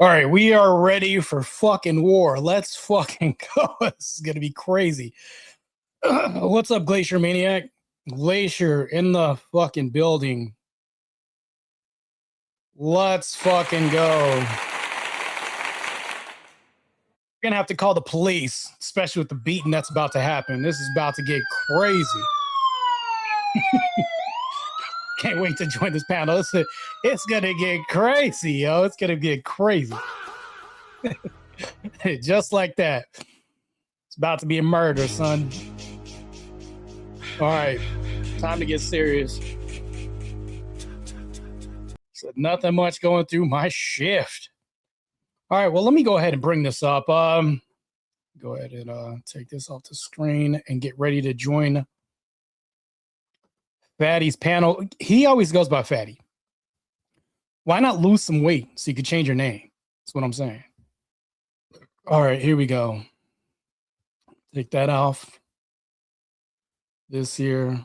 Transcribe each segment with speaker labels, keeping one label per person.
Speaker 1: All right, we are ready for fucking war. Let's fucking go. This is gonna be crazy. What's up, Glacier Maniac? Glacier in the fucking building. Let's fucking go. We're gonna have to call the police, especially with the beating that's about to happen. This is about to get crazy. Can't wait to join this panel. It's gonna get crazy, yo. It's gonna get crazy. Just like that. It's about to be a murder, son. All right, time to get serious. So nothing much going through my shift. All right, well, let me go ahead and bring this up. Go ahead and take this off the screen and get ready to join Fatty's panel. He always goes by Fatty. Why not lose some weight so you could change your name? That's what I'm saying. All right, here we go. Take that off. This here.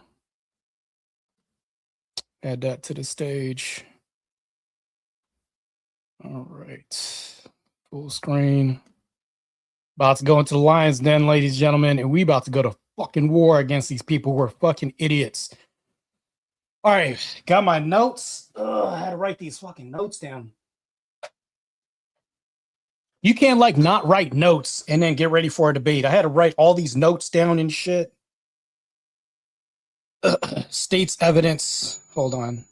Speaker 1: Add that to the stage. All right. Full screen. About to go into the lion's den, ladies and gentlemen, and we about to go to fucking war against these people who are fucking idiots. All right, got my notes. I had to write these fucking notes down. You can't like not write notes and then get ready for a debate. I had to write all these notes down and shit. State's evidence. Hold on.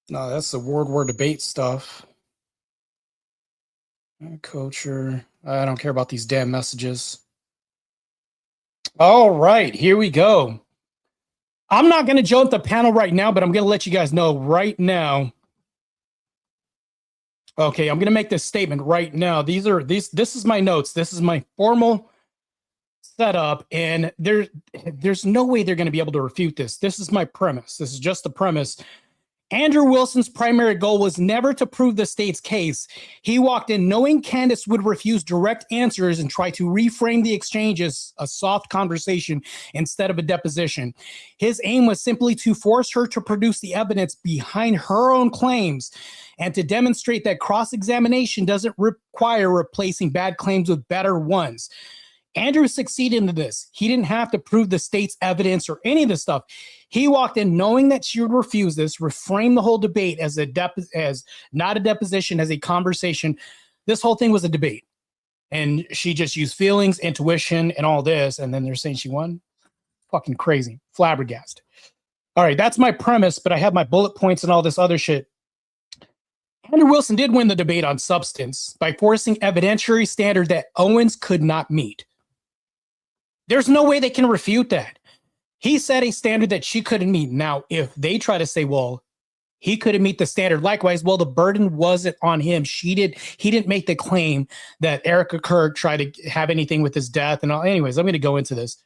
Speaker 1: No, that's the World War debate stuff. Culture. I don't care about these damn messages. All right, here we go. I'm not going to jump the panel right now, but I'm going to let you guys know right now. Okay, I'm going to make this statement right now. This is my notes. This is my formal setup, and there's no way they're going to be able to refute this. This is my premise. This is just the premise. Andrew Wilson's primary goal was never to prove the state's case. He walked in knowing Candace would refuse direct answers and try to reframe the exchange as a soft conversation instead of a deposition. His aim was simply to force her to produce the evidence behind her own claims and to demonstrate that cross-examination doesn't require replacing bad claims with better ones. Andrew succeeded in this. He didn't have to prove the state's evidence or any of this stuff. He walked in knowing that she would refuse this, reframe the whole debate as not a deposition, as a conversation. This whole thing was a debate. And she just used feelings, intuition, and all this. And then they're saying she won. Fucking crazy. Flabbergasted. All right, that's my premise, but I have my bullet points and all this other shit. Andrew Wilson did win the debate on substance by forcing evidentiary standard that Owens could not meet. There's no way they can refute that. He set a standard that she couldn't meet. Now, if they try to say, well, he couldn't meet the standard, likewise, well, the burden wasn't on him. He didn't make the claim that Erica Kirk tried to have anything with his death and all. Anyways, I'm going to go into this.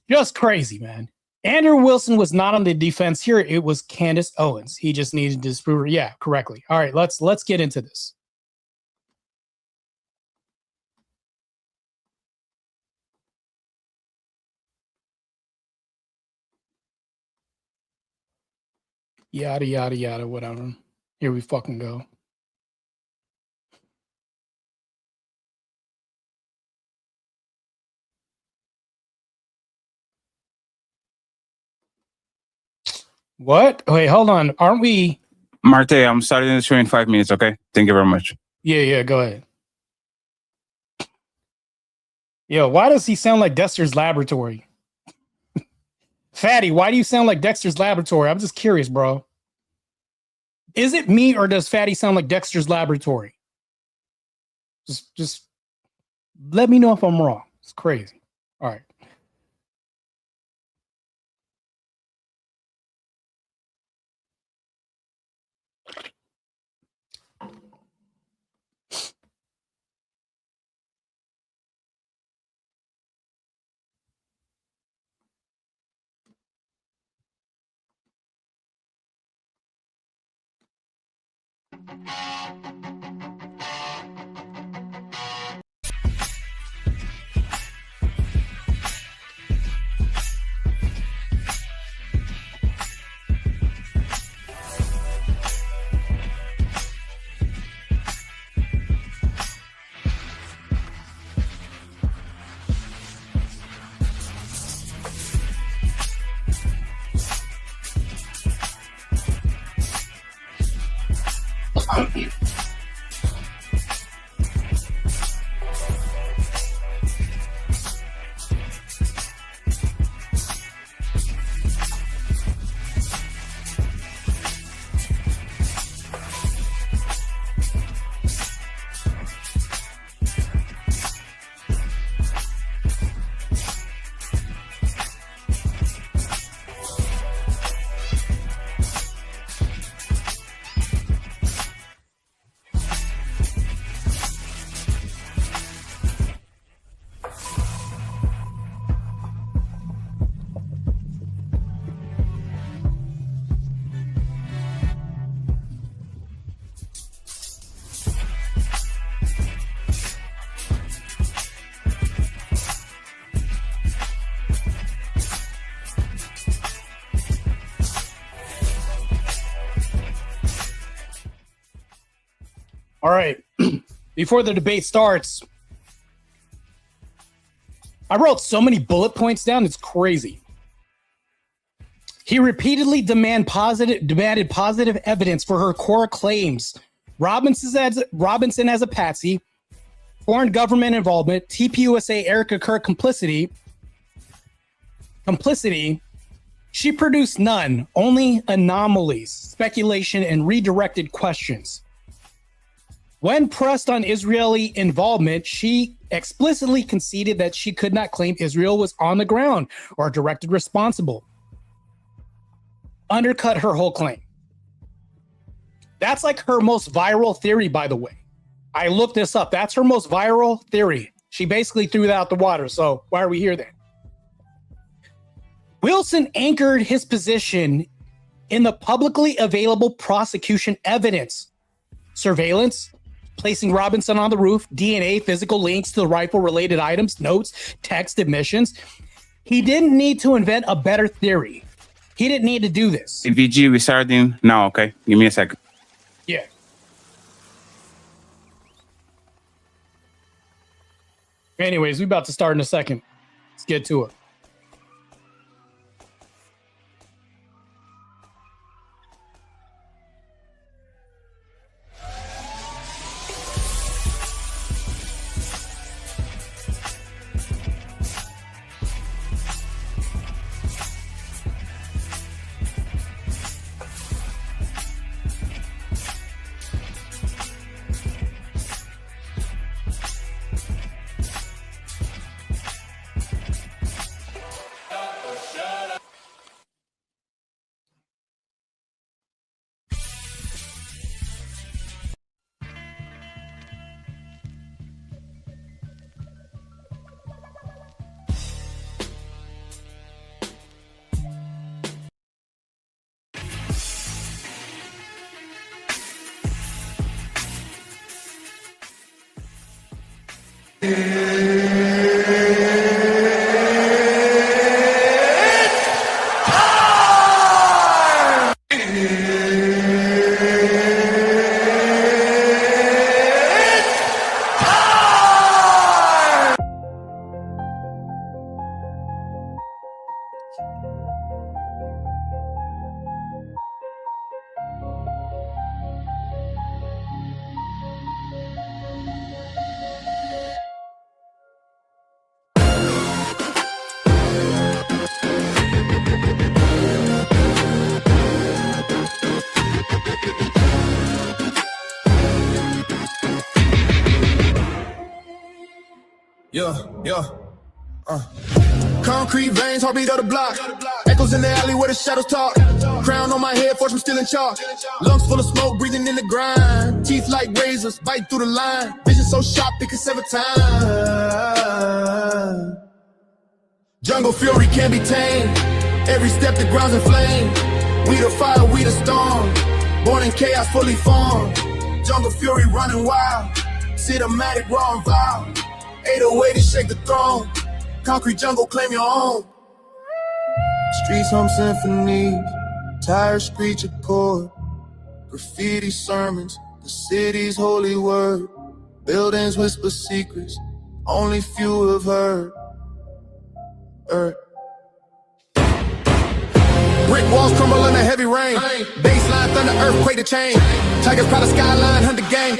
Speaker 1: Just crazy, man. Andrew Wilson was not on the defense here. It was Candace Owens. He just needed to disprove her. Yeah, correctly. All right, let's get into this. Yada, yada, yada, whatever. Here we fucking go. What? Wait, hold on. Aren't we?
Speaker 2: Martae, I'm starting the show in 5 minutes, okay? Thank you very much.
Speaker 1: Yeah, go ahead. Yo, why does he sound like Dexter's Laboratory? Fatty, why do you sound like Dexter's Laboratory? I'm just curious, bro. Is it me or does Fatty sound like Dexter's Laboratory? Just let me know if I'm wrong. It's crazy. All right. All right. Before the debate starts, I wrote so many bullet points down, it's crazy. He repeatedly demanded positive evidence for her core claims. Robinson as a patsy, foreign government involvement, TPUSA Erica Kerr complicity. She produced none, only anomalies, speculation, and redirected questions. When pressed on Israeli involvement, she explicitly conceded that she could not claim Israel was on the ground or directly responsible. Undercut her whole claim. That's like her most viral theory, by the way. I looked this up. That's her most viral theory. She basically threw that out the water. So why are we here then? Wilson anchored his position in the publicly available prosecution evidence, surveillance, placing Robinson on the roof, DNA, physical links to the rifle-related items, notes, text, admissions. He didn't need to invent a better theory. He didn't need to do this.
Speaker 2: VG, we starting now, okay? Give me a second.
Speaker 1: Yeah. Anyways, we're about to start in a second. Let's get to it.
Speaker 3: Concrete veins, heartbeat of the block. Echoes in the alley where the shadows talk. Crown on my head, fortune still in chalk. Lungs full of smoke, breathing in the grind. Teeth like razors, bite through the line. Vision so sharp, it can sever time. Jungle fury can't be tamed. Every step the ground's in flame. We the fire, we the storm. Born in chaos, fully formed. Jungle fury running wild. Cinematic, raw and vile. 808 to shake the throne. Concrete jungle, claim your own. Streets hum symphonies, tires screech a chord. Graffiti sermons, the city's holy word. Buildings whisper secrets, only few have heard. Brick walls crumble under heavy rain. Baseline, thunder, earthquake, the chain. Tigers proud of skyline, hunt the game.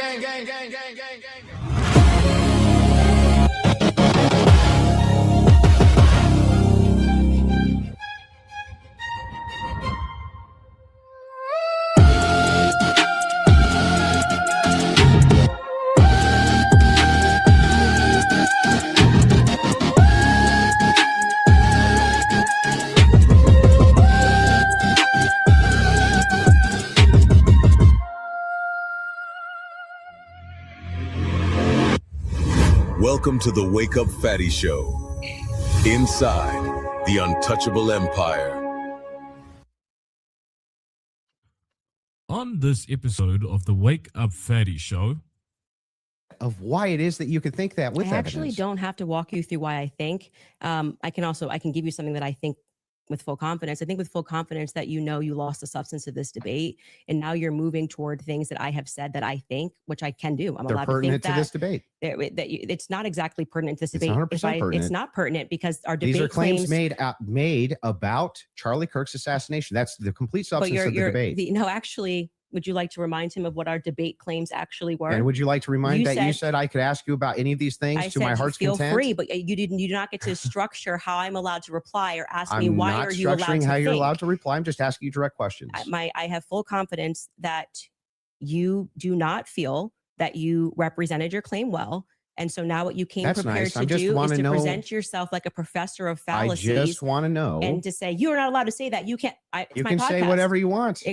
Speaker 4: Welcome to the Wake Up Fatty Show. Inside the untouchable empire.
Speaker 5: On this episode of the Wake Up Fatty Show,
Speaker 6: of why it is that you could think that with
Speaker 7: I actually
Speaker 6: evidence.
Speaker 7: don't have to walk you through why I think. I can give you something that I think with full confidence. I think with full confidence that you lost the substance of this debate, and now you're moving toward things that I have said that I think, which I can do. I'm
Speaker 6: They're
Speaker 7: allowed to
Speaker 6: pertinent
Speaker 7: think
Speaker 6: to this debate.
Speaker 7: it's not exactly pertinent to this
Speaker 6: It's
Speaker 7: debate.
Speaker 6: 100% pertinent.
Speaker 7: It's not pertinent because our debate
Speaker 6: These are claims made about Charlie Kirk's assassination. That's the complete substance of the debate.
Speaker 7: Actually, would you like to remind him of what our debate claims actually were?
Speaker 6: And would you like to remind you said I could ask you about any of these things to my heart's content?
Speaker 7: Feel free, but you do not get to structure how I'm allowed to reply or ask me why are you allowed to
Speaker 6: structuring how you're
Speaker 7: think.
Speaker 6: allowed to reply. I'm just asking you direct questions.
Speaker 7: I have full confidence that you do not feel that you represented your claim well. And so now what you came prepared to do is to present yourself like a professor of fallacies.
Speaker 6: I just want to know.
Speaker 7: And to say, you're not allowed to say that. You can't.
Speaker 6: You can say whatever you want.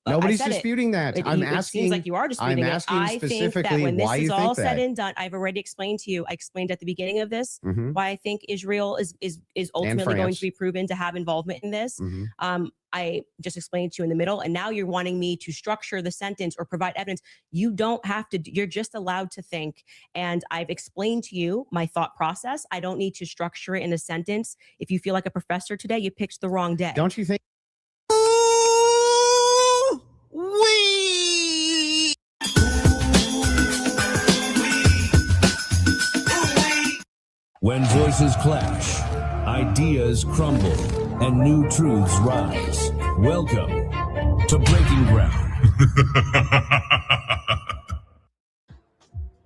Speaker 6: Nobody's disputing that.
Speaker 7: I'm asking. It seems like you are disputing it. I think that when this is all said and done, I've already explained to you. I explained at the beginning of this why I think Israel is ultimately going to be proven to have involvement in this. I just explained to you in the middle, and now you're wanting me to structure the sentence or provide evidence. You don't have to. You're just allowed to think. And I've explained to you my thought process. I don't need to structure it in a sentence. If you feel like a professor today, you picked the wrong day.
Speaker 6: Don't you think?
Speaker 8: When voices clash, ideas crumble, and new truths rise. Welcome to Breaking Ground.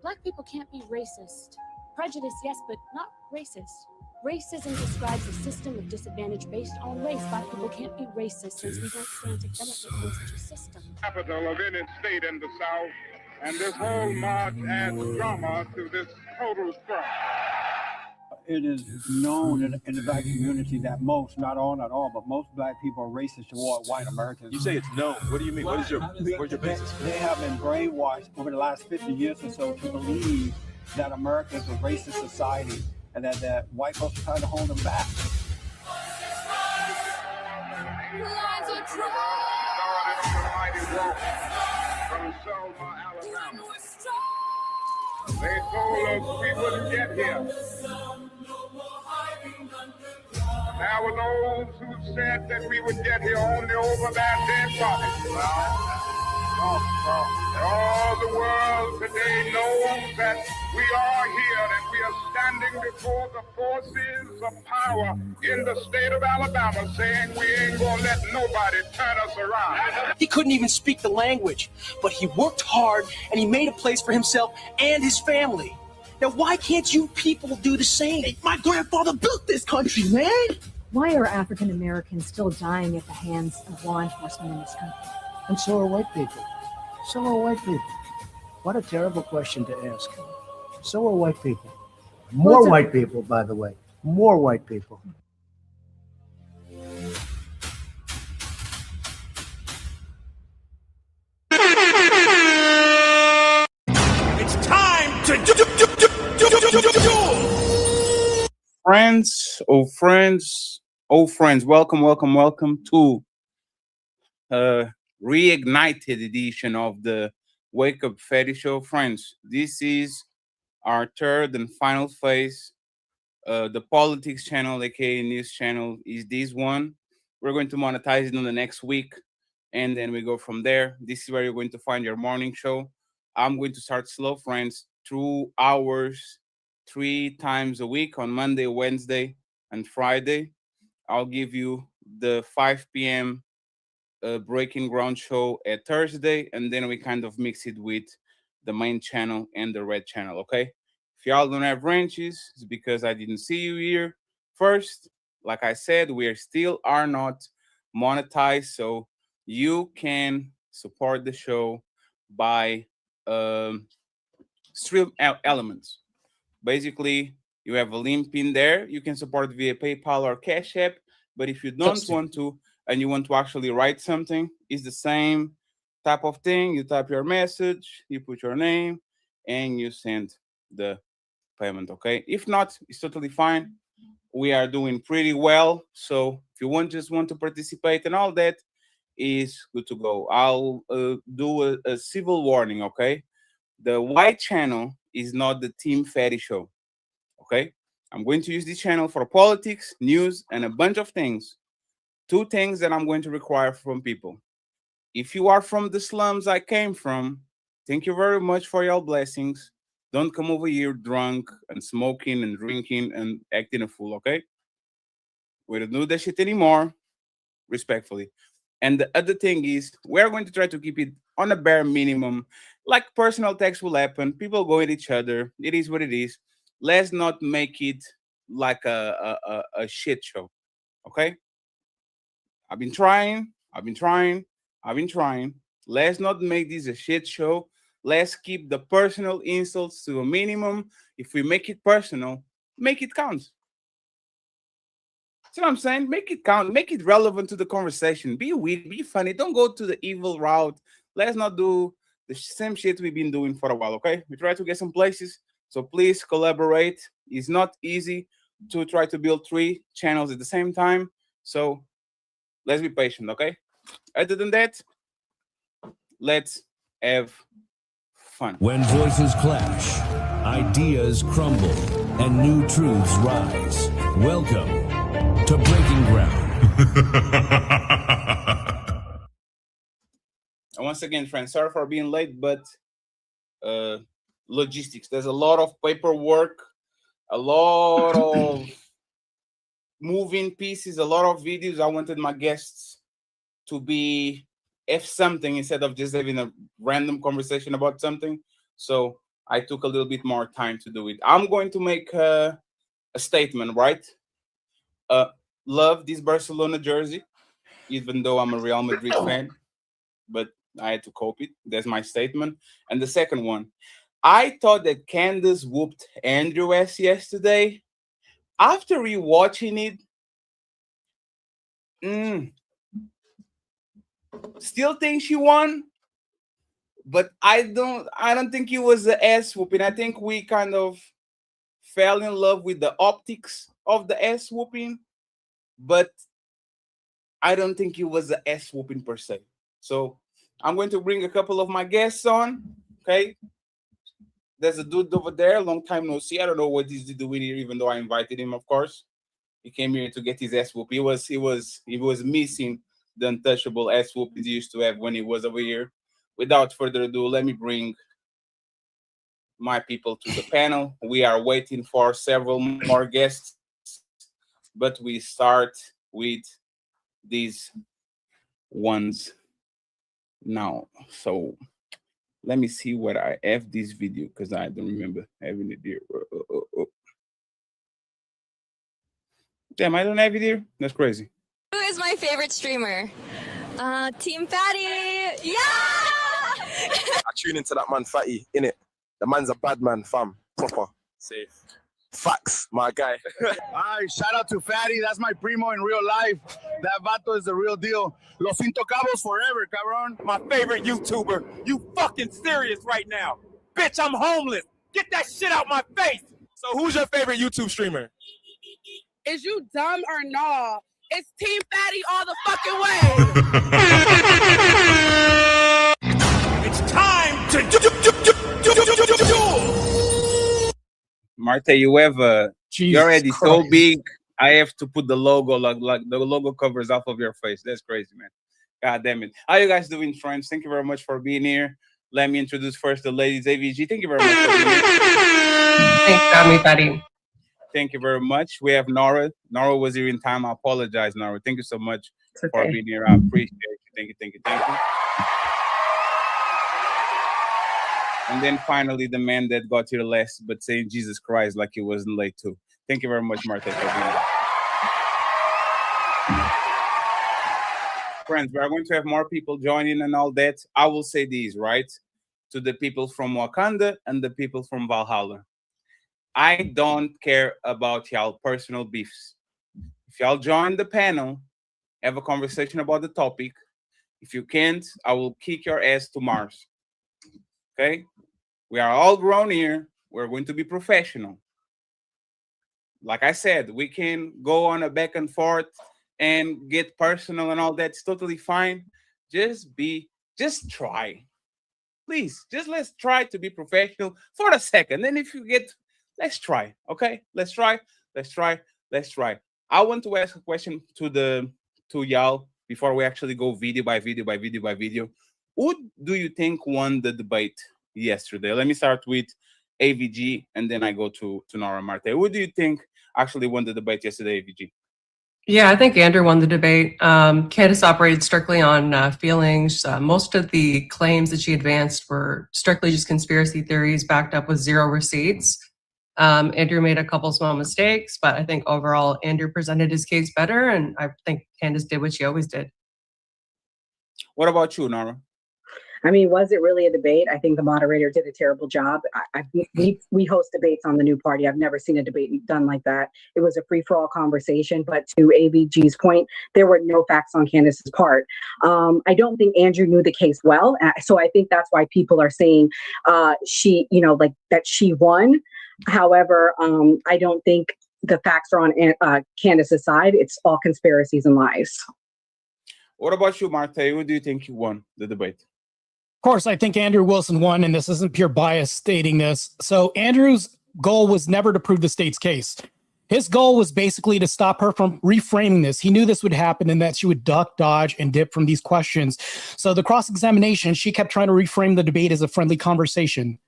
Speaker 9: Black people can't be racist. Prejudice, yes, but not racist. Racism describes a system of disadvantage based on race. Black people can't be racist since we don't stand to benefit from such a system.
Speaker 10: Capital of any state in the South, and this whole march adds drama to this total strife.
Speaker 11: It is known in the black community that most, not all, but most black people are racist toward white Americans.
Speaker 12: You say it's known. What do you mean? Where's your basis?
Speaker 11: They have been brainwashed over the last 50 years or so to believe that America is a racist society and that white folks are trying to hold them back.
Speaker 10: From Selma, Alabama. They told us we wouldn't get here. There were those who said that we would get here only over their dead bodies. All the world today knows that we are here and we are standing before the forces of power in the state of Alabama saying we ain't gonna let nobody turn us around.
Speaker 13: He couldn't even speak the language, but he worked hard and he made a place for himself and his family. Now, why can't you people do the same? My grandfather built this country, man.
Speaker 14: Why are African Americans still dying at the hands of law enforcement in this country?
Speaker 15: And so are white people. So are white people. What a terrible question to ask. So are white people. More white people, by the way. More white people.
Speaker 13: It's time to do.
Speaker 2: Friends, welcome to reignited edition of the Wake Up Fatty Show. Friends, this is our third and final phase. The politics channel, aka news channel, is this one. We're going to monetize it on the next week, and then we go from there. This is where you're going to find your morning show. I'm going to start slow, friends. 2 hours, 3 times a week on Monday, Wednesday, and Friday. I'll give you the 5 p.m. Breaking Ground show at Thursday, and then we kind of mix it with the main channel and the red channel, okay? If y'all don't have ranches, it's because I didn't see you here first. Like I said, we still are not monetized, so you can support the show by stream elements. Basically, you have a link in there. You can support via PayPal or Cash App, but if you don't want to, and you want to actually write something, it's the same type of thing. You type your message, you put your name, and you send the payment, okay? If not, it's totally fine. We are doing pretty well. So if you just want to participate and all that, is good to go. I'll do a civil warning, okay? The white channel is not the Team Fatty show, okay? I'm going to use this channel for politics, news, and a bunch of things. 2 things that I'm going to require from people. If you are from the slums I came from, thank you very much for your blessings. Don't come over here drunk and smoking and drinking and acting a fool, okay? We don't do that shit anymore, respectfully. And the other thing is, we're going to try to keep it on a bare minimum. Like personal attacks will happen. People go at each other. It is what it is. Let's not make it like a shit show, okay? I've been trying. Let's not make this a shit show. Let's keep the personal insults to a minimum. If we make it personal, make it count. See what I'm saying? Make it count. Make it relevant to the conversation. Be weird. Be funny. Don't go to the evil route. Let's not do the same shit we've been doing for a while, okay? We try to get some places. So please collaborate. It's not easy to try to build 3 channels at the same time. So let's be patient, okay? Other than that, let's have fun.
Speaker 8: When voices clash, ideas crumble, and new truths rise. Welcome to Breaking Ground.
Speaker 2: And once again, friends, sorry for being late, but logistics. There's a lot of paperwork, a lot of moving pieces, a lot of videos. I wanted my guests to be something instead of just having a random conversation about something. So I took a little bit more time to do it. I'm going to make a statement, right? Love this Barcelona jersey, even though I'm a Real Madrid fan, but I had to cope it. That's my statement. And the second one, I thought that Candace whooped Andrew ass yesterday. After rewatching it, still think she won, but I don't think it was the ass whooping. I think we kind of fell in love with the optics of the ass whooping, but I don't think it was the ass whooping per se. So I'm going to bring a couple of my guests on. Okay, there's a dude over there, long time no see. I don't know what he's doing here, even though I invited him, of course. He came here to get his ass whooped. He was missing the untouchable ass whoopings he used to have when he was over here. Without further ado, let me bring my people to the panel. We are waiting for several more guests, but we start with these ones now. So let me see what I have this video, because I don't remember having it here. Damn, I don't have it here? That's crazy.
Speaker 16: Who is my favorite streamer? Team Fatty! Yeah!
Speaker 12: I tune into that man Fatty, innit? The man's a bad man, fam. Proper. Safe. Facts, my guy.
Speaker 17: Alright, shout out to Fatty. That's my primo in real life. That vato is the real deal. Los Intocabos forever, cabrón.
Speaker 18: My favorite YouTuber. You fucking serious right now? Bitch, I'm homeless. Get that shit out my face. So who's your favorite YouTube streamer?
Speaker 19: Is you dumb or no? It's Team Fatty all the fucking way.
Speaker 18: It's time to do.
Speaker 2: Martae, you're already so big. I have to put the logo, like the logo covers off of your face. That's crazy, man. God damn it. How you guys doing, friends? Thank you very much for being here. Let me introduce first the ladies. AVG, thank you very much for being here.
Speaker 20: Thanks for having me, Fatty.
Speaker 2: Thank you very much. We have Nora. Nora was here in time. I apologize, Nora. Thank you so much for being here. I appreciate you. Thank you, thank you, thank you. And then finally, the man that got here last, but saying Jesus Christ like he wasn't late too. Thank you very much, Martae, for being here. Friends, we are going to have more people joining and all that. I will say these, right? To the people from Wakanda and the people from Valhalla. I don't care about y'all personal beefs. If y'all join the panel, have a conversation about the topic. If you can't, I will kick your ass to Mars. Okay? We are all grown here. We're going to be professional. Like I said, we can go on a back and forth and get personal and all that. It's totally fine. Just try. Please, let's try to be professional for a second. Then if you get, let's try. Okay? Let's try. I want to ask a question to y'all before we actually go video by video. Who do you think won the debate yesterday? Let me start with AVG and then I go to Nora Martae. Who do you think actually won the debate yesterday, AVG?
Speaker 20: Yeah, I think Andrew won the debate. Candace operated strictly on feelings. Most of the claims that she advanced were strictly just conspiracy theories backed up with zero receipts. Andrew made a couple small mistakes, but I think overall Andrew presented his case better, and I think Candace did what she always did.
Speaker 2: What about you, Nora?
Speaker 21: I mean, was it really a debate? I think the moderator did a terrible job. We host debates on the new party. I've never seen a debate done like that. It was a free-for-all conversation, but to AVG's point, there were no facts on Candace's part. I don't think Andrew knew the case well, so I think that's why people are saying she, like that she won. However, I don't think the facts are on Candace's side. It's all conspiracies and lies.
Speaker 2: What about you, Martae? Who do you think you won the debate?
Speaker 1: Of course, I think Andrew Wilson won, and this isn't pure bias stating this. So Andrew's goal was never to prove the state's case. His goal was basically to stop her from reframing this. He knew this would happen and that she would duck, dodge, and dip from these questions. So the cross-examination, she kept trying to reframe the debate as a friendly conversation.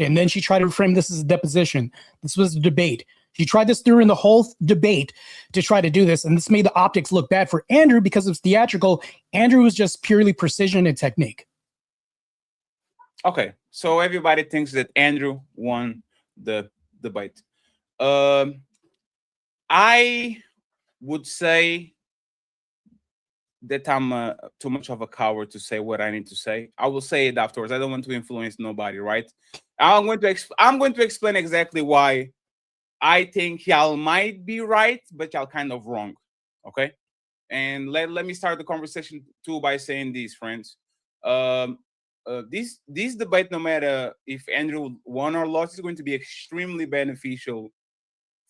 Speaker 1: And then she tried to reframe this as a deposition. This was a debate. She tried this during the whole debate to try to do this, and this made the optics look bad for Andrew because it was theatrical. Andrew was just purely precision and technique.
Speaker 2: Okay, so everybody thinks that Andrew won the debate. I would say that I'm too much of a coward to say what I need to say. I will say it afterwards. I don't want to influence nobody, right? I'm going to explain exactly why I think y'all might be right, but y'all kind of wrong. Okay, and let me start the conversation too by saying this, friends. This debate, no matter if Andrew won or lost, is going to be extremely beneficial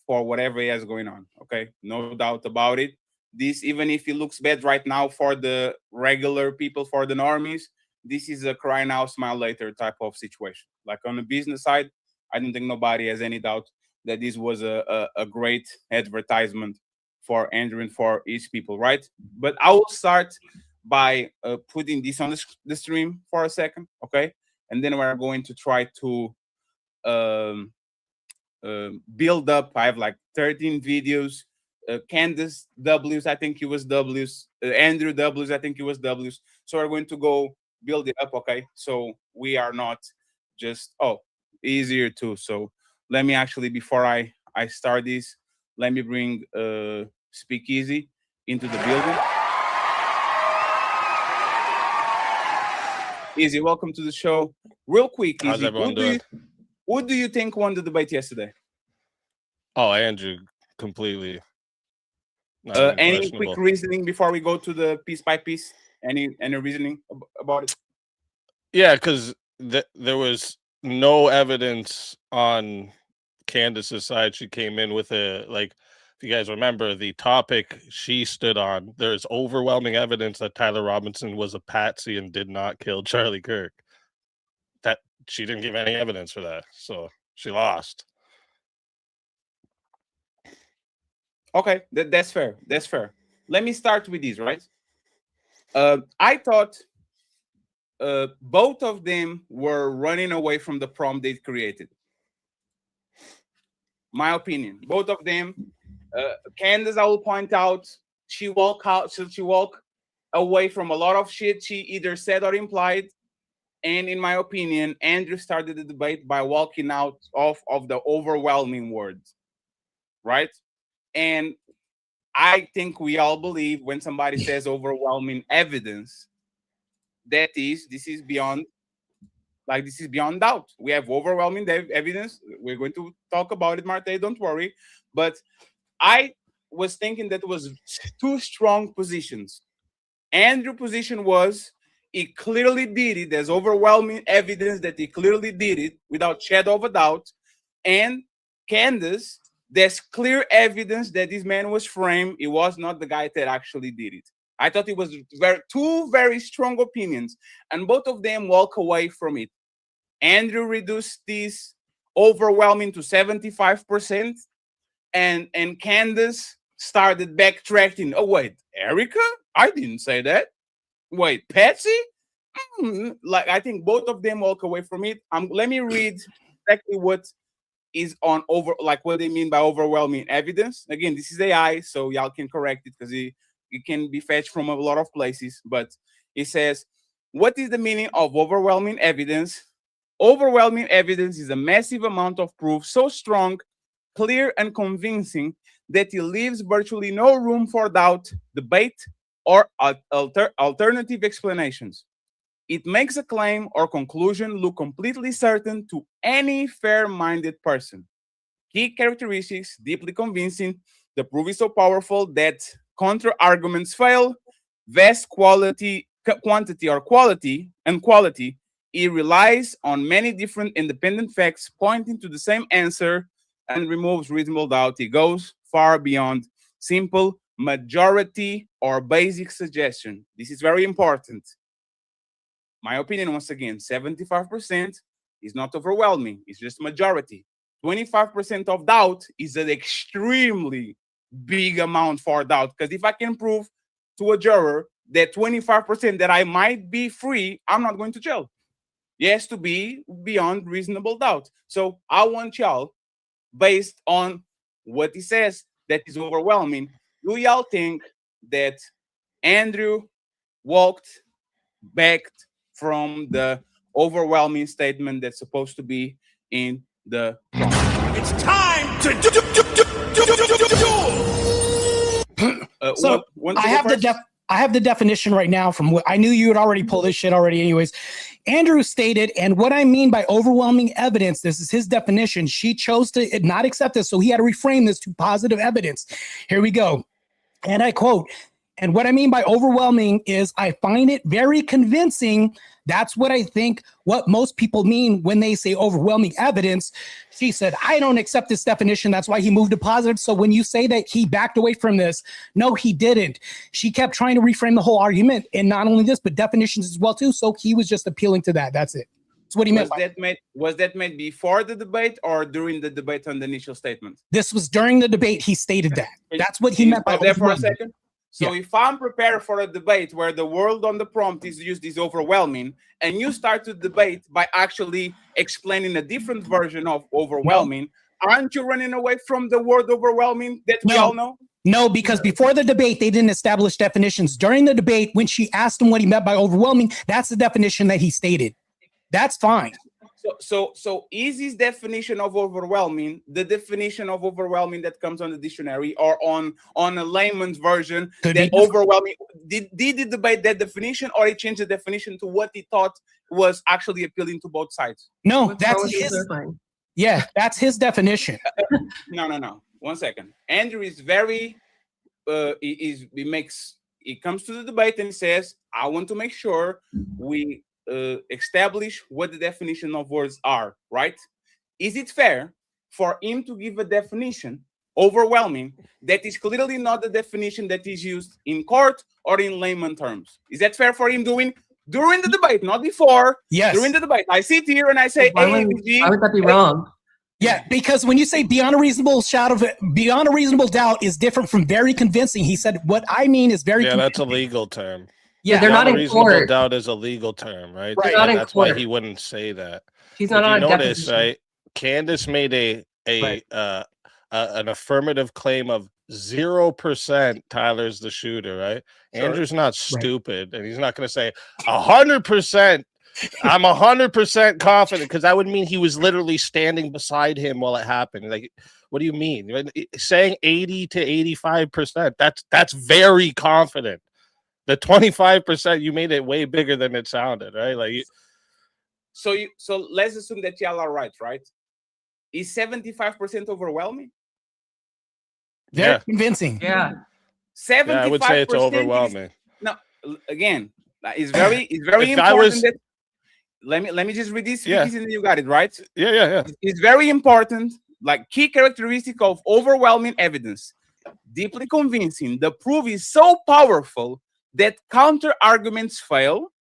Speaker 2: for whatever he has going on. Okay, no doubt about it. This, even if it looks bad right now for the regular people, for the normies, this is a cry now, smile later type of situation. Like on the business side, I don't think nobody has any doubt that this was a great advertisement for Andrew and for his people, right? But I will start by putting this on the stream for a second, okay? And then we're going to try to build up. I have like 13 videos. Candace W's, I think it was W's. Andrew W's, I think it was W's. So we're going to go build it up, okay? So we are not just, easier too. So let me actually, before I start this, let me bring Speakeasy into the building. Easy, welcome to the show. Real quick,
Speaker 22: How's
Speaker 2: Easy,
Speaker 22: everyone doing?
Speaker 2: Who do you think won the debate yesterday?
Speaker 22: Oh, Andrew, completely.
Speaker 2: Any quick reasoning before we go to the piece by piece? Any reasoning about it?
Speaker 22: Yeah, because there was no evidence on Candace's side. She came in with if you guys remember the topic she stood on, there's overwhelming evidence that Tyler Robinson was a patsy and did not kill Charlie Kirk. That she didn't give any evidence for that, so she lost.
Speaker 2: Okay, that's fair. That's fair. Let me start with this, right? I thought both of them were running away from the problem they created. My opinion. Both of them. Candace, I will point out, she walked away from a lot of shit she either said or implied. And in my opinion, Andrew started the debate by walking out of the overwhelming words, right? And I think we all believe when somebody says overwhelming evidence, this is beyond doubt. We have overwhelming evidence. We're going to talk about it, Martae, don't worry. But I was thinking that was two strong positions. Andrew's position was he clearly did it. There's overwhelming evidence that he clearly did it without shadow of a doubt. And Candace, there's clear evidence that this man was framed. He was not the guy that actually did it. I thought it was two very strong opinions, and both of them walk away from it. Andrew reduced this overwhelming to 75%, and Candace started backtracking. Oh, wait, Erica? I didn't say that. Wait, Patsy? Like, I think both of them walk away from it. Let me read exactly what is on what they mean by overwhelming evidence. Again, this is AI, so y'all can correct it because it can be fetched from a lot of places. But it says, what is the meaning of overwhelming evidence? Overwhelming evidence is a massive amount of proof so strong, clear, and convincing that it leaves virtually no room for doubt, debate, or alternative explanations. It makes a claim or conclusion look completely certain to any fair-minded person. Key characteristics: deeply convincing. The proof is so powerful that counter-arguments fail. Vast quantity. It relies on many different independent facts pointing to the same answer and removes reasonable doubt. It goes far beyond simple majority or basic suggestion. This is very important. My opinion, once again, 75% is not overwhelming. It's just majority. 25% of doubt is an extremely big amount for doubt. Because if I can prove to a juror that 25% that I might be free, I'm not going to jail. It has to be beyond reasonable doubt. So I want y'all, based on what he says that is overwhelming, do y'all think that Andrew walked back from the overwhelming statement that's supposed to be in the prompt?
Speaker 18: It's time to do.
Speaker 1: So I have the definition right now from what I knew you had already pulled this shit already anyways. Andrew stated, and what I mean by overwhelming evidence, this is his definition. She chose to not accept this, so he had to reframe this to positive evidence. Here we go. And I quote, and what I mean by overwhelming is I find it very convincing. That's what I think what most people mean when they say overwhelming evidence. She said, I don't accept this definition. That's why he moved to positive. So when you say that he backed away from this, no, he didn't. She kept trying to reframe the whole argument. And not only this, but definitions as well, too. So he was just appealing to that. That's it. That's what he meant.
Speaker 2: Was that made before the debate or during the debate on the initial statement?
Speaker 1: This was during the debate. He stated that. That's what he meant by
Speaker 2: there for a second. So if I'm prepared for a debate where the word on the prompt is used is overwhelming, and you start to debate by actually explaining a different version of overwhelming, aren't you running away from the word overwhelming that we all know?
Speaker 1: No, because before the debate, they didn't establish definitions. During the debate, when she asked him what he meant by overwhelming, that's the definition that he stated. That's fine.
Speaker 2: So is his definition of overwhelming the definition of overwhelming that comes on the dictionary or on a layman's version? That overwhelming did he debate that definition, or he changed the definition to what he thought was actually appealing to both sides?
Speaker 1: No, that's his. Yeah, that's his definition.
Speaker 2: No. 1 second. Andrew is very. He comes to the debate and he says, "I want to make sure we." Establish what the definition of words are, right? Is it fair for him to give a definition, overwhelming, that is clearly not the definition that is used in court or in layman terms? Is that fair for him doing during the debate, not before?
Speaker 1: Yes.
Speaker 2: During the debate. I sit here and I say,
Speaker 20: why would that be wrong?
Speaker 1: Yeah, because when you say beyond a reasonable doubt is different from very convincing. He said, what I mean is very convincing.
Speaker 22: That's a legal term.
Speaker 1: Yeah,
Speaker 22: they're not in court. Doubt is a legal term, right?
Speaker 1: Right.
Speaker 22: That's why he wouldn't say that.
Speaker 20: He's not on a
Speaker 22: notice,
Speaker 20: deposition.
Speaker 22: right? Candace made a an affirmative claim of 0% Tyler's the shooter, right?
Speaker 1: Sure.
Speaker 22: Andrew's not stupid, and he's not going to say 100%. I'm 100% confident, because that would mean he was literally standing beside him while it happened. Like, what do you mean? Saying 80 to 85%, that's very confident. The 25%, you made it way bigger than it sounded, right? Like,
Speaker 2: so let's assume that y'all are right? Is 75% overwhelming?
Speaker 1: Very convincing.
Speaker 20: Yeah.
Speaker 2: 75%.
Speaker 22: Yeah, I would say it's overwhelming.
Speaker 2: No, again, it's very important that. Let me just read this and then you got it, right?
Speaker 22: Yeah.
Speaker 2: It's very important. Like, key characteristic of overwhelming evidence: deeply convincing. The proof is so powerful that counter arguments fail.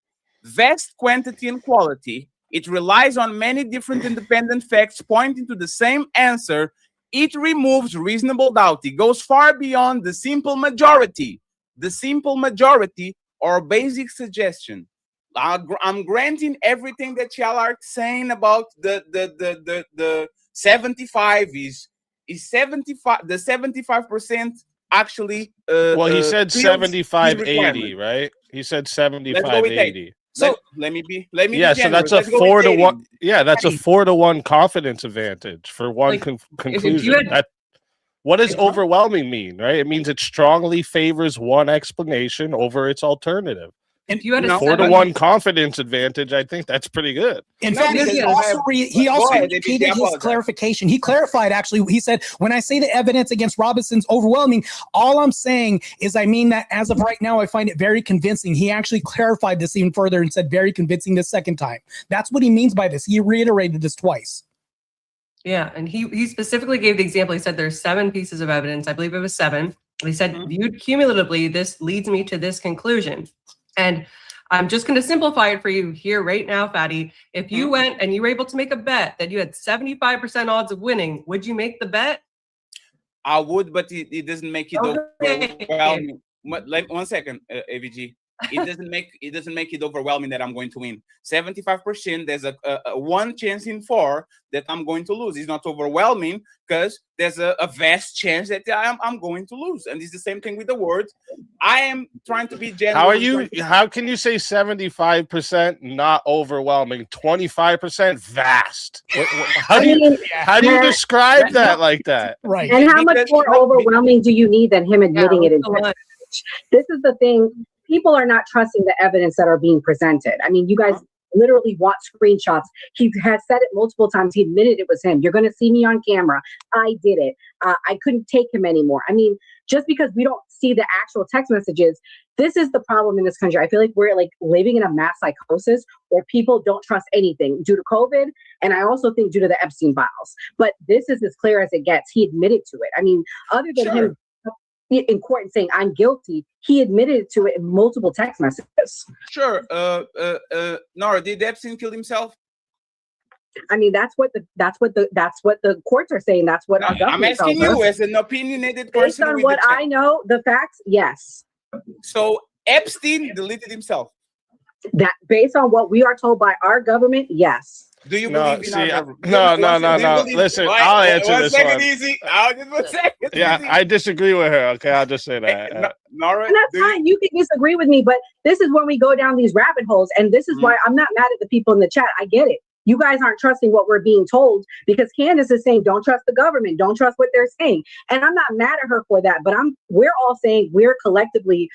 Speaker 2: Vast quantity and quality. It relies on many different independent facts pointing to the same answer. It removes reasonable doubt. It goes far beyond the simple majority. The simple majority or basic suggestion. I'm granting everything that y'all are saying about the 75 is 75. The 75% actually.
Speaker 22: Well, he said 75-80, right? He said 75-80.
Speaker 2: So let me be.
Speaker 22: So that's a 4-to-1. Yeah, that's a 4-to-1 confidence advantage for one conclusion. What does overwhelming mean, right? It means it strongly favors one explanation over its alternative.
Speaker 20: If you had a
Speaker 22: 4-to-1 confidence advantage, I think that's pretty good.
Speaker 1: In fact, he also repeated his clarification. He clarified, actually, he said, when I say the evidence against Robinson's overwhelming, all I'm saying is I mean that as of right now, I find it very convincing. He actually clarified this even further and said very convincing the second time. That's what he means by this. He reiterated this twice.
Speaker 20: Yeah, and he specifically gave the example. He said there's 7 pieces of evidence. I believe it was 7. He said, viewed cumulatively, this leads me to this conclusion. And I'm just going to simplify it for you here right now, Fatty. If you went and you were able to make a bet that you had 75% odds of winning, would you make the bet?
Speaker 2: I would, but it doesn't make it overwhelming. 1 second, AVG. It doesn't make it overwhelming that I'm going to win. 75%. There's a 1 chance in 4 that I'm going to lose. It's not overwhelming because there's a vast chance that I'm going to lose. And it's the same thing with the words. I am trying to be generous.
Speaker 22: How can you say 75% not overwhelming? 25% vast. How do you describe that like that?
Speaker 1: Right.
Speaker 21: And how much more overwhelming do you need than him admitting it in text? This is the thing. People are not trusting the evidence that are being presented. I mean, you guys literally want screenshots. He has said it multiple times. He admitted it was him. You're going to see me on camera. I did it. I couldn't take him anymore. I mean, just because we don't see the actual text messages, this is the problem in this country. I feel like we're like living in a mass psychosis where people don't trust anything due to COVID. And I also think due to the Epstein files. But this is as clear as it gets. He admitted to it. I mean, other than him in court and saying I'm guilty, he admitted to it in multiple text messages.
Speaker 2: Sure. Nora, did Epstein kill himself?
Speaker 21: I mean, that's what the courts are saying. That's what our government.
Speaker 2: I'm asking you as an opinionated person.
Speaker 21: Based on what I know, the facts, yes.
Speaker 2: So Epstein deleted himself.
Speaker 21: That based on what we are told by our government, yes.
Speaker 2: Do you believe in our government?
Speaker 22: No. Listen, I'll answer this one.
Speaker 2: Easy.
Speaker 22: Yeah, I disagree with her. Okay, I'll just say that.
Speaker 2: Nora,
Speaker 21: and that's fine. You can disagree with me, but this is when we go down these rabbit holes, and this is why I'm not mad at the people in the chat. I get it. You guys aren't trusting what we're being told because Candace is saying, don't trust the government. Don't trust what they're saying. And I'm not mad at her for that, but we're all saying we're collectively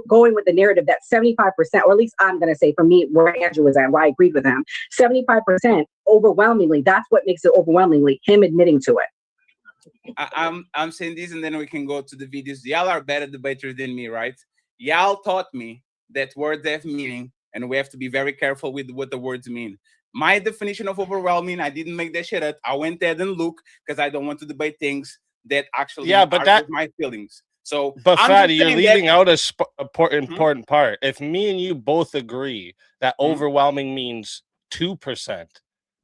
Speaker 21: going with the narrative that 75%, or at least I'm going to say for me, where Andrew was at, why I agreed with him, 75% overwhelmingly. That's what makes it overwhelmingly him admitting to it.
Speaker 2: I'm saying this, and then we can go to the videos. Y'all are better debaters than me, right? Y'all taught me that words have meaning, and we have to be very careful with what the words mean. My definition of overwhelming, I didn't make that shit up. I went ahead and looked because I don't want to debate things that actually but my feelings. So,
Speaker 22: but Fatty, you're leaving out a important part. If me and you both agree that overwhelming means 2%,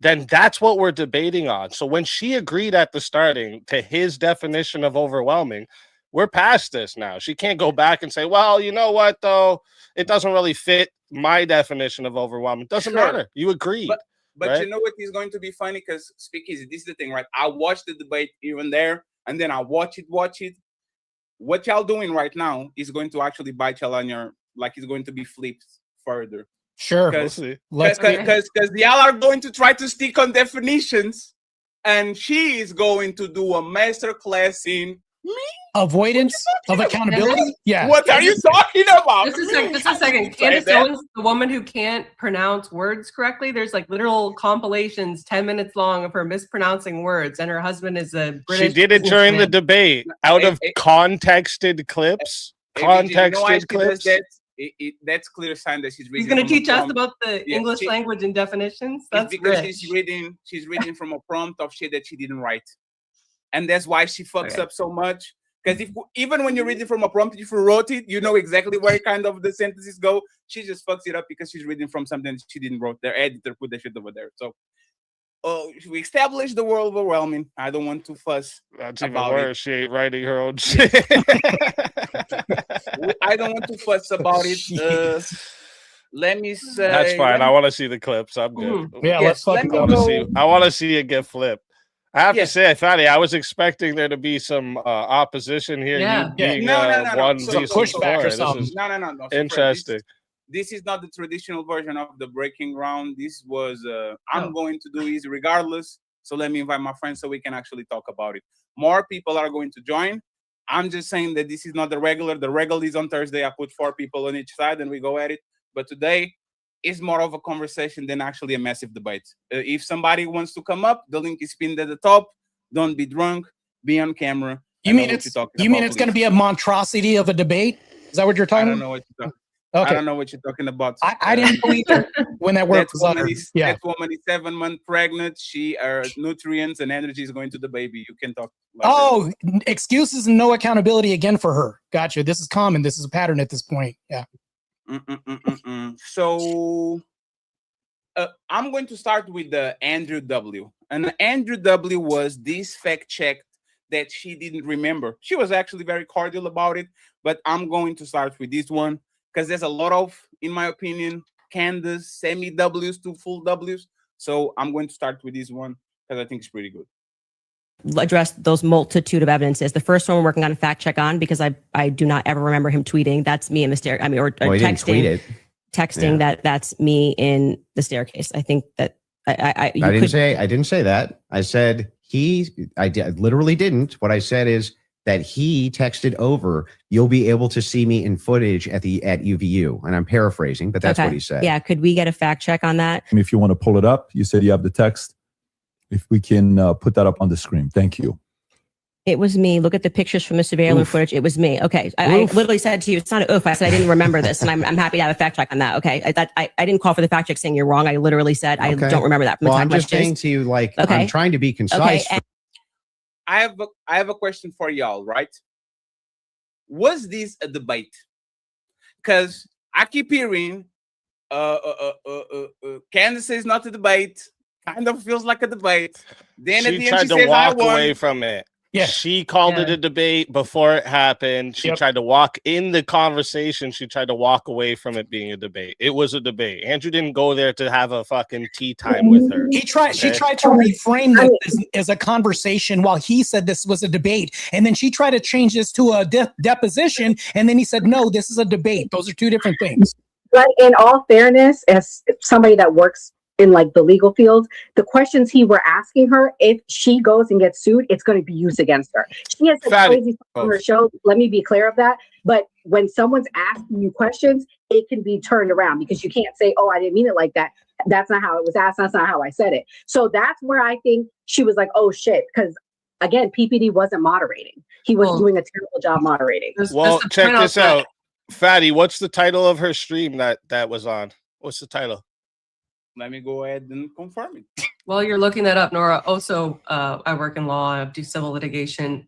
Speaker 22: then that's what we're debating on. So when she agreed at the starting to his definition of overwhelming, we're past this now. She can't go back and say, well, you know what, though? It doesn't really fit my definition of overwhelming. Doesn't matter. You agreed.
Speaker 2: But
Speaker 22: right?
Speaker 2: You know what is going to be funny? Because Speakeasy, this is the thing, right? I watched the debate even there. and then I watch it. What y'all doing right now is going to actually bite y'all on your, like, it's going to be flipped further.
Speaker 1: Sure.
Speaker 2: Because y'all are going to try to stick on definitions, and she is going to do a master class in
Speaker 1: avoidance of accountability. Yeah.
Speaker 2: What are you talking about?
Speaker 20: Just a second. Candace Owens, the woman who can't pronounce words correctly. There's like literal compilations 10 minutes long of her mispronouncing words, and her husband is a British.
Speaker 22: She did it during the debate out of contexted clips. Contexted clips.
Speaker 2: That's clear sign that she's reading.
Speaker 20: He's going to teach us about the English language and definitions. That's
Speaker 2: because
Speaker 20: rich.
Speaker 2: she's reading from a prompt of shit that she didn't write, and that's why she fucks up so much. Because even when you're reading from a prompt, if you wrote it, you know exactly where kind of the sentences go. She just fucks it up because she's reading from something she didn't wrote. Their editor put the shit over there. So we established the word overwhelming. I don't want to fuss.
Speaker 22: That's even worse. She ain't writing her own shit.
Speaker 2: I don't want to fuss about it. Let me say.
Speaker 22: That's fine. I want to see the clips. I'm good.
Speaker 1: Yeah, let's fucking go.
Speaker 22: I want to see it get flipped. I have to say, Fatty, I was expecting there to be some opposition here.
Speaker 20: Yeah.
Speaker 22: One
Speaker 2: some
Speaker 1: pushback or something.
Speaker 2: No.
Speaker 22: Interesting.
Speaker 2: This is not the traditional version of the breaking ground. This was I'm going to do is regardless. So let me invite my friends so we can actually talk about it. More people are going to join. I'm just saying that this is not the regular. The regular is on Thursday. I put 4 people on each side and we go at it. But today is more of a conversation than actually a massive debate. If somebody wants to come up, the link is pinned at the top. Don't be drunk. Be on camera.
Speaker 1: You mean it's going to be a monstrosity of a debate? Is that what you're talking about?
Speaker 2: I don't know what you're talking.
Speaker 1: Okay.
Speaker 2: I don't know what you're talking about.
Speaker 1: I didn't believe it when that word was uttered.
Speaker 2: That woman is 7 months pregnant. She nutrients and energy is going to the baby. You can talk. Like that.
Speaker 1: Excuses and no accountability again for her. Gotcha. This is common. This is a pattern at this point. Yeah.
Speaker 2: So I'm going to start with the Andrew W. And Andrew W. was this fact check that she didn't remember. She was actually very cordial about it, but I'm going to start with this one because there's a lot of, in my opinion, Candace semi W's to full W's. So I'm going to start with this one because I think it's pretty good.
Speaker 7: Address those multitude of evidences. The first one we're working on a fact check on because I do not ever remember him tweeting. That's me in the stair. I mean, or texting. Texting that's me in the staircase. I think that I didn't
Speaker 6: say that. I said I literally didn't. What I said is that he texted over, "You'll be able to see me in footage at UVU," and I'm paraphrasing, but that's what he said.
Speaker 7: Yeah, could we get a fact check on that?
Speaker 3: If you want to pull it up, you said you have the text. If we can put that up on the screen, thank you.
Speaker 7: It was me. Look at the pictures from the surveillance footage. It was me. Okay. I literally said to you, it's not an oof. I said I didn't remember this, and I'm happy to have a fact check on that. Okay. I didn't call for the fact check saying you're wrong. I literally said I don't remember that. From
Speaker 6: I'm just saying to you, like, I'm trying to be concise.
Speaker 2: Okay. I have a question for y'all, right? Was this a debate? Because I keep hearing Candace says not a debate. Kind of feels like a debate. Then
Speaker 22: she tried to walk away from it. Yeah, she called it a debate before it happened. She tried to walk in the conversation. She tried to walk away from it being a debate. It was a debate. Andrew didn't go there to have a fucking tea time with her.
Speaker 1: She tried to reframe this as a conversation while he said this was a debate, and then she tried to change this to a deposition, and then he said, "No, this is a debate." Those are two different things.
Speaker 21: But in all fairness, as somebody that works in like the legal field, the questions he were asking her, if she goes and gets sued, it's going to be used against her. She has some crazy stuff on her show. Let me be clear of that. But when someone's asking you questions, it can be turned around because you can't say, "Oh, I didn't mean it like that. That's not how it was asked. That's not how I said it." So that's where I think she was like, "Oh shit," because again, PPD wasn't moderating. He was doing a terrible job moderating.
Speaker 22: Well, check this out, Fatty. What's the title of her stream that was on? What's the title?
Speaker 2: Let me go ahead and confirm it.
Speaker 20: While you're looking that up, Nora, also, I work in law, I do civil litigation.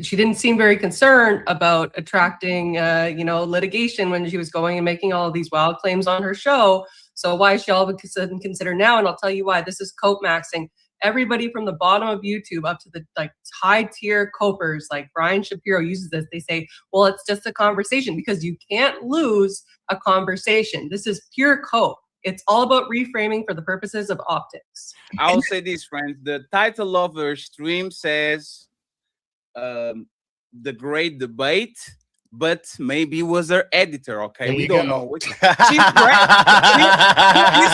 Speaker 20: She didn't seem very concerned about attracting, litigation when she was going and making all of these wild claims on her show. So why is she all of a sudden consider now? And I'll tell you why. This is cope maxing. Everybody from the bottom of YouTube up to the high tier copers, like Brian Shapiro uses this. They say, well, it's just a conversation because you can't lose a conversation. This is pure cope. It's all about reframing for the purposes of optics.
Speaker 2: I'll say this, friends. The title of her stream says, the great debate, but maybe it was her editor. Okay,
Speaker 15: There
Speaker 2: we
Speaker 15: you
Speaker 2: don't
Speaker 15: go.
Speaker 2: know. She's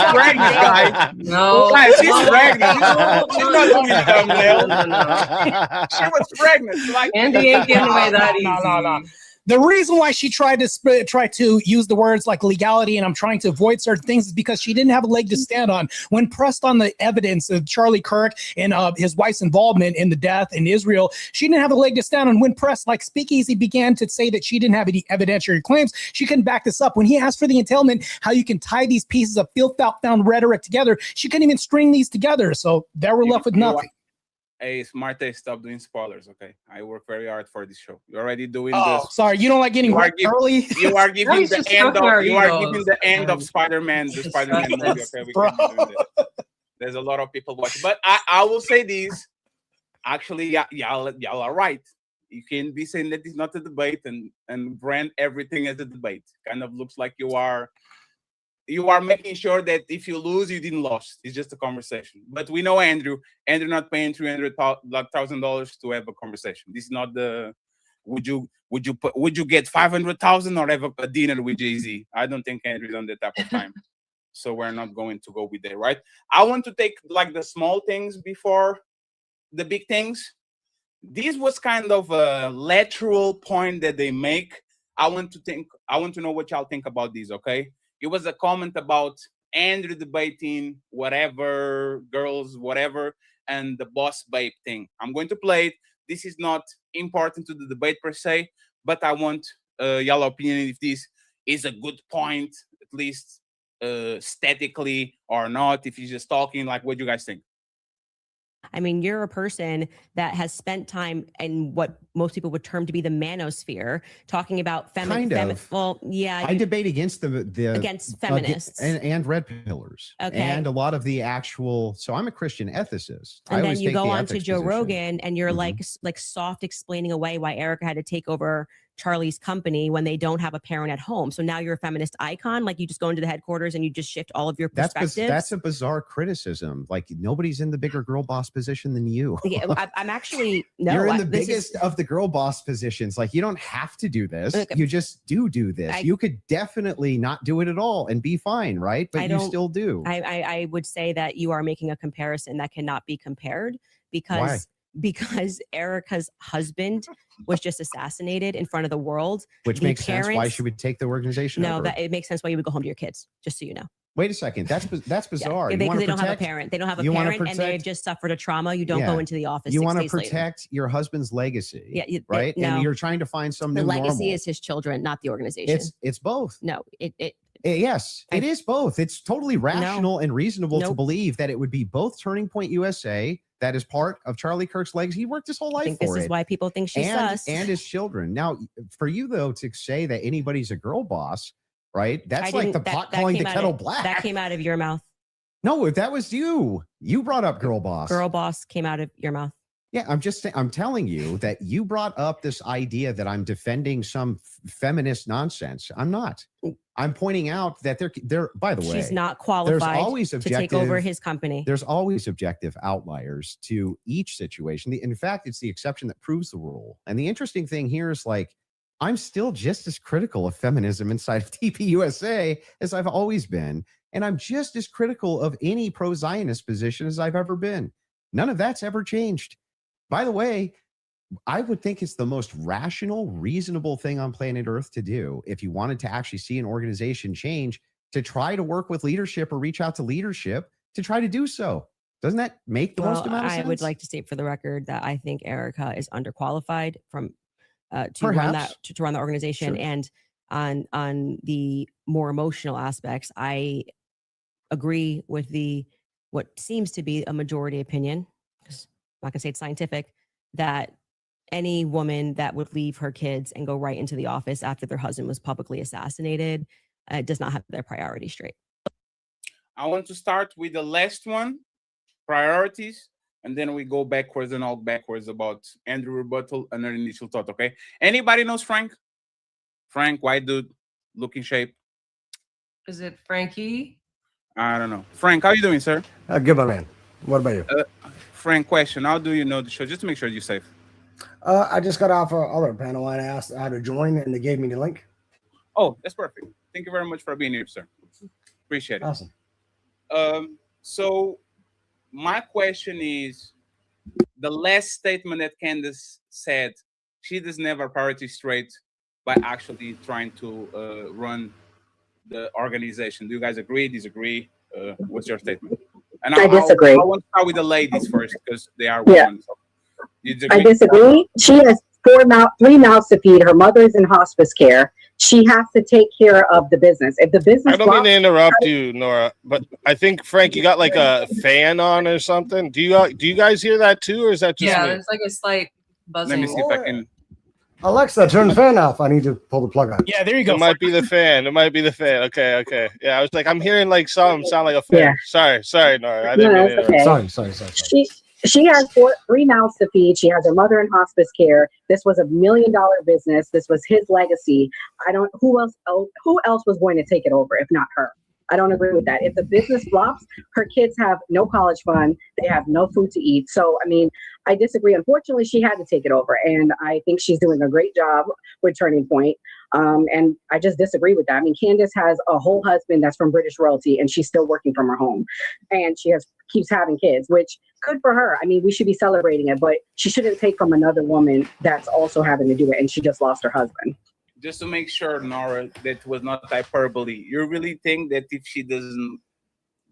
Speaker 2: pregnant, guys.
Speaker 20: No,
Speaker 2: Guys, she's
Speaker 20: no,
Speaker 2: pregnant.
Speaker 20: no,
Speaker 2: She's
Speaker 20: no,
Speaker 2: not
Speaker 20: no,
Speaker 2: doing
Speaker 20: no,
Speaker 2: thumbnails. She was pregnant. Like
Speaker 20: Andy ain't getting away that easy.
Speaker 1: No. The reason why she tried to use the words like legality and I'm trying to avoid certain things is because she didn't have a leg to stand on. When pressed on the evidence of Charlie Kirk and his wife's involvement in the death in Israel, she didn't have a leg to stand on. When pressed, like Speakeasy began to say that she didn't have any evidentiary claims, she couldn't back this up. When he asked for the entailment, how you can tie these pieces of filth-found rhetoric together, she couldn't even string these together. So they were left with nothing.
Speaker 2: Hey, Martae, stop doing spoilers, okay? I work very hard for this show. You're already doing
Speaker 1: Oh,
Speaker 2: this.
Speaker 1: sorry, you don't like getting wrecked early?
Speaker 2: You are giving
Speaker 20: He's
Speaker 2: the
Speaker 20: just
Speaker 2: end
Speaker 20: stroking our
Speaker 2: of you are
Speaker 20: egos.
Speaker 2: giving the end of Spider-Man, the Spider-Man movie. Okay, we can be doing this. There's a lot of people watching, but I will say this. Actually, y'all are right. You can be saying that it's not a debate and brand everything as a debate. Kind of looks like you are making sure that if you lose, you didn't lose. It's just a conversation. But we know Andrew not paying $300,000 to have a conversation. This is not the would you get 500,000 or have a dinner with Jay-Z? I don't think Andrew's on that type of time. So we're not going to go with that, right? I want to take like the small things before the big things. This was kind of a lateral point that they make. I want to know what y'all think about this, okay? It was a comment about Andrew debating whatever, girls, whatever, and the boss babe thing. I'm going to play it. This is not important to the debate per se, but I want y'all opinion if this is a good point, at least aesthetically or not. If he's just talking, like, what do you guys think?
Speaker 7: I mean, you're a person that has spent time in what most people would term to be the manosphere, talking about well, yeah.
Speaker 6: I debate against
Speaker 7: against feminists
Speaker 6: and red pillars.
Speaker 7: Okay.
Speaker 6: And a lot of the actual. So I'm a Christian ethicist.
Speaker 7: And then you go on to Joe Rogan, and you're like soft explaining away why Erica had to take over Charlie's company when they don't have a parent at home. So now you're a feminist icon. Like you just go into the headquarters and you just shift all of your perspectives.
Speaker 6: That's a bizarre criticism. Like nobody's in the bigger girl boss position than you.
Speaker 7: Yeah, I'm actually
Speaker 6: You're in the biggest of the girl boss positions. Like you don't have to do this. Okay. You just do this. You could definitely not do it at all and be fine, right? But you still do.
Speaker 7: I would say that you are making a comparison that cannot be compared because Erica's husband was just assassinated in front of the world.
Speaker 6: Which makes sense why she would take the organization over.
Speaker 7: No, it makes sense why you would go home to your kids, just so you know.
Speaker 6: Wait a second. That's bizarre.
Speaker 7: Yeah, because they don't have a parent. They don't have a parent and they've just suffered a trauma. You don't go into the office.
Speaker 6: You want to protect your husband's legacy.
Speaker 7: Yeah,
Speaker 6: right?
Speaker 7: No.
Speaker 6: And you're trying to find some new
Speaker 7: normal. The legacy
Speaker 6: normal.
Speaker 7: is his children, not the organization.
Speaker 6: It's both.
Speaker 7: No,
Speaker 6: yes, it is both. It's totally rational and reasonable to believe that it would be both Turning Point USA. That is part of Charlie Kirk's legacy. He worked his whole life for it.
Speaker 7: This is why people think she's sus.
Speaker 6: And his children. Now, for you, though, to say that anybody's a girl boss, right? That's like the pot calling the kettle black.
Speaker 7: That came out of your mouth.
Speaker 6: No, that was you. You brought up girl boss.
Speaker 7: Girl boss came out of your mouth.
Speaker 6: Yeah, I'm telling you that you brought up this idea that I'm defending some feminist nonsense. I'm not. I'm pointing out that they're by the way,
Speaker 7: she's not qualified to take over his company.
Speaker 6: There's always objective outliers to each situation. In fact, it's the exception that proves the rule. And the interesting thing here is like, I'm still just as critical of feminism inside of TPUSA as I've always been. And I'm just as critical of any pro-Zionist position as I've ever been. None of that's ever changed. By the way, I would think it's the most rational, reasonable thing on planet Earth to do if you wanted to actually see an organization change, to try to work with leadership or reach out to leadership to try to do so. Doesn't that make the most amount of sense?
Speaker 7: I would like to state for the record that I think Erica is underqualified to run the organization. Sure. And on the more emotional aspects, I agree with what seems to be a majority opinion, because I'm not gonna say it's scientific, that any woman that would leave her kids and go right into the office after their husband was publicly assassinated does not have their priorities straight.
Speaker 2: I want to start with the last one, priorities, and then we go backwards and all backwards about Andrew rebuttal and an initial thought, okay? Anybody knows Frank? Frank, white dude, looking shape.
Speaker 20: Is it Frankie?
Speaker 2: I don't know. Frank, how you doing, sir?
Speaker 15: Good, my man. What about you?
Speaker 2: Frank, question. How do you know the show? Just to make sure you're safe.
Speaker 15: I just got off other panel and asked how to join, and they gave me the link.
Speaker 2: Oh, that's perfect. Thank you very much for being here, sir. Appreciate it.
Speaker 15: Awesome.
Speaker 2: So my question is, the last statement that Candace said, she doesn't have her priorities straight by actually trying to run the organization. Do you guys agree, disagree? What's your statement? And
Speaker 21: I disagree.
Speaker 2: I want to start with the ladies first because they are women. So
Speaker 21: I disagree. She has three mouths to feed. Her mother's in hospice care. She has to take care of the business. If the business,
Speaker 22: I don't mean to interrupt you, Nora, but I think Frank, you got like a fan on or something. Do you guys hear that too, or is that just
Speaker 20: Yeah,
Speaker 22: me?
Speaker 20: there's like a slight buzzing.
Speaker 2: Let me see if I can.
Speaker 15: Alexa, turn the fan off. I need to pull the plug out.
Speaker 1: Yeah, there you go.
Speaker 22: It might be the fan. It might be the fan. Okay. Yeah, I was like, I'm hearing like something sound like a fan.
Speaker 21: Yeah.
Speaker 22: Sorry, Nora. I didn't mean to interrupt.
Speaker 15: Sorry.
Speaker 21: She has three mouths to feed. She has her mother in hospice care. This was $1 million business. This was his legacy. Who else was going to take it over if not her? I don't agree with that. If the business flops, her kids have no college fund. They have no food to eat. So, I mean, I disagree. Unfortunately, she had to take it over. And I think she's doing a great job with Turning Point. And I just disagree with that. I mean, Candace has a whole husband that's from British royalty, and she's still working from her home. And she keeps having kids, which good for her. I mean, we should be celebrating it, but she shouldn't take from another woman that's also having to do it. And she just lost her husband.
Speaker 2: Just to make sure, Nora, that was not hyperbole. You really think that if she doesn't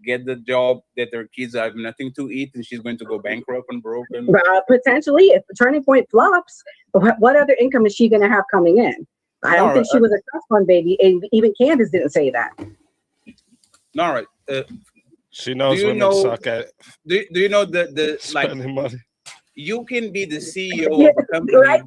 Speaker 2: get the job, that her kids have nothing to eat and she's going to go bankrupt and broken?
Speaker 21: Potentially, if Turning Point flops, what other income is she going to have coming in? I don't think she was a trust fund baby, and even Candace didn't say that.
Speaker 2: Nora,
Speaker 22: she knows women suck at.
Speaker 2: Do you know the like?
Speaker 22: Money.
Speaker 2: You can be the CEO of a company.
Speaker 21: Right?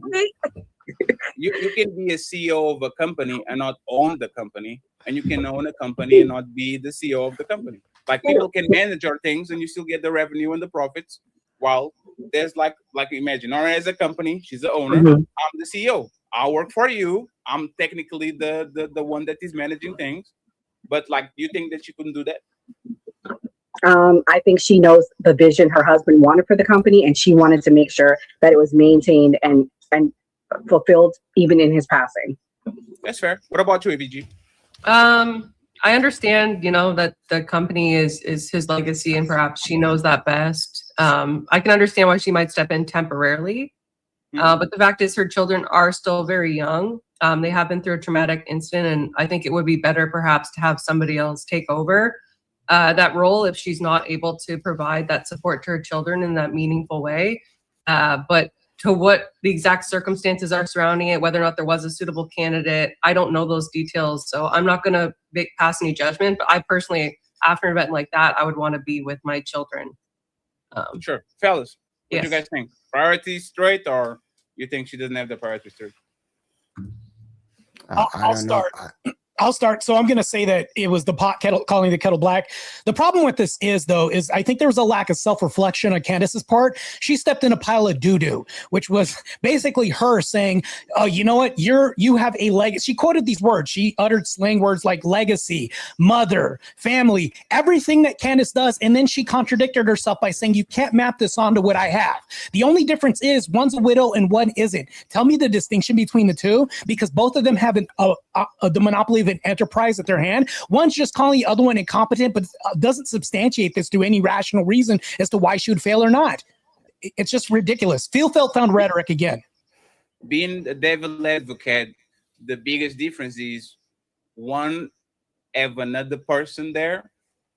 Speaker 2: You can be a CEO of a company and not own the company, and you can own a company and not be the CEO of the company. Like, people can manage our things and you still get the revenue and the profits. While there's like imagine, Nora as a company, she's the owner.
Speaker 21: Mm-hmm.
Speaker 2: I'm the CEO. I work for you. I'm technically the one that is managing things. But like, you think that she couldn't do that?
Speaker 21: I think she knows the vision her husband wanted for the company, and she wanted to make sure that it was maintained and fulfilled even in his passing.
Speaker 2: That's fair. What about you, AVG?
Speaker 20: I understand, that the company is his legacy, and perhaps she knows that best. I can understand why she might step in temporarily. But the fact is, her children are still very young. They have been through a traumatic incident, and I think it would be better perhaps to have somebody else take over that role if she's not able to provide that support to her children in that meaningful way. But to what the exact circumstances are surrounding it, whether or not there was a suitable candidate, I don't know those details. So I'm not going to pass any judgment. But I personally, after an event like that, I would want to be with my children.
Speaker 2: Sure. Fellas, what
Speaker 20: yes.
Speaker 2: do you guys think? Priorities straight, or you think she doesn't have the priorities straight?
Speaker 1: I'll start. So I'm going to say that it was the pot kettle calling the kettle black. The problem with this is I think there was a lack of self-reflection on Candace's part. She stepped in a pile of doo-doo, which was basically her saying, "Oh, you know what? You have a legacy." She quoted these words. She uttered slang words like legacy, mother, family, everything that Candace does. And then she contradicted herself by saying, "You can't map this onto what I have." The only difference is one's a widow and one isn't. Tell me the distinction between the two, because both of them have the monopoly of an enterprise at their hand. One's just calling the other one incompetent, but doesn't substantiate this to any rational reason as to why she would fail or not. It's just ridiculous. Felt found rhetoric again.
Speaker 2: Being the devil advocate, the biggest difference is one have another person there,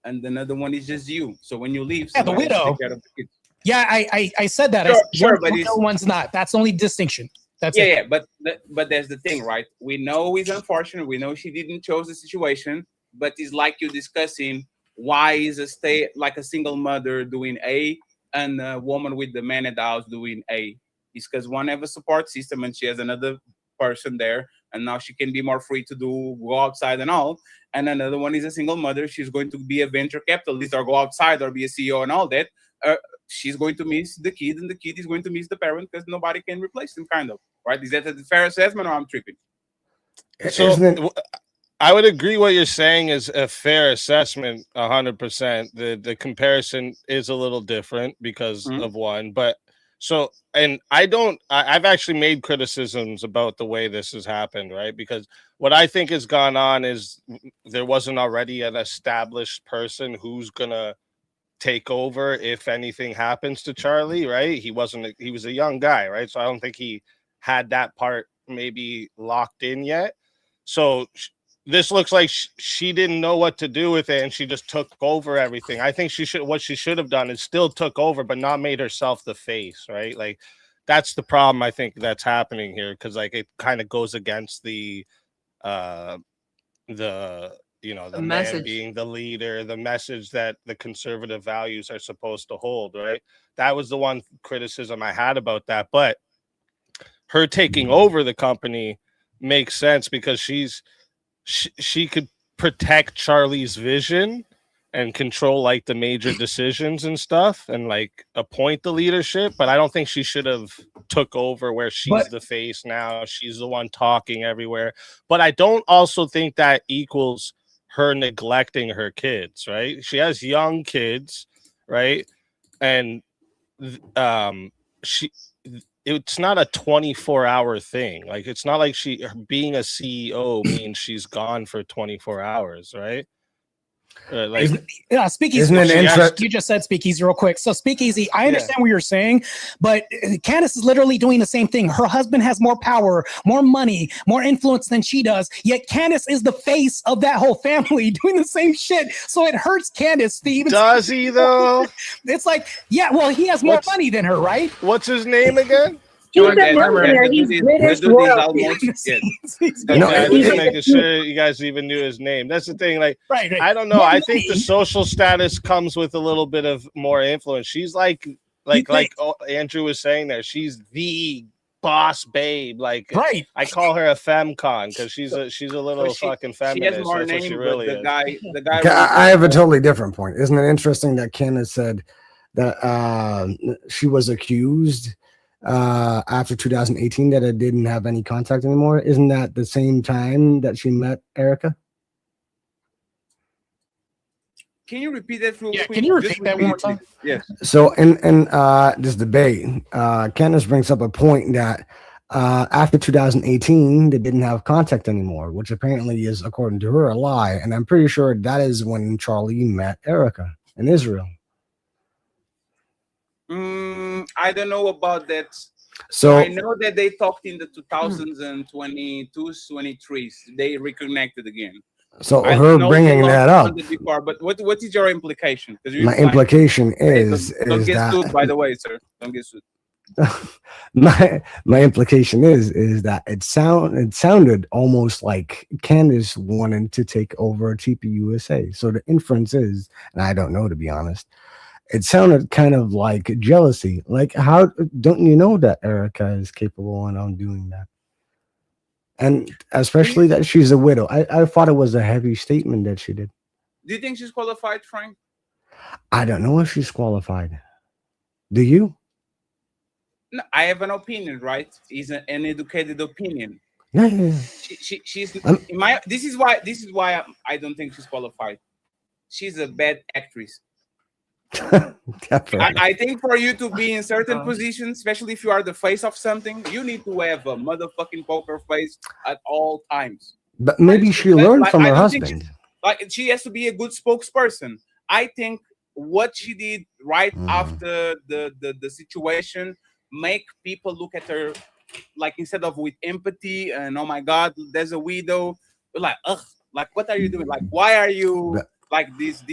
Speaker 2: and another one is just you. So when you leave,
Speaker 1: the widow.
Speaker 2: Take care of the kids.
Speaker 1: Yeah, I said that.
Speaker 2: Sure, but
Speaker 1: one's not. That's the only distinction. That's it.
Speaker 2: Yeah, but there's the thing, right? We know it's unfortunate. We know she didn't choose the situation, but it's like you discussing why is a single mother doing A and a woman with the man at the house doing A. It's because one have a support system and she has another person there, and now she can be more free to go outside and all. And another one is a single mother. She's going to be a venture capitalist or go outside or be a CEO and all that. She's going to miss the kid, and the kid is going to miss the parent because nobody can replace them, kind of. Right? Is that a fair assessment, or I'm tripping?
Speaker 22: So I would agree what you're saying is a fair assessment, 100%. The comparison is a little different because of one, but So, and I've actually made criticisms about the way this has happened, right? Because what I think has gone on is there wasn't already an established person who's gonna take over if anything happens to Charlie, right? He was a young guy, right? So I don't think he had that part maybe locked in yet. So this looks like she didn't know what to do with it, and she just took over everything. I think what she should have done is still took over, but not made herself the face, right? Like that's the problem I think that's happening here, because like it kind of goes against the the man being the leader, the message that the conservative values are supposed to hold, right? That was the one criticism I had about that. But her taking over the company makes sense because she could protect Charlie's vision and control like the major decisions and stuff and like appoint the leadership. But I don't think she should have took over where she's the face now. She's the one talking everywhere. But I don't also think that equals her neglecting her kids, right? She has young kids, right? And it's not a 24-hour thing. Like it's not like being a CEO means she's gone for 24 hours, right?
Speaker 1: Speakeasy.
Speaker 4: Isn't it interesting?
Speaker 1: You just said Speakeasy real quick. So Speakeasy, I understand what you're saying, but Candace is literally doing the same thing. Her husband has more power, more money, more influence than she does. Yet Candace is the face of that whole family doing the same shit. So it hurts Candace to even.
Speaker 22: Does he though?
Speaker 1: It's like, yeah, well, he has more money than her, right?
Speaker 22: What's his name again?
Speaker 21: He's a millionaire. He's British royalty.
Speaker 22: Just making sure you guys even knew his name. That's the thing. Like,
Speaker 1: right.
Speaker 22: I don't know. I think the social status comes with a little bit of more influence. She's like Andrew was saying there. She's the boss babe. Like,
Speaker 1: right.
Speaker 22: I call her a femcon because she's a little fucking feminist.
Speaker 2: She has more name,
Speaker 22: she really
Speaker 2: the
Speaker 22: is.
Speaker 2: guy.
Speaker 4: Okay, I have a totally different point. Isn't it interesting that Candace said that she was accused after 2018 that it didn't have any contact anymore? Isn't that the same time that she met Erica?
Speaker 2: Can you repeat that real quick?
Speaker 1: Can you repeat that one more time?
Speaker 2: Yes.
Speaker 4: So in this debate, Candace brings up a point that after 2018 they didn't have contact anymore, which apparently is, according to her, a lie. And I'm pretty sure that is when Charlie met Erica in Israel.
Speaker 2: I don't know about that.
Speaker 4: So
Speaker 2: I know that they talked in the 2022, 23. They reconnected again.
Speaker 4: So her bringing that up.
Speaker 2: Before, but what is your implication?
Speaker 4: My implication is
Speaker 2: don't get
Speaker 4: that,
Speaker 2: sued, by the way, sir. Don't get sued.
Speaker 4: my implication is that it sounded almost like Candace wanted to take over TPUSA. So the inference is, and I don't know, to be honest, it sounded kind of like jealousy. Like, how don't you know that Erica is capable of doing that? And especially that she's a widow. I thought it was a heavy statement that she did.
Speaker 2: Do you think she's qualified, Frank?
Speaker 4: I don't know if she's qualified. Do you?
Speaker 2: No, I have an opinion, right? It's an educated opinion.
Speaker 4: Yeah.
Speaker 2: She's in my. This is why I don't think she's qualified. She's a bad actress. I think for you to be in certain positions, especially if you are the face of something, you need to have a motherfucking poker face at all times.
Speaker 4: But maybe she learned from her husband.
Speaker 2: She has to be a good spokesperson. I think what she did right after the situation make people look at her like, instead of with empathy and oh my God, there's a widow, like, ugh, like what are you doing? Like, why are you like these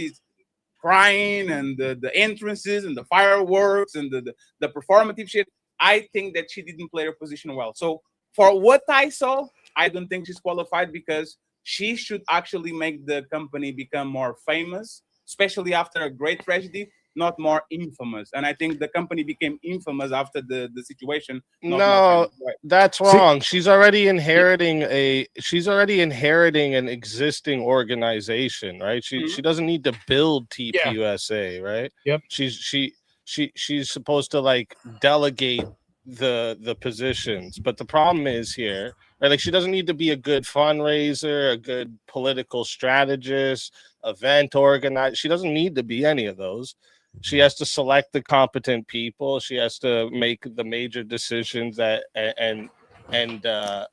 Speaker 2: crying and the entrances and the fireworks and the performative shit? I think that she didn't play her position well. So for what I saw, I don't think she's qualified, because she should actually make the company become more famous, especially after a great tragedy, not more infamous. And I think the company became infamous after the situation.
Speaker 22: No, that's wrong. She's already inheriting an existing organization, right? She doesn't need to build TPUSA, right?
Speaker 1: Yep.
Speaker 22: She's supposed to like delegate the positions, but the problem is here, right? Like, she doesn't need to be a good fundraiser, a good political strategist, event organizer. She doesn't need to be any of those. She has to select the competent people. She has to make the major decisions that and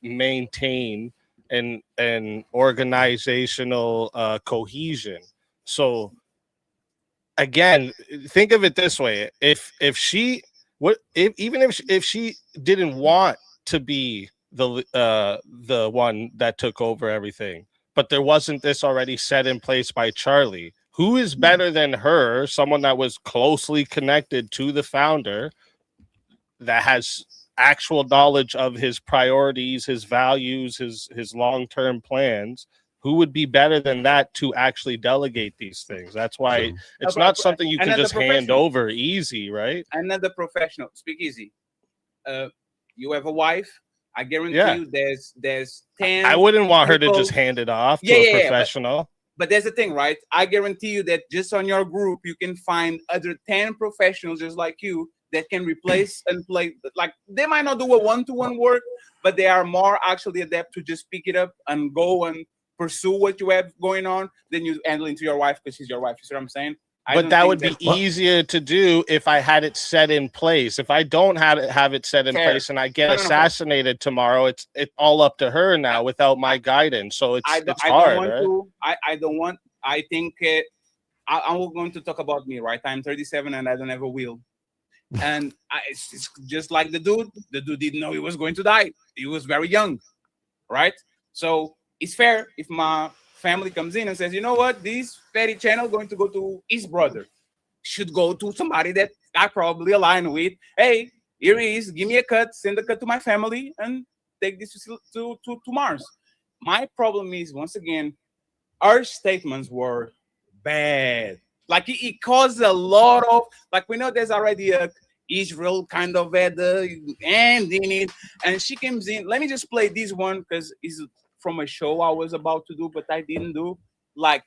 Speaker 22: maintain an organizational cohesion. So again, think of it this way: if she if she didn't want to be the one that took over everything, but there wasn't this already set in place by Charlie, who is better than her, someone that was closely connected to the founder, that has actual knowledge of his priorities, his values, his long-term plans? Who would be better than that to actually delegate these things? That's why it's not something you can just hand over easy, right?
Speaker 2: Another professional. Speak easy. You have a wife. I guarantee you there's 10.
Speaker 22: I wouldn't want her to just hand it off to a professional.
Speaker 2: But there's the thing, right? I guarantee you that just on your group, you can find other 10 professionals just like you that can replace and play. Like, they might not do a one-to-one work, but they are more actually adept to just pick it up and go and pursue what you have going on than you handling to your wife because she's your wife. You see what I'm saying?
Speaker 22: But that would be easier to do if I had it set in place. If I don't have it set in place and I get assassinated tomorrow, it's all up to her now without my guidance. So it's hard.
Speaker 2: I think I'm going to talk about me, right? I'm 37 and I don't have a will. And it's just like the dude. The dude didn't know he was going to die. He was very young, right? So it's fair if my family comes in and says, you know what, this fatty channel going to go to his brother. Should go to somebody that I probably align with. Hey, here he is. Give me a cut. Send a cut to my family and take this to Mars. My problem is, once again, our statements were bad. Like it caused a lot of, like, we know there's already a Israel kind of at the end in it, and she comes in. Let me just play this one because it's from a show I was about to do, but I didn't do. Like,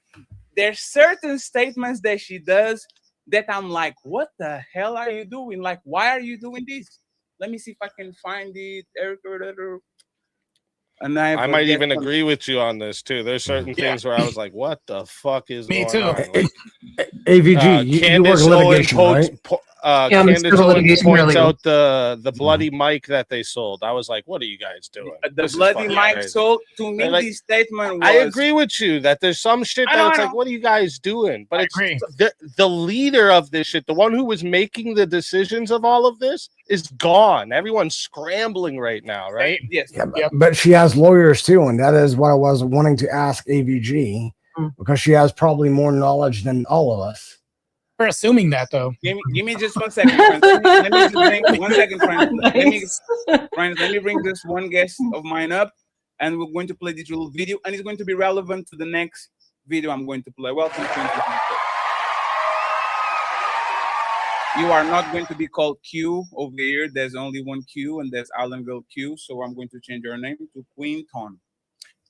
Speaker 2: there's certain statements that she does that I'm like, what the hell are you doing? Like, why are you doing this? Let me see if I can find it. And
Speaker 22: I might even agree with you on this too. There's certain things where I was like, what the fuck is going on? Like,
Speaker 4: AVG, you work litigation, right?
Speaker 22: Candace Owens points out the bloody mic that they sold. I was like, what are you guys doing?
Speaker 2: The bloody mic sold, to me, like, the statement was...
Speaker 22: I agree with you that there's some shit that it's like, what are you guys doing? But it's the leader of this shit, the one who was making the decisions of all of this, is gone. Everyone's scrambling right now, right?
Speaker 2: Yes.
Speaker 4: But she has lawyers too, and that is what I was wanting to ask AVG, because she has probably more knowledge than all of us.
Speaker 1: We're assuming that, though.
Speaker 2: Give me just 1 second, friends. Let me just bring 1 second, friends. Let me bring this one guest of mine up, and we're going to play this little video, and it's going to be relevant to the next video I'm going to play. Welcome to You are not going to be called Q over here. There's only one Q, and there's Allenville Q. So I'm going to change your name to Quinton.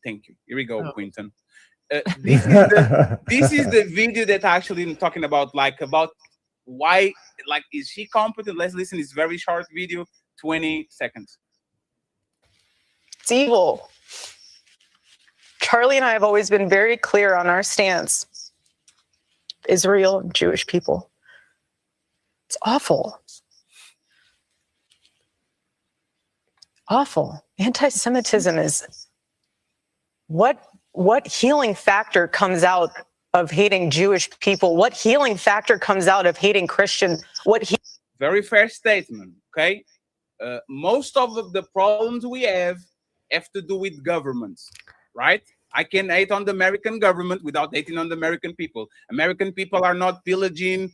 Speaker 2: Thank you. Here we go, Quinton. This is the video that actually I'm talking about, like, about why, like, is she competent? Let's listen. It's a very short video, 20 seconds.
Speaker 5: It's evil. Charlie and I have always been very clear on our stance. Israel and Jewish people. It's awful. Awful. Anti-Semitism is what healing factor comes out of hating Jewish people? What healing factor comes out of hating Christians?
Speaker 2: Very fair statement, okay? Most of the problems we have to do with governments, right? I can hate on the American government without hating on the American people. American people are not pillaging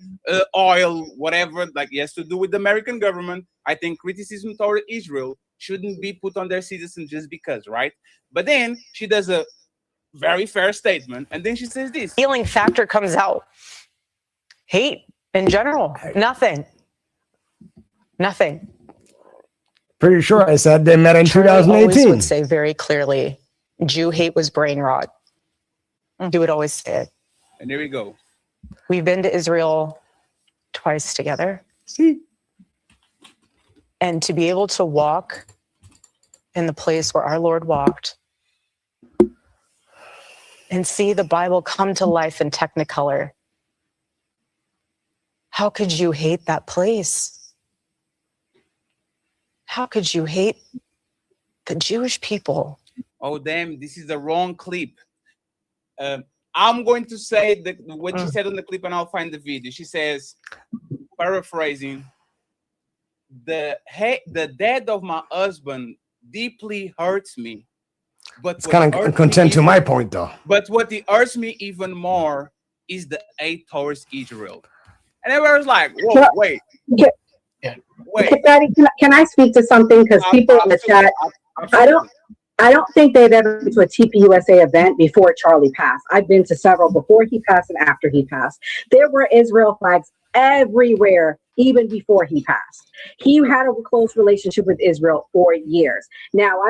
Speaker 2: oil, whatever. Like, it has to do with the American government. I think criticism toward Israel shouldn't be put on their citizens just because, right? But then she does a very fair statement, and then she says this.
Speaker 5: Healing factor comes out. Hate in general, nothing.
Speaker 4: Pretty sure I said they met in
Speaker 5: Charlie
Speaker 4: 2018.
Speaker 5: always would say very clearly, Jew hate was brain rot. He would always say it.
Speaker 2: And there we go.
Speaker 5: We've been to Israel twice together. And to be able to walk in the place where our Lord walked and see the Bible come to life in Technicolor. How could you hate that place? How could you hate the Jewish people?
Speaker 2: Oh, damn, this is the wrong clip. I'm going to say what she said on the clip, and I'll find the video. She says, paraphrasing, the death of my husband deeply hurts me. But
Speaker 4: It's kind of content to my point, though.
Speaker 2: But what hurts me even more is the hate towards Israel. And everyone was like, whoa, wait. Wait.
Speaker 21: Can I speak to something? Because people in the chat, I don't think they've ever been to a TPUSA event before Charlie passed. I've been to several before he passed and after he passed. There were Israel flags everywhere, even before he passed. He had a close relationship with Israel for years. Now,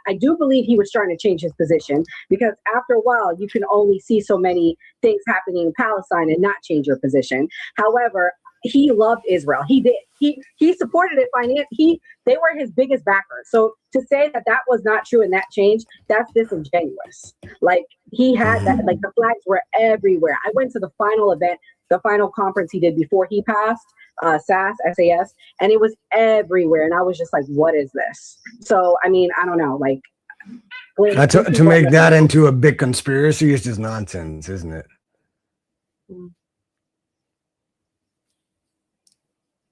Speaker 21: I do believe he was trying to change his position, because after a while, you can only see so many things happening in Palestine and not change your position. However, he loved Israel. He did. He supported it financially. They were his biggest backer. So to say that was not true and that changed, that's disingenuous. Like, he had that, like, the flags were everywhere. I went to the final event, the final conference he did before he passed, SAS, and it was everywhere. And I was just like, what is this? So, I mean, I don't know, like,
Speaker 4: to make that into a big conspiracy is just nonsense, isn't it?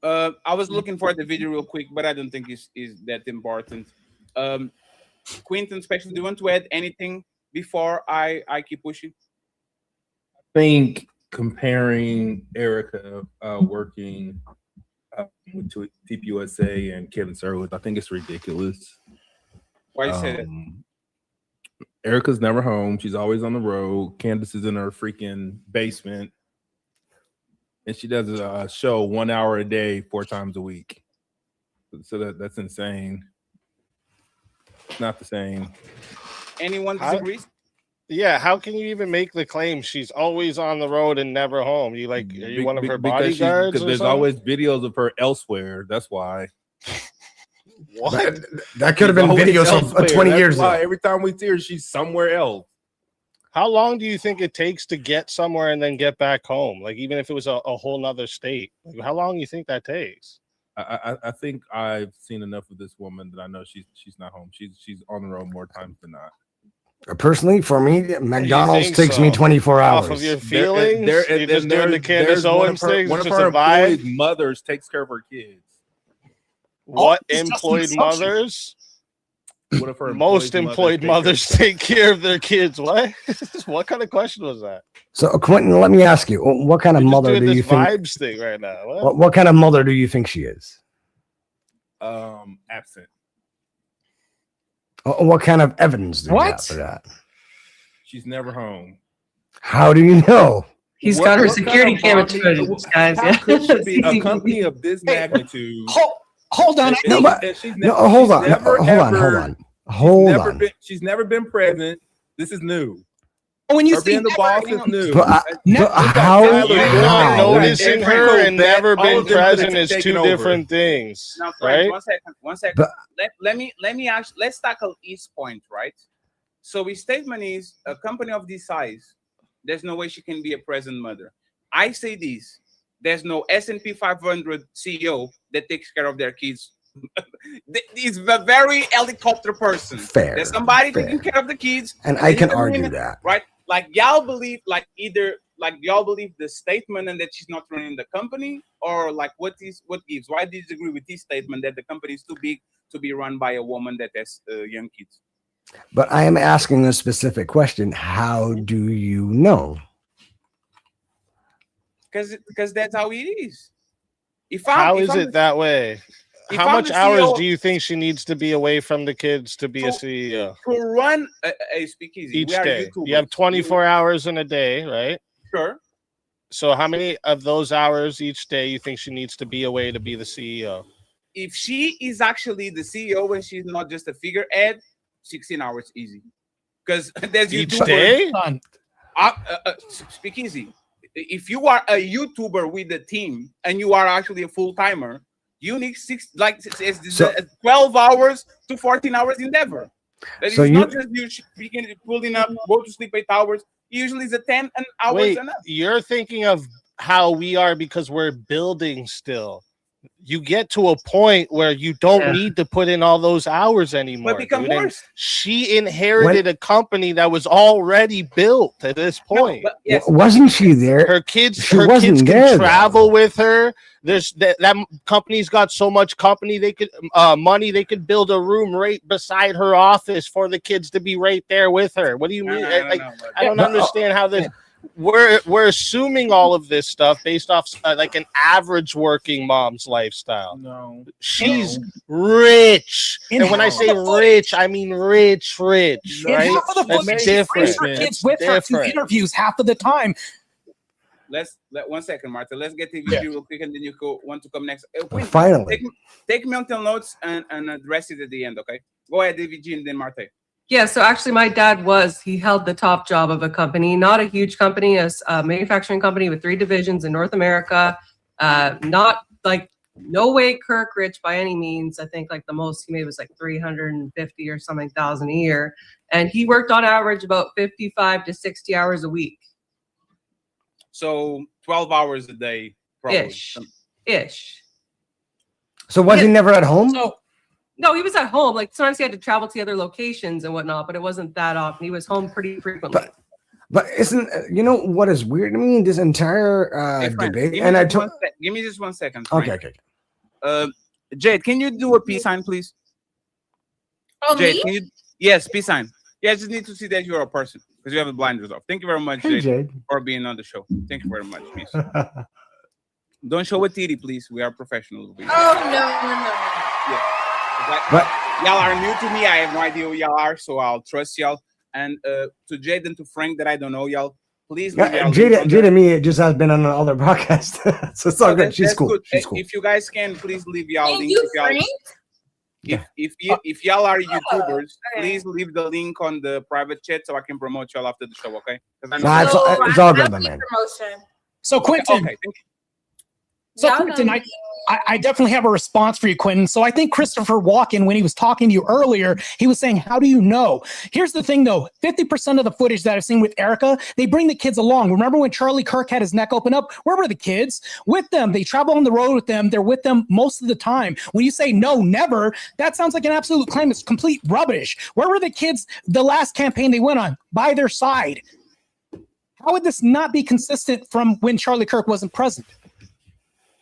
Speaker 2: I was looking for the video real quick, but I don't think it's that important. Quentin, especially, do you want to add anything before I keep pushing?
Speaker 9: I think comparing Erica working with TPUSA and Candace Owens, I think it's ridiculous.
Speaker 2: Why you say that?
Speaker 9: Erica's never home. She's always on the road. Candace is in her freaking basement. And she does a show 1 hour a day, 4 times a week. So that's insane. It's not the same.
Speaker 2: Anyone disagrees?
Speaker 22: Yeah, how can you even make the claim she's always on the road and never home? Are you one of her bodyguards?
Speaker 9: Because there's always videos of her elsewhere. That's why.
Speaker 22: What?
Speaker 4: That could have been videos of 20 years ago.
Speaker 9: Every time we see her, she's somewhere else.
Speaker 22: How long do you think it takes to get somewhere and then get back home? Like, even if it was a whole nother state, like, how long do you think that takes?
Speaker 9: I think I've seen enough of this woman that I know she's not home. She's on the road more times than not.
Speaker 4: Personally, for me, McDonald's takes me 24 hours.
Speaker 22: Off of your feelings? You're just doing the Candace Owens thing?
Speaker 9: One of her employed mothers takes care of her kids.
Speaker 22: What employed mothers?
Speaker 9: What if her
Speaker 22: most employed mothers take care of their kids? What? What kind of question was that?
Speaker 4: So, Quentin, let me ask you: what kind of mother do you think?
Speaker 22: Vibes thing right now.
Speaker 4: What kind of mother do you think she is?
Speaker 9: Absent.
Speaker 4: What kind of evidence do you have for that?
Speaker 9: She's never home.
Speaker 4: How do you know?
Speaker 20: He's got her security camera footage, guys.
Speaker 9: How could she be a company of this magnitude?
Speaker 1: Hold on.
Speaker 4: Hold on.
Speaker 9: She's never been present. This is new.
Speaker 1: When you
Speaker 9: her
Speaker 1: see
Speaker 9: being the boss is new.
Speaker 4: How
Speaker 22: noticing her and never been present is two different things,
Speaker 2: now,
Speaker 22: right?
Speaker 2: One second. Let's tackle East's point, right? So his statement is, a company of this size, there's no way she can be a present mother. I say this: there's no S&P 500 CEO that takes care of their kids. He's a very helicopter person.
Speaker 4: Fair.
Speaker 2: There's somebody taking care of the kids,
Speaker 4: and I can argue that,
Speaker 2: right? Like, y'all believe, y'all believe the statement and that she's not running the company, or like what gives? Why do you disagree with this statement that the company is too big to be run by a woman that has young kids?
Speaker 4: But I am asking a specific question. How do you know?
Speaker 2: Because that's how it is.
Speaker 22: How is it that way? How much hours do you think she needs to be away from the kids to be a CEO?
Speaker 2: To run a speakeasy
Speaker 22: each day. You have 24 hours in a day, right?
Speaker 2: Sure.
Speaker 22: So how many of those hours each day you think she needs to be away to be the CEO?
Speaker 2: If she is actually the CEO and she's not just a figurehead, 16 hours easy. Because there's
Speaker 22: each day?
Speaker 2: Speakeasy. If you are a YouTuber with a team and you are actually a full-timer, you need 12 hours to 14 hours endeavor. That
Speaker 4: So
Speaker 2: is
Speaker 4: you-
Speaker 2: not just you pulling up, go to sleep 8 hours. Usually it's a 10 hours.
Speaker 22: Wait,
Speaker 2: enough.
Speaker 22: you're thinking of how we are because we're building still. You get to a point where you don't need to put in all those hours anymore.
Speaker 2: But become
Speaker 22: dude. And
Speaker 2: worse.
Speaker 22: she inherited a company that was already built at this point.
Speaker 2: But yes,
Speaker 4: Wasn't she there?
Speaker 22: Her kids,
Speaker 4: She
Speaker 22: her
Speaker 4: wasn't
Speaker 22: kids
Speaker 4: there,
Speaker 22: can travel with her. There's that company's got so much company they could money they could build a room right beside her office for the kids to be right there with her. What do you mean? I don't understand how this. We're assuming all of this stuff based off like an average working mom's lifestyle.
Speaker 9: No,
Speaker 22: she's rich, and when I say rich, I mean rich, right?
Speaker 1: Half of the
Speaker 22: That's
Speaker 1: footage,
Speaker 22: different.
Speaker 1: she brings her kids with her to interviews half of the time.
Speaker 2: Let's 1 second, Marta. Let's get TVG real quick, and then you want to come next. Quinn,
Speaker 4: Finally,
Speaker 2: take mental notes and address it at the end. Okay, go ahead, TVG, and then Marta.
Speaker 20: Yeah, so actually my dad he held the top job of a company, not a huge company, a manufacturing company with 3 divisions in North America. Not like no way Kirk rich by any means. I think like the most he made was like 350 or something thousand a year. And he worked on average about 55 to 60 hours a week.
Speaker 2: So 12 hours a day, probably.
Speaker 20: Ish.
Speaker 4: So was he never at home?
Speaker 20: No, he was at home. Like sometimes he had to travel to other locations and whatnot, but it wasn't that often. He was home pretty frequently.
Speaker 4: But isn't what is weird to me? This entire debate, and I told.
Speaker 2: Give me just 1 second.
Speaker 4: Okay.
Speaker 2: Jade, can you do a peace sign, please?
Speaker 19: Oh,
Speaker 2: Jade,
Speaker 19: me?
Speaker 2: can you? Yes, peace sign. Yeah, I just need to see that you're a person because you have the blinders off. Thank you very much,
Speaker 4: Hey,
Speaker 2: Jade,
Speaker 4: Jade.
Speaker 2: for being on the show. Thank you very much. Peace. Don't show a titty, please. We are professionals.
Speaker 19: Oh no.
Speaker 2: Yeah. But y'all are new to me. I have no idea who y'all are, so I'll trust y'all. And to Jade and to Frank that I don't know y'all, please.
Speaker 4: Jade and me just has been on another podcast, so it's all good. She's cool. She's cool.
Speaker 2: If you guys can, please leave y'all
Speaker 19: Thank
Speaker 2: links.
Speaker 19: you, Frank.
Speaker 2: If y'all are YouTubers, please leave the link on the private chat so I can promote y'all after the show. Okay?
Speaker 4: Nah, it's all good, my man.
Speaker 19: Promotion.
Speaker 1: So Quentin.
Speaker 2: Okay. Thank you.
Speaker 1: So Quentin, I definitely have a response for you, Quentin. So I think Christopher Walken, when he was talking to you earlier, he was saying, how do you know? Here's the thing, though. 50% of the footage that I've seen with Erica, they bring the kids along. Remember when Charlie Kirk had his neck open up? Where were the kids? With them. They travel on the road with them. They're with them most of the time. When you say no, never, that sounds like an absolute claim. It's complete rubbish. Where were the kids the last campaign they went on? By their side. How would this not be consistent from when Charlie Kirk wasn't present?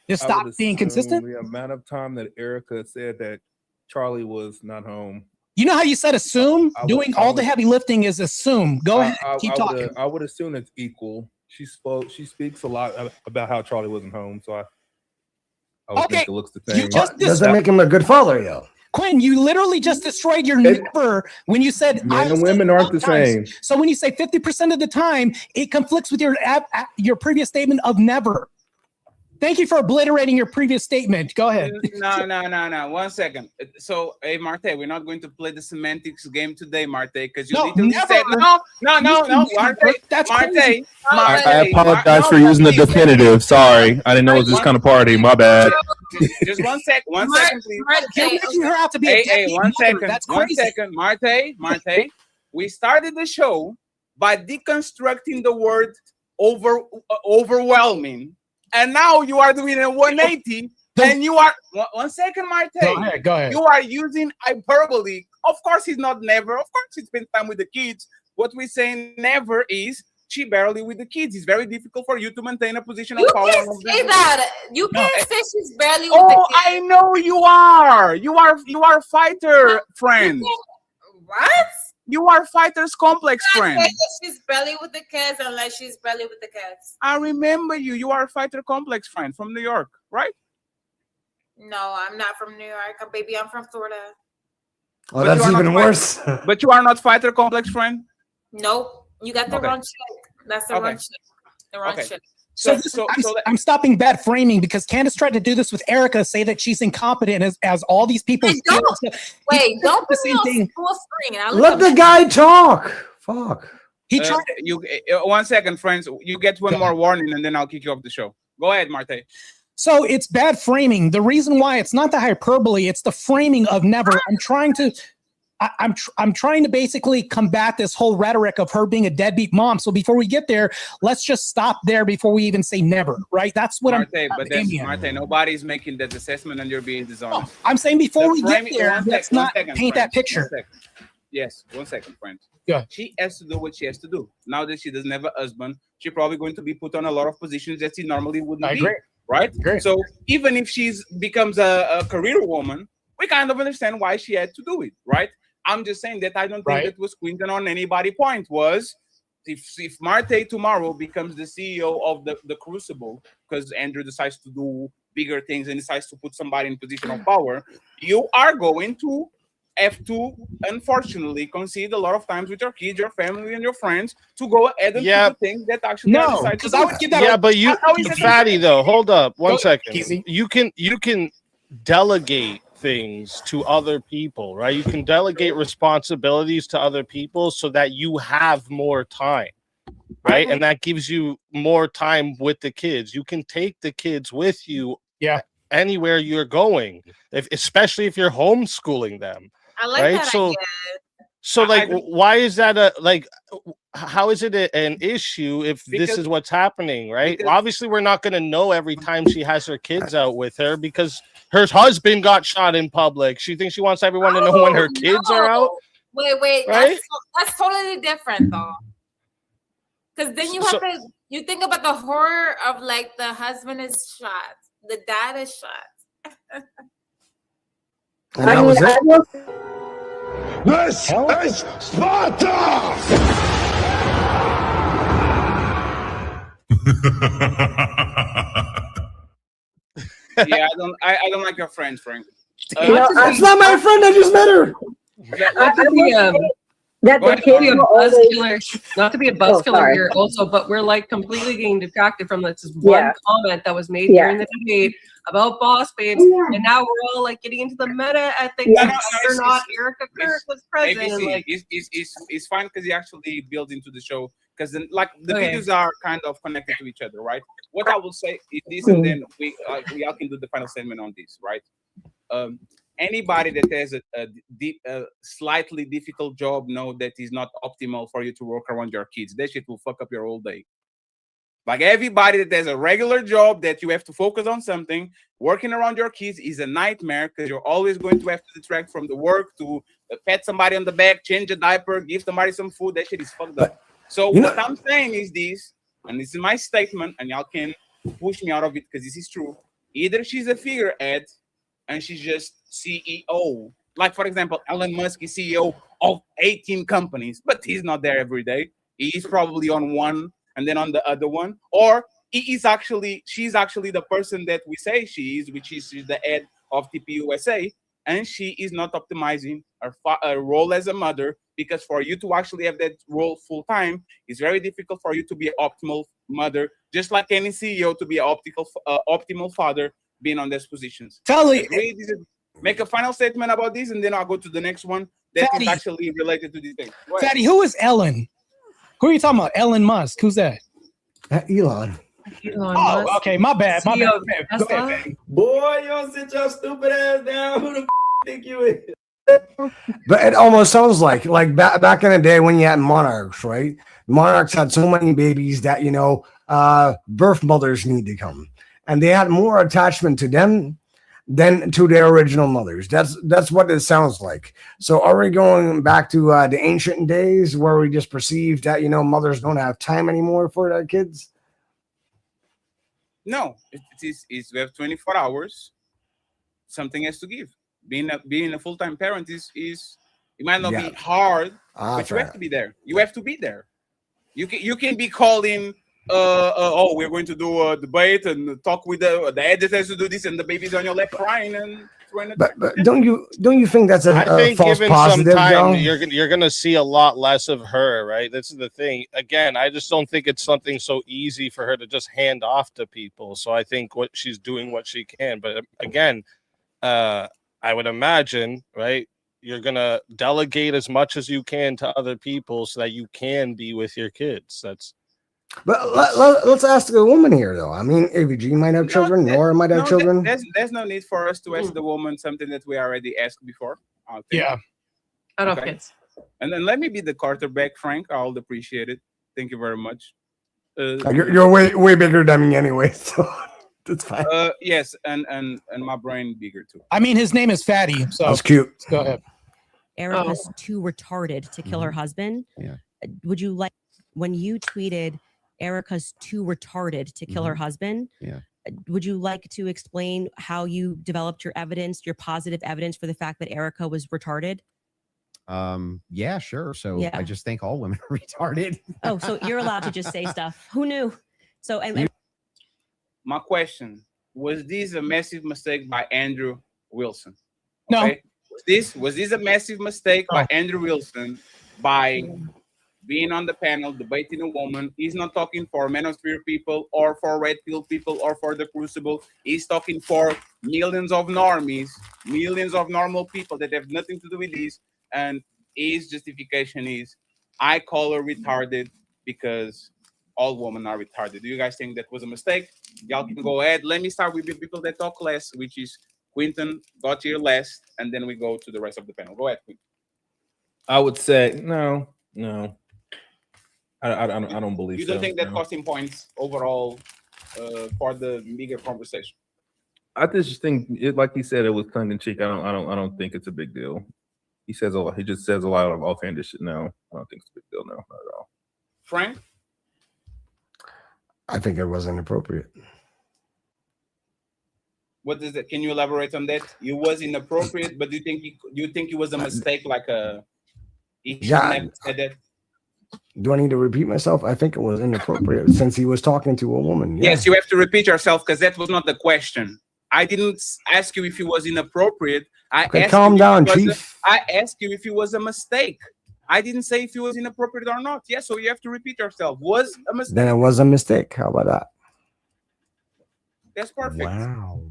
Speaker 1: Just stop being consistent?
Speaker 9: The amount of time that Erica said that Charlie was not home.
Speaker 1: You know how you said assume? Doing all the heavy lifting is assume. Go ahead, keep talking.
Speaker 9: I would assume it's equal. She speaks a lot about how Charlie wasn't home, so I would think it looks the same.
Speaker 4: Doesn't make him a good father, yo.
Speaker 1: Quinn, you literally just destroyed your never when you said
Speaker 9: men and women aren't the same.
Speaker 1: So when you say 50% of the time, it conflicts with your previous statement of never. Thank you for obliterating your previous statement. Go ahead.
Speaker 2: No. 1 second. So, hey, Martae, we're not going to play the semantics game today, Martae, because you
Speaker 1: No,
Speaker 2: literally
Speaker 1: never.
Speaker 2: said no. Martae,
Speaker 1: That's
Speaker 2: Martae.
Speaker 1: crazy.
Speaker 3: I apologize for using the definitive. Sorry, I didn't know it was this kind of party. My bad.
Speaker 2: Just 1 second. 1 second, please.
Speaker 1: You're making her out to be a
Speaker 2: Hey,
Speaker 1: deadbeat
Speaker 2: 1
Speaker 1: mother.
Speaker 2: second.
Speaker 1: That's
Speaker 2: 1
Speaker 1: crazy.
Speaker 2: second. Martae, we started the show by deconstructing the word overwhelming. And now you are doing a 180, and you are 1 second, Martae.
Speaker 1: Go ahead.
Speaker 2: You are using hyperbole. Of course, it's not never. Of course, he spends time with the kids. What we say never is she barely with the kids. It's very difficult for you to maintain a position of power.
Speaker 19: You can't say that. You can't say she's barely with the kids.
Speaker 2: I know you are. You are fighter friend.
Speaker 19: What?
Speaker 2: You are fighters complex friend.
Speaker 19: She's barely with the kids unless she's barely with the kids.
Speaker 2: I remember you. You are a fighter complex friend from New York, right?
Speaker 19: No, I'm not from New York. Baby, I'm from Florida.
Speaker 4: Oh, that's even worse.
Speaker 2: But you are not fighter complex friend?
Speaker 19: Nope. You got the wrong chick. That's the wrong chick. The wrong chick.
Speaker 1: I'm stopping bad framing because Candace tried to do this with Erica, say that she's incompetent as all these people.
Speaker 19: Don't put me on full screen.
Speaker 4: Let the guy talk. Fuck.
Speaker 1: He tried.
Speaker 2: 1 second, friends. You get one more warning, and then I'll kick you off the show. Go ahead, Martae.
Speaker 1: So it's bad framing. The reason why it's not the hyperbole, it's the framing of never. I'm trying to. I'm trying to basically combat this whole rhetoric of her being a deadbeat mom. So before we get there, let's just stop there before we even say never, right? That's what
Speaker 2: Martae, nobody's making that assessment and you're being dishonest.
Speaker 1: I'm saying before we get there, let's not paint that picture.
Speaker 2: Yes, 1 second, friend.
Speaker 1: Yeah.
Speaker 2: She has to do what she has to do. Now that she doesn't have a husband, she's probably going to be put on a lot of positions that she normally wouldn't be. Right? So even if she's becomes a career woman, we kind of understand why she had to do it, right? I'm just saying that I don't think that was squinting on anybody's point. Was if Martae tomorrow becomes the CEO of the Crucible because Andrew decides to do bigger things and decides to put somebody in position of power, you are going to have to, unfortunately, concede a lot of times with your kids, your family, and your friends to go ahead and do the things that actually decide to do.
Speaker 22: Yeah, but you, Fatty, though, hold up 1 second. You can delegate things to other people, right? You can delegate responsibilities to other people so that you have more time, right? And that gives you more time with the kids. You can take the kids with you, anywhere you're going, especially if you're homeschooling them.
Speaker 10: I like
Speaker 22: right?
Speaker 10: that
Speaker 22: So like, why is that how is it an issue if this is what's happening, right? Obviously, we're not going to know every time she has her kids out with her because her husband got shot in public. She thinks she wants everyone to know when her kids are out.
Speaker 10: Wait,
Speaker 22: right?
Speaker 10: that's totally different though. Because then you have to think about the horror of like the husband is shot, the dad is shot.
Speaker 4: And that was it.
Speaker 17: This is Sparta!
Speaker 2: Yeah, I don't like your friend, Frank.
Speaker 4: That's not my friend. I just met her.
Speaker 20: Not to be a buzz killer here also, but we're like completely getting distracted from this one comment that was made during the debate about boss babes, and now we're all like getting into the meta ethics. Or not Erica Kirk was present.
Speaker 2: ABC,
Speaker 20: and like,
Speaker 2: it's fine because he actually builds into the show because the videos are kind of connected to each other, right? What I will say is this, and then we all can do the final statement on this, right? Anybody that has a slightly difficult job know that is not optimal for you to work around your kids. That shit will fuck up your whole day. Like everybody that has a regular job that you have to focus on something, working around your kids is a nightmare because you're always going to have to detract from the work, to pat somebody on the back, change a diaper, give somebody some food. That shit is fucked up. So what I'm saying is this, and this is my statement, and y'all can push me out of it because this is true. Either she's a figurehead and she's just CEO. Like, for example, Elon Musk is CEO of 18 companies, but he's not there every day. He's probably on one and then on the other one. Or she's actually the person that we say she is, which is she's the head of TPUSA, and she is not optimizing her role as a mother, because for you to actually have that role full time, it's very difficult for you to be an optimal mother, just like any CEO to be an optimal father being on those positions. Make a final statement about this, and then I'll go to the next one that is actually related to this thing.
Speaker 1: Fatty, who is Ellen? Who are you talking about? Elon Musk. Who's that?
Speaker 4: Elon.
Speaker 1: Oh, okay. My bad. My bad. Go ahead, Fatty.
Speaker 11: Boy, you don't sit your stupid ass down. Who the think you is?
Speaker 4: But it almost sounds like back in the day when you had monarchs, right? Monarchs had so many babies that, birth mothers need to come. And they had more attachment to them than to their original mothers. That's what it sounds like. So are we going back to the ancient days where we just perceive that, mothers don't have time anymore for their kids?
Speaker 2: No, we have 24 hours. Something has to give. Being a full-time parent is it might not be hard, but you have to be there. You have to be there. You can be calling. We're going to do a debate and talk with the editors to do this, and the baby's on your lap crying and.
Speaker 4: But don't you think that's a false
Speaker 22: given
Speaker 4: positive?
Speaker 22: Some time,
Speaker 4: Joe?
Speaker 22: you're gonna see a lot less of her, right? This is the thing. Again, I just don't think it's something so easy for her to just hand off to people. So I think she's doing what she can. But again, I would imagine, right? You're gonna delegate as much as you can to other people so that you can be with your kids.
Speaker 4: But let's ask a woman here, though. I mean, AVG might have children, Nora might have children.
Speaker 2: There's no need for us to ask the woman something that we already asked before.
Speaker 20: I don't have kids.
Speaker 2: And then let me be the quarterback, Frank. I'll appreciate it. Thank you very much.
Speaker 4: You're way bigger than me anyway, so that's fine.
Speaker 2: Yes, and my brain bigger too.
Speaker 1: I mean, his name is Fatty, so
Speaker 4: that's cute.
Speaker 1: Go ahead.
Speaker 7: Erica's too retarded to kill her husband.
Speaker 6: Yeah.
Speaker 7: Would you like, when you tweeted Erica's too retarded to kill her husband?
Speaker 6: Yeah.
Speaker 7: Would you like to explain how you developed your evidence, your positive evidence for the fact that Erica was retarded?
Speaker 6: Yeah, sure. So
Speaker 7: Yeah.
Speaker 6: I just think all women are retarded.
Speaker 7: Oh, so you're allowed to just say stuff. Who knew? So, and
Speaker 2: My question, was this a massive mistake by Andrew Wilson?
Speaker 1: No.
Speaker 2: Was this a massive mistake by Andrew Wilson by being on the panel debating a woman? He's not talking for manosphere people or for red pill people or for the crucible. He's talking for millions of normies, millions of normal people that have nothing to do with this. And his justification is, I call her retarded because all women are retarded. Do you guys think that was a mistake? Y'all can go ahead. Let me start with the people that talk less, which is Quinton got here last, and then we go to the rest of the panel. Go ahead, Quinton.
Speaker 9: I would say no. I don't believe.
Speaker 2: You don't
Speaker 9: so,
Speaker 2: think that
Speaker 9: no.
Speaker 2: cost him points overall for the bigger conversation?
Speaker 9: I just think it, like he said, it was tongue in cheek. I don't think it's a big deal. He says a lot. He just says a lot of offhanded shit. No, I don't think it's a big deal. No, not at all.
Speaker 2: Frank,
Speaker 4: I think it was inappropriate.
Speaker 2: what is that? Can you elaborate on that? It was inappropriate, but do you think it was a mistake? Like he
Speaker 4: Yeah.
Speaker 2: said that?
Speaker 4: Do I need to repeat myself? I think it was inappropriate since he was talking to a woman. Yeah.
Speaker 2: Yes, you have to repeat yourself because that was not the question. I didn't ask you if it was inappropriate.
Speaker 4: Okay, calm down, Chief.
Speaker 2: I asked you if it was a mistake. I didn't say if it was inappropriate or not. Yes, so you have to repeat yourself. Was a mistake.
Speaker 4: Then it was a mistake. How about that?
Speaker 2: That's perfect.
Speaker 4: Wow.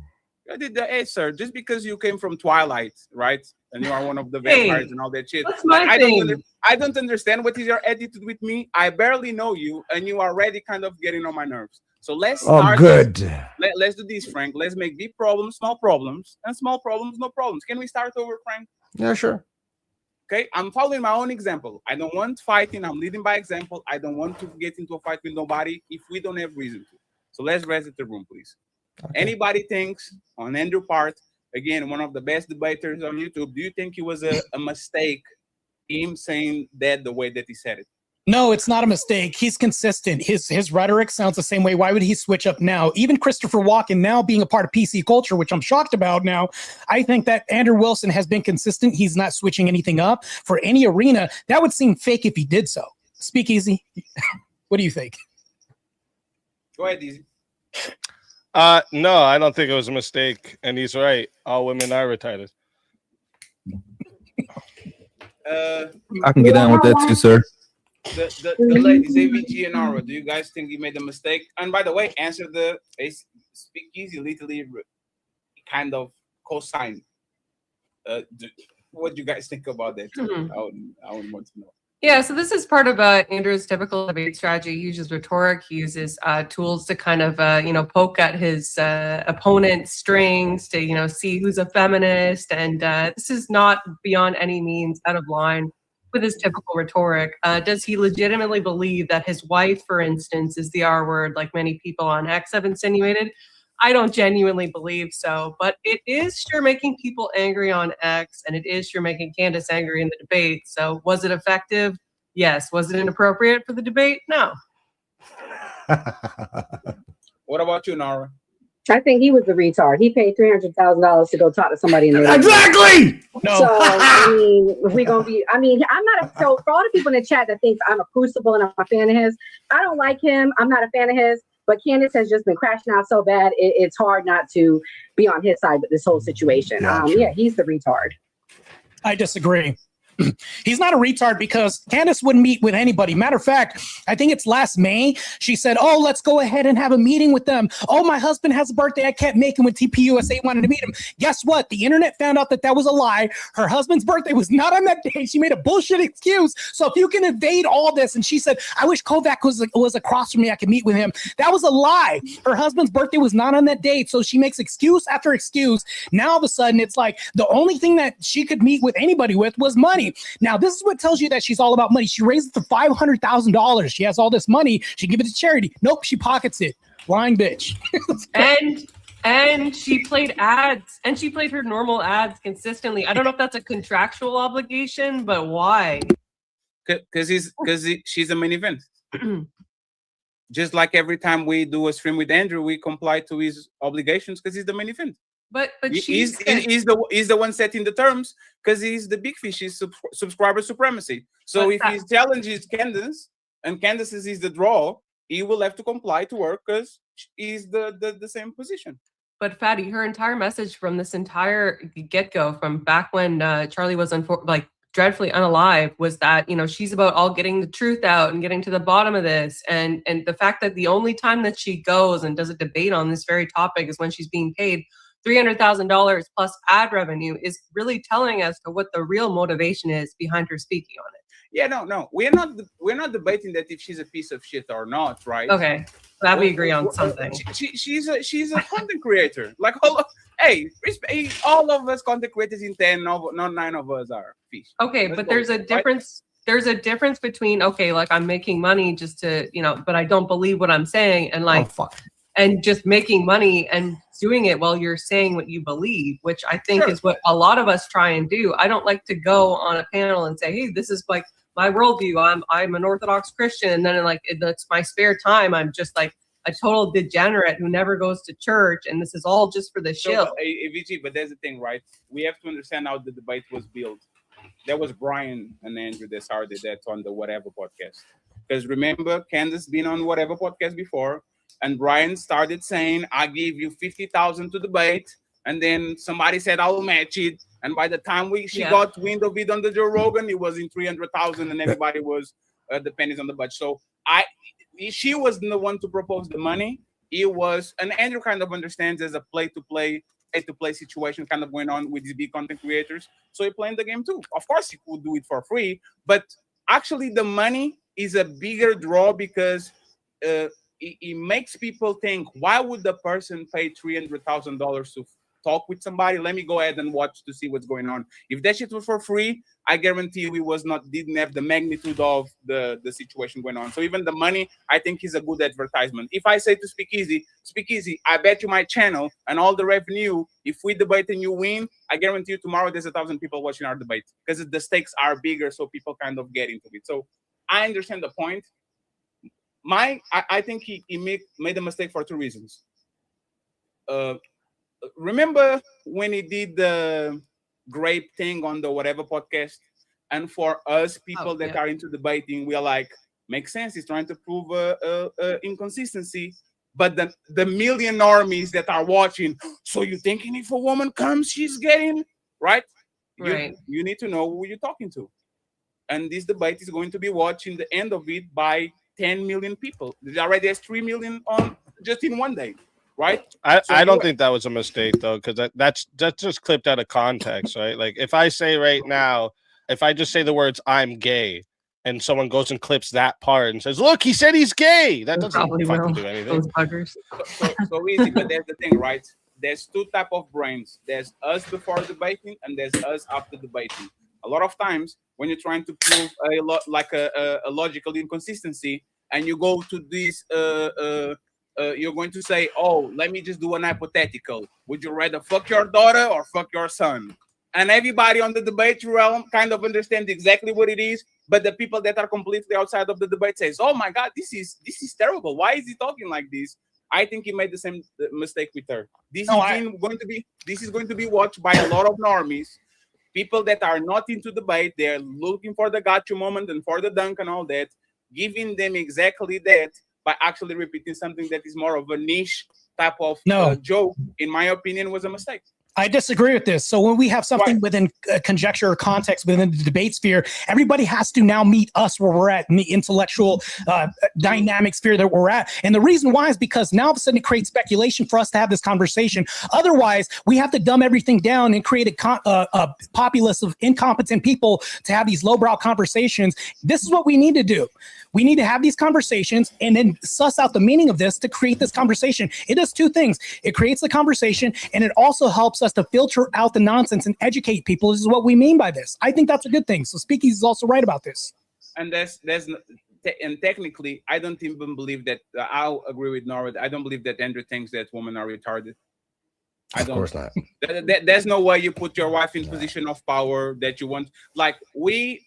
Speaker 2: I did the hey, sir. Just because you came from Twilight, right? And you are one of the vampires and all that shit.
Speaker 20: That's my thing.
Speaker 2: I don't understand what is your attitude with me. I barely know you, and you are already kind of getting on my nerves. So let's start.
Speaker 4: Oh, good.
Speaker 2: Let's do this, Frank. Let's make big problems, small problems, and small problems, no problems. Can we start over, Frank?
Speaker 4: Yeah, sure.
Speaker 2: Okay, I'm following my own example. I don't want fighting. I'm leading by example. I don't want to get into a fight with nobody if we don't have reason to. So let's reset the room, please. Okay. Anybody thinks on Andrew part, again, one of the best debaters on YouTube, do you think it was a mistake, him saying that the way that he said it?
Speaker 1: No, it's not a mistake. He's consistent. His rhetoric sounds the same way. Why would he switch up now? Even Christopher Walken now being a part of PC culture, which I'm shocked about now, I think that Andrew Wilson has been consistent. He's not switching anything up for any arena. That would seem fake if he did so. Speak easy. What do you think?
Speaker 2: Go ahead, Easy.
Speaker 22: No, I don't think it was a mistake. And he's right. All women are retarded.
Speaker 3: I can get down with that too, sir.
Speaker 2: The ladies, AVG and Aura, do you guys think you made a mistake? And by the way, answer the speak easy, literally kind of co-sign. What do you guys think about that? I would want to know.
Speaker 20: Yeah, so this is part of Andrew's typical debate strategy. He uses rhetoric. He uses tools to kind of, poke at his opponent's strings to, see who's a feminist. And this is not beyond any means out of line with his typical rhetoric. Does he legitimately believe that his wife, for instance, is the R word, like many people on X have insinuated? I don't genuinely believe so, but it is sure making people angry on X, and it is sure making Candace angry in the debate. So was it effective? Yes. Was it inappropriate for the debate? No.
Speaker 2: What about you, Nara?
Speaker 21: I think he was the retard. He paid $300,000 to go talk to somebody in the
Speaker 4: exactly.
Speaker 21: No. So I mean, we're gonna be. I mean, I'm not. So for all the people in the chat that thinks I'm a crucible and I'm a fan of his, I don't like him. I'm not a fan of his. But Candace has just been crashing out so bad, it's hard not to be on his side with this whole situation. Yeah, he's the retard.
Speaker 1: I disagree. He's not a retard because Candace wouldn't meet with anybody. Matter of fact, I think it's last May. She said, oh, let's go ahead and have a meeting with them. Oh, my husband has a birthday. I can't make him when TPUSA wanted to meet him. Guess what? The internet found out that was a lie. Her husband's birthday was not on that day. She made a bullshit excuse. So if you can evade all this, and she said, I wish Kovac was across from me. I could meet with him. That was a lie. Her husband's birthday was not on that date. So she makes excuse after excuse. Now all of a sudden, it's like the only thing that she could meet with anybody with was money. money. Now, this is what tells you that she's all about money. She raised it to $500,000. She has all this money. She give it to charity. Nope, she pockets it. Lying bitch.
Speaker 20: And she played ads, and she played her normal ads consistently. I don't know if that's a contractual obligation, but why?
Speaker 2: Because she's a main event. Just like every time we do a stream with Andrew, we comply to his obligations because he's the main event.
Speaker 20: But
Speaker 2: he's the one setting the terms because he's the big fish. He's subscriber supremacy. So if his challenge is Candace and Candace is the draw, he will have to comply to her because he's the same position.
Speaker 20: But Fatty, her entire message from this entire get-go, from back when Charlie was dreadfully unalive, was that, you know, she's about all getting the truth out and getting to the bottom of this. And the fact that the only time that she goes and does a debate on this very topic is when she's being paid $300,000 plus ad revenue is really telling us to what the real motivation is behind her speaking on it.
Speaker 2: Yeah, no, we're not debating that if she's a piece of shit or not, right?
Speaker 20: Okay, glad we agree on something.
Speaker 2: She's a content creator. Like, all of us content creators in 10, not 9 of us are fish.
Speaker 20: Okay, but there's a difference. There's a difference between, okay, like I'm making money just to, you know, but I don't believe what I'm saying, and like, and just making money and doing it while you're saying what you believe, which I think is what a lot of us try and do. I don't like to go on a panel and say, hey, this is like my worldview. I'm an Orthodox Christian, and then like that's my spare time. I'm just like a total degenerate who never goes to church, and this is all just for the shill.
Speaker 2: VG, but there's the thing, right? We have to understand how the debate was built. That was Brian and Andrew that started that on the Whatever podcast. Because remember, Candace been on Whatever podcast before, and Brian started saying, I give you 50,000 to debate, and then somebody said, I'll match it. And by the time she got wind of it on the Joe Rogan, it was in 300,000, and everybody was the pennies on the budget. So she wasn't the one to propose the money. It was, and Andrew kind of understands as a pay-to-play situation kind of going on with these big content creators. So he playing the game too. Of course, he could do it for free, but actually the money is a bigger draw because it makes people think, why would the person pay $300,000 to talk with somebody? Let me go ahead and watch to see what's going on. If that shit was for free, I guarantee you didn't have the magnitude of the situation going on. So even the money, I think, is a good advertisement. If I say to Speakeasy, I bet you my channel and all the revenue, if we debate and you win, I guarantee you tomorrow there's 1,000 people watching our debate because the stakes are bigger, so people kind of get into it. So I understand the point. I think he made a mistake for 2 reasons. Remember when he did the grape thing on the Whatever podcast? And for us, people that are into debating, we are like, makes sense. He's trying to prove inconsistency. But the million normies that are watching, so you're thinking if a woman comes, she's getting, right? You need to know who you're talking to. And this debate is going to be watching the end of it by 10 million people. There already has 3 million on just in one day. Right.
Speaker 22: I don't think that was a mistake though, because that's just clipped out of context, right? Like if I say right now, if I just say the words "I'm gay" and someone goes and clips that part and says, "Look, he said he's gay," that doesn't fucking do anything.
Speaker 2: So easy, but there's the thing, right? There's 2 types of brains. There's us before debating, and there's us after debating. A lot of times when you're trying to prove a logical inconsistency, and you go to this. You're going to say, oh, let me just do an hypothetical. Would you rather fuck your daughter or fuck your son? And everybody on the debate realm kind of understands exactly what it is, but the people that are completely outside of the debate says, oh my God, this is terrible. Why is he talking like this? I think he made the same mistake with her. This is going to be watched by a lot of normies, people that are not into debate. They're looking for the gotcha moment and for the dunk and all that, giving them exactly that, by actually repeating something that is more of a niche type of joke, in my opinion, was a mistake.
Speaker 1: I disagree with this. So when we have something within conjecture or context within the debate sphere, everybody has to now meet us where we're at in the intellectual dynamic sphere that we're at. And the reason why is because now all of a sudden it creates speculation for us to have this conversation. Otherwise, we have to dumb everything down and create a populace of incompetent people to have these lowbrow conversations. This is what we need to do. We need to have these conversations and then suss out the meaning of this to create this conversation. It does 2 things. It creates the conversation, and it also helps us us to filter out the nonsense and educate people. This is what we mean by this. I think that's a good thing. So Speakeasy is also right about this.
Speaker 2: And and technically, I don't even believe that. I'll agree with Norwood. I don't believe that Andrew thinks that women are retarded. I don't.
Speaker 4: Of course not.
Speaker 2: There's no way you put your wife in position of power that you want. Like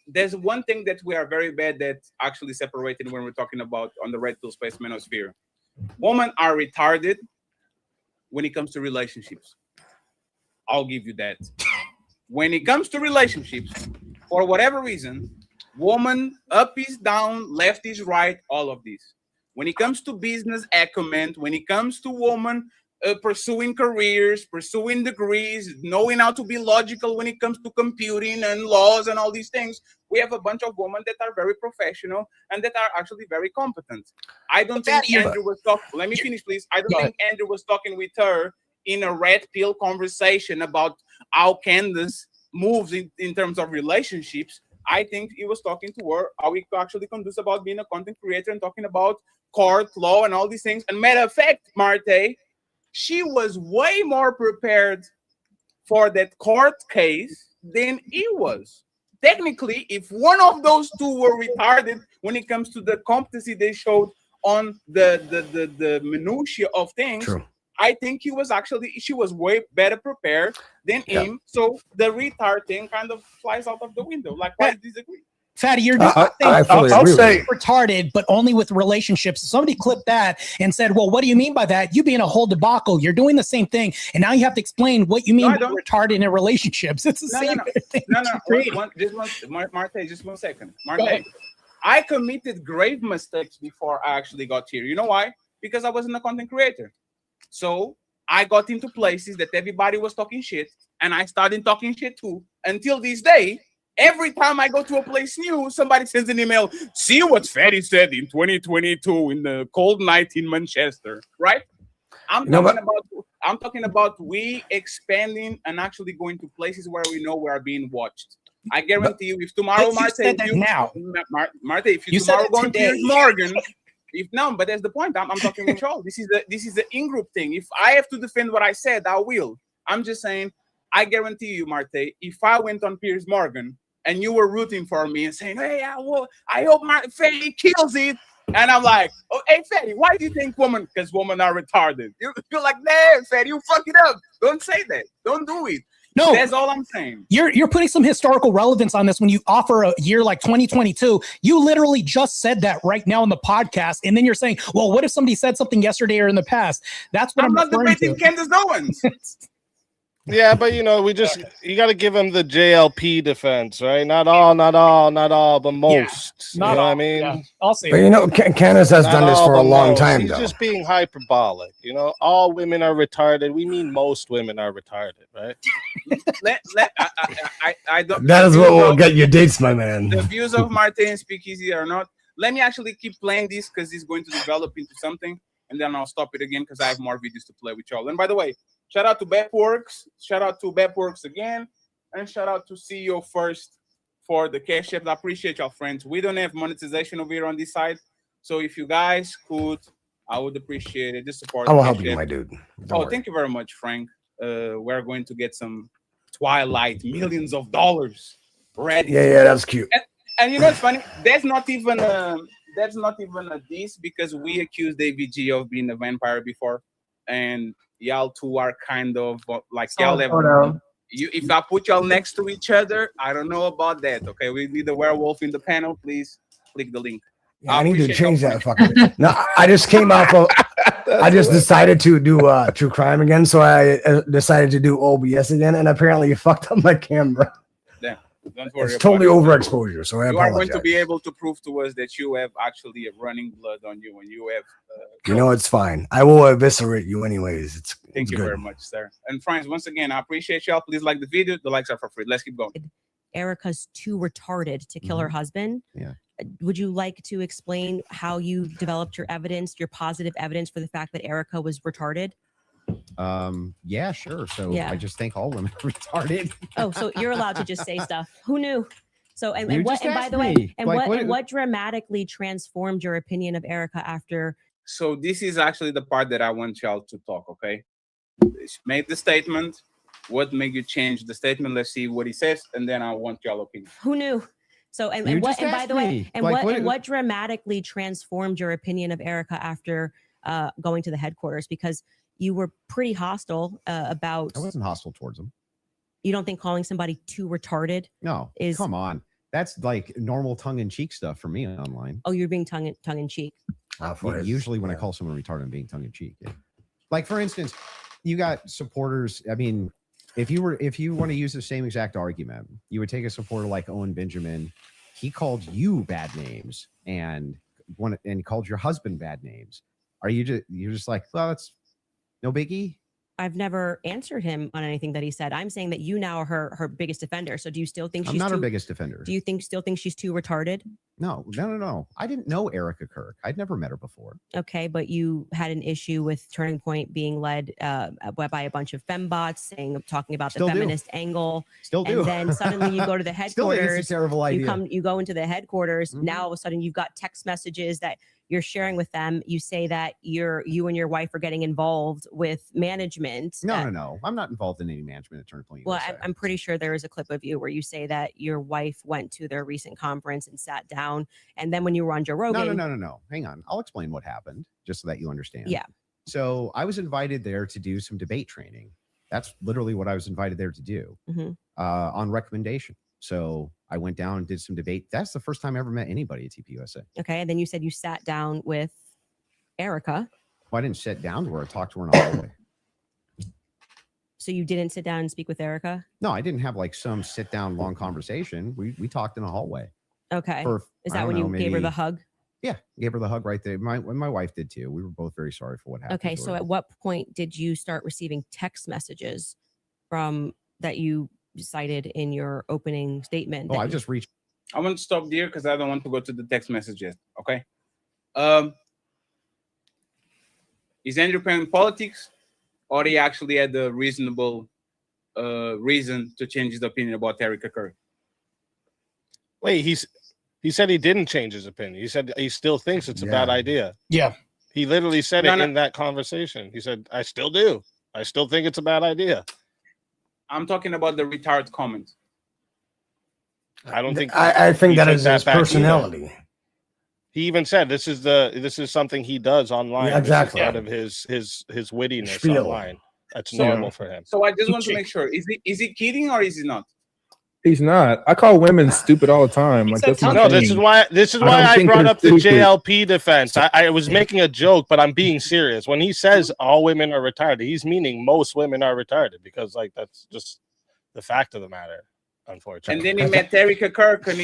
Speaker 2: there's one thing that we are very bad at actually separating when we're talking about on the red pill space manosphere. Women are retarded when it comes to relationships. I'll give you that. When it comes to relationships, for whatever reason, woman up is down, left is right, all of this. When it comes to business acumen, when it comes to woman pursuing careers, pursuing degrees, knowing how to be logical when it comes to computing and laws and all these things, we have a bunch of women that are very professional and that are actually very competent. I don't think Andrew was talking. Let me finish, please. I don't think Andrew was talking with her in a red pill conversation about how Candace moves in terms of relationships. I think he was talking to her how we actually conduce about being a content creator and talking about court law and all these things. And matter of fact, Martae, she was way more prepared for that court case than he was. Technically, if one of those two were retarded when it comes to the competency they showed on the minutiae of things, true, I think she was way better prepared than him. So the retard thing kind of flies out of the window. Like, why disagree?
Speaker 1: Fatty, you're doing
Speaker 4: I'll say
Speaker 1: retarded, but only with relationships. Somebody clipped that and said, well, what do you mean by that? You being a whole debacle. You're doing the same thing. And now you have to explain what you mean by retarded in relationships. It's the same thing.
Speaker 2: Martae, just 1 second. Martae, I committed grave mistakes before I actually got here. You know why? Because I wasn't a content creator. So I got into places that everybody was talking shit, and I started talking shit too. Until this day, every time I go to a place new, somebody sends an email. See what Fatty said in 2022 in the cold night in Manchester, right? I'm talking about we expanding and actually going to places where we know we are being watched. I guarantee you, if tomorrow, Martae, if you tomorrow go to Piers Morgan. But that's the point. I'm talking control. This is the in-group thing. If I have to defend what I said, I will. I'm just saying, I guarantee you, Martae, if I went on Piers Morgan and you were rooting for me and saying, hey, I hope Fatty kills it. And I'm like, oh, hey, Fatty, why do you think women? Because women are retarded. You're like, nah, Fatty, you fuck it up. Don't say that. Don't do it.
Speaker 1: No,
Speaker 2: that's all I'm saying.
Speaker 1: You're putting some historical relevance on this when you offer a year like 2022. You literally just said that right now in the podcast, and then you're saying, "Well, what if somebody said something yesterday or in the past?" That's what I'm
Speaker 2: not debating Candace Owens.
Speaker 22: Yeah, but you got to give him the JLP defense, right? Not all, but most.
Speaker 1: Not
Speaker 22: you know
Speaker 1: all,
Speaker 22: what I mean?
Speaker 1: yeah. I'll say.
Speaker 4: But Candace has done this for a long time,
Speaker 22: He's
Speaker 4: though.
Speaker 22: just being hyperbolic. All women are retarded. We mean most women are retarded, right?
Speaker 2: I don't.
Speaker 4: That is what will get you dates, my man.
Speaker 2: The views of Martae and Speakeasy are not. Let me actually keep playing this because it's going to develop into something, and then I'll stop it again because I have more videos to play with y'all. And by the way, shout out to Bepworks. Shout out to Bepworks again. And shout out to CEO First for the cash app. I appreciate y'all, friends. We don't have monetization over here on this side. So if you guys could, I would appreciate it. Just support.
Speaker 4: I will help you, my dude. Don't worry.
Speaker 2: Thank you very much, Frank. We're going to get some Twilight millions of dollars ready.
Speaker 4: Yeah, that's cute.
Speaker 2: And you know what's funny? That's not even a diss because we accused AVG of being a vampire before. And y'all two are kind of like y'all have. If I put y'all next to each other, I don't know about that. Okay, we need a werewolf in the panel. Please click the link.
Speaker 4: Yeah, I need to change that fucking. No, I just came off of. I just decided to do true crime again, so I decided to do OBS again, and apparently you fucked up my camera.
Speaker 2: Yeah, don't worry.
Speaker 4: It's totally overexposure, so I apologize.
Speaker 2: You are going to be able to prove to us that you have actually a running blood on you, and you have.
Speaker 4: It's fine. I will eviscerate you anyways.
Speaker 2: Thank you very much, sir. And friends, once again, I appreciate y'all. Please like the video. The likes are for free. Let's keep going.
Speaker 7: Erica's too retarded to kill her husband.
Speaker 6: Yeah.
Speaker 7: Would you like to explain how you developed your evidence, your positive evidence for the fact that Erica was retarded?
Speaker 6: Yeah, sure. So I just think all women are retarded.
Speaker 7: Oh, so you're allowed to just say stuff. Who knew? So and by the way, what dramatically transformed your opinion of Erica after?
Speaker 2: So this is actually the part that I want y'all to talk, okay? She made the statement. What made you change the statement? Let's see what he says, and then I want your opinion.
Speaker 7: Who knew? So and what and by the way, and what dramatically transformed your opinion of Erica after going to the headquarters? Because you were pretty hostile about.
Speaker 6: I wasn't hostile towards him.
Speaker 7: You don't think calling somebody too retarded?
Speaker 6: No, come on. That's like normal tongue-in-cheek stuff for me online.
Speaker 7: Oh, you're being tongue-in-cheek.
Speaker 6: Usually when I call someone retarded, I'm being tongue-in-cheek. Yeah. Like for instance, you got supporters. I mean, if you want to use the same exact argument, you would take a supporter like Owen Benjamin. He called you bad names and called your husband bad names. You're just like, well, that's no biggie.
Speaker 7: I've never answered him on anything that he said. I'm saying that you now are her biggest defender. So do you still think
Speaker 6: I'm not her biggest defender?
Speaker 7: Do you still think she's too retarded?
Speaker 6: No. I didn't know Erica Kirk. I'd never met her before.
Speaker 7: Okay, but you had an issue with Turning Point being led by a bunch of fembots talking about the feminist angle.
Speaker 6: Still do.
Speaker 7: And then suddenly you go to the headquarters.
Speaker 6: Still think it's a terrible idea.
Speaker 7: You go into the headquarters. Now all of a sudden you've got text messages that you're sharing with them. You say that you and your wife are getting involved with management.
Speaker 6: No. I'm not involved in any management at Turning Point.
Speaker 7: Well, I'm pretty sure there is a clip of you where you say that your wife went to their recent conference and sat down. And then when you were on Joe Rogan.
Speaker 6: No. Hang on. I'll explain what happened just so that you understand.
Speaker 7: Yeah.
Speaker 6: So I was invited there to do some debate training. That's literally what I was invited there to do on recommendation. So I went down and did some debate. That's the first time I ever met anybody at TPUSA.
Speaker 7: Okay. And then you said you sat down with Erica.
Speaker 6: Well, I didn't sit down to her. I talked to her in a hallway.
Speaker 7: So you didn't sit down and speak with Erica?
Speaker 6: No, I didn't have like some sit down long conversation. We talked in a hallway.
Speaker 7: Okay. Is that when you gave her the hug?
Speaker 6: Yeah, gave her the hug right there. My wife did too. We were both very sorry for what happened.
Speaker 7: Okay, so at what point did you start receiving text messages from that you cited in your opening statement?
Speaker 6: Oh, I just reached.
Speaker 2: I want to stop there because I don't want to go to the text messages. Okay. Is Andrew playing politics, or he actually had a reasonable reason to change his opinion about Erica Kirk?
Speaker 22: Wait, he said he didn't change his opinion. He said he still thinks it's a bad idea.
Speaker 1: Yeah.
Speaker 22: He literally said it in that conversation. He said, I still do. I still think it's a bad idea.
Speaker 2: I'm talking about the retard comment.
Speaker 22: I don't think
Speaker 4: I think that is his personality.
Speaker 22: Either. He even said this is something he does online.
Speaker 4: Yeah, exactly.
Speaker 22: Out of his wittiness
Speaker 4: Spiel.
Speaker 22: Online. That's normal for him.
Speaker 2: So I just want to make sure. Is he kidding or is he not?
Speaker 9: He's not. I call women stupid all the time. Like that's
Speaker 22: no. This is why I brought up the JLP defense. I was making a joke, but I'm being serious. When he says all women are retarded, he's meaning most women are retarded because like that's just the fact of the matter. Unfortunately.
Speaker 2: And then he met Erica Kirk, and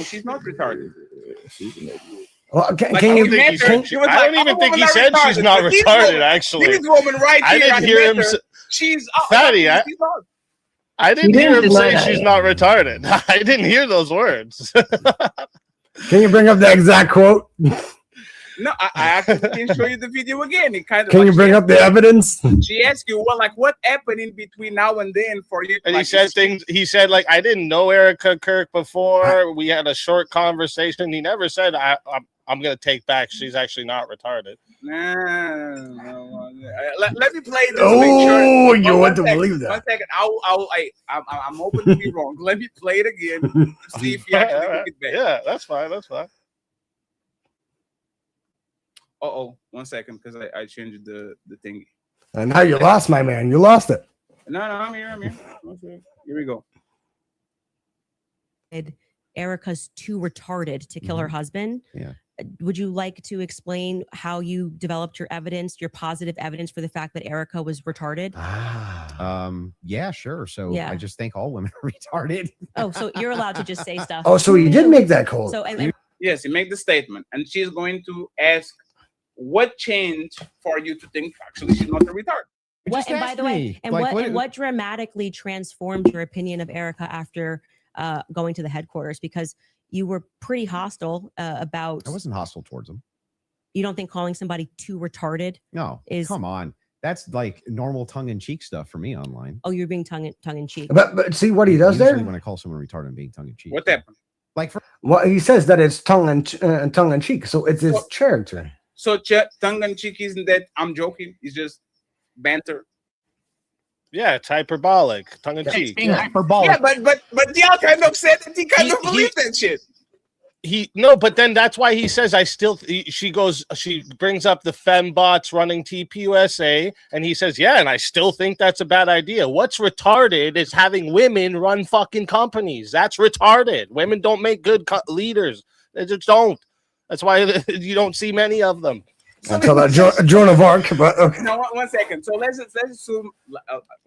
Speaker 2: she's not retarded.
Speaker 4: Well,
Speaker 22: I don't even think he said she's not retarded. Actually,
Speaker 2: this woman right here.
Speaker 22: I didn't hear him.
Speaker 2: She's
Speaker 22: fatty. I didn't hear him say she's not retarded. I didn't hear those words.
Speaker 4: Can you bring up the exact quote?
Speaker 2: No, I actually can show you the video again. It kind of.
Speaker 4: Can you bring up the evidence?
Speaker 2: She asked you, well, like, what happened in between now and then for you?
Speaker 22: And he said things. He said, like, I didn't know Erica Kirk before. We had a short conversation. He never said, I'm going to take back. She's actually not retarded.
Speaker 2: No. Let me play this.
Speaker 4: Oh, you want to believe that?
Speaker 2: 1 second. I'm open to be wrong. Let me play it again to see if you actually took it back.
Speaker 22: Yeah, that's fine. That's fine.
Speaker 2: 1 second, because I changed the thing.
Speaker 4: And now you lost, my man. You lost it.
Speaker 2: No, I'm here. Here we go.
Speaker 7: Erica's too retarded to kill her husband.
Speaker 6: Yeah.
Speaker 7: Would you like to explain how you developed your evidence, your positive evidence for the fact that Erica was retarded?
Speaker 6: Yeah, sure. So I just think all women are retarded.
Speaker 7: Oh, so you're allowed to just say stuff.
Speaker 4: Oh, so you did make that call.
Speaker 7: So
Speaker 2: yes, he made the statement, and she's going to ask what changed for you to think actually she's not a retard.
Speaker 7: What, and by the way, what dramatically transformed your opinion of Erica after going to the headquarters? Because you were pretty hostile about.
Speaker 6: I wasn't hostile towards him.
Speaker 7: You don't think calling somebody too retarded?
Speaker 6: No, come on. That's like normal tongue-in-cheek stuff for me online.
Speaker 7: Oh, you're being tongue-in-cheek.
Speaker 4: But see what he does
Speaker 6: Usually
Speaker 4: there?
Speaker 6: when I call someone retarded, I'm being tongue-in-cheek.
Speaker 2: What happened?
Speaker 6: Like
Speaker 4: well, he says that it's tongue-in-cheek, so it's his character.
Speaker 2: So tongue-in-cheek isn't that I'm joking? It's just banter.
Speaker 22: Yeah, it's hyperbolic, tongue in
Speaker 1: It's
Speaker 22: cheek.
Speaker 1: being hyperbolic.
Speaker 2: Yeah, but y'all kind of said that he kind of believed that shit.
Speaker 22: No, but then that's why he says she brings up the fembots running TPUSA, and he says, yeah, and I still think that's a bad idea. What's retarded is having women run fucking companies. That's retarded. Women don't make good leaders. They just don't. That's why you don't see many of them.
Speaker 4: Until that Joan of Arc, but okay.
Speaker 2: No, one second. So let's assume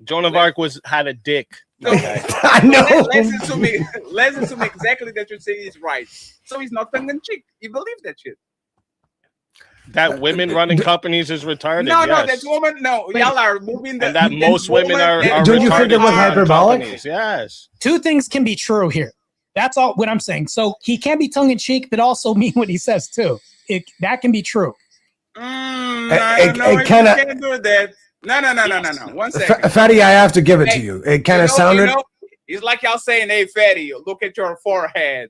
Speaker 22: Joan of Arc had a dick.
Speaker 2: Okay.
Speaker 4: I know.
Speaker 2: Let's assume exactly that you're saying is right. So he's not tongue in cheek. He believes that shit.
Speaker 22: That women running companies is retarded.
Speaker 2: No,
Speaker 22: yes.
Speaker 2: that's woman. No, y'all are moving.
Speaker 22: And that most women are
Speaker 4: Don't you think it was hyperbolic?
Speaker 22: Companies. Yes.
Speaker 1: Two things can be true here. That's all what I'm saying. So he can be tongue in cheek, but also mean what he says too. That can be true.
Speaker 2: I don't know if you can do that. No. 1 second.
Speaker 4: Fatty, I have to give it to you. It kind of sounded.
Speaker 2: It's like y'all saying, "Hey, Fatty, look at your forehead,"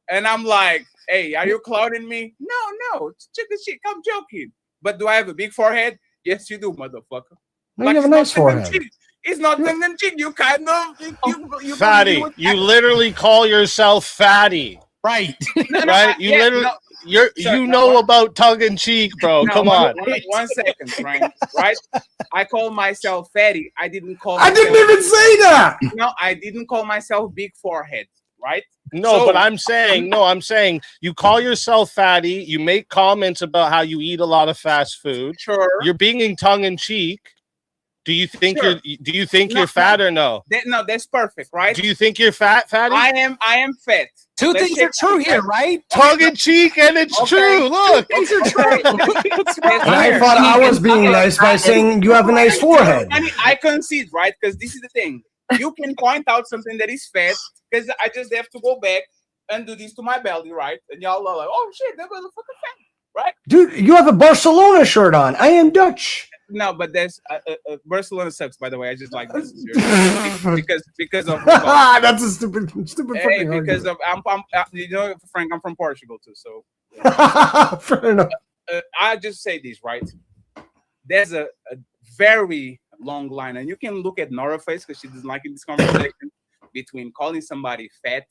Speaker 2: and I'm like, "Hey, are you clowning me?" No, check this shit. I'm joking. But do I have a big forehead? Yes, you do, motherfucker.
Speaker 4: No, you have a nice forehead.
Speaker 2: It's not tongue in cheek. You kind of you
Speaker 22: Fatty. You literally call yourself Fatty,
Speaker 1: right?
Speaker 22: Right? You literally. You know about tongue in cheek, bro. Come on.
Speaker 2: 1 second, Frank. Right? I call myself Fatty. I didn't call.
Speaker 4: I didn't even say that.
Speaker 2: No, I didn't call myself big forehead. Right?
Speaker 22: No, but I'm saying you call yourself Fatty. You make comments about how you eat a lot of fast food.
Speaker 2: Sure.
Speaker 22: You're being tongue in cheek. Do you think you're fat or no?
Speaker 2: That's perfect, right?
Speaker 22: Do you think you're fat, Fatty?
Speaker 2: I am fat.
Speaker 1: Two things are true here, right?
Speaker 22: Tongue in cheek, and it's true. Look,
Speaker 1: things are true.
Speaker 4: And I thought I was being nice by saying you have a nice forehead.
Speaker 2: I concede, right? Because this is the thing. You can point out something that is fat, because I just have to go back and do this to my belly, right? And y'all are like, "Oh shit, that motherfucker fat," right?
Speaker 4: Dude, you have a Barcelona shirt on. I am Dutch.
Speaker 2: No, but there's Barcelona sucks. By the way, I just like this because of
Speaker 4: that's a stupid
Speaker 2: hey, because of I'm you know, Frank, I'm from Portugal too, so
Speaker 4: fair enough.
Speaker 2: I just say this, right? There's a very long line, and you can look at Nora's face because she doesn't like this conversation between calling somebody fat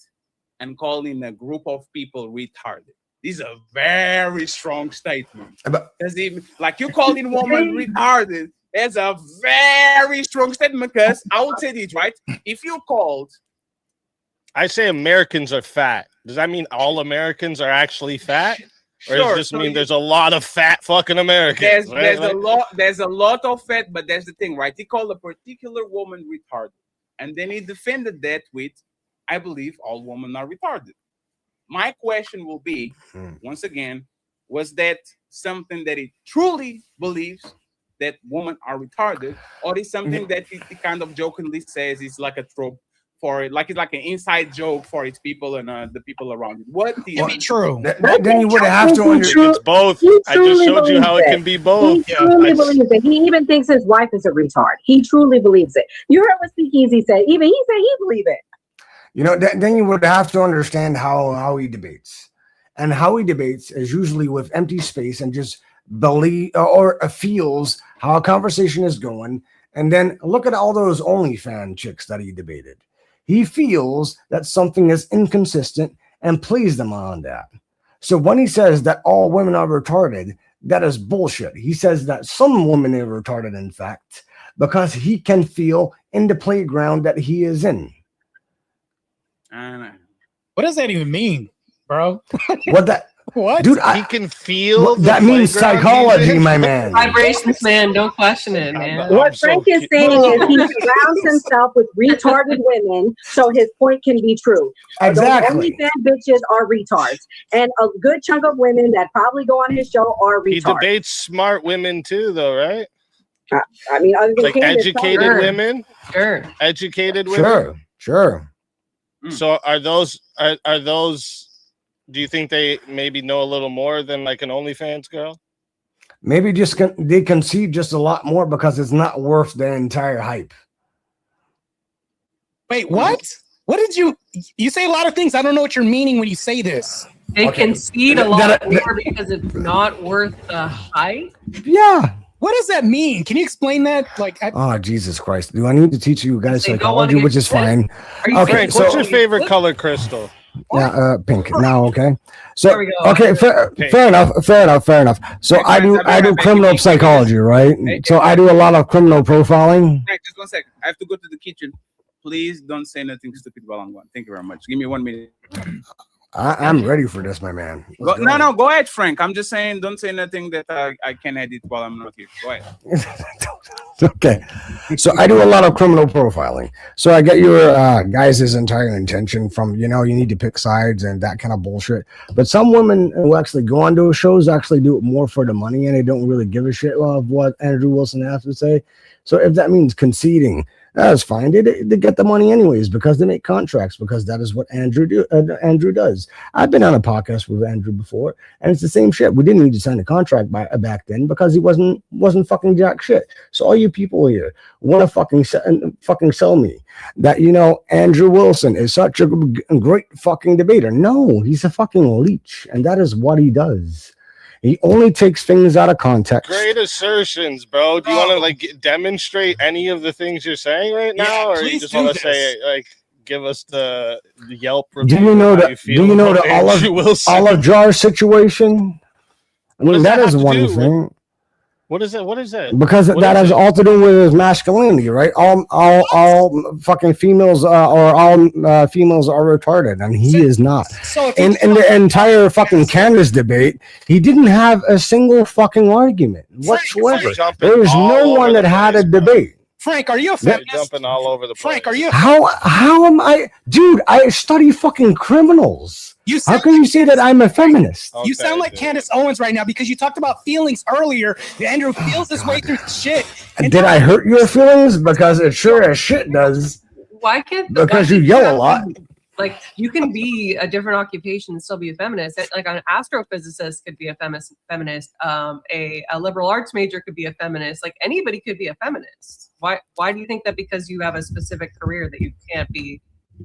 Speaker 2: and calling a group of people retarded. These are very strong statements. Because even like you calling woman retarded, that's a very strong statement. Because I would say this, right? If you called,
Speaker 22: I say Americans are fat. Does that mean all Americans are actually fat? Or does it just mean there's a lot of fat fucking Americans?
Speaker 2: There's a lot of fat, but that's the thing, right? He called a particular woman retarded. And then he defended that with, I believe all women are retarded. My question will be, once again, was that something that he truly believes that women are retarded, or is something that he kind of jokingly says is like a trope for it, like it's like an inside joke for its people and the people around it? What is
Speaker 1: be true?
Speaker 4: Then you would have to understand.
Speaker 22: It's both. I just showed you how it can be both.
Speaker 21: He truly believes it. He even thinks his wife is a retard. He truly believes it. You heard what Speakeasy said. Even he said he believed it.
Speaker 4: You know, then you would have to understand how he debates. And how he debates is usually with empty space and just believe or feels how a conversation is going. And then look at all those OnlyFans chicks that he debated. He feels that something is inconsistent and plays them on that. So when he says that all women are retarded, that is bullshit. He says that some women are retarded, in fact, because he can feel in the playground that he is in.
Speaker 1: What does that even mean, bro?
Speaker 4: What, dude?
Speaker 22: He can feel.
Speaker 4: That means psychology, my man.
Speaker 20: Vibrations, man. Don't question it, man.
Speaker 21: What Frank is saying is he surrounds himself with retarded women, so his point can be true.
Speaker 4: Exactly.
Speaker 21: Those OnlyFans bitches are retards, and a good chunk of women that probably go on his show are retards.
Speaker 22: He debates smart women too, though, right?
Speaker 21: I mean, other than
Speaker 22: like educated women,
Speaker 20: sure,
Speaker 22: educated women,
Speaker 4: sure.
Speaker 22: So are those? Do you think they maybe know a little more than like an OnlyFans girl?
Speaker 4: Maybe just they concede just a lot more because it's not worth the entire hype.
Speaker 1: Wait, what? What did you say? A lot of things. I don't know what you're meaning when you say this.
Speaker 20: They concede a lot more because it's not worth the hype.
Speaker 4: Yeah.
Speaker 1: What does that mean? Can you explain that? Like,
Speaker 4: Oh, Jesus Christ. Do I need to teach you guys
Speaker 20: They don't wanna
Speaker 4: psychology,
Speaker 20: get
Speaker 4: which is
Speaker 20: sick?
Speaker 4: fine?
Speaker 20: Are you
Speaker 4: Okay,
Speaker 22: Frank, what's your favorite color, Crystal?
Speaker 4: Yeah, pink. Now, okay. So,
Speaker 20: There we go.
Speaker 4: okay, fair enough. So
Speaker 2: Hey,
Speaker 4: I
Speaker 2: Frank,
Speaker 4: do
Speaker 2: I'll be right back.
Speaker 4: criminal
Speaker 2: Give me
Speaker 4: psychology, right? So I do a lot of criminal profiling.
Speaker 2: Frank, just 1 second. I have to go to the kitchen. Please don't say nothing stupid while I'm gone. Thank you very much. Give me 1 minute.
Speaker 4: I'm ready for this, my man.
Speaker 2: Go ahead, Frank. I'm just saying, don't say nothing that I can edit while I'm not here. Go ahead.
Speaker 4: Okay. So I do a lot of criminal profiling. So I get your guys' entire intention from, you need to pick sides and that kind of bullshit. But some women who actually go on those shows actually do it more for the money and they don't really give a shit of what Andrew Wilson has to say. So if that means conceding, that's fine. They get the money anyways because they make contracts because that is what Andrew does. I've been on a podcast with Andrew before, and it's the same shit. We didn't need to sign a contract back then because he wasn't fucking jack shit. So all you people here want to fucking sell me that Andrew Wilson is such a great fucking debater. No, he's a fucking leech, and that is what he does. He only takes things out of context.
Speaker 22: Great assertions, bro. Do you want to demonstrate any of the things you're saying right now, or you just want to say give us the Yelp review?
Speaker 4: Do you know the olive jar situation? I mean, that is one thing.
Speaker 22: What is it? What is that?
Speaker 4: Because that has all to do with his masculinity, right? All fucking females females are retarded, and he is not.
Speaker 1: So
Speaker 4: in the entire fucking Candace debate, he didn't have a single fucking argument whatsoever. There is no one that had a debate.
Speaker 1: Frank, are you a feminist?
Speaker 22: Jumping all over the place.
Speaker 1: Frank, are you?
Speaker 4: How am I, dude? I study fucking criminals. How can you say that I'm a feminist?
Speaker 1: You sound like Candace Owens right now because you talked about feelings earlier. Andrew feels his way through shit.
Speaker 4: Did I hurt your feelings? Because it sure as shit does.
Speaker 20: Why can't
Speaker 4: Because you yell a lot.
Speaker 20: Like, you can be a different occupation and still be a feminist. Like an astrophysicist could be a feminist. A liberal arts major could be a feminist. Like, anybody could be a feminist. Why do you think that because you have a specific career that you can't be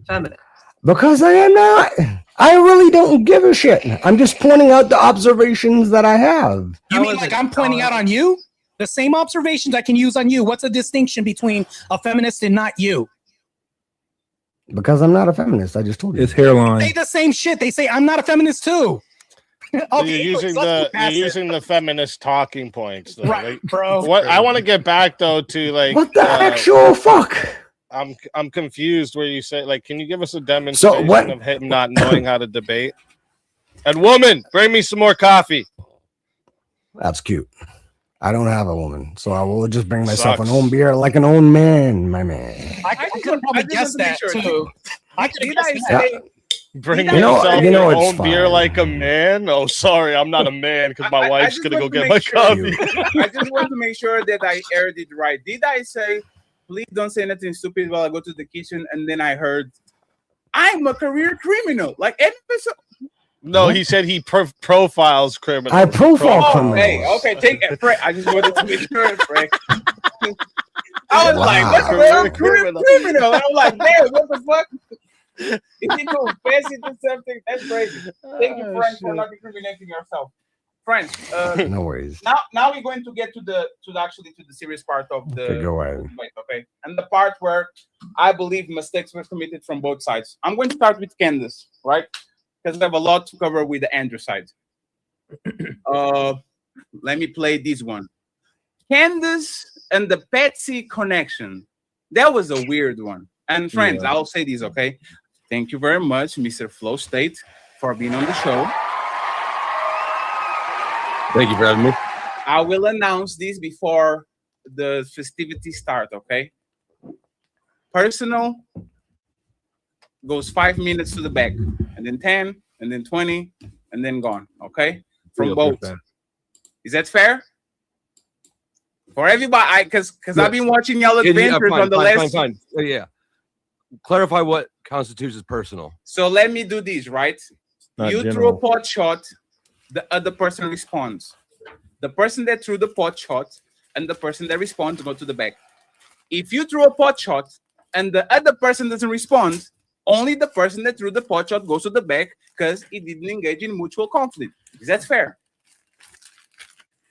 Speaker 20: feminist?
Speaker 4: Because I am not. I really don't give a shit. I'm just pointing out the observations that I have.
Speaker 1: You mean like I'm pointing out on you? The same observations I can use on you. What's the distinction between a feminist and not you?
Speaker 4: Because I'm not a feminist. I just told you.
Speaker 9: It's hairline.
Speaker 1: They say the same shit. They say I'm not a feminist too.
Speaker 22: So you're using the feminist talking points, though.
Speaker 1: Right,
Speaker 22: like,
Speaker 1: bro.
Speaker 22: What I want to get back though to
Speaker 4: what the actual fuck?
Speaker 22: I'm confused where you say can you give us a demonstration of him not knowing how to debate? And woman, bring me some more coffee.
Speaker 4: That's cute. I don't have a woman, so I will just bring myself an own beer like an own man, my man.
Speaker 1: I could have probably guessed that too. I could have guessed that.
Speaker 22: Bring
Speaker 4: you know,
Speaker 22: yourself
Speaker 4: you know
Speaker 22: your
Speaker 4: it's
Speaker 22: own
Speaker 4: fine.
Speaker 22: beer like a man. Oh, sorry, I'm not a man because my wife's gonna go get my coffee.
Speaker 2: I just want to make sure that I aired it right. Did I say, please don't say anything stupid while I go to the kitchen? And then I heard, I'm a career criminal. Like episode.
Speaker 22: No, he said he profiles criminals.
Speaker 4: I profile criminals.
Speaker 2: Hey, okay, take it, Frank. I just wanted to make sure, Frank. I was like, what's a career criminal? And I'm like, man, what the fuck? If you go fancy to something, that's crazy. Thank you, Frank, for not incriminating yourself. Frank,
Speaker 4: no worries.
Speaker 2: Now we're going to get to the serious part of the
Speaker 4: Okay, go ahead.
Speaker 2: debate, okay? And the part where I believe mistakes were committed from both sides. I'm going to start with Candace, right? Because I have a lot to cover with the Andrew side. Let me play this one. Candace and the Patsy connection. That was a weird one. And friends, I'll say this, okay? Thank you very much, Mr. Flow State, for being on the show.
Speaker 13: Thank you for having me.
Speaker 2: I will announce this before the festivities start, okay? Personal goes 5 minutes to the back, and then 10, and then 20, and then gone, okay? From both. Is that fair? For everybody, because I've been watching y'all adventures on the last.
Speaker 13: Fine. Yeah. Clarify what constitutes as personal.
Speaker 2: So let me do this, right? You throw a pot shot, the other person responds. The person that threw the pot shot and the person that responds go to the back. If you throw a pot shot and the other person doesn't respond, only the person that threw the pot shot goes to the back because it didn't engage in mutual conflict. Is that fair?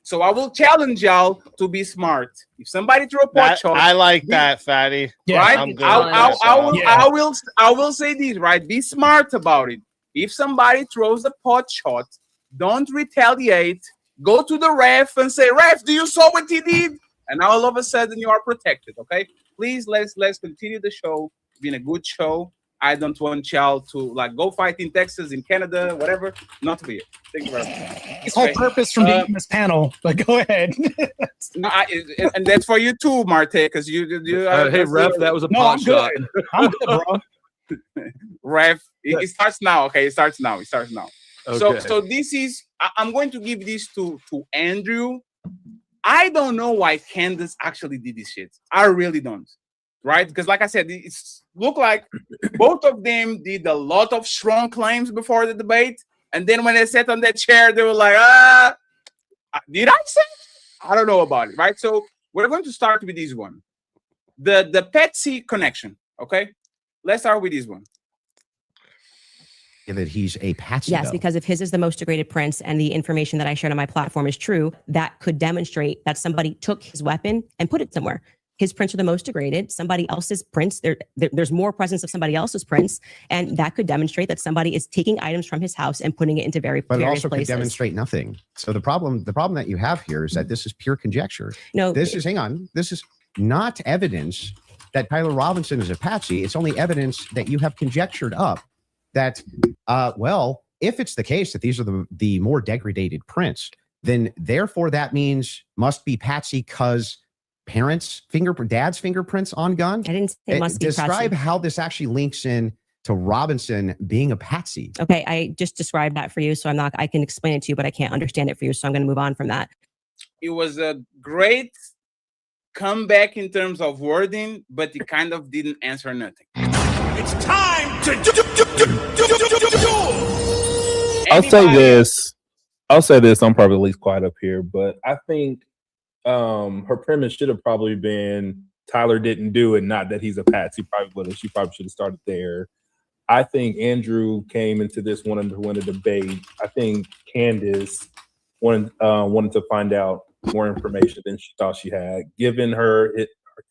Speaker 2: So I will challenge y'all to be smart. If somebody throw a pot shot,
Speaker 22: I like that, Fatty.
Speaker 2: Right?
Speaker 22: I'm good with that,
Speaker 2: I will say this, right? Be smart about it. If somebody throws a pot shot, don't retaliate. Go to the ref and say, "Ref, do you saw what he did?" And all of a sudden you are protected. Okay? Please let's continue the show. It's been a good show. I don't want y'all to like go fight in Texas, in Canada, whatever. Not to be it. Thank you very much.
Speaker 1: His whole purpose from being on this panel. But go ahead.
Speaker 2: No, and that's for you too, Martae, because you
Speaker 13: hey, ref, that was a pot shot.
Speaker 1: I'm good, bro.
Speaker 2: Ref, it starts now. Okay, it starts now.
Speaker 13: Okay.
Speaker 2: So this is. I'm going to give this to Andrew. I don't know why Candace actually did this shit. I really don't. Right? Because like I said, it's look like both of them did a lot of strong claims before the debate, and then when they sat on that chair, they were like, did I say? I don't know about it, right? So we're going to start with this one. The Patsy connection, okay? Let's start with this one.
Speaker 6: That he's a patsy.
Speaker 7: Yes,
Speaker 6: though.
Speaker 7: because if his is the most degraded prince and the information that I shared on my platform is true, that could demonstrate that somebody took his weapon and put it somewhere. His prints are the most degraded. Somebody else's prints, there's more presence of somebody else's prints, and that could demonstrate that somebody is taking items from his house and putting it into
Speaker 6: But it
Speaker 7: various
Speaker 6: also
Speaker 7: places.
Speaker 6: could demonstrate nothing. So the problem that you have here is that this is pure conjecture.
Speaker 7: No,
Speaker 6: this is not evidence that Tyler Robinson is a patsy. It's only evidence that you have conjectured up that, well, if it's the case that these are the more degraded prints, then therefore that means must be patsy because dad's fingerprints on gun.
Speaker 7: I didn't say it must be
Speaker 6: describe
Speaker 7: patsy.
Speaker 6: how this actually links in to Robinson being a patsy.
Speaker 7: Okay, I just described that for you, so I can explain it to you, but I can't understand it for you, so I'm going to move on from that.
Speaker 2: It was a great comeback in terms of wording, but it kind of didn't answer nothing.
Speaker 18: It's time to
Speaker 9: I'll say this. I'm probably the least quiet up here, but I think her premise should have probably been Tyler didn't do it, not that he's a patsy. She probably should have started there. I think Andrew came into this wanting to win a debate. I think Candace wanted to find out more information than she thought she had. Given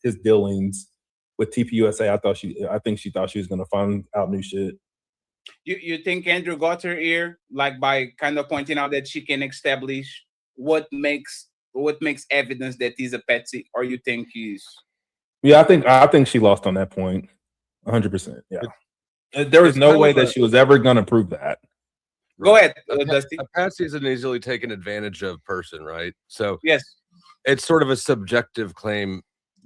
Speaker 9: his dealings with TPUSA, I think she thought she was going to find out new shit.
Speaker 2: You think Andrew got her ear, like by kind of pointing out that she can establish what makes evidence that he's a patsy, or you think he's?
Speaker 9: Yeah, I think she lost on that point, 100%. Yeah, there was no way that she was ever going to prove that.
Speaker 2: Go ahead,
Speaker 13: Dusty. A patsy is an easily taken advantage of person, right? So
Speaker 2: yes,
Speaker 13: it's sort of a subjective claim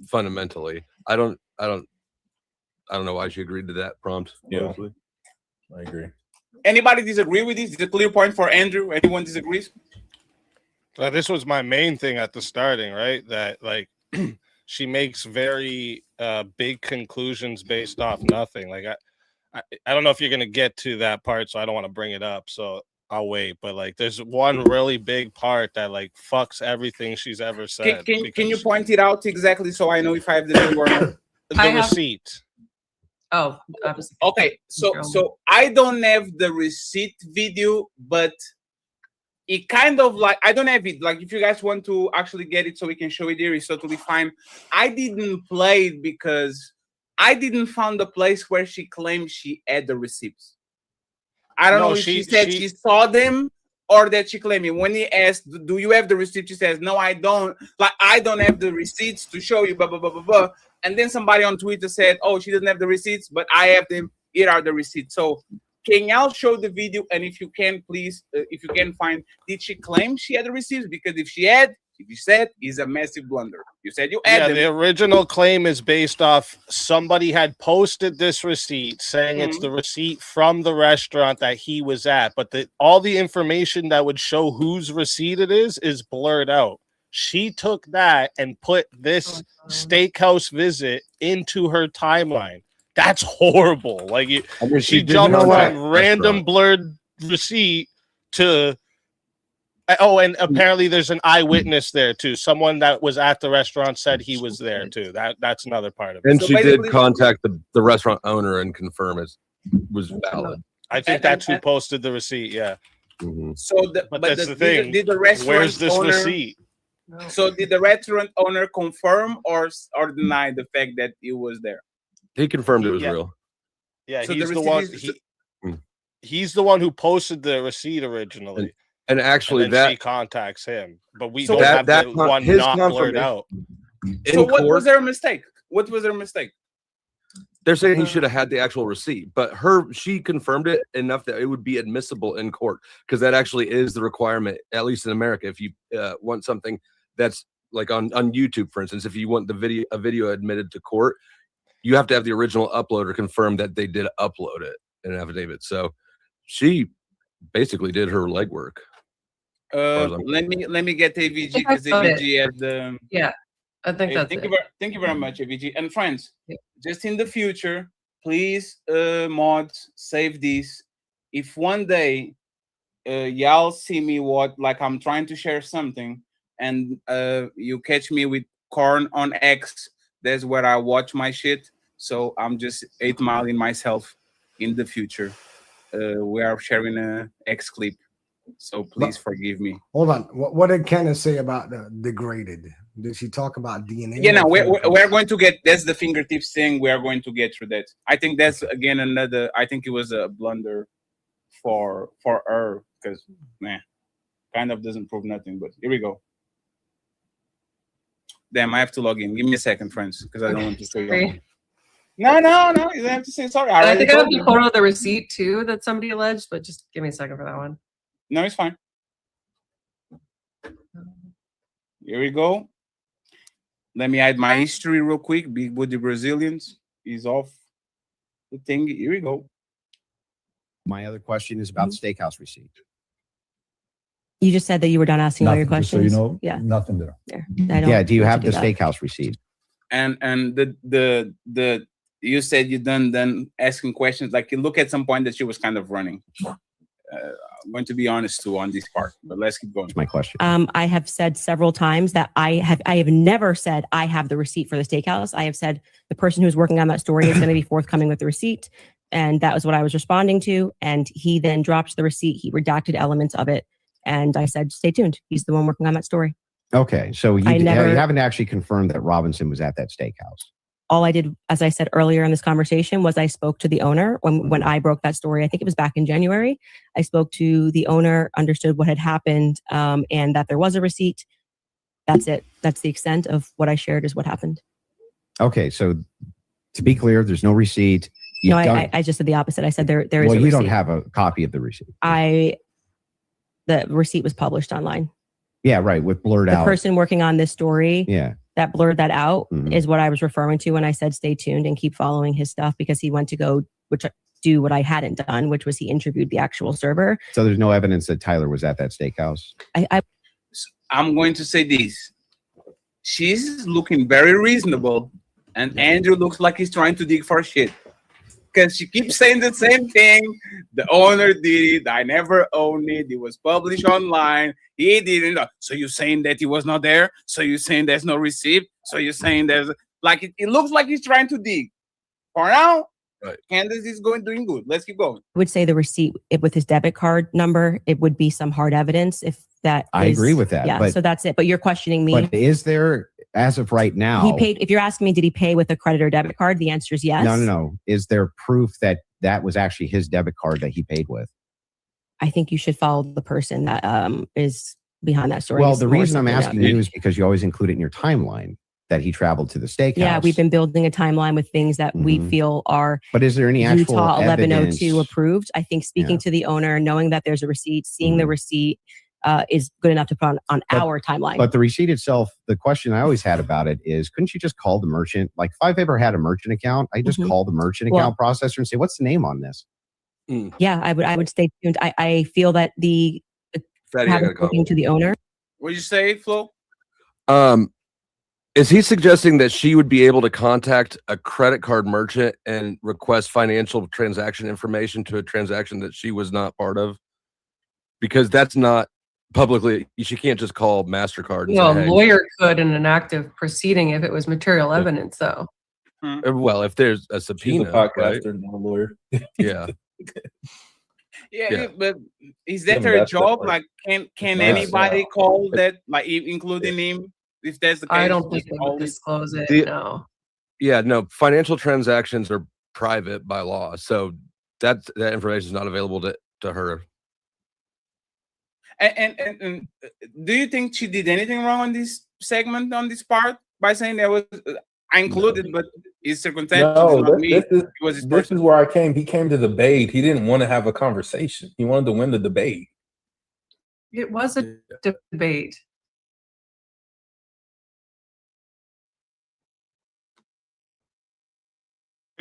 Speaker 13: fundamentally. I don't know why she agreed to that prompt.
Speaker 9: Yeah,
Speaker 13: honestly.
Speaker 9: I agree.
Speaker 2: Anybody disagree with this? Is it a clear point for Andrew? Anyone disagrees?
Speaker 22: This was my main thing at the starting, right? That like she makes very big conclusions based off nothing. Like I don't know if you're gonna get to that part, so I don't want to bring it up. So I'll wait. But like, there's one really big part that like fucks everything she's ever said.
Speaker 2: Can you point it out exactly so I know if I have the video or not?
Speaker 22: The receipt.
Speaker 20: Oh,
Speaker 2: okay. So I don't have the receipt video, but it kind of like I don't have it. Like if you guys want to actually get it so we can show it here, it's totally fine. I didn't play it because I didn't find the place where she claimed she had the receipts. I don't know if she said she saw them or that she claimed it. When he asked, "Do you have the receipt?" She says, "No, I don't. Like I don't have the receipts to show you." Blah blah blah blah blah. And then somebody on Twitter said, "Oh, she doesn't have the receipts, but I have them. Here are the receipts." So can y'all show the video? And if you can, please, if you can find, did she claim she had the receipts? Because if she said, it's a massive blunder. You said you had them.
Speaker 22: The original claim is based off somebody had posted this receipt saying it's the receipt from the restaurant that he was at, but all the information that would show whose receipt it is blurred out. She took that and put this steakhouse visit into her timeline. That's horrible. Like she jumped from random blurred receipt to and apparently there's an eyewitness there too. Someone that was at the restaurant said he was there too. That's another part of it.
Speaker 13: And so she did contact the restaurant owner and confirm it was valid.
Speaker 22: I think that's who posted the receipt. Yeah.
Speaker 2: So,
Speaker 22: but that's the thing.
Speaker 2: Did the restaurant
Speaker 22: Where's this
Speaker 2: owner,
Speaker 22: receipt?
Speaker 2: So, did the restaurant owner confirm or deny the fact that it was there?
Speaker 13: He confirmed it was
Speaker 22: Yeah.
Speaker 13: real.
Speaker 22: Yeah,
Speaker 2: So
Speaker 22: he's
Speaker 2: the
Speaker 22: the one.
Speaker 2: receipt
Speaker 22: He's the one who posted the receipt originally.
Speaker 13: And actually,
Speaker 22: and then she
Speaker 13: that
Speaker 22: contacts him, but we
Speaker 2: So
Speaker 22: don't
Speaker 13: that-
Speaker 22: have
Speaker 13: that
Speaker 22: the
Speaker 13: con-
Speaker 22: one
Speaker 13: his
Speaker 22: not blurred
Speaker 13: confirmation-
Speaker 22: out.
Speaker 2: So,
Speaker 13: in
Speaker 2: what
Speaker 13: court,
Speaker 2: was their mistake? What was their mistake?
Speaker 13: they're saying he should have had the actual receipt, but she confirmed it enough that it would be admissible in court, because that actually is the requirement, at least in America. If you want something that's like on YouTube, for instance, if you want a video admitted to court, you have to have the original uploader confirm that they did upload it in an affidavit. So she basically did her legwork.
Speaker 2: Let me get AVG,
Speaker 20: think I
Speaker 2: because
Speaker 20: got it.
Speaker 2: AVG had the.
Speaker 20: Yeah, I think that's
Speaker 2: thank
Speaker 20: it.
Speaker 2: you very much, AVG. And friends, just in the future, please, mods, save this. If one day y'all see me like I'm trying to share something, and you catch me with corn on X, that's where I watch my shit. So I'm just 8 Miling myself in the future. We are sharing a X clip. So please forgive me.
Speaker 4: Hold on. What did Candace say about the degraded? Did she talk about DNA?
Speaker 2: Yeah, no, we're going to get, that's the fingertips thing. We are going to get through that. I think that's again another, I think it was a blunder for her, because kind of doesn't prove nothing, but here we go. Damn, I have to log in. Give me a second, friends, because I don't want to show you. No, you don't have to say sorry.
Speaker 20: I think I have the photo of the receipt too that somebody alleged, but just give me a second for that one.
Speaker 2: No, it's fine. Here we go. Let me add my history real quick. Big Booty Brazilians is off the thing. Here we go.
Speaker 6: My other question is about the steakhouse receipt.
Speaker 7: You just said that you were done asking all your
Speaker 3: Nothing, just so
Speaker 7: questions.
Speaker 3: you know,
Speaker 7: Yeah.
Speaker 3: nothing there.
Speaker 6: Yeah, do you have the
Speaker 7: that.
Speaker 6: steakhouse receipt?
Speaker 2: And the you said you done asking questions. Like, you look at some point that she was kind of running. I'm going to be honest too on this part, but let's keep going.
Speaker 6: That's my question.
Speaker 7: I have said several times that I have never said I have the receipt for the steakhouse. I have said the person who's working on that story is going to be forthcoming with the receipt. And that was what I was responding to. And he then dropped the receipt. He redacted elements of it. And I said, stay tuned. He's the one working on that story.
Speaker 6: Okay, so you haven't actually confirmed that Robinson was at that steakhouse.
Speaker 7: All I did, as I said earlier in this conversation, was I spoke to the owner when I broke that story. I think it was back in January. I spoke to the owner, understood what had happened, and that there was a receipt. That's it. That's the extent of what I shared is what happened.
Speaker 6: Okay, so to be clear, there's no receipt.
Speaker 7: No, I just said the opposite. I said there is a receipt.
Speaker 6: Well, you don't have a copy of the receipt.
Speaker 7: The receipt was published online.
Speaker 6: Yeah, right, with blurred out.
Speaker 7: The person working on this story that blurred that out is what I was referring to when I said stay tuned and keep following his stuff, because he went to go do what I hadn't done, which was he interviewed the actual server.
Speaker 6: So there's no evidence that Tyler was at that steakhouse?
Speaker 2: I'm going to say this. She's looking very reasonable, and Andrew looks like he's trying to dig for shit. Because she keeps saying the same thing. The owner did it. I never owned it. It was published online. He didn't. So you're saying that he was not there? So you're saying there's no receipt? So you're saying there's like it looks like he's trying to dig. For now, Candace is doing good. Let's keep going.
Speaker 7: I would say the receipt with his debit card number, it would be some hard evidence if that.
Speaker 6: I agree with that.
Speaker 7: Yeah, so that's it. But you're questioning me.
Speaker 6: But is there, as of right now,
Speaker 7: he paid? If you're asking me, did he pay with a credit or debit card? The answer is yes.
Speaker 6: No. Is there proof that that was actually his debit card that he paid with?
Speaker 7: I think you should follow the person that is behind that story.
Speaker 6: Well, the reason I'm asking you is because you always include it in your timeline that he traveled to the steakhouse.
Speaker 7: Yeah, we've been building a timeline with things that we feel are.
Speaker 6: But is there any actual
Speaker 7: Utah 1102
Speaker 6: evidence?
Speaker 7: approved? I think speaking to the owner, knowing that there's a receipt, seeing the receipt is good enough to put on our timeline.
Speaker 6: But the receipt itself, the question I always had about it is, couldn't you just call the merchant? Like, if I've ever had a merchant account, I just call the merchant account processor and say, what's the name on this?
Speaker 7: Yeah, I would stay tuned. I feel that the talking to the owner.
Speaker 2: What did you say, Flo?
Speaker 13: Is he suggesting that she would be able to contact a credit card merchant and request financial transaction information to a transaction that she was not part of? Because that's not publicly, she can't just call MasterCard and
Speaker 20: Well,
Speaker 13: say,
Speaker 20: a
Speaker 13: hey.
Speaker 20: lawyer could in an active proceeding if it was material evidence, though.
Speaker 13: Well, if there's a subpoena,
Speaker 9: She's a podcaster,
Speaker 13: right?
Speaker 9: not a lawyer.
Speaker 13: Yeah.
Speaker 2: Yeah, but is that her job? Like, can anybody call that? Like, including him, if that's the case.
Speaker 20: I don't think they would disclose it. No.
Speaker 13: Yeah, no. Financial transactions are private by law, so that information is not available to her.
Speaker 2: And do you think she did anything wrong on this segment, on this part, by saying that was I included, but it's circumstantial?
Speaker 9: No,
Speaker 2: It
Speaker 9: this is where I came. He came to debate. He didn't want to have a conversation. He wanted to win the debate.
Speaker 20: It was a debate.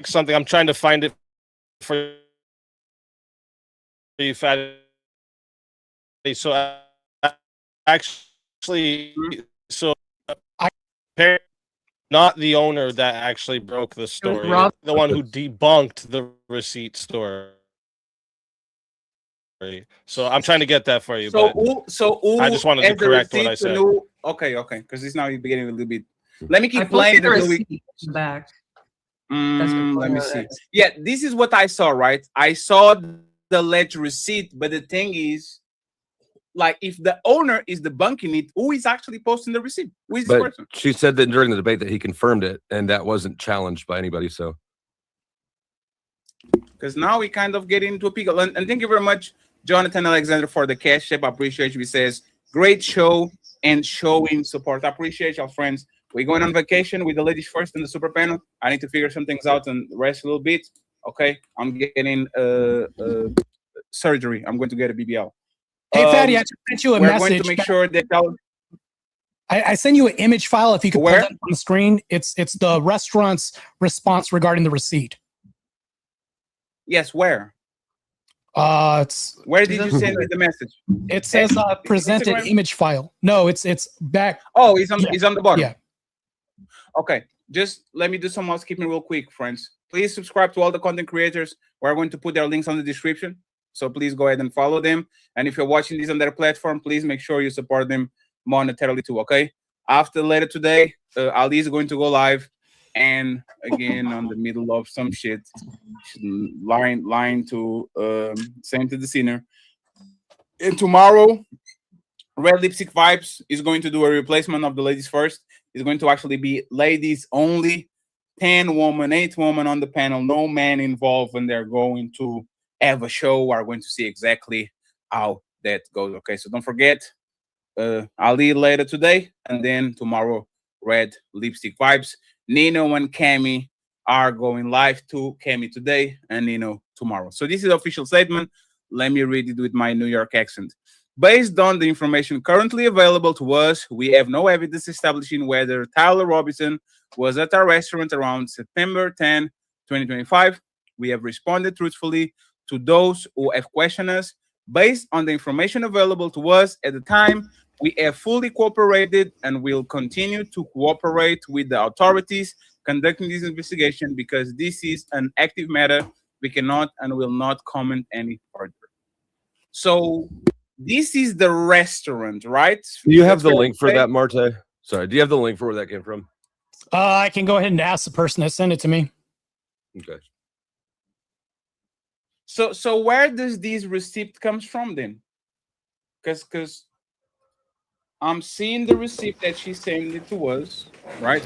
Speaker 22: Something I'm trying to find it for you, Fatty. So actually, not the owner that actually broke the story, the one who debunked the receipt story. So I'm trying to get that for you. I just wanted to correct what I said.
Speaker 2: Okay, because it's now you're beginning a little bit. Let me keep playing the receipt
Speaker 20: back.
Speaker 2: Let me see. Yeah, this is what I saw, right? I saw the alleged receipt, but the thing is, like, if the owner is debunking it, who is actually posting the receipt? Who is this person?
Speaker 13: She said that during the debate that he confirmed it, and that wasn't challenged by anybody. So,
Speaker 2: because now we kind of get into a pickle. And thank you very much, Jonathan Alexander, for the cash app. I appreciate you. He says, great show and showing support. I appreciate y'all, friends. We're going on vacation with the ladies first in the super panel. I need to figure some things out and rest a little bit. Okay, I'm getting surgery. I'm going to get a BBL.
Speaker 1: Hey, Fatty, I just sent you a message.
Speaker 2: We're going to make sure that
Speaker 1: I sent you an image file. If you could pull that up on the screen, it's the restaurant's response regarding the receipt.
Speaker 2: Yes, where?
Speaker 1: It's
Speaker 2: where did you send me the message?
Speaker 1: It says presented
Speaker 2: Instagram?
Speaker 1: image file. No, it's back.
Speaker 2: Oh, it's on the bottom.
Speaker 1: Yeah.
Speaker 2: Okay, just let me do some housekeeping real quick, friends. Please subscribe to all the content creators. We're going to put their links on the description. So please go ahead and follow them. And if you're watching this on their platform, please make sure you support them monetarily too, okay? After later today, Ali is going to go live. And again, on the middle of some shit, lying to saying to the sinner. And tomorrow, Red Lipstick Vibes is going to do a replacement of the ladies first. It's going to actually be ladies only. 10 women, 8 women on the panel, no man involved, and they're going to have a show. We're going to see exactly how that goes. Okay, so don't forget, Ali later today, and then tomorrow, Red Lipstick Vibes. Nino and Cami are going live too. Cami today and Nino tomorrow. So this is the official statement. Let me read it with my New York accent. Based on the information currently available to us, we have no evidence establishing whether Tyler Robinson was at our restaurant around September 10, 2025. We have responded truthfully to those who have questioned us. Based on the information available to us at the time, we have fully cooperated and will continue to cooperate with the authorities conducting this investigation because this is an active matter. We cannot and will not comment any further. So this is the restaurant, right?
Speaker 13: Do you have the link for that, Martae? Sorry, do you have the link for where that came from?
Speaker 1: I can go ahead and ask the person that sent it to me.
Speaker 13: Okay.
Speaker 2: So where does this receipt comes from then? Because I'm seeing the receipt that she sent it to us, right?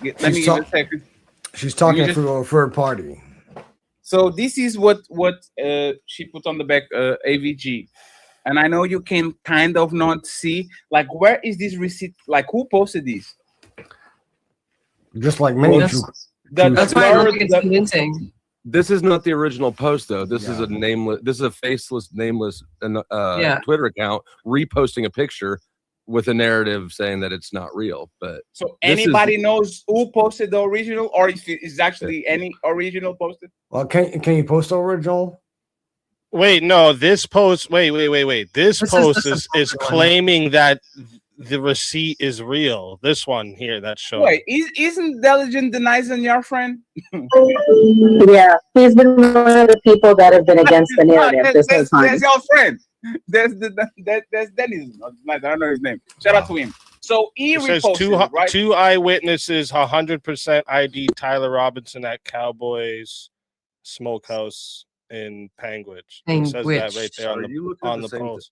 Speaker 2: Let me give it a second.
Speaker 4: She's talking through a third party.
Speaker 2: So this is what she put on the back, AVG. And I know you can kind of not see, like, where is this receipt? Like, who posted this?
Speaker 4: Just like me.
Speaker 20: That's why I don't think it's convincing.
Speaker 13: This is not the original post, though. This is a nameless. This is a faceless, nameless Twitter account reposting a picture with a narrative saying that it's not real. But
Speaker 2: so anybody knows who posted the original, or if it is actually any original posted?
Speaker 4: Well, can you post the original?
Speaker 22: Wait, no. This post. Wait. This post is claiming that the receipt is real. This one here that's showing.
Speaker 2: Wait, isn't Diligent denying your friend?
Speaker 21: Yeah, he's been one of the people that have been against the narrative this whole time.
Speaker 2: That's your friend. That's Dennis. I don't know his name. Shout out to him. So he
Speaker 22: says
Speaker 2: reposted,
Speaker 22: two eyewitnesses, 100% ID Tyler Robinson at Cowboys Smokehouse. in Panguitch. It says that right there on the post.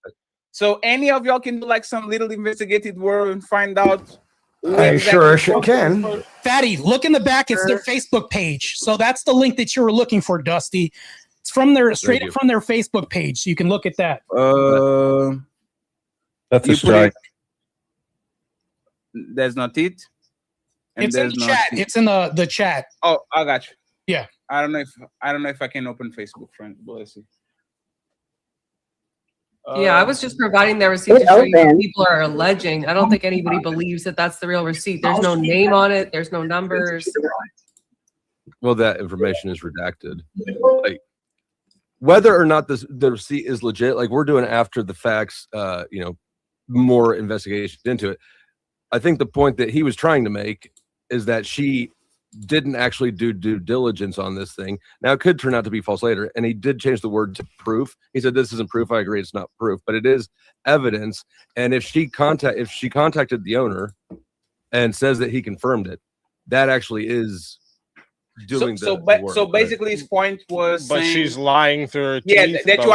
Speaker 2: So any of y'all can do like some little investigative work and find out.
Speaker 4: I sure can.
Speaker 1: Fatty, look in the back. It's their Facebook page. So that's the link that you were looking for, Dusty. It's from their straight up from their Facebook page. So you can look at that.
Speaker 3: That's a strike.
Speaker 2: That's not it. And
Speaker 1: it's in the chat. It's in the chat.
Speaker 2: Oh, I got you.
Speaker 1: Yeah.
Speaker 2: I don't know if I can open Facebook, friend. But let's see.
Speaker 20: Yeah, I was just providing their receipt to show you what people are alleging. I don't think anybody believes that that's the real receipt. There's no name on it. There's no numbers.
Speaker 13: Well, that information is redacted. Like whether or not the receipt is legit, like we're doing after the facts, more investigation into it. I think the point that he was trying to make is that she didn't actually do due diligence on this thing. Now it could turn out to be false later, and he did change the word to proof. He said this isn't proof. I agree, it's not proof, but it is evidence. And if she contacted the owner and says that he confirmed it, that actually is doing the work.
Speaker 2: So basically, his point was,
Speaker 22: but
Speaker 2: saying,
Speaker 22: she's lying through her
Speaker 2: yeah,
Speaker 22: teeth
Speaker 2: that
Speaker 22: about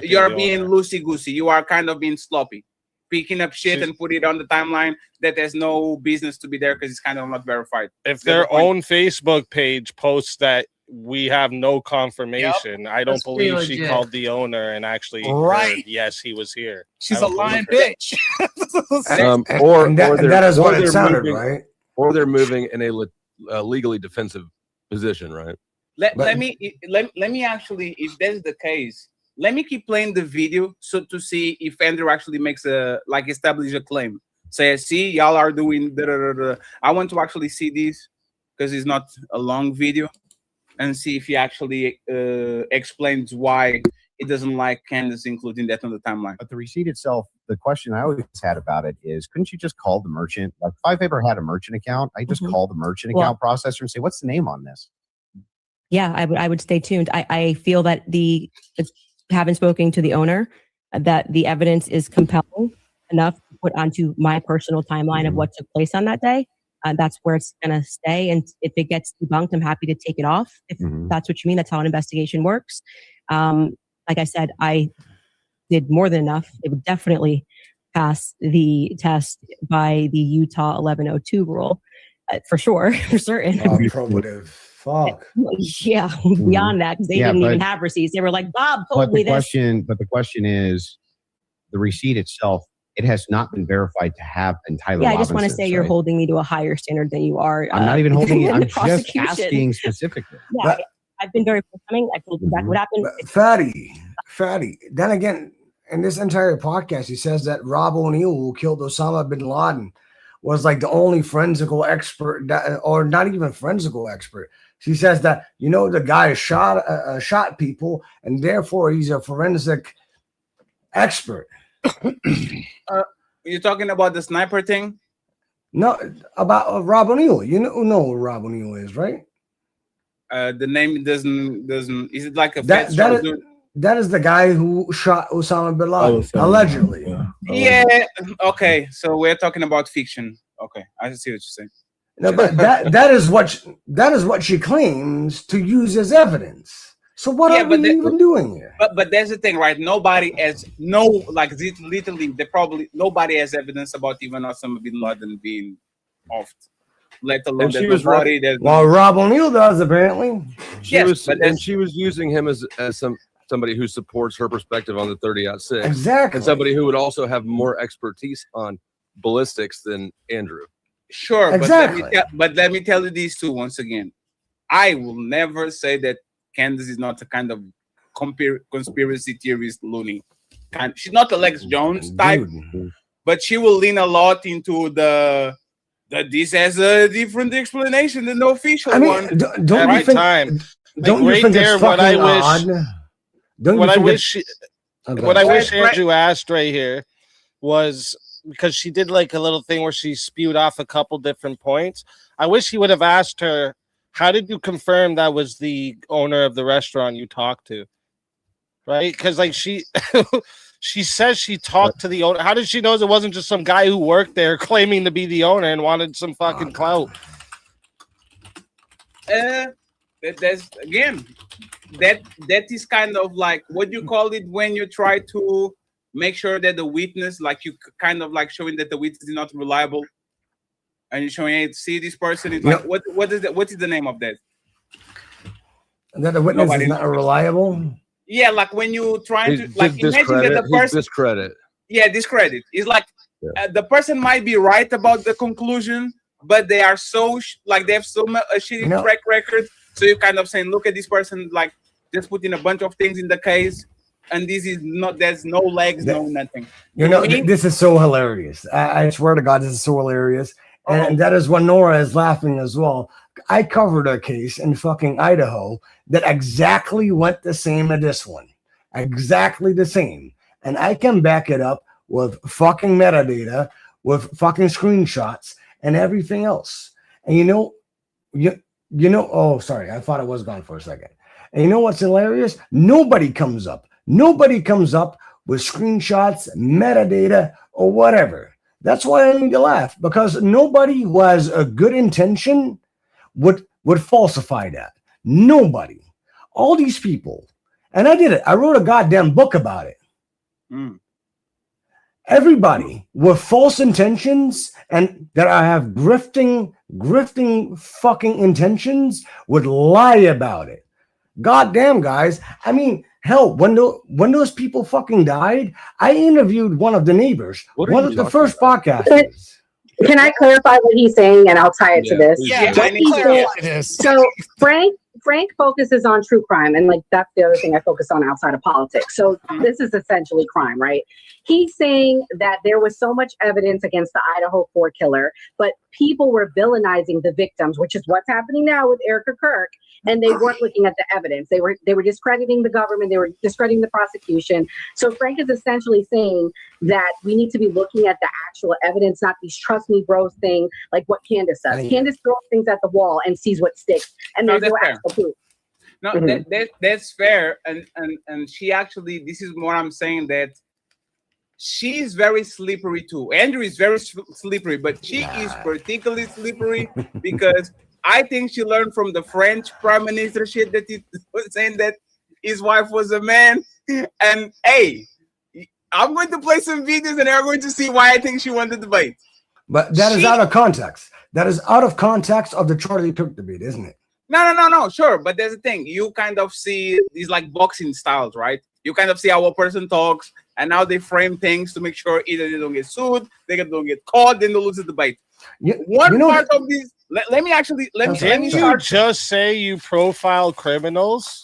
Speaker 2: you are being
Speaker 22: owner.
Speaker 2: loosey goosey. You are kind of being sloppy, picking up shit and put it on the timeline that has no business to be there because it's kind of not verified.
Speaker 22: If their own Facebook page posts that we have no confirmation, I don't believe she called the owner and actually heard, yes, he was here.
Speaker 1: She's a lying bitch.
Speaker 4: That is what it sounded, right?
Speaker 13: Or they're moving in a legally defensive position, right?
Speaker 2: Let me actually, if that's the case, let me keep playing the video so to see if Andrew actually makes establish a claim. Say, see, y'all are doing da, da, da, da. I want to actually see this because it's not a long video, and see if he actually explains why he doesn't like Candace including that on the timeline.
Speaker 6: But the receipt itself, the question I always had about it is, couldn't you just call the merchant? Like, if I've ever had a merchant account, I just call the merchant account processor and say, what's the name on this?
Speaker 7: Yeah, I would stay tuned. I feel that having spoken to the owner, that the evidence is compelling enough to put onto my personal timeline of what took place on that day. That's where it's going to stay. And if it gets debunked, I'm happy to take it off. If that's what you mean, that's how an investigation works. Like I said, I did more than enough. It would definitely pass the test by the Utah 1102 rule, for sure, for certain.
Speaker 4: Probative. Fuck.
Speaker 7: Yeah, beyond that, because they didn't even have receipts. They were like, Bob told me this.
Speaker 6: But the question is, the receipt itself, it has not been verified to have been Tyler
Speaker 7: I just want to say you're holding me to a higher standard than you are.
Speaker 6: I'm not even holding it. I'm just asking specifically.
Speaker 7: Yeah, I've been very forthcoming. I told you exactly what happened.
Speaker 4: Fatty. Then again, in this entire podcast, he says that Rob O'Neill, who killed Osama bin Laden, was like the only forensical expert, or not even forensical expert. She says that, the guy shot people, and therefore he's a forensic expert.
Speaker 2: You're talking about the sniper thing?
Speaker 4: No, about Rob O'Neill. You know who Rob O'Neill is, right?
Speaker 2: The name doesn't. Is it like a
Speaker 4: that is the guy who shot Osama bin Laden, allegedly.
Speaker 2: Yeah. Okay. So we're talking about fiction. Okay, I see what you're saying.
Speaker 4: No, but that is what she claims to use as evidence. So what are we even doing here?
Speaker 2: But that's the thing, right? Nobody has literally, nobody has evidence about even Osama bin Laden being off, let alone
Speaker 4: Well, Rob O'Neill does apparently.
Speaker 13: She was using him as somebody who supports her perspective on the 30-06.
Speaker 4: Exactly.
Speaker 13: And somebody who would also have more expertise on ballistics than Andrew.
Speaker 2: Sure,
Speaker 4: exactly.
Speaker 2: But let me tell you these two once again. I will never say that Candace is not a kind of conspiracy theorist loony. She's not a Lex Jones type, but she will lean a lot into that this has a different explanation than the official one.
Speaker 4: Don't you think? Don't you think it's fucking odd?
Speaker 22: What I wish Andrew asked right here was, because she did like a little thing where she spewed off a couple different points. I wish he would have asked her, how did you confirm that was the owner of the restaurant you talked to? Right? Because like she says she talked to the owner. How did she know it wasn't just some guy who worked there claiming to be the owner and wanted some fucking clout?
Speaker 2: That's again, that is kind of like what you call it when you try to make sure that the witness, like you kind of like showing that the witness is not reliable, and you're showing, hey, see this person is like, what is that? What is the name of that?
Speaker 4: That the witness is not reliable.
Speaker 2: Yeah, like when you try to like imagine that the person
Speaker 13: discredit.
Speaker 2: Yeah, discredit. It's like the person might be right about the conclusion, but they are so like they have so much a shitty track record. So you're kind of saying, look at this person, like just putting a bunch of things in the case, and this is not. There's no legs, no nothing.
Speaker 4: This is so hilarious. I swear to God, this is so hilarious. And that is when Nora is laughing as well. I covered a case in fucking Idaho that exactly went the same as this one. Exactly the same. And I can back it up with fucking metadata, with fucking screenshots and everything else. And you know, oh, sorry. I thought it was gone for a second. And you know what's hilarious? Nobody comes up with screenshots, metadata, or whatever. That's why I need to laugh, because nobody who has a good intention would falsify that. Nobody. All these people. And I did it. I wrote a goddamn book about it. Everybody with false intentions and that I have grifting fucking intentions would lie about it. Goddamn, guys. I mean, hell, when those people fucking died, I interviewed one of the neighbors, one of the first podcasters.
Speaker 21: Can I clarify what he's saying, and I'll tie it to this?
Speaker 1: Yeah, I need to clarify this.
Speaker 21: So Frank focuses on true crime, and like that's the other thing I focus on outside of politics. So this is essentially crime, right? He's saying that there was so much evidence against the Idaho 4 killer, but people were villainizing the victims, which is what's happening now with Erica Kirk. And they weren't looking at the evidence. They were discrediting the government. They were discrediting the prosecution. So Frank is essentially saying that we need to be looking at the actual evidence, not these trust me bros thing, like what Candace does. Candace throws things at the wall and sees what sticks. And there's no actual proof.
Speaker 2: No, that's fair. And she actually, this is what I'm saying, that she is very slippery too. Andrew is very slippery, but she is particularly slippery because I think she learned from the French prime minister shit that he was saying that his wife was a man. And hey, I'm going to play some videos and they're going to see why I think she won the debate.
Speaker 4: But that is out of context. That is out of context of the Charlie Kirk debate, isn't it?
Speaker 2: No, sure. But there's a thing. You kind of see these like boxing styles, right? You kind of see how a person talks, and now they frame things to make sure either they don't get sued, they don't get caught, then they lose the debate. One part of this. Let me
Speaker 22: Didn't you just say you profile criminals?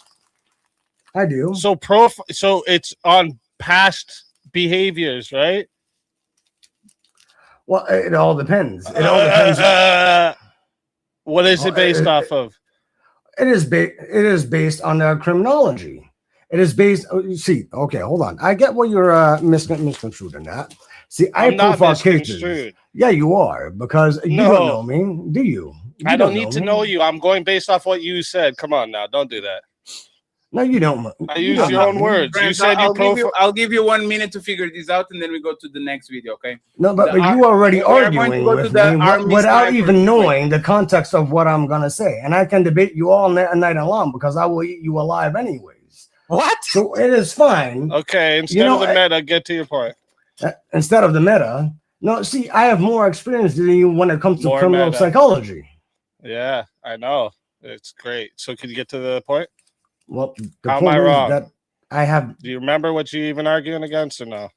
Speaker 4: I do.
Speaker 22: So it's on past behaviors, right?
Speaker 4: Well, it all depends. It all depends.
Speaker 22: What is it based off of?
Speaker 4: It is based on the criminology. It is based. You see, okay, hold on. I get what you're misconstrued in that. See, I profile cases. Yeah, you are, because you don't know me, do you?
Speaker 22: I don't need to know you. I'm going based off what you said. Come on now, don't do that.
Speaker 4: No, you don't.
Speaker 22: I use your own words.
Speaker 2: Friends,
Speaker 22: You said
Speaker 2: I'll give you 1 minute to figure this out, and then we go to the next video, okay?
Speaker 4: No, but you already arguing with me without even knowing the context of what I'm gonna say, and I can debate you all night long because I will eat you alive anyways.
Speaker 22: What?
Speaker 4: So it is fine.
Speaker 22: Okay, instead of the meta, get to your point.
Speaker 4: Instead of the meta, no. See, I have more experience than you when it comes to criminal psychology.
Speaker 22: Yeah, I know. It's great. So can you get to the point?
Speaker 4: Well,
Speaker 22: how am I wrong?
Speaker 4: That I have.
Speaker 22: Do you remember what you even arguing against or no?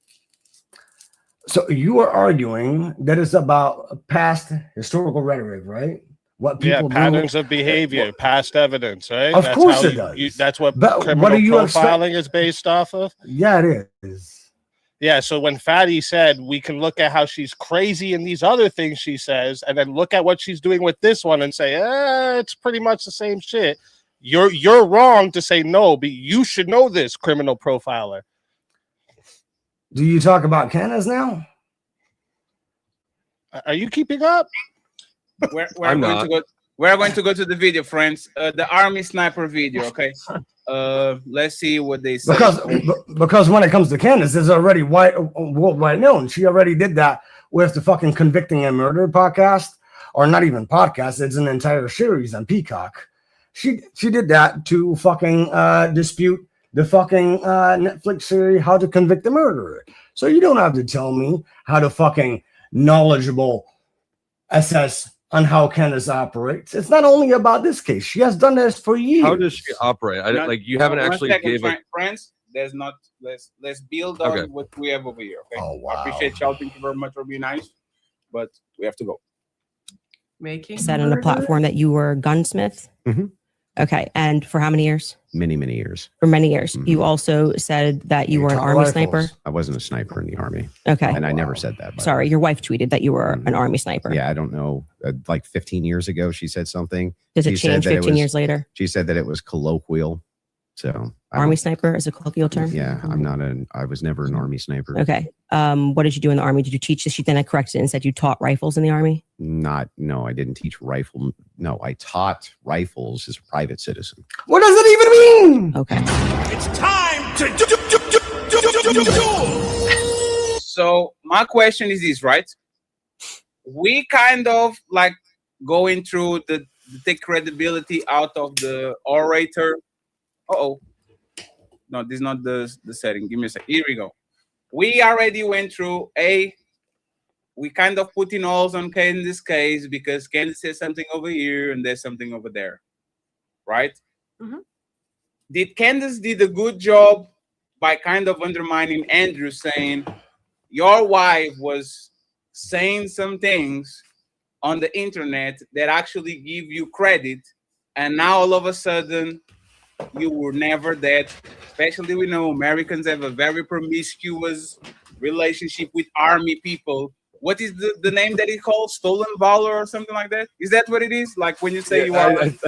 Speaker 4: So you are arguing that it's about past historical rhetoric, right? What people
Speaker 22: patterns of behavior, past evidence, right?
Speaker 4: Of course it does.
Speaker 22: That's what criminal profiling is based off of.
Speaker 4: Yeah, it is.
Speaker 22: Yeah, so when Fatty said we can look at how she's crazy in these other things she says, and then look at what she's doing with this one and say, it's pretty much the same shit. You're wrong to say no, but you should know this, criminal profiler.
Speaker 4: Do you talk about Candace now?
Speaker 22: Are you keeping up?
Speaker 2: We're going to go to the video, friends. The army sniper video, okay? Let's see what they say.
Speaker 4: Because when it comes to Candace, it's already worldwide known. She already did that with the fucking Convicting and Murder podcast, or not even podcast. It's an entire series on Peacock. She did that to fucking dispute the fucking Netflix series How to Convict a Murderer. So you don't have to tell me how to fucking knowledgeable assess on how Candace operates. It's not only about this case. She has done this for years.
Speaker 13: How does she operate? I like you haven't actually gave a
Speaker 2: friends. There's not. Let's build on what we have over here. Okay.
Speaker 4: Oh wow.
Speaker 2: I appreciate y'all. Thank you very much for being nice, but we have to go.
Speaker 7: Making said on a platform that you were a gunsmith.
Speaker 6: Mm-hmm.
Speaker 7: Okay, and for how many years?
Speaker 6: Many years.
Speaker 7: For many years. Mm-hmm. You also said that you were an army sniper.
Speaker 6: I wasn't a sniper in the army.
Speaker 7: Okay,
Speaker 6: and I never said that.
Speaker 7: Sorry, your wife tweeted that you were an army sniper.
Speaker 6: Yeah, I don't know. Like 15 years ago, she said something.
Speaker 7: Does it change 15 years later?
Speaker 6: She said that it was colloquial. So
Speaker 7: army sniper is a colloquial term.
Speaker 6: Yeah, I was never an army sniper.
Speaker 7: Okay. What did you do in the army? Did you teach this? She then corrected it and said you taught rifles in the army.
Speaker 6: No, I didn't teach rifle. No, I taught rifles as a private citizen.
Speaker 4: What does it even mean?
Speaker 7: Okay.
Speaker 18: It's time to do.
Speaker 2: So my question is this, right? We kind of like going through the take credibility out of the orator. Uh-oh. No, this is not the setting. Give me a second. Here we go. We already went through we kind of put in holes on Candace's case because Candace says something over here and there's something over there. Right?
Speaker 7: Mm-hmm.
Speaker 2: Did Candace did a good job by kind of undermining Andrew, saying your wife was saying some things on the internet that actually give you credit, and now all of a sudden you were never that. Especially we know Americans have a very promiscuous relationship with army people. What is the name that he calls? Stolen valor or something like that? Is that what it is? Like when you say you are
Speaker 13: like,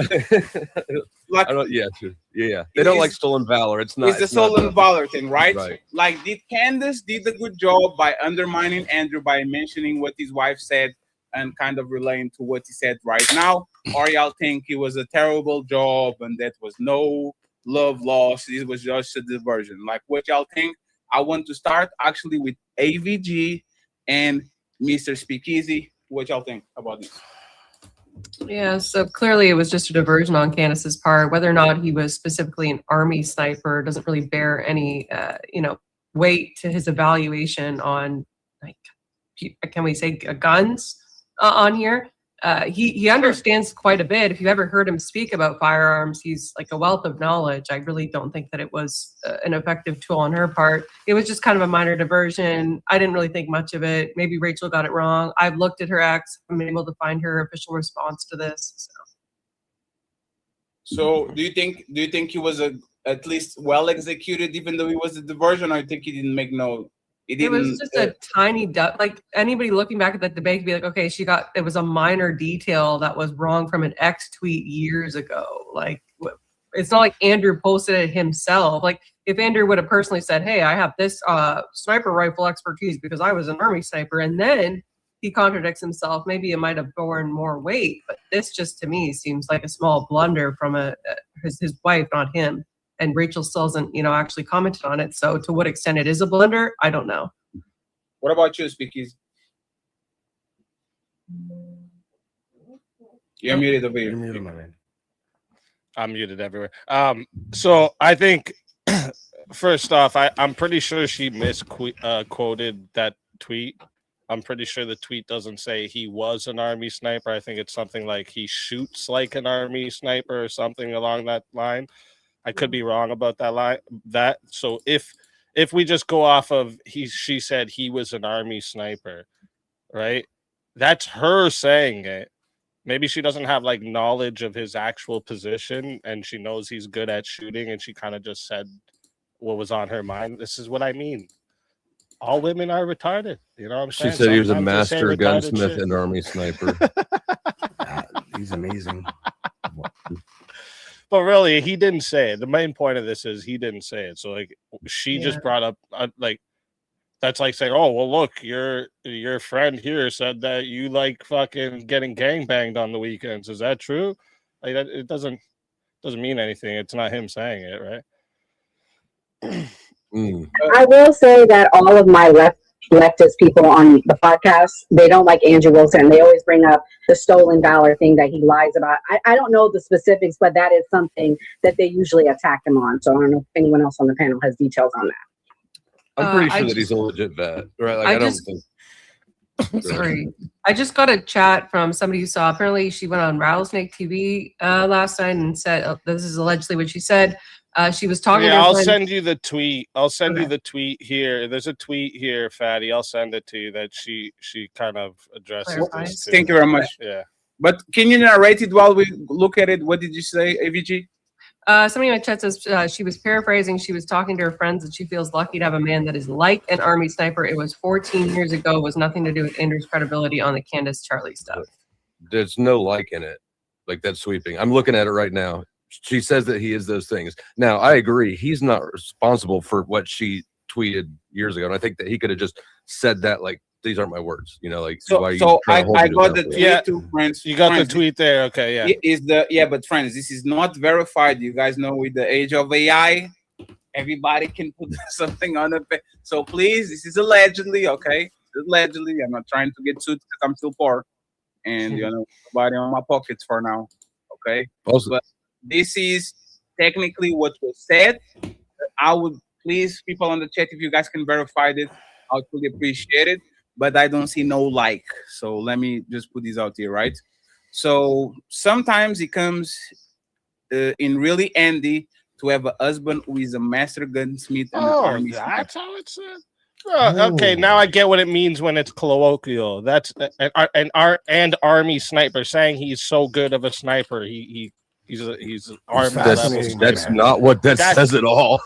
Speaker 13: I don't, yeah, true. Yeah. They don't like stolen valor. It's not.
Speaker 2: It's the stolen valor thing, right? Like, did Candace did a good job by undermining Andrew by mentioning what his wife said and kind of relaying to what he said right now? Or y'all think it was a terrible job and that was no love lost? It was just a diversion. Like, what y'all think? I want to start actually with AVG and Mr. Speakeasy. What y'all think about this?
Speaker 20: Yeah, so clearly it was just a diversion on Candace's part. Whether or not he was specifically an army sniper doesn't really bear any, weight to his evaluation on, like, can we say guns on here? He understands quite a bit. If you ever heard him speak about firearms, he's like a wealth of knowledge. I really don't think that it was an effective tool on her part. It was just kind of a minor diversion. I didn't really think much of it. Maybe Rachel got it wrong. I've looked at her ex. I'm able to find her official response to this.
Speaker 2: So do you think he was at least well executed, even though he was a diversion, or you think he didn't make no?
Speaker 20: It was just a tiny like anybody looking back at that debate could be like, okay, it was a minor detail that was wrong from an X tweet years ago. Like, it's not like Andrew posted it himself. Like, if Andrew would have personally said, hey, I have this sniper rifle expertise because I was an army sniper, and then he contradicts himself, maybe it might have borne more weight. But this just to me seems like a small blunder from his wife, not him. And Rachel still hasn't, actually commented on it. So to what extent it is a blunder, I don't know.
Speaker 2: What about you, Speakeasy? You're muted over here.
Speaker 22: I'm muted everywhere. So I think first off, I'm pretty sure she misquoted that tweet. I'm pretty sure the tweet doesn't say he was an army sniper. I think it's something like he shoots like an army sniper or something along that line. I could be wrong about that. So if we just go off of she said he was an army sniper, right? That's her saying it. Maybe she doesn't have like knowledge of his actual position, and she knows he's good at shooting, and she kind of just said what was on her mind. This is what I mean. All women are retarded. You know what I'm saying?
Speaker 13: She said he was a master gunsmith and army sniper.
Speaker 4: He's amazing.
Speaker 22: But really, he didn't say it. The main point of this is he didn't say it. So, like, she just brought up, that's like saying, oh, well, look, your friend here said that you like fucking getting gangbanged on the weekends. Is that true? Like, it doesn't mean anything. It's not him saying it, right?
Speaker 21: I will say that all of my left leftist people on the podcast, they don't like Andrew Wilson. They always bring up the stolen valor thing that he lies about. I don't know the specifics, but that is something that they usually attack him on. So I don't know if anyone else on the panel has details on that.
Speaker 13: I'm pretty sure that he's a legit vet, right? Like I don't think.
Speaker 20: Sorry, I just got a chat from somebody who saw. Apparently, she went on Rattlesnake TV last night and said, "This is allegedly what she said." She was talking.
Speaker 22: Yeah,
Speaker 20: to her
Speaker 22: I'll
Speaker 20: friend.
Speaker 22: send you the tweet. I'll send you the tweet here. There's a tweet here, Fatty. I'll send it to you that she kind of addresses this too.
Speaker 2: Thank you very much.
Speaker 22: Yeah.
Speaker 2: But can you narrate it while we look at it? What did you say, AVG?
Speaker 20: Somebody in my chat says she was paraphrasing. She was talking to her friends that she feels lucky to have a man that is like an Army sniper. It was 14 years ago. It was nothing to do with Andrew's credibility on the Candace Charlie stuff.
Speaker 13: There's no like in it. Like that's sweeping. I'm looking at it right now. She says that he is those things. Now, I agree. He's not responsible for what she tweeted years ago. And I think that he could have just said that, like, these aren't my words. You know, like, why are you
Speaker 2: I
Speaker 13: trying to hold
Speaker 2: got
Speaker 13: me to
Speaker 2: the
Speaker 13: that?
Speaker 2: tweet too, friends.
Speaker 22: You got
Speaker 2: friends,
Speaker 22: the tweet there. Okay, yeah.
Speaker 2: But friends, this is not verified. You guys know with the age of AI, everybody can put something on the page. So please, this is allegedly, okay? Allegedly. I'm not trying to get sued because I'm still poor. And, you know, nobody on my pockets for now. Okay?
Speaker 13: Also,
Speaker 2: but this is technically what was said. I would please, people on the chat, if you guys can verify this, I would really appreciate it. But I don't see no like. So let me just put this out here, right? So sometimes it comes in really handy to have a husband who is a master gunsmith and an army sniper.
Speaker 22: That's how it's said. Okay, now I get what it means when it's colloquial. That's an army sniper saying he's so good of a sniper. He's an army level.
Speaker 13: That's not what that says at all.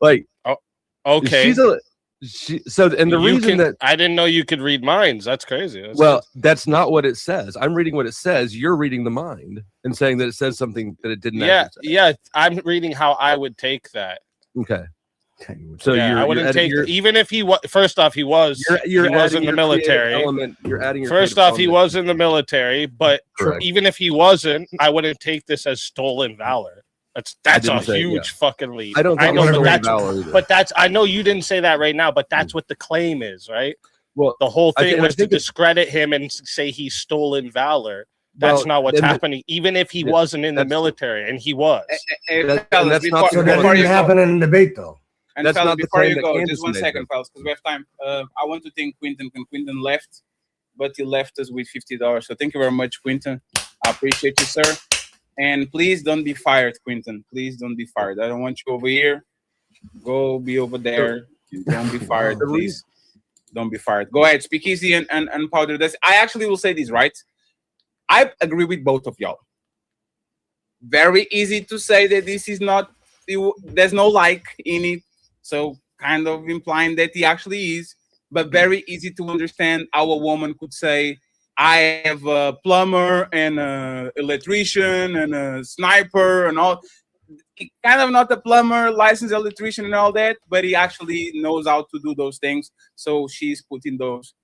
Speaker 13: Like,
Speaker 22: okay.
Speaker 13: And the reason that
Speaker 22: I didn't know you could read minds. That's crazy.
Speaker 13: That's not what it says. I'm reading what it says. You're reading the mind and saying that it says something that it didn't.
Speaker 22: Yeah. I'm reading how I would take that.
Speaker 13: Okay. So
Speaker 22: I wouldn't take even if he was. First off, he was. He was in the military.
Speaker 13: You're adding.
Speaker 22: First off, he was in the military, but even if he wasn't, I wouldn't take this as stolen valor. That's a huge fucking lead.
Speaker 13: I don't think
Speaker 22: I know you didn't say that right now, but that's what the claim is, right?
Speaker 13: Well,
Speaker 22: the whole thing was to discredit him and say he's stolen valor. That's not what's happening. Even if he wasn't in the military, and he was.
Speaker 4: That's not so that didn't happen in the debate, though.
Speaker 2: And
Speaker 13: that's
Speaker 2: fellas,
Speaker 13: not the
Speaker 2: before
Speaker 13: claim
Speaker 2: you go,
Speaker 13: that
Speaker 2: just one
Speaker 13: Candace
Speaker 2: second,
Speaker 13: made,
Speaker 2: fellas, because we have time. I want to thank Quinton. Quinton left, but he left us with $50. So thank you very much, Quinton. I appreciate you, sir. And please don't be fired, Quinton. Please don't be fired. I don't want you over here. Go be over there. Don't be fired, please. Don't be fired. Go ahead, speak easy and powder this. I actually will say this, right? I agree with both of y'all. Very easy to say that this is not, there's no like in it. So kind of implying that he actually is, but very easy to understand how a woman could say, I have a plumber and an electrician and a sniper and all. He kind of not a plumber, licensed electrician and all that, but he actually knows how to do those things. So she's putting those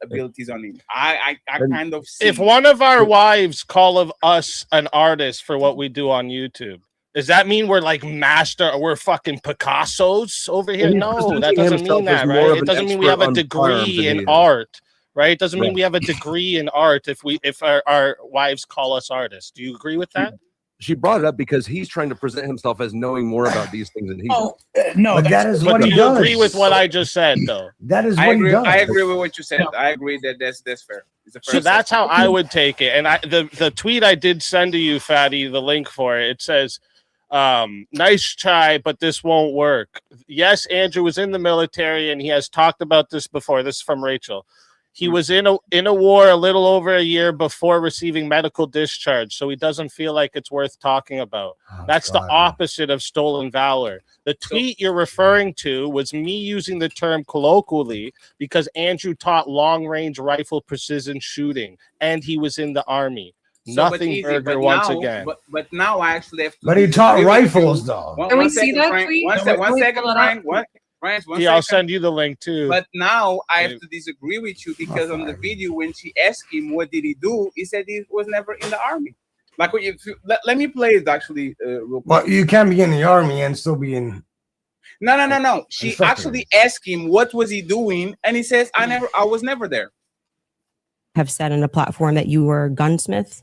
Speaker 2: abilities on him. I kind of see.
Speaker 22: If one of our wives call of us an artist for what we do on YouTube, does that mean we're like we're fucking Picassos over here? No, that doesn't mean that, right? It doesn't mean we have a degree in art, right? It doesn't mean we have a degree in art if our wives call us artists. Do you agree with that?
Speaker 13: She brought it up because he's trying to present himself as knowing more about these things than he does.
Speaker 1: No,
Speaker 4: but that is what he
Speaker 22: does.
Speaker 4: does.
Speaker 22: You agree with what I just said, though?
Speaker 4: That is what he does.
Speaker 2: I agree with what you said. I agree that that's fair.
Speaker 22: So that's how I would take it. And the tweet I did send to you, Fatty, the link for it, it says, nice try, but this won't work. Yes, Andrew was in the military, and he has talked about this before. This is from Rachel. He was in a war a little over a year before receiving medical discharge, so he doesn't feel like it's worth talking about. That's the opposite of stolen valor. The tweet you're referring to was me using the term colloquially because Andrew taught long-range rifle precision shooting, and he was in the Army. Nothing burger once again.
Speaker 2: But now I actually have to.
Speaker 4: But he taught rifles, though.
Speaker 20: Can we see that tweet?
Speaker 2: One second, Frank.
Speaker 22: Yeah, I'll send you the link too.
Speaker 2: But now I have to disagree with you because on the video, when she asked him what did he do, he said he was never in the Army. Like, let me play it actually real quick.
Speaker 4: But you can be in the Army and still be in
Speaker 2: No. She actually asked him what was he doing, and he says, I was never there.
Speaker 7: Have said on a platform that you were a gunsmith.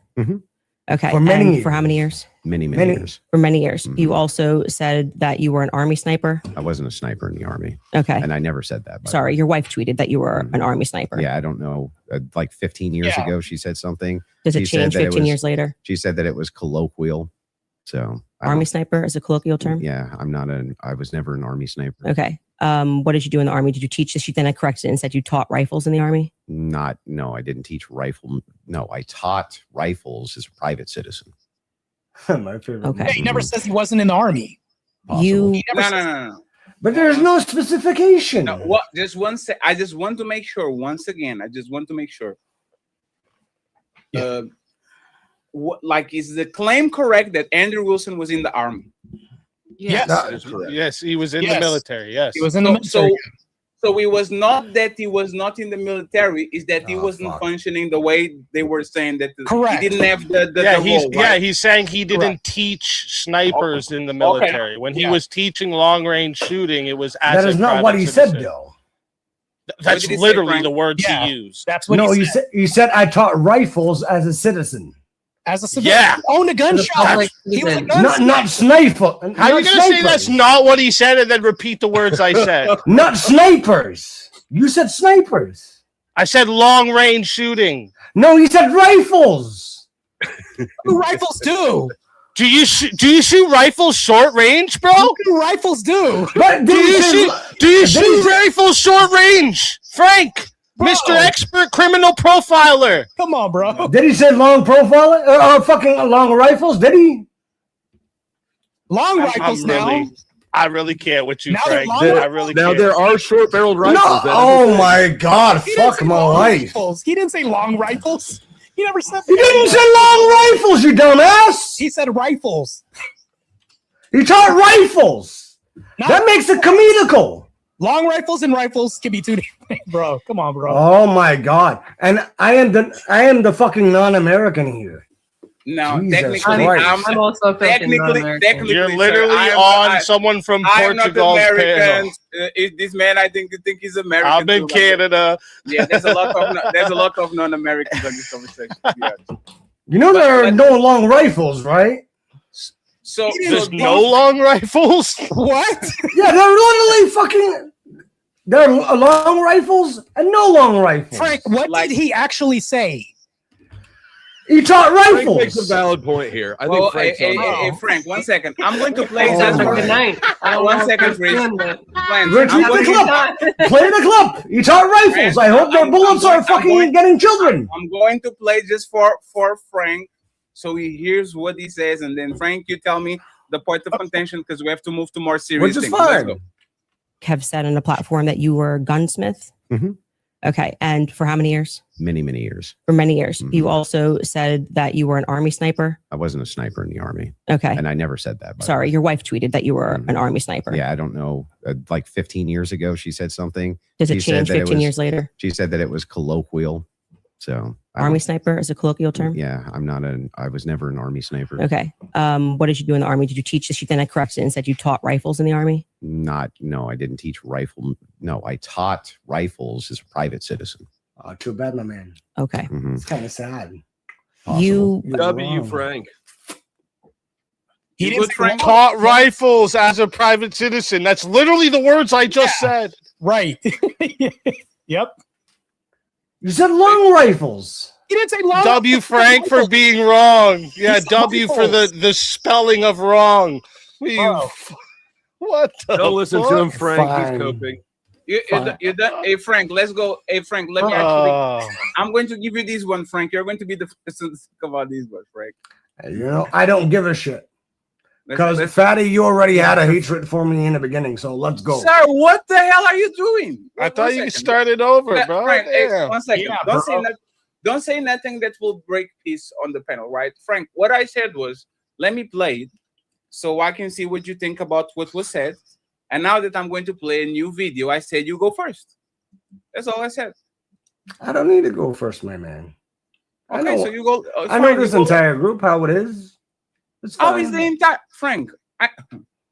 Speaker 7: Okay.
Speaker 4: For many
Speaker 7: and
Speaker 4: years.
Speaker 7: for how many years?
Speaker 6: Many
Speaker 4: Many-
Speaker 6: years.
Speaker 7: For many years. You also said that you were an Army sniper.
Speaker 6: I wasn't a sniper in the Army.
Speaker 7: Okay.
Speaker 6: And I never said that. by the
Speaker 7: Sorry,
Speaker 6: way.
Speaker 7: your wife tweeted that you were an Army sniper.
Speaker 6: Yeah, I don't know. Like 15 years ago, she said something.
Speaker 7: Does it
Speaker 6: She said
Speaker 7: change
Speaker 6: that
Speaker 7: 15 years later?
Speaker 6: She said that it was colloquial. So
Speaker 7: Army sniper is a colloquial term?
Speaker 6: yeah, I was never an Army sniper.
Speaker 7: Okay. What did you do in the Army? Did you teach this? She then I corrected it and said you taught rifles in the Army?
Speaker 6: No, I didn't teach rifle. No, I taught rifles as a private citizen.
Speaker 4: My favorite.
Speaker 7: Okay.
Speaker 1: He never says he wasn't in the army.
Speaker 7: You
Speaker 2: No.
Speaker 4: But there's no specification.
Speaker 2: No, what? Just one sec. I just want to make sure. Once again, I just want to make sure. Like, is the claim correct that Andrew Wilson was in the army?
Speaker 22: Yes,
Speaker 2: That is correct.
Speaker 22: yes, he was in the military. Yes,
Speaker 1: He was in the military.
Speaker 2: So it was not that he was not in the military; is that he wasn't functioning the way they were saying that.
Speaker 1: Correct.
Speaker 2: He didn't have the
Speaker 22: he's
Speaker 2: role, right?
Speaker 22: he's saying he didn't
Speaker 1: Correct.
Speaker 22: teach snipers in the military. When he was teaching long range shooting, it was as
Speaker 4: That is
Speaker 22: a
Speaker 4: not what he
Speaker 22: private
Speaker 4: said,
Speaker 22: citizen.
Speaker 4: though.
Speaker 22: That's
Speaker 2: did he say,
Speaker 22: literally
Speaker 2: Frank?
Speaker 22: the words
Speaker 1: Yeah.
Speaker 22: he used.
Speaker 1: That's what
Speaker 4: No,
Speaker 1: he
Speaker 4: you
Speaker 1: said.
Speaker 4: said I taught rifles as a citizen,
Speaker 1: As a civilian,
Speaker 22: Yeah.
Speaker 1: he owned a gun shop. He was a gun
Speaker 4: not sniper.
Speaker 22: How are you going to say that's not what he said and then repeat the words I said?
Speaker 4: Not snipers. You said snipers.
Speaker 22: I said long range shooting.
Speaker 4: No, you said rifles.
Speaker 1: What do rifles do?
Speaker 22: Do you shoot rifles short range, bro?
Speaker 1: What do rifles do?
Speaker 4: But
Speaker 22: Do you shoot rifles short range, Frank? Mr. Expert Criminal Profiler.
Speaker 1: Come on, bro.
Speaker 4: Did he say long profile or fucking long rifles? Did he?
Speaker 1: Long rifles now.
Speaker 22: I really can't with you,
Speaker 1: Now they're
Speaker 22: Frank.
Speaker 1: long
Speaker 22: I
Speaker 1: rifles?
Speaker 22: really
Speaker 13: Now
Speaker 22: can't.
Speaker 13: there are short-barreled
Speaker 4: No.
Speaker 13: rifles. that-
Speaker 4: Oh my God!
Speaker 1: He didn't
Speaker 4: Fuck
Speaker 1: say
Speaker 4: my
Speaker 1: long
Speaker 4: life.
Speaker 1: rifles. He didn't say long rifles. He never said.
Speaker 4: He didn't say long rifles, you dumbass.
Speaker 1: He said rifles.
Speaker 4: He taught rifles. That makes it comedical.
Speaker 1: Long rifles and rifles can be two different things, bro. Come on, bro.
Speaker 4: Oh my God! And I am the fucking non-American here.
Speaker 2: No,
Speaker 4: Jesus
Speaker 2: technically,
Speaker 4: Christ.
Speaker 22: I'm also
Speaker 2: technically,
Speaker 22: You're
Speaker 2: sir,
Speaker 22: literally
Speaker 2: I am
Speaker 22: on
Speaker 2: not-
Speaker 22: someone from
Speaker 2: I am not
Speaker 22: Portugal's
Speaker 2: American.
Speaker 22: panel.
Speaker 2: This man, I think he's American.
Speaker 22: I'm in
Speaker 2: too, like-
Speaker 22: Canada.
Speaker 2: Yeah, there's a lot of non-Americans on this conversation. To be honest.
Speaker 4: You know there are no long rifles, right?
Speaker 2: So
Speaker 22: There's no long rifles.
Speaker 1: What?
Speaker 4: Yeah, they're literally fucking. There are long rifles and no long rifles.
Speaker 1: Frank, what did he actually say?
Speaker 4: He taught
Speaker 13: Frank
Speaker 4: rifles.
Speaker 13: makes a valid point here. I think
Speaker 2: Well,
Speaker 13: Frank's
Speaker 2: hey,
Speaker 13: on
Speaker 2: hey,
Speaker 13: that.
Speaker 2: Frank, 1 second. I'm going to play
Speaker 4: Oh
Speaker 2: just
Speaker 4: my
Speaker 2: for
Speaker 4: God.
Speaker 2: one second, please.
Speaker 4: Repeat the clip. Play the clip. He taught rifles. I hope their bullets are fucking getting children.
Speaker 2: I'm going to play just for Frank, so he hears what he says, and then Frank, you tell me the point of contention because we have to move to more serious
Speaker 4: Which is
Speaker 2: things. Let's
Speaker 4: fine.
Speaker 2: go.
Speaker 7: have said on a platform that you were a gunsmith. Okay. And for how many years?
Speaker 6: Many years.
Speaker 7: For many years. You also said that you were an Army sniper.
Speaker 6: I wasn't a sniper in the Army.
Speaker 7: Okay.
Speaker 6: And I never said that. by the
Speaker 7: Sorry, your wife tweeted that you were an Army sniper.
Speaker 6: Yeah, I don't know. Like 15 years ago, she said something.
Speaker 7: Does it
Speaker 6: She said
Speaker 7: change
Speaker 6: that
Speaker 7: 15 years later?
Speaker 6: She said that it was colloquial. So
Speaker 7: Army sniper is a colloquial term?
Speaker 6: yeah, I was never an Army sniper.
Speaker 7: Okay. What did you do in the Army? Did you teach this? She then I corrected it and said you taught rifles in the Army?
Speaker 6: No, I didn't teach rifle. No, I taught rifles as a private citizen.
Speaker 4: Oh, too bad, my man.
Speaker 7: Okay.
Speaker 4: It's kind of sad.
Speaker 7: You
Speaker 13: W, Frank.
Speaker 1: He didn't say
Speaker 22: Taught rifles as a private citizen. That's literally the words I just said.
Speaker 1: Right. Yep.
Speaker 4: You said long rifles.
Speaker 1: He didn't say long.
Speaker 22: W Frank for being wrong. Yeah,
Speaker 1: said
Speaker 22: W for
Speaker 1: rifles.
Speaker 22: the spelling of wrong.
Speaker 1: Bro.
Speaker 22: What the
Speaker 13: Don't listen to
Speaker 22: fuck?
Speaker 13: him, Frank.
Speaker 4: Fine.
Speaker 13: He's coping.
Speaker 2: You done? Hey, Frank, let's go. Hey, Frank, let me actually. I'm going to give you this one, Frank. You're going to be the first to talk about this one, Frank.
Speaker 4: You know, I don't give a shit. Because
Speaker 2: Let's-
Speaker 4: Fatty, you already had a hatred for me in the beginning, so let's go.
Speaker 2: Sir, what the hell are you doing?
Speaker 22: I thought
Speaker 2: One
Speaker 22: you
Speaker 2: second.
Speaker 22: started over,
Speaker 2: Yeah,
Speaker 22: bro.
Speaker 2: Frank, hey,
Speaker 22: Damn.
Speaker 2: 1 second.
Speaker 1: Yeah,
Speaker 2: Don't say nothing that will break peace on the panel, right? Frank, what I said was, let me play it so I can see what you think about what was said. And now that I'm going to play a new video, I said you go first. That's all I said.
Speaker 4: I don't need to go first, my man.
Speaker 2: Okay,
Speaker 4: I know,
Speaker 2: so you go.
Speaker 4: I know this entire group, how it is. It's
Speaker 2: How
Speaker 4: fine.
Speaker 2: is the entire Frank?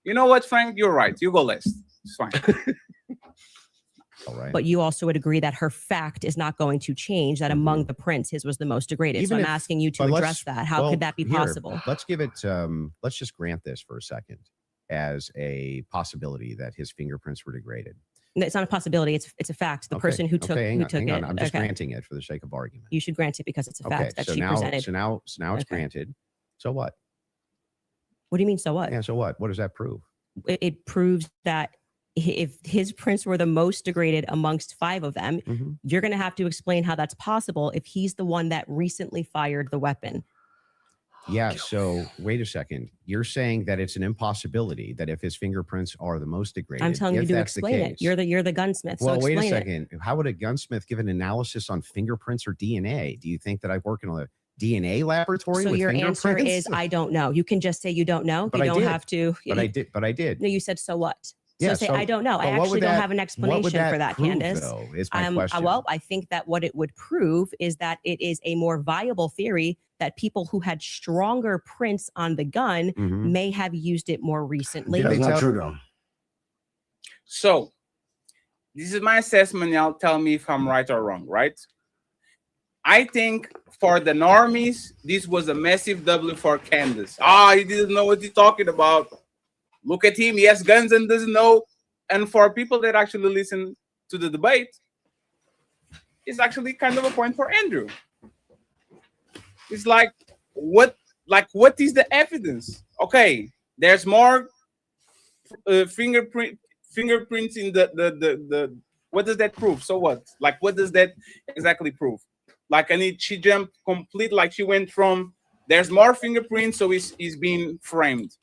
Speaker 2: You know what, Frank? You're right. You go last. It's fine.
Speaker 6: All right.
Speaker 7: But you also would agree that her fact is not going to change, that among the prints, his was the most degraded. So I'm asking you to address that. How could that be possible?
Speaker 6: Let's give it, let's just grant this for a second as a possibility that his fingerprints were degraded.
Speaker 7: It's not a possibility. It's a fact. The person who took it.
Speaker 6: I'm just granting it for the sake of argument.
Speaker 7: You should grant it because it's a fact that she presented.
Speaker 6: So now it's granted. So what?
Speaker 7: What do you mean? So what?
Speaker 6: Yeah. So what? What does that prove?
Speaker 7: It proves that if his prints were the most degraded amongst 5 of them, you're going to have to explain how that's possible if he's the one that recently fired the weapon.
Speaker 6: Yeah. So wait a second. You're saying that it's an impossibility that if his fingerprints are the most degraded,
Speaker 7: I'm telling you to explain it. You're the gunsmith.
Speaker 6: Well,
Speaker 7: so
Speaker 6: wait a second. How would a gunsmith give an analysis on fingerprints or DNA? Do you think that I work in a DNA laboratory?
Speaker 7: So
Speaker 6: with
Speaker 7: your
Speaker 6: fingerprints?
Speaker 7: answer is I don't know. You can just say you don't know.
Speaker 6: But
Speaker 7: you don't have to.
Speaker 6: But I did.
Speaker 7: No, you said so what? So
Speaker 6: Yeah,
Speaker 7: say
Speaker 6: so-
Speaker 7: I don't know. I
Speaker 6: but what
Speaker 7: actually
Speaker 6: would
Speaker 7: don't
Speaker 6: that-
Speaker 7: have an
Speaker 6: what would
Speaker 7: explanation
Speaker 6: that
Speaker 7: for that,
Speaker 6: prove,
Speaker 7: Candace.
Speaker 6: though, is my question.
Speaker 7: Well, I think that what it would prove is that it is a more viable theory that people who had stronger prints on the gun may have used it more recently.
Speaker 4: That's not true, though.
Speaker 2: So, this is my assessment. Y'all tell me if I'm right or wrong, right? I think for the normies, this was a massive W for Candace. He didn't know what he's talking about. Look at him. He has guns and doesn't know. And for people that actually listen to the debate, it's actually kind of a point for Andrew. It's like, what is the evidence? Okay, there's more fingerprints in the what does that prove? So what? Like, what does that exactly prove? Like, she jumped complete, like she went from there's more fingerprints, so he's being framed.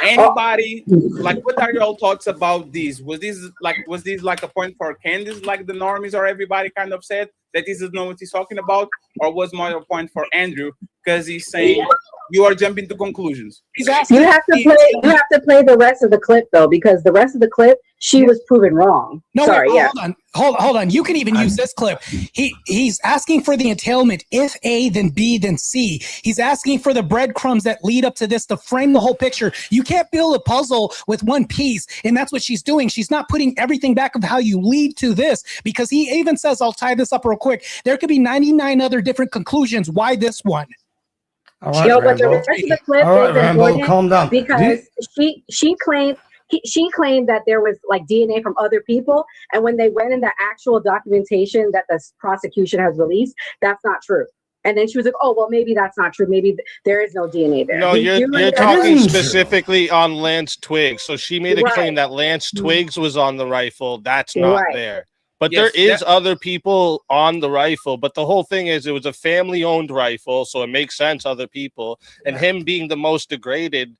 Speaker 2: Anybody, like, what are your thoughts about this? Was this like a point for Candace, like the normies or everybody kind of said that he doesn't know what he's talking about, or was more a point for Andrew because he's saying you are jumping to conclusions? He's asking.
Speaker 21: You have to play the rest of the clip though, because the rest of the clip she was proven wrong.
Speaker 1: No,
Speaker 21: sorry,
Speaker 1: wait, hold on. You can even use this clip. He's asking for the entailment. If A, then B, then C. He's asking for the breadcrumbs that lead up to this to frame the whole picture. You can't build a puzzle with one piece, and that's what she's doing. She's not putting everything back of how you lead to this, because he even says, I'll tie this up real quick, there could be 99 other different conclusions. Why this one?
Speaker 21: But the rest of the clip is important
Speaker 4: calm down.
Speaker 21: because she claimed that there was like DNA from other people, and when they went in the actual documentation that the prosecution has released, that's not true. And then she was like, "Oh, well, maybe that's not true. Maybe there is no DNA there."
Speaker 22: No, you're talking specifically on Lance Twiggs. So she made a claim that Lance Twiggs was on the rifle. That's not there. But there is other people on the rifle. But the whole thing is, it was a family-owned rifle, so it makes sense other people. And him being the most degraded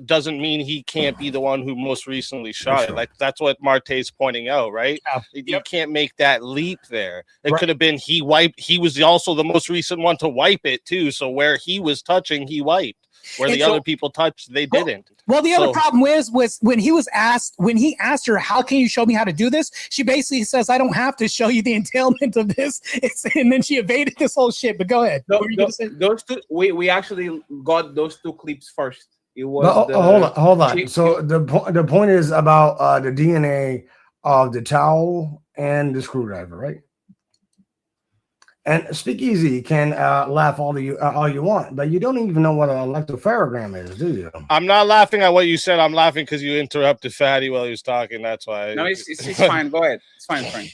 Speaker 22: doesn't mean he can't be the one who most recently shot it. Like, that's what Martae's pointing out, right? You can't make that leap there. It could have been he was also the most recent one to wipe it too. So where he was touching, he wiped. Where the other people touched, they didn't.
Speaker 1: Well, the other problem was when he asked her, how can you show me how to do this? She basically says, I don't have to show you the entailment of this. And then she evaded this whole shit. But go ahead.
Speaker 2: Those two, we actually got those two clips first. It was
Speaker 4: hold on. So the point is about the DNA of the towel and the screwdriver, right? And Speakeasy can laugh all you want, but you don't even know what an electropharogram is, do you?
Speaker 22: I'm not laughing at what you said. I'm laughing because you interrupted Fatty while he was talking. That's why.
Speaker 2: No, it's fine. Go ahead. It's fine, Frank.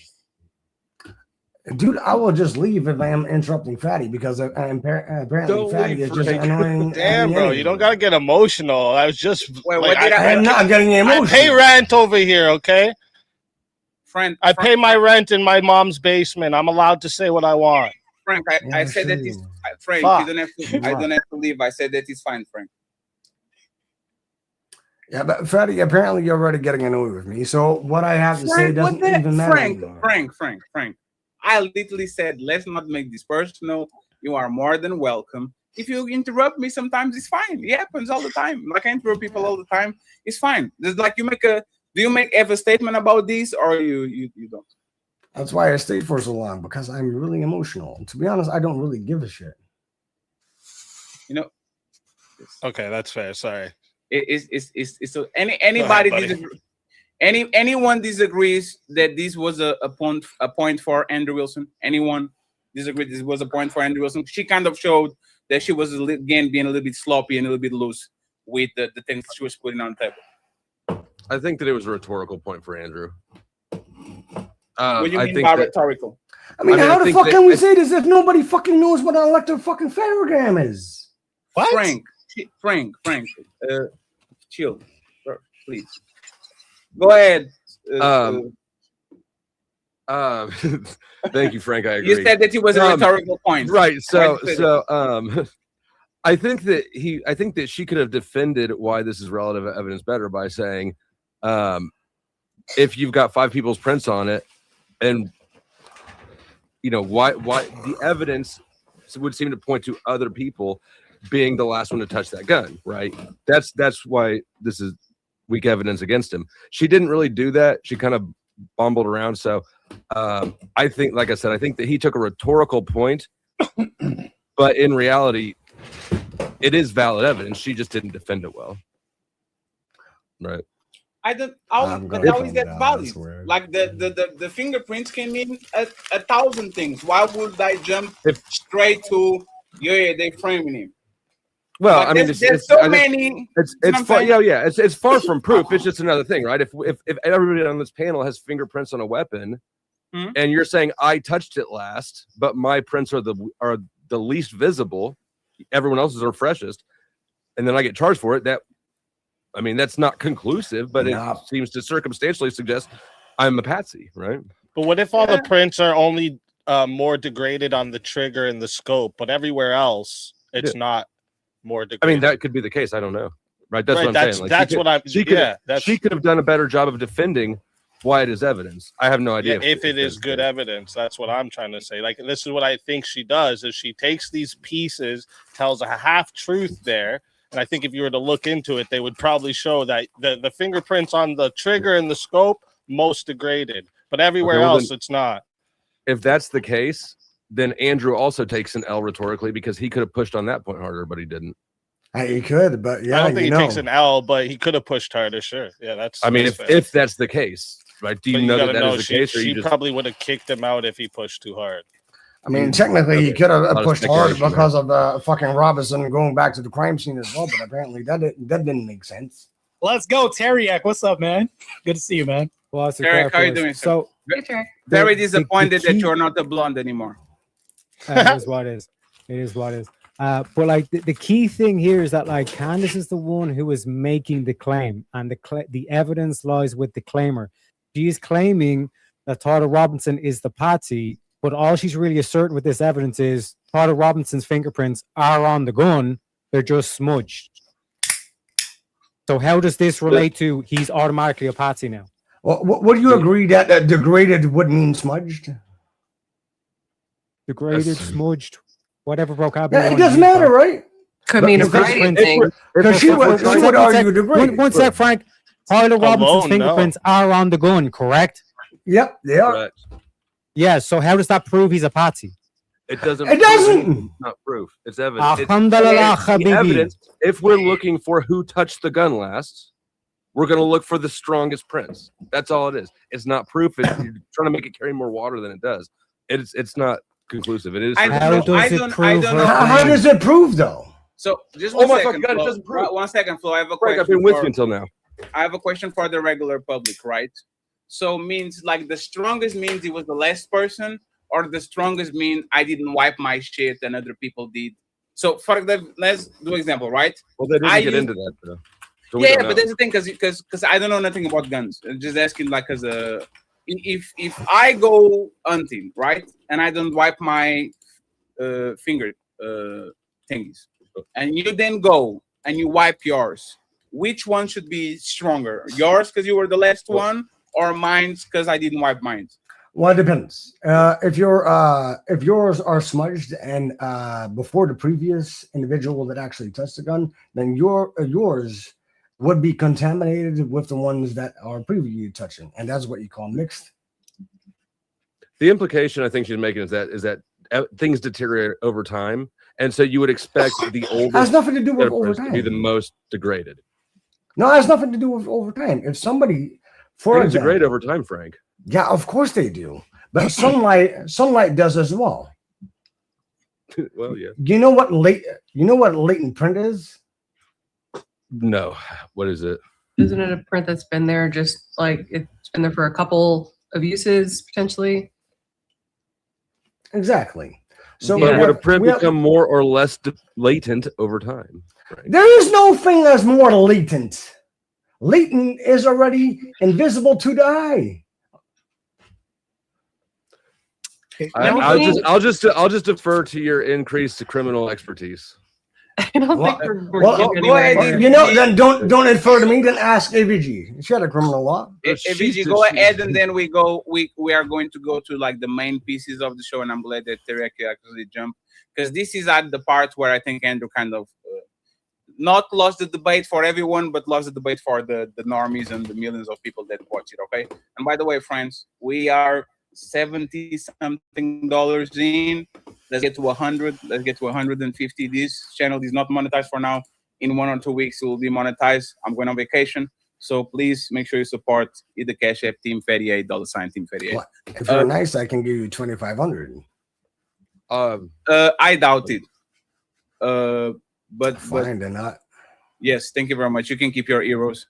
Speaker 4: Dude, I will just leave if I am interrupting Fatty, because apparently Fatty is just annoying.
Speaker 22: Damn, bro, you don't gotta get emotional. I was just
Speaker 4: I'm not getting emotional.
Speaker 22: I pay rent over here, okay?
Speaker 2: Frank,
Speaker 22: I pay my rent in my mom's basement. I'm allowed to say what I want.
Speaker 2: Frank, I said that it's Frank.
Speaker 22: Fuck.
Speaker 2: You don't have to. I don't have to leave. I said that it's fine, Frank.
Speaker 4: Yeah, but Fatty, apparently you're already getting annoyed with me. So what I have to say doesn't even matter anymore.
Speaker 2: Frank. I literally said, let's not make this personal. You are more than welcome. If you interrupt me, sometimes it's fine. It happens all the time. Like, I interrupt people all the time. It's fine. There's like, do you have a statement about this, or you don't?
Speaker 4: That's why I stayed for so long, because I'm really emotional. And to be honest, I don't really give a shit.
Speaker 2: You know.
Speaker 22: Okay, that's fair. Sorry.
Speaker 2: So anybody anyone disagrees that this was a point for Andrew Wilson? Anyone disagrees this was a point for Andrew Wilson? She kind of showed that she was again being a little bit sloppy and a little bit loose with the things she was putting on the table.
Speaker 13: I think that it was a rhetorical point for Andrew.
Speaker 2: What do you mean by rhetorical?
Speaker 4: I mean, how the fuck can we say this if nobody fucking knows what an electrophotogram is?
Speaker 2: What? Frank, chill, please. Go ahead.
Speaker 13: Thank you, Frank. I agree.
Speaker 2: You said that it was a rhetorical point,
Speaker 13: right? So, I think that she could have defended why this is relative evidence better by saying, if you've got 5 people's prints on it, and why the evidence would seem to point to other people being the last one to touch that gun, right? That's why this is weak evidence against him. She didn't really do that. She kind of bumbled around. So I think, like I said, I think that he took a rhetorical point, but in reality, it is valid evidence. She just didn't defend it well. Right.
Speaker 2: That always gets valid. Like the fingerprints can mean a 1,000 things. Why would I jump straight to they framing him?
Speaker 13: Well,
Speaker 2: like,
Speaker 13: I mean,
Speaker 2: there's so many.
Speaker 13: It's far, yeah. It's far from proof. It's just another thing, right? If everybody on this panel has fingerprints on a weapon, and you're saying I touched it last, but my prints are the least visible, everyone else's are freshest, and then I get charged for it. That's not conclusive, but it seems to circumstantially suggest I'm a patsy, right?
Speaker 22: But what if all the prints are only more degraded on the trigger and the scope, but everywhere else it's not more degraded?
Speaker 13: I mean, that could be the case. I don't know, right? That's what I'm saying. Like, she could have done a better job of defending why it is evidence. I have no idea
Speaker 22: if it is good evidence. That's what I'm trying to say. Like, this is what I think she does: is she takes these pieces, tells a half truth there. And I think if you were to look into it, they would probably show that the fingerprints on the trigger and the scope most degraded, but everywhere else it's not.
Speaker 13: If that's the case, then Andrew also takes an L rhetorically because he could have pushed on that point harder, but he didn't.
Speaker 4: He could, but
Speaker 22: I don't think he takes an L, but he could have pushed harder. Sure, yeah, that's.
Speaker 13: I mean, if that's the case, right? Do you know that is the case?
Speaker 22: She probably would have kicked him out if he pushed too hard.
Speaker 4: I mean, technically, he could have pushed hard because of fucking Robinson going back to the crime scene as well, but apparently that didn't make sense.
Speaker 1: Let's go, Teriak. What's up, man? Good to see you, man.
Speaker 2: Well, Teriak, how are you doing? So, very disappointed that you're not a blonde anymore.
Speaker 8: It is what it is. It is what it is. But like the key thing here is that like Candace is the one who is making the claim, and the evidence lies with the claimer. She is claiming that Tyler Robinson is the patsy. But all she's really asserting with this evidence is Tyler Robinson's fingerprints are on the gun. They're just smudged. So how does this relate to he's automatically a patsy now?
Speaker 4: Well, what do you agree that degraded would mean smudged?
Speaker 8: Degraded, smudged, whatever vocabulary.
Speaker 4: Yeah, it doesn't matter, right?
Speaker 7: Could mean a variety of things.
Speaker 4: Because she would argue degraded.
Speaker 8: One sec, Frank. Tyler Robinson's fingerprints are on the gun, correct?
Speaker 4: Yep, they are.
Speaker 13: Correct.
Speaker 8: Yeah, so how does that prove he's a patsy?
Speaker 13: It doesn't.
Speaker 4: It's
Speaker 13: not proof. It's evidence.
Speaker 8: Alhamdulillah,
Speaker 13: It's evidence. If we're looking for who touched the gun last, we're going to look for the strongest prints. That's all it is. It's not proof. You're trying to make it carry more water than it does. It's not conclusive. It is.
Speaker 8: How does
Speaker 4: it prove though?
Speaker 2: So just one second.
Speaker 13: God, it doesn't prove.
Speaker 2: 1 second, Flo. I have a question.
Speaker 13: I've been with you until now.
Speaker 2: I have a question for the regular public, right? So means like the strongest means he was the last person, or the strongest mean I didn't wipe my shit and other people did. So for the let's do an example, right?
Speaker 13: Well, they didn't get into that though. So
Speaker 2: yeah, but that's the thing, because I don't know nothing about guns. I'm just asking like as a if I go hunting, right, and I don't wipe my finger thingies, and you then go and you wipe yours, which one should be stronger? Yours because you were the last one, or mine's because I didn't wipe mine?
Speaker 4: Well, it depends. If yours are smudged and before the previous individual that actually touched the gun, then yours would be contaminated with the ones that are previously touching, and that's what you call mixed.
Speaker 13: The implication I think she's making is that things deteriorate over time, and so you would expect the older
Speaker 4: has nothing to do with over time
Speaker 13: to be the most degraded.
Speaker 4: No, it has nothing to do with overtime. If somebody, for
Speaker 13: It's a great
Speaker 4: example,
Speaker 13: overtime, Frank.
Speaker 4: yeah, of course they do. But sunlight does as well.
Speaker 13: Well, yeah.
Speaker 4: You know what latent print is?
Speaker 13: No. What is it?
Speaker 20: Isn't it a print that's been there just like it's been there for a couple of uses potentially?
Speaker 4: Exactly. So
Speaker 13: but would a print become more or less latent over time? Right.
Speaker 4: There is no thing that's more latent. Latent is already invisible to the eye.
Speaker 13: I'll just defer to your increased criminal expertise.
Speaker 20: I don't think we're
Speaker 4: go ahead. You know, then don't infer to me. Then ask AVG. She had a criminal law.
Speaker 2: AVG, go ahead, and then we go. We are going to go to like the main pieces of the show, and I'm glad that Tereki actually jumped because this is at the part where I think Andrew kind of not lost the debate for everyone, but lost the debate for the normies and the millions of people that watch it. Okay, and by the way, friends, we are $70-something in. Let's get to 100. Let's get to 150. This channel is not monetized for now. In 1 or 2 weeks, it will be monetized. I'm going on vacation, so please make sure you support either Cash App Team 38 $Team 38.
Speaker 4: Well, if you're nice, I can give you 2,500.
Speaker 2: I doubt it. But
Speaker 4: fine, they're not.
Speaker 2: Yes, thank you very much. You can keep your euros.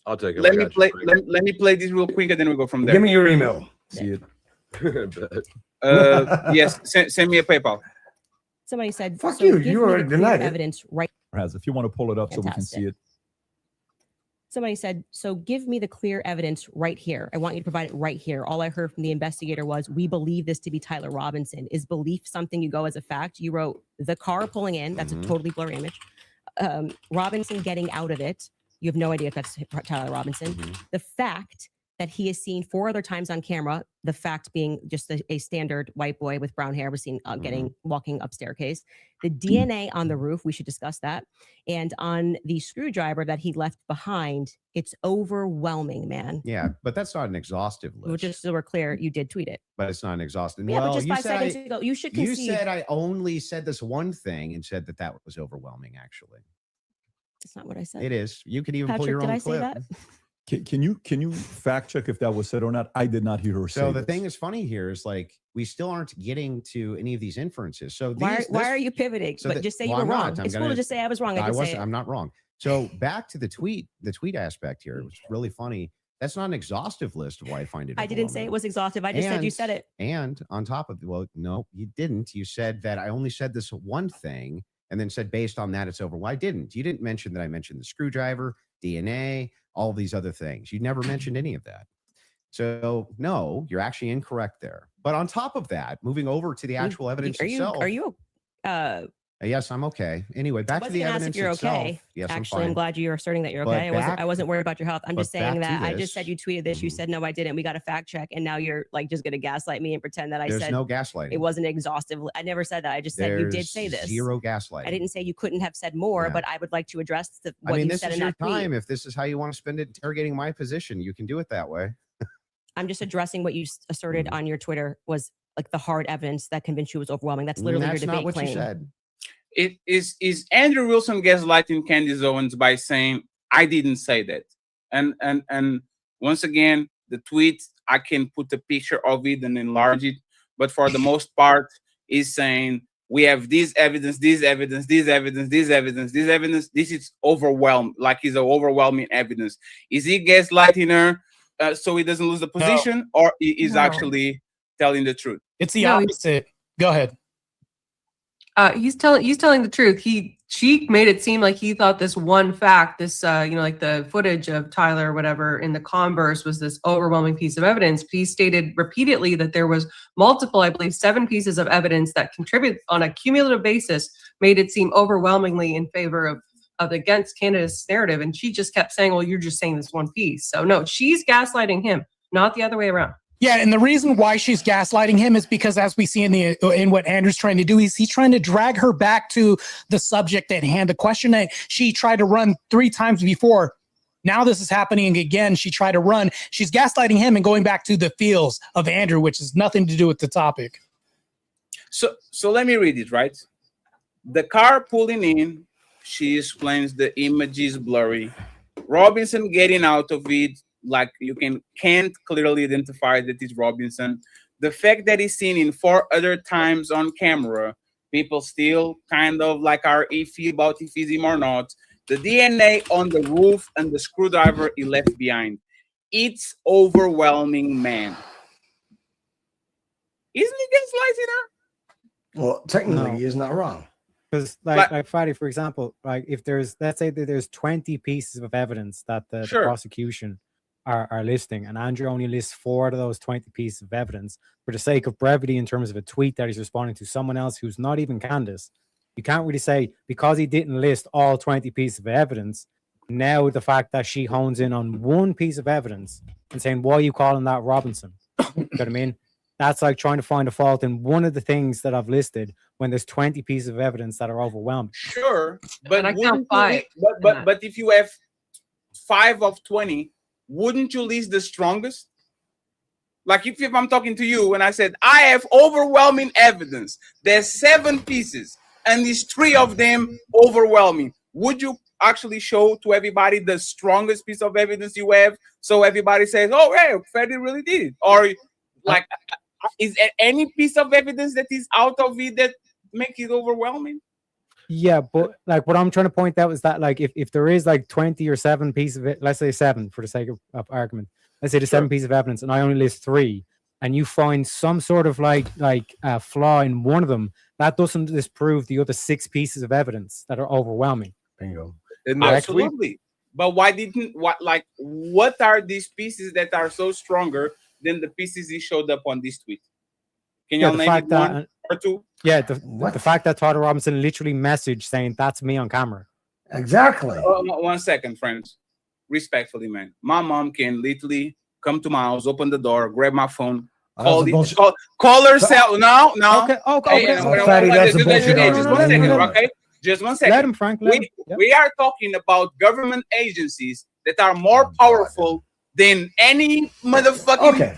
Speaker 13: I'll take it.
Speaker 2: Let me play this real quick, and then we go from there.
Speaker 4: Give me your email.
Speaker 3: See it.
Speaker 2: Yes, send me a PayPal.
Speaker 7: Somebody said,
Speaker 4: "Fuck
Speaker 7: so
Speaker 4: you!
Speaker 7: give
Speaker 4: You
Speaker 7: me
Speaker 4: already
Speaker 7: the clear
Speaker 4: denied it."
Speaker 7: evidence right.
Speaker 3: If you want to pull it up so we can see it.
Speaker 7: Somebody said, so give me the clear evidence right here. I want you to provide it right here. All I heard from the investigator was, we believe this to be Tyler Robinson. Is belief something you go as a fact? You wrote the car pulling in. That's a totally blur image. Robinson getting out of it. You have no idea if that's Tyler Robinson. The fact that he is seen 4 other times on camera, the fact being just a standard white boy with brown hair was seen walking up staircase. The DNA on the roof, we should discuss that. And on the screwdriver that he left behind, it's overwhelming, man.
Speaker 6: Yeah, but that's not an exhaustive list.
Speaker 7: Well, just so we're clear, you did tweet it.
Speaker 6: But it's not an exhaustive.
Speaker 7: Yeah,
Speaker 6: well,
Speaker 7: but just 5 seconds ago, you should concede.
Speaker 6: You said I only said this one thing and said that was overwhelming, actually.
Speaker 7: That's not what I said.
Speaker 6: It is. You could even pull
Speaker 7: Patrick,
Speaker 6: your
Speaker 7: did
Speaker 6: own
Speaker 7: I say
Speaker 6: clip.
Speaker 7: that?
Speaker 3: Can you fact check if that was said or not? I did not hear her say.
Speaker 6: So the
Speaker 3: this.
Speaker 6: thing is funny here is like we still aren't getting to any of these inferences. So
Speaker 7: why are you pivoting?
Speaker 6: So
Speaker 7: but just say you were wrong. It's cool to just say I was wrong.
Speaker 6: I'm not wrong. So back to the tweet aspect here, which is really funny. That's not an exhaustive list of why I find it.
Speaker 7: I didn't say it was exhaustive. I just said you said it.
Speaker 6: And on top of no, you didn't. You said that I only said this one thing and then said based on that it's over. Well, I didn't. You didn't mention that I mentioned the screwdriver, DNA, all of these other things. You never mentioned any of that. So no, you're actually incorrect there. But on top of that, moving over to the actual evidence itself.
Speaker 7: Are you
Speaker 6: yes, I'm okay. Anyway, back to the evidence
Speaker 7: if you're
Speaker 6: itself.
Speaker 7: okay.
Speaker 6: Yes,
Speaker 7: actually, I'm glad you're asserting that you're okay. I wasn't worried about your health. I'm just saying that I just said you tweeted this. You said no, I didn't. We got a fact check, and now you're like just gonna gaslight me and pretend that I said
Speaker 6: there's no gaslighting.
Speaker 7: It wasn't exhaustive. I never said that. I just said you did say this.
Speaker 6: Zero gaslighting.
Speaker 7: I didn't say you couldn't have said more, but I would like to address what you said in that tweet.
Speaker 6: Time. If this is how you want to spend it interrogating my position, you can do it that way.
Speaker 7: I'm just addressing what you asserted on your Twitter was like the hard evidence that convinced you was overwhelming. That's literally your debate
Speaker 6: not what
Speaker 7: claim.
Speaker 6: You said.
Speaker 2: It is Andrew Wilson gaslighting Candace Owens by saying I didn't say that, and once again the tweet I can put a picture of it and enlarge it, but for the most part is saying we have this evidence, this evidence, this evidence, this evidence, this evidence. This is overwhelmed, like it's an overwhelming evidence. Is he gaslighting her so he doesn't lose the position, or he is actually telling the truth?
Speaker 1: It's the opposite. Go ahead.
Speaker 20: He's telling the truth. She made it seem like he thought this one fact, this like the footage of Tyler or whatever in the Converse was this overwhelming piece of evidence. He stated repeatedly that there was multiple, I believe 7 pieces of evidence that contribute on a cumulative basis, made it seem overwhelmingly in favor of against Canada's narrative. And she just kept saying, well, you're just saying this one piece. So no, she's gaslighting him, not the other way around.
Speaker 1: Yeah, and the reason why she's gaslighting him is because, as we see in what Andrew's trying to do, he's trying to drag her back to the subject at hand, the question that she tried to run 3 times before. Now this is happening again. She tried to run. She's gaslighting him and going back to the feels of Andrew, which has nothing to do with the topic.
Speaker 2: So let me read it, right? The car pulling in she explains the image is blurry. Robinson getting out of it, like you can't clearly identify that it's Robinson. The fact that he's seen in 4 other times on camera, people still kind of like are iffy about if he's him or not. The DNA on the roof and the screwdriver he left behind. It's overwhelming, man. Isn't he gaslighting her?
Speaker 4: Well, technically, he is not wrong.
Speaker 8: Because, like Friday, for example, like if there's, let's say that there's 20 pieces of evidence that the prosecution are listing, and Andrew only lists 4 of those 20 pieces of evidence for the sake of brevity in terms of a tweet that he's responding to someone else who's not even Candace. You can't really say because he didn't list all 20 pieces of evidence. Now the fact that she hones in on 1 piece of evidence and saying, why are you calling that Robinson? You know what I mean? That's like trying to find a fault in one of the things that I've listed when there's 20 pieces of evidence that are overwhelming.
Speaker 2: Sure, but but if you have 5 of 20, wouldn't you list the strongest? Like if I'm talking to you and I said I have overwhelming evidence, there's 7 pieces and these 3 of them overwhelming, would you actually show to everybody the strongest piece of evidence you have so everybody says, oh hey, Freddie really did it? Or like is there any piece of evidence that is out of it that make it overwhelming?
Speaker 8: Yeah, but like what I'm trying to point out is that like if there is like 20 or 7 pieces of it, let's say 7 for the sake of argument, let's say the 7 pieces of evidence and I only list 3, and you find some sort of like flaw in one of them, that doesn't disprove the other 6 pieces of evidence that are overwhelming.
Speaker 4: Bingo.
Speaker 2: Absolutely. But what are these pieces that are so stronger than the pieces he showed up on this tweet? Can you name it 1 or 2?
Speaker 8: Yeah, the fact that Tyler Robinson literally messaged saying that's me on camera.
Speaker 4: Exactly.
Speaker 2: 1 second, friends. Respectfully, man. My mom can literally come to my house, open the door, grab my phone, call herself. No. Okay. Just 1 second, okay? Just 1 second.
Speaker 8: Let him, Frank.
Speaker 2: We are talking about government agencies that are more powerful than any motherfucking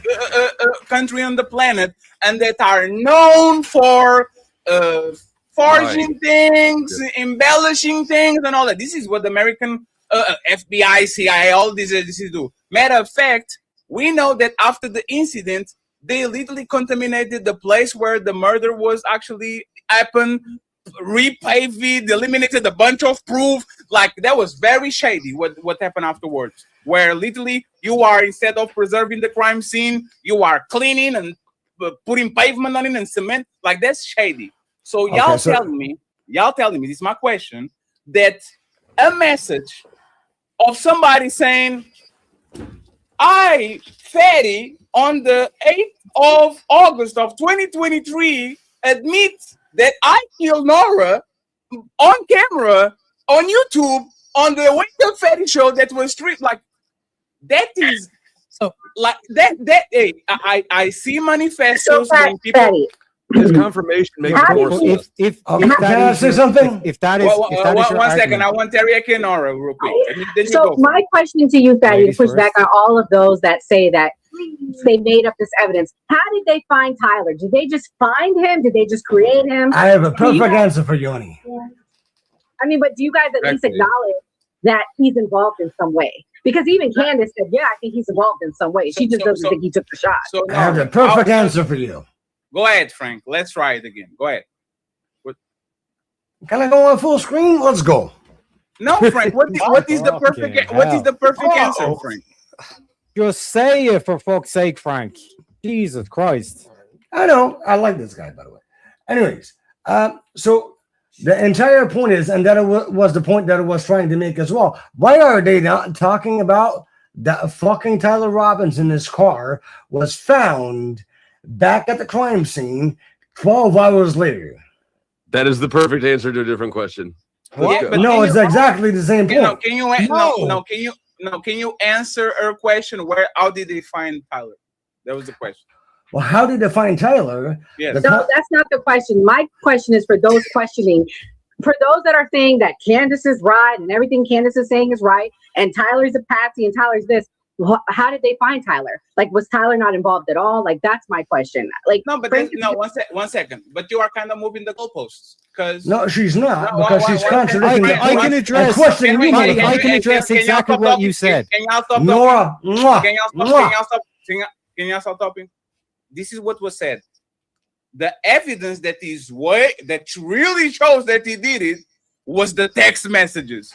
Speaker 2: country on the planet, and that are known for forging things, embellishing things, and all that. This is what the American FBI, CIA, all these agencies do. Matter of fact, we know that after the incident, they literally contaminated the place where the murder was actually happened, repaved it, eliminated a bunch of proof. Like that was very shady what happened afterwards, where literally you are, instead of preserving the crime scene, you are cleaning and putting pavement on it and cement. Like that's shady. So y'all telling me, this is my question, that a message of somebody saying, I, Fatty, on the 8th of August of 2023, admit that I killed Nora on camera, on YouTube, on the Wake Up Fatty show that was streamed. Like, that is, like, hey, I see manifestos when people...
Speaker 13: His confirmation makes more sense.
Speaker 4: Can I say something?
Speaker 8: If that is,
Speaker 2: 1 second, I want Teriyaki and Nora real quick. Then
Speaker 21: so my question to you, Fatty, to push back on all of those that say that they made up this evidence. How did they find Tyler? Did they just find him? Did they just create him?
Speaker 4: I have a perfect answer for you, honey.
Speaker 21: I mean, but do you guys at least acknowledge that he's involved in some way? Because even Candace said, yeah, I think he's involved in some way. She just doesn't think he took the shot.
Speaker 2: So,
Speaker 4: I have the perfect answer for you.
Speaker 2: Go ahead, Frank. Let's try it again. Go ahead.
Speaker 4: Can I go on full screen? Let's go.
Speaker 2: No, Frank. What is the perfect answer, Frank?
Speaker 8: Just say it, for fuck's sake, Frank. Jesus Christ.
Speaker 4: I know. I like this guy, by the way. Anyways, so the entire point is, and that was the point that I was trying to make as well. Why are they not talking about that fucking Tyler Robinson's car was found back at the crime scene 12 hours later?
Speaker 13: That is the perfect answer to a different question.
Speaker 2: Yeah,
Speaker 4: no, it's exactly the same point.
Speaker 2: Can you answer her question? How did they find Tyler? That was the question.
Speaker 4: Well, how did they find Tyler?
Speaker 2: Yes.
Speaker 21: No, that's not the question. My question is for those questioning. For those that are saying that Candace is right and everything Candace is saying is right, and Tyler's a patsy and Tyler's this, how did they find Tyler? Like, was Tyler not involved at all? Like, that's my question. Like,
Speaker 2: no, but one second. But you are kind of moving the goalposts because
Speaker 15: no, she's not because she's contradicting.
Speaker 8: I can address. I can address exactly what you said.
Speaker 2: Can y'all stop
Speaker 15: Nora,
Speaker 2: talking? Can y'all stop talking? This is what was said. The evidence that really shows that he did it was the text messages.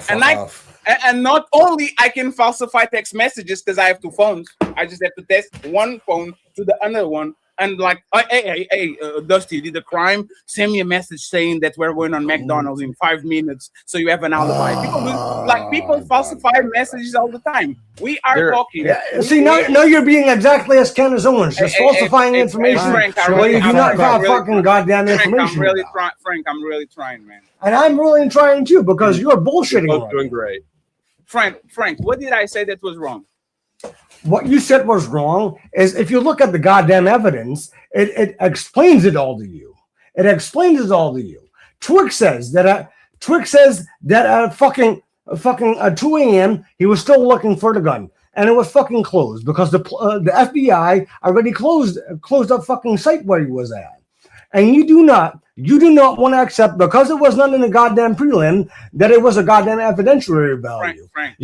Speaker 2: And not only I can falsify text messages because I have 2 phones. I just have to test one phone to the other one. And like, hey, Dusty, did the crime? Send me a message saying that we're going on McDonald's in 5 minutes, so you have an alibi. People falsify messages all the time. We are talking.
Speaker 15: Yeah. See, now you're being exactly as Candace Owens, just falsifying information.
Speaker 2: Frank,
Speaker 15: you do not have fucking goddamn information.
Speaker 2: Frank, I'm really trying, man.
Speaker 15: And I'm really trying too because you're bullshitting.
Speaker 13: Both doing great.
Speaker 2: Frank, what did I say that was wrong?
Speaker 15: What you said was wrong is if you look at the goddamn evidence, it explains it all to you. It explains it all to you. Twix says that at fucking 2 a.m. he was still looking for the gun, and it was fucking closed because the FBI already closed up fucking site where he was at. And you do not want to accept because it was not in the goddamn prelim that it was a goddamn evidentiary value.
Speaker 2: Frank,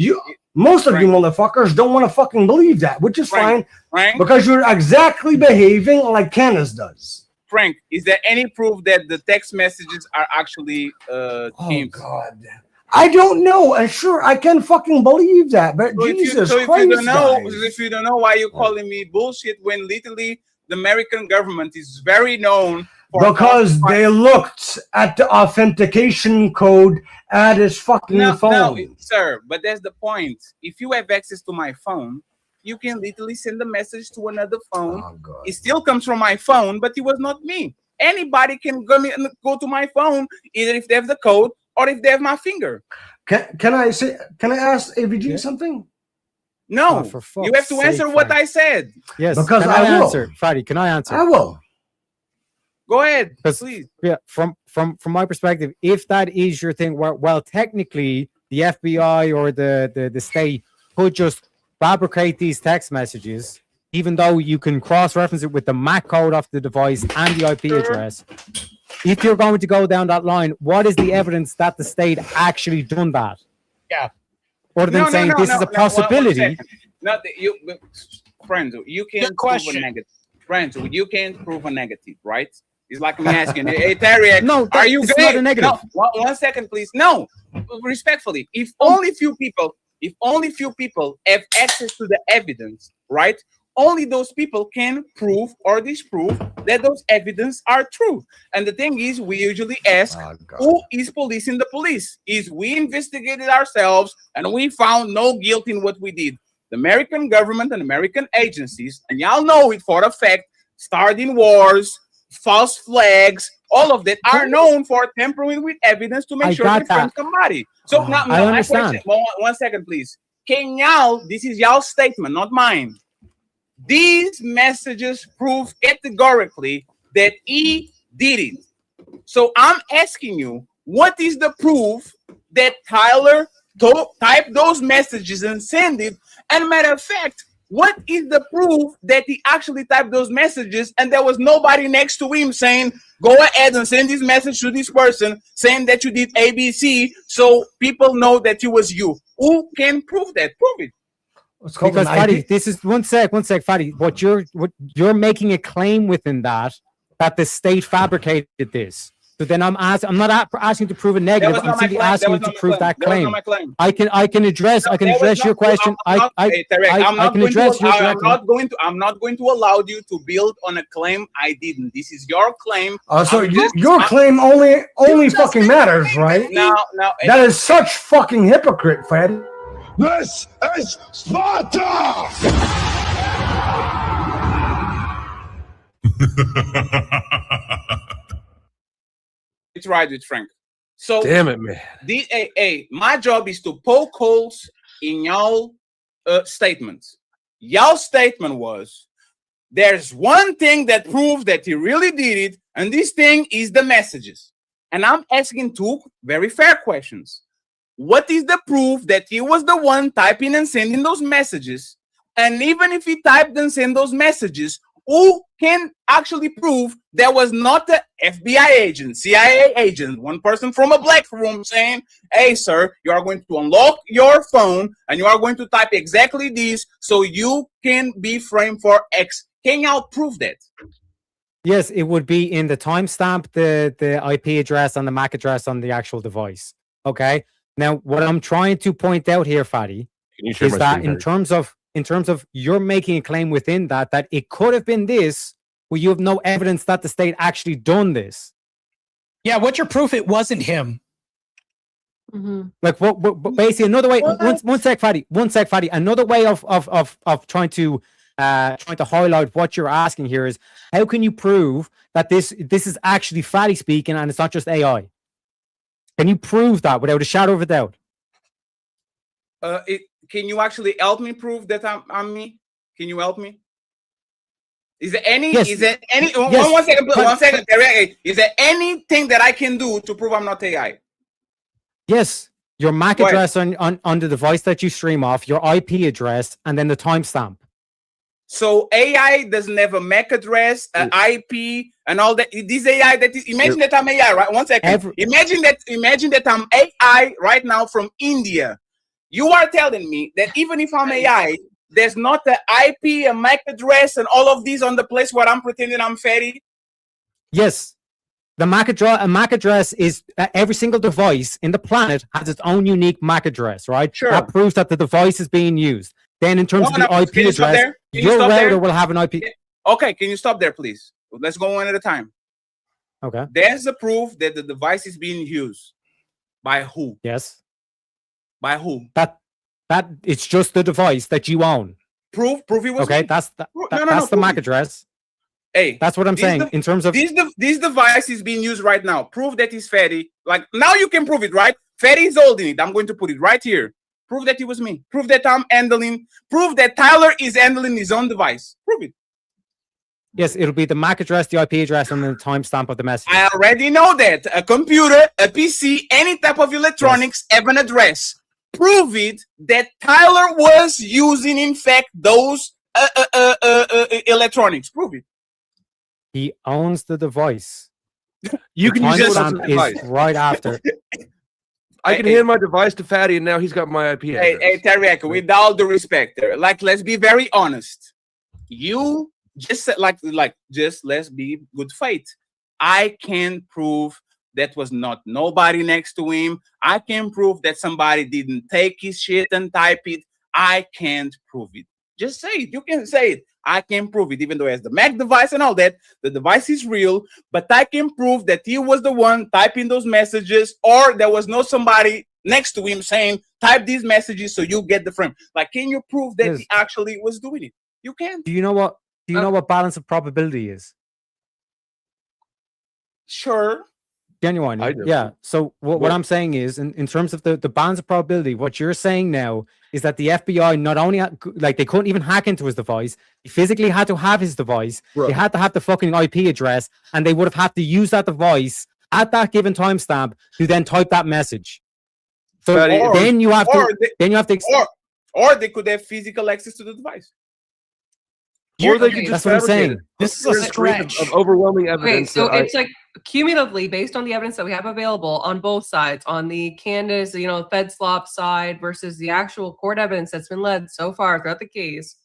Speaker 15: most of you motherfuckers don't want to fucking believe that, which is fine
Speaker 2: Frank,
Speaker 15: because you're exactly behaving like Candace does.
Speaker 2: Frank, is there any proof that the text messages are actually
Speaker 15: Oh God. I don't know, and sure, I can fucking believe that, but
Speaker 2: so
Speaker 15: Jesus
Speaker 2: Christ, if you don't know why you're calling me bullshit when literally the American government is very known for
Speaker 15: because they looked at the authentication code at his fucking phone.
Speaker 2: No, sir, but that's the point. If you have access to my phone, you can literally send a message to another phone. It still comes from my phone, but it was not me. Anybody can go to my phone, either if they have the code or if they have my finger.
Speaker 15: Can I ask AVG something?
Speaker 2: No, you have to answer what I said.
Speaker 8: Yes,
Speaker 15: because
Speaker 8: I
Speaker 15: will.
Speaker 8: answer. Friday, can I answer?
Speaker 15: I will.
Speaker 2: Go ahead, please.
Speaker 8: Yeah, from my perspective, if that is your thing, well, technically the FBI or the state could just fabricate these text messages, even though you can cross-reference it with the MAC code of the device and the IP address. If you're going to go down that line, what is the evidence that the state actually done that?
Speaker 1: Yeah.
Speaker 8: Other than saying this is a possibility.
Speaker 2: Friends, you can't prove a negative. Friends, you can't prove a negative, right? It's like me asking, hey Terry,
Speaker 8: no,
Speaker 2: are you gay?
Speaker 8: not a negative.
Speaker 2: No, one second, please. No, respectfully, if only few people have access to the evidence, right? Only those people can prove or disprove that those evidence are true. And the thing is, we usually ask, who is policing the police? Is we investigated ourselves and we found no guilt in what we did. The American government and American agencies, and y'all know it for a fact, starting wars, false flags, all of that are known for tampering with evidence to make sure they frame somebody. So now, my question, one second, please. Can y'all, this is y'all's statement, not mine. These messages prove categorically that he did it. So I'm asking you, what is the proof that Tyler typed those messages and sent it? And matter of fact, what is the proof that he actually typed those messages and there was nobody next to him saying, go ahead and send this message to this person saying that you did ABC so people know that it was you? Who can prove that? Prove it.
Speaker 8: Because Fadi, this is one sec, Fadi. What you're making a claim within that the state fabricated this. So then I'm not asking to prove a negative. I'm simply asking you to prove that claim. I can address your question. I'm not
Speaker 2: going to allow you to build on a claim I didn't. This is your claim.
Speaker 15: So your claim only fucking matters, right?
Speaker 2: No.
Speaker 15: That is such fucking hypocrite, Fadi.
Speaker 17: This is Sparta!
Speaker 2: It's right with Frank. So
Speaker 13: damn it, man.
Speaker 2: My job is to poke holes in y'all statements. Y'all statement was there's one thing that proves that he really did it, and this thing is the messages. And I'm asking two very fair questions. what is the proof that he was the one typing and sending those messages? And even if he typed and sent those messages, who can actually prove there was not an FBI agent, CIA agent, one person from a black room saying, hey, sir, you are going to unlock your phone and you are going to type exactly this so you can be framed for X. Can you prove that?
Speaker 8: Yes, it would be in the timestamp, the IP address and the MAC address on the actual device. Okay. Now, what I'm trying to point out here, Fatty, is that in terms of you're making a claim within that it could have been this, where you have no evidence that the state actually done this.
Speaker 1: Yeah, what's your proof it wasn't him?
Speaker 8: Like what basically another way. One sec, Fatty. Another way of trying to highlight what you're asking here is how can you prove that this is actually Fatty speaking and it's not just AI? Can you prove that without a shadow of a doubt?
Speaker 2: Can you actually help me prove that I'm me? Can you help me? Is there any?
Speaker 8: Yes.
Speaker 2: Is there any?
Speaker 8: Yes.
Speaker 2: One second. One second. Is there anything that I can do to prove I'm not AI?
Speaker 8: Yes. Your MAC address on the device that you stream off, your IP address, and then the timestamp.
Speaker 2: So AI doesn't have a MAC address, an IP, and all that. This AI that is, imagine that I'm AI, right? 1 second. Imagine that I'm AI right now from India. You are telling me that even if I'm AI, there's not an IP, a MAC address, and all of these on the place where I'm pretending I'm Fatty?
Speaker 8: Yes. The MAC address is every single device in the planet has its own unique MAC address, right?
Speaker 2: Sure.
Speaker 8: That proves that the device is being used. Then in terms of the IP address, your router will have an IP.
Speaker 2: Okay, can you stop there, please? Let's go one at a time.
Speaker 8: Okay.
Speaker 2: There's the proof that the device is being used. By who?
Speaker 8: Yes.
Speaker 2: By who?
Speaker 8: That it's just the device that you own.
Speaker 2: Proof it was
Speaker 8: okay.
Speaker 2: Me.
Speaker 8: That's the MAC address.
Speaker 2: Hey,
Speaker 8: that's what I'm saying. In terms of
Speaker 2: this device is being used right now. Prove that it's Fatty. Like now you can prove it, right? Fatty is holding it. I'm going to put it right here. Prove that it was me. Prove that I'm handling. Prove that Tyler is handling his own device. Prove it.
Speaker 8: Yes, it'll be the MAC address, the IP address, and the timestamp of the message.
Speaker 2: I already know that. A computer, a PC, any type of electronics have an address. Prove it that Tyler was using, in fact, those electronics. Prove it.
Speaker 8: He owns the device.
Speaker 13: You can use this
Speaker 8: is right after.
Speaker 13: I can hand my device to Fatty, and now he's got my IP address.
Speaker 2: Hey, Tarek, with all due respect, like, let's be very honest. You just said, just let's be good faith. I can prove that was not nobody next to him. I can prove that somebody didn't take his shit and type it. I can't prove it. Just say it. You can say it. I can prove it, even though it has the Mac device and all that. The device is real, but I can prove that he was the one typing those messages, or there was no somebody next to him saying, type these messages so you get the frame. Like, can you prove that he actually was doing it? You can.
Speaker 8: Do you know what? Do you know what balance of probability is?
Speaker 2: Sure.
Speaker 8: Genuinely, yeah. So what I'm saying is, in terms of the balance of probability, what you're saying now is that the FBI not only they couldn't even hack into his device, they physically had to have his device, they had to have the fucking IP address, and they would have had to use that device at that given timestamp to then type that message. So then you have to,
Speaker 2: or they could have physical access to the device.
Speaker 13: Or they could just
Speaker 8: that's what I'm saying.
Speaker 1: This is a stretch
Speaker 13: of overwhelming evidence.
Speaker 20: Okay, so it's like cumulatively based on the evidence that we have available on both sides, on the Candace, Fed slop side versus the actual court evidence that's been led so far throughout the case.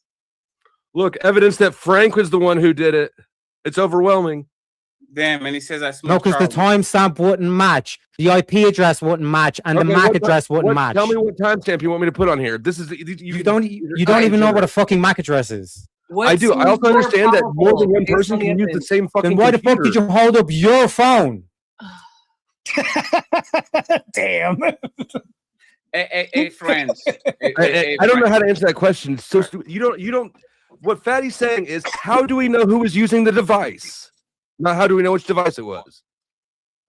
Speaker 13: Look, evidence that Frank was the one who did it. It's overwhelming.
Speaker 2: Damn, and he says I
Speaker 8: no, because the timestamp wouldn't match, the IP address wouldn't match, and the MAC address wouldn't match.
Speaker 13: Tell me what timestamp you want me to put on here. This is
Speaker 8: you don't even know what a fucking MAC address is.
Speaker 13: I do. I also understand that more than one person can use the same fucking.
Speaker 8: Then why the fuck did you hold up your phone?
Speaker 1: Damn.
Speaker 2: Hey, friends.
Speaker 13: I don't know how to answer that question. So you don't. What Fatty's saying is, how do we know who was using the device? Not how do we know which device it was?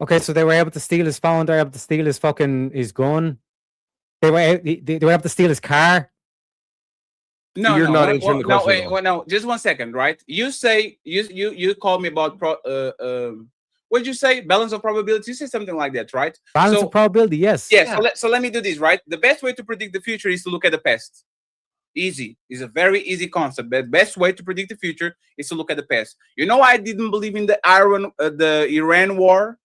Speaker 8: Okay, so they were able to steal his phone. They were able to steal his gun. They were able to steal his car.
Speaker 2: No,
Speaker 13: you're not answering the question.
Speaker 2: No, just 1 second, right? You say you called me about What'd you say? Balance of probability. You say something like that, right?
Speaker 8: Balance of probability, yes.
Speaker 2: Yeah. So let me do this, right? The best way to predict the future is to look at the past. Easy. It's a very easy concept. The best way to predict the future is to look at the past. You know, I didn't believe in the Iran war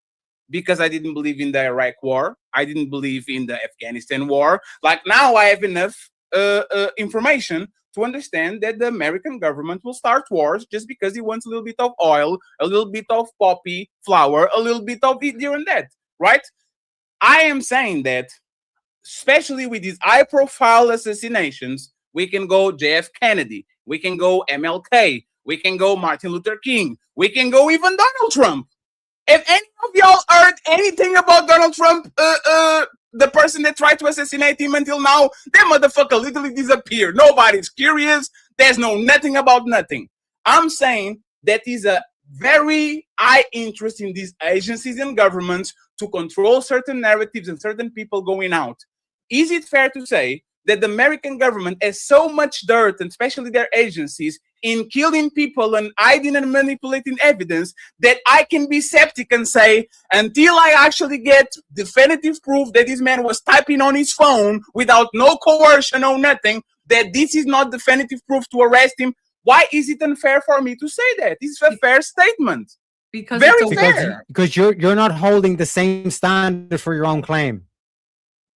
Speaker 2: because I didn't believe in the Iraq war. I didn't believe in the Afghanistan war. Like now I have enough information to understand that the American government will start wars just because he wants a little bit of oil, a little bit of poppy flour, a little bit of it here and that, right? I am saying that, especially with these high-profile assassinations, we can go JF Kennedy, we can go MLK, we can go Martin Luther King, we can go even Donald Trump. If any of y'all heard anything about Donald Trump, the person that tried to assassinate him until now, that motherfucker literally disappeared. Nobody's curious. There's nothing about nothing. I'm saying that is a very high interest in these agencies and governments to control certain narratives and certain people going out. Is it fair to say that the American government has so much dirt, and especially their agencies, in killing people and hiding and manipulating evidence that I can be skeptic and say, until I actually get definitive proof that this man was typing on his phone without no coercion or nothing, that this is not definitive proof to arrest him, why is it unfair for me to say that? It's a fair statement.
Speaker 20: Because
Speaker 2: very fair.
Speaker 8: Because you're not holding the same standard for your own claim.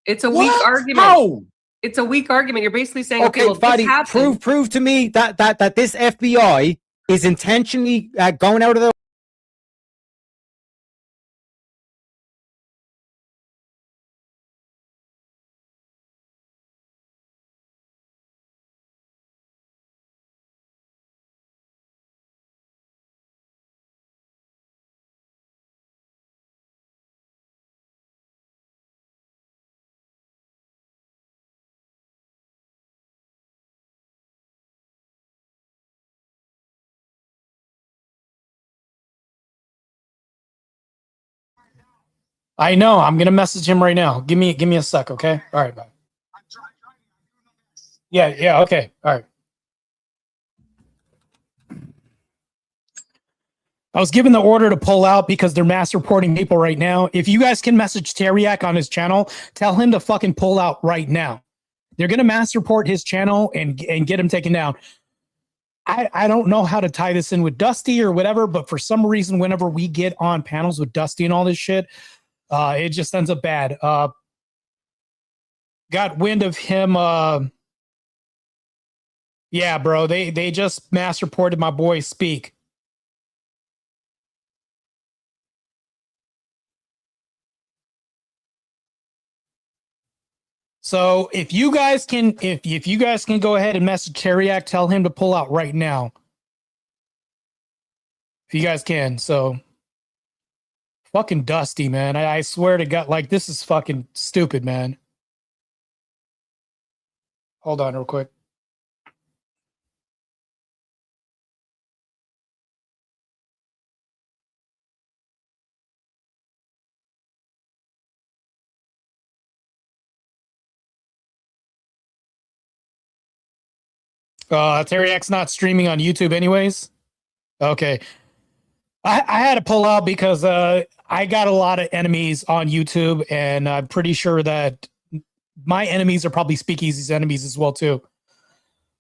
Speaker 20: It's a weak argument.
Speaker 2: How?
Speaker 20: It's a weak argument. You're basically saying,
Speaker 8: Okay,
Speaker 20: well,
Speaker 8: Fadi,
Speaker 20: this happened.
Speaker 8: prove to me that this FBI is intentionally going out of the
Speaker 1: I know. I'm gonna message him right now. Give me a sec, okay? All right, bye. Yeah, okay. All right. I was given the order to pull out because they're mass reporting people right now. If you guys can message Teriak on his channel, tell him to fucking pull out right now. They're gonna mass report his channel and get him taken down. I don't know how to tie this in with Dusty or whatever, but for some reason, whenever we get on panels with Dusty and all this shit, it just ends up bad. Got wind of him. Yeah, bro. They just mass reported my boy Speak. So if you guys can, if you guys can go ahead and message Teriak, tell him to pull out right now. If you guys can. So fucking Dusty, man. I swear to God, like, this is fucking stupid, man. Hold on real quick. Teriak's not streaming on YouTube anyways. Okay. I had to pull out because I got a lot of enemies on YouTube, and I'm pretty sure that my enemies are probably Speakeasy's enemies as well too.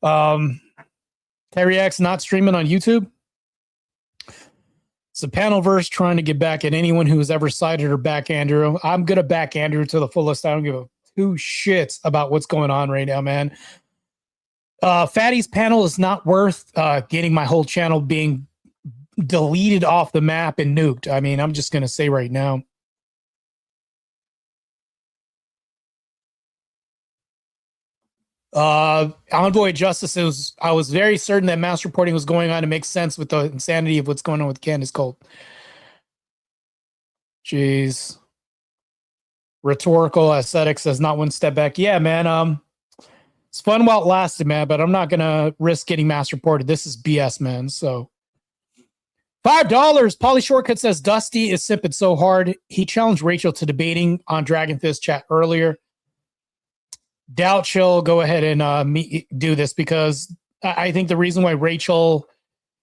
Speaker 1: Teriak's not streaming on YouTube. It's a panelverse trying to get back at anyone who has ever sided or back Andrew. I'm gonna back Andrew to the fullest. I don't give a two shits about what's going on right now, man. Fatty's panel is not worth getting my whole channel being deleted off the map and nuked. I mean, I'm just gonna say right now. Envoy Justice, I was very certain that mass reporting was going on to make sense with the insanity of what's going on with Candace Cult. Jeez. Rhetorical aesthetics says not one step back. Yeah, man. It's fun while it lasted, man, but I'm not gonna risk getting mass reported. This is BS, man. So $5. Polly Shortcut says Dusty is simping so hard. He challenged Rachel to debating on Dragon Fist chat earlier. Doubt she'll go ahead and do this because I think the reason why Rachel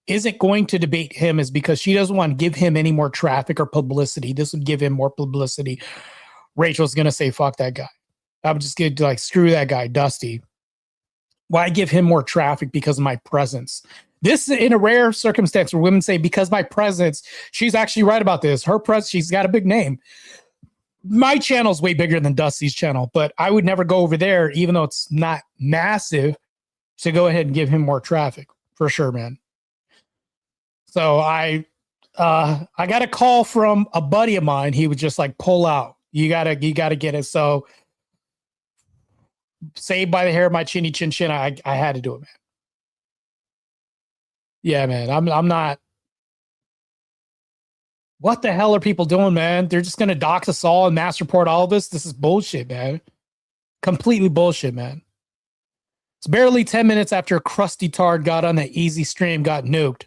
Speaker 1: isn't going to debate him is because she doesn't want to give him any more traffic or publicity. This would give him more publicity. Rachel's going to say, fuck that guy. I'm just going to like, screw that guy, Dusty. Why give him more traffic because of my presence? This is in a rare circumstance where women say, because my presence, she's actually right about this. Her presence, she's got a big name. My channel's way bigger than Dusty's channel, but I would never go over there, even though it's not massive, to go ahead and give him more traffic for sure, man. So I got a call from a buddy of mine. He would just like pull out. You gotta get it. So saved by the hair of my chinny chin chin. I had to do it, man. Yeah, man. I'm not. What the hell are people doing, man? They're just gonna dox us all and mass report all of us. This is bullshit, man. Completely bullshit, man. It's barely 10 minutes after Krusty Tard got on that easy stream, got nuked.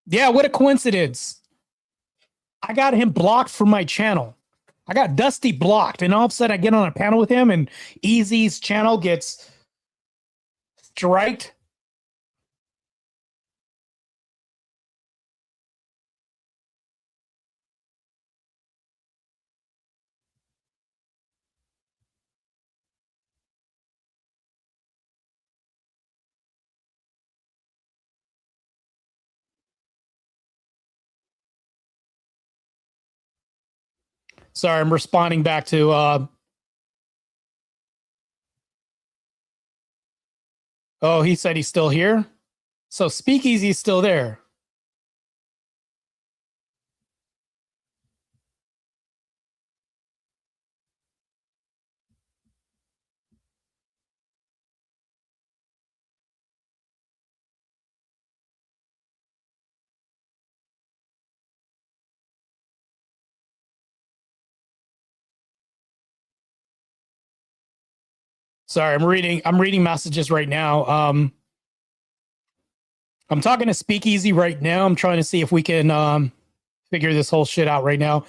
Speaker 1: Yeah, what a coincidence. I got him blocked from my channel. I got Dusty blocked, and all of a sudden I get on a panel with him, and Easy's channel gets striked. Sorry, I'm responding back to oh, he said he's still here. So Speakeasy is still there. Sorry, I'm reading messages right now. I'm talking to Speakeasy right now. I'm trying to see if we can figure this whole shit out right now.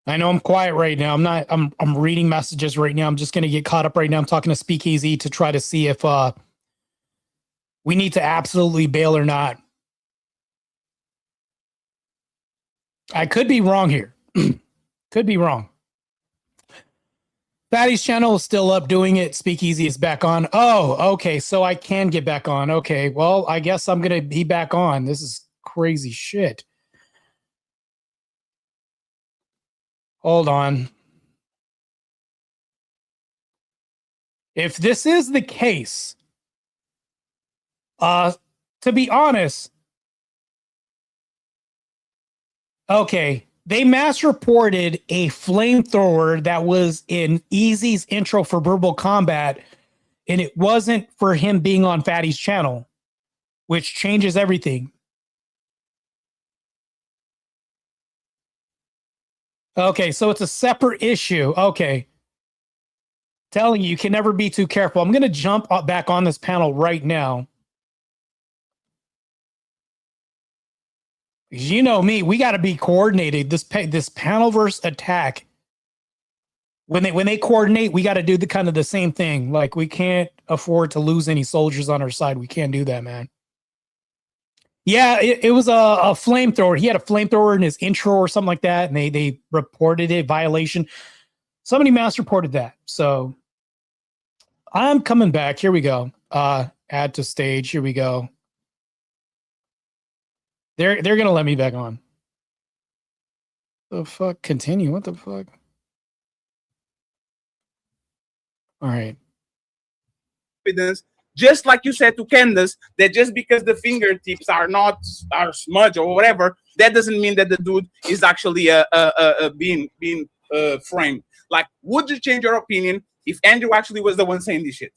Speaker 1: I know I'm quiet right now. I'm reading messages right now. I'm just going to get caught up right now. I'm talking to Speakeasy to try to see if we need to absolutely bail or not. I could be wrong here. Could be wrong. Fatty's channel is still up doing it. Speakeasy is back on. Oh, okay. So I can get back on. Okay. Well, I guess I'm going to be back on. This is crazy shit. Hold on. If this is the case, to be honest, okay, they mass reported a flamethrower that was in Easy's intro for Verbal Combat, and it wasn't for him being on Fatty's channel, which changes everything. Okay, so it's a separate issue. Okay. Telling you can never be too careful. I'm going to jump back on this panel right now. You know me, we got to be coordinated. This panelverse attack, when they coordinate, we got to do the kind of the same thing. Like, we can't afford to lose any soldiers on our side. We can't do that, man. Yeah, it was a flamethrower. He had a flamethrower in his intro or something like that, and they reported it, violation. Somebody mass reported that. So I'm coming back. Here we go. Add to stage. Here we go. They're gonna let me back on. The fuck? Continue. What the fuck? All right.
Speaker 2: Evidence. Just like you said to Candace, that just because the fingertips are smudged or whatever, that doesn't mean that the dude is actually being framed. Like, would you change your opinion if Andrew actually was the one saying this shit?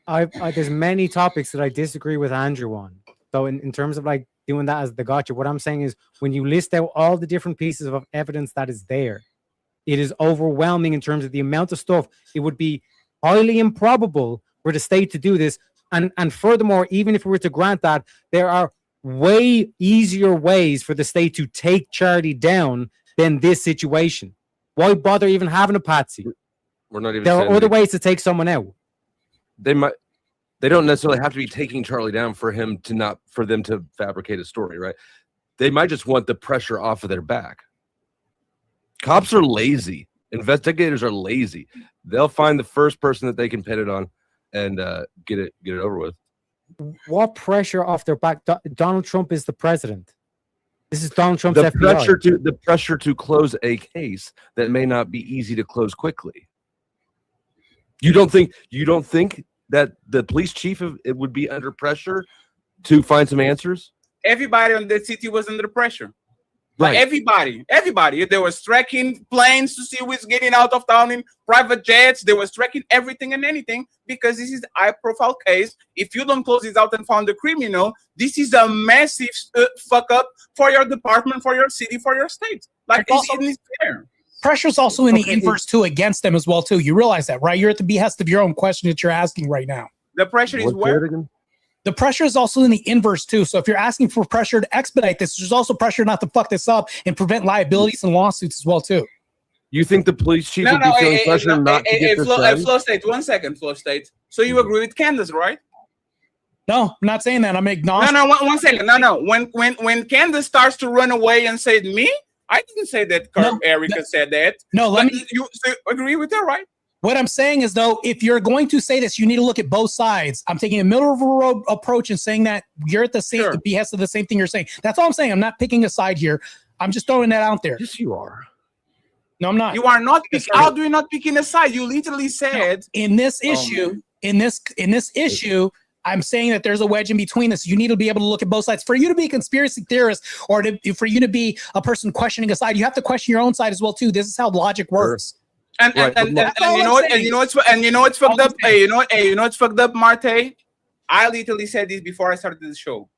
Speaker 8: There's many topics that I disagree with Andrew on. So in terms of like doing that as the gotcha, what I'm saying is when you list out all the different pieces of evidence that is there, it is overwhelming in terms of the amount of stuff. It would be highly improbable for the state to do this. And furthermore, even if we were to grant that, there are way easier ways for the state to take Charlie down than this situation. Why bother even having a patsy?
Speaker 13: We're not even.
Speaker 8: There are other ways to take someone out.
Speaker 13: They don't necessarily have to be taking Charlie down for them to fabricate a story, right? They might just want the pressure off of their back. Cops are lazy. Investigators are lazy. They'll find the first person that they can pin it on and get it over with.
Speaker 8: What pressure off their back? Donald Trump is the president. This is Donald Trump's FBI.
Speaker 13: The pressure to close a case that may not be easy to close quickly. You don't think that the police chief it would be under pressure to find some answers?
Speaker 2: Everybody on the city was under pressure.
Speaker 13: Right.
Speaker 2: Like everybody. They were tracking planes to see who's getting out of town in private jets. They were tracking everything and anything because this is a high-profile case. If you don't close this out and found the criminal, this is a massive fuck up for your department, for your city, for your state. Like it's fair.
Speaker 1: Pressure's also in the inverse too against them as well too. You realize that, right? You're at the behest of your own question that you're asking right now.
Speaker 2: The pressure is where?
Speaker 1: The pressure is also in the inverse too. So if you're asking for pressure to expedite this, there's also pressure not to fuck this up and prevent liabilities and lawsuits as well too.
Speaker 13: You think the police chief would be feeling pressure not to get this done?
Speaker 2: Flow State, 1 second, Flow State. So you agree with Candace, right?
Speaker 1: No, I'm not saying that. I'm agnostic.
Speaker 2: No, 1 second. No. When Candace starts to run away and said me, I didn't say that. Erica said that.
Speaker 1: No,
Speaker 2: you agree with her, right?
Speaker 1: What I'm saying is, though, if you're going to say this, you need to look at both sides. I'm taking a middle of the road approach and saying that you're at the behest of the same thing you're saying. That's all I'm saying. I'm not picking a side here. I'm just throwing that out there.
Speaker 13: Yes, you are.
Speaker 1: No, I'm not.
Speaker 2: You are not. How do you not picking a side? You literally said
Speaker 1: in this issue, in this issue, I'm saying that there's a wedge in between this. You need to be able to look at both sides. For you to be a conspiracy theorist or for you to be a person questioning a side, you have to question your own side as well too. This is how logic works.
Speaker 2: And you know what's fucked up. Hey, you know what's fucked up, Martae? I literally said this before I started the show.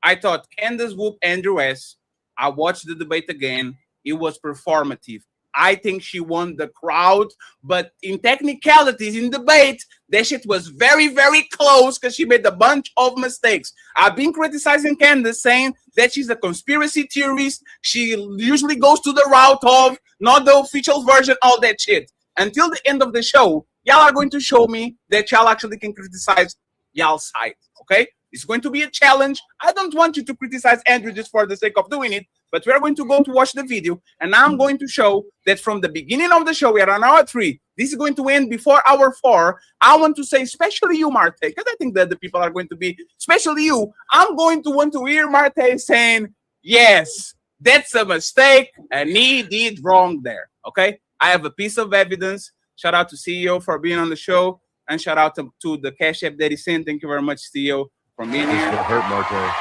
Speaker 2: I thought Candace whooped Andrew S. I watched the debate again. It was performative. I think she won the crowd, but in technicalities, in debate, that shit was very, very close because she made a bunch of mistakes. I've been criticizing Candace, saying that she's a conspiracy theorist. She usually goes to the route of not the official version, all that shit. Until the end of the show, y'all are going to show me that y'all actually can criticize y'all's side, okay? It's going to be a challenge. I don't want you to criticize Andrew just for the sake of doing it, but we're going to go to watch the video, and I'm going to show that from the beginning of the show, we are on hour 3. This is going to end before hour 4. I want to say, especially you, Martae, because I think that the people are going to be, especially you, I'm going to want to hear Martae saying, yes, that's a mistake, and he did wrong there, okay? I have a piece of evidence. Shout out to CEO for being on the show, and shout out to the Cash App that he sent. Thank you very much, CEO, for being here.
Speaker 13: Hurt, Martae.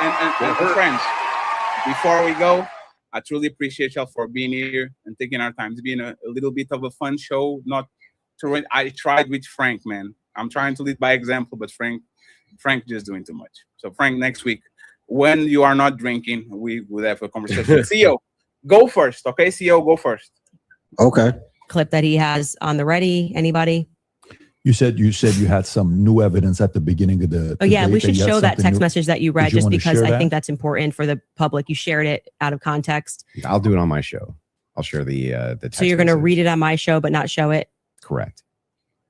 Speaker 2: And friends, before we go, I truly appreciate y'all for being here and taking our time. It's been a little bit of a fun show. I tried with Frank, man. I'm trying to lead by example, but Frank just doing too much. So Frank, next week, when you are not drinking, we will have a conversation. CEO, go first, okay? CEO, go first.
Speaker 4: Okay.
Speaker 7: Clip that he has on the ready. Anybody?
Speaker 3: You said you had some new evidence at the beginning of the.
Speaker 7: Oh yeah, we should show that text message that you read just because I
Speaker 3: that?
Speaker 7: think that's important for the public. You shared it out of context.
Speaker 6: I'll do it on my show. I'll share the text
Speaker 7: So you're going to
Speaker 6: message.
Speaker 7: read it on my show, but not show it.
Speaker 6: Correct.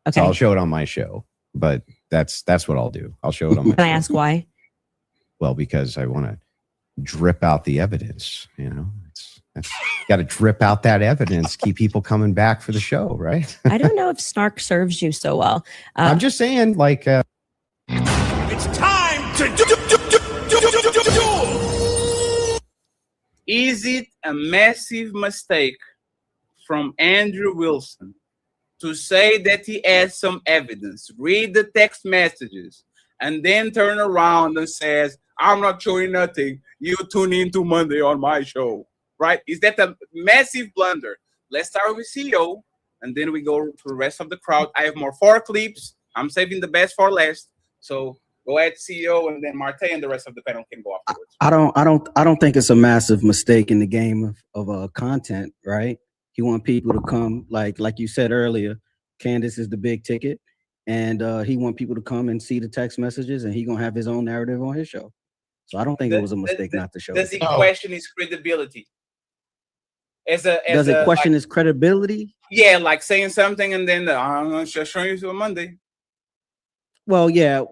Speaker 7: Okay.
Speaker 6: So I'll show it on my show, but that's what I'll do. I'll show it on my.
Speaker 7: Can I ask why?
Speaker 6: Well, because I want to drip out the evidence. You know, it's got to drip out that evidence, keep people coming back for the show, right?
Speaker 7: I don't know if snark serves you so well.
Speaker 6: I'm just saying, like,
Speaker 18: It's time to do.
Speaker 2: Is it a massive mistake from Andrew Wilson to say that he has some evidence, read the text messages, and then turn around and says, I'm not showing nothing. You tune in to Monday on my show, right? Is that a massive blunder? Let's start with CEO, and then we go to the rest of the crowd. I have 4 clips. I'm saving the best for last. So Go ahead, CEO, and then Martae and the rest of the panel can go afterwards.
Speaker 14: I don't think it's a massive mistake in the game of content, right? He want people to come, like you said earlier, Candace is the big ticket, and he want people to come and see the text messages, and he gonna have his own narrative on his show. So I don't think it was a mistake not to show.
Speaker 2: Does he question his credibility?
Speaker 14: Does it question his credibility?
Speaker 2: Yeah, like saying something and then I'm gonna show you on Monday.
Speaker 14: Well, yeah,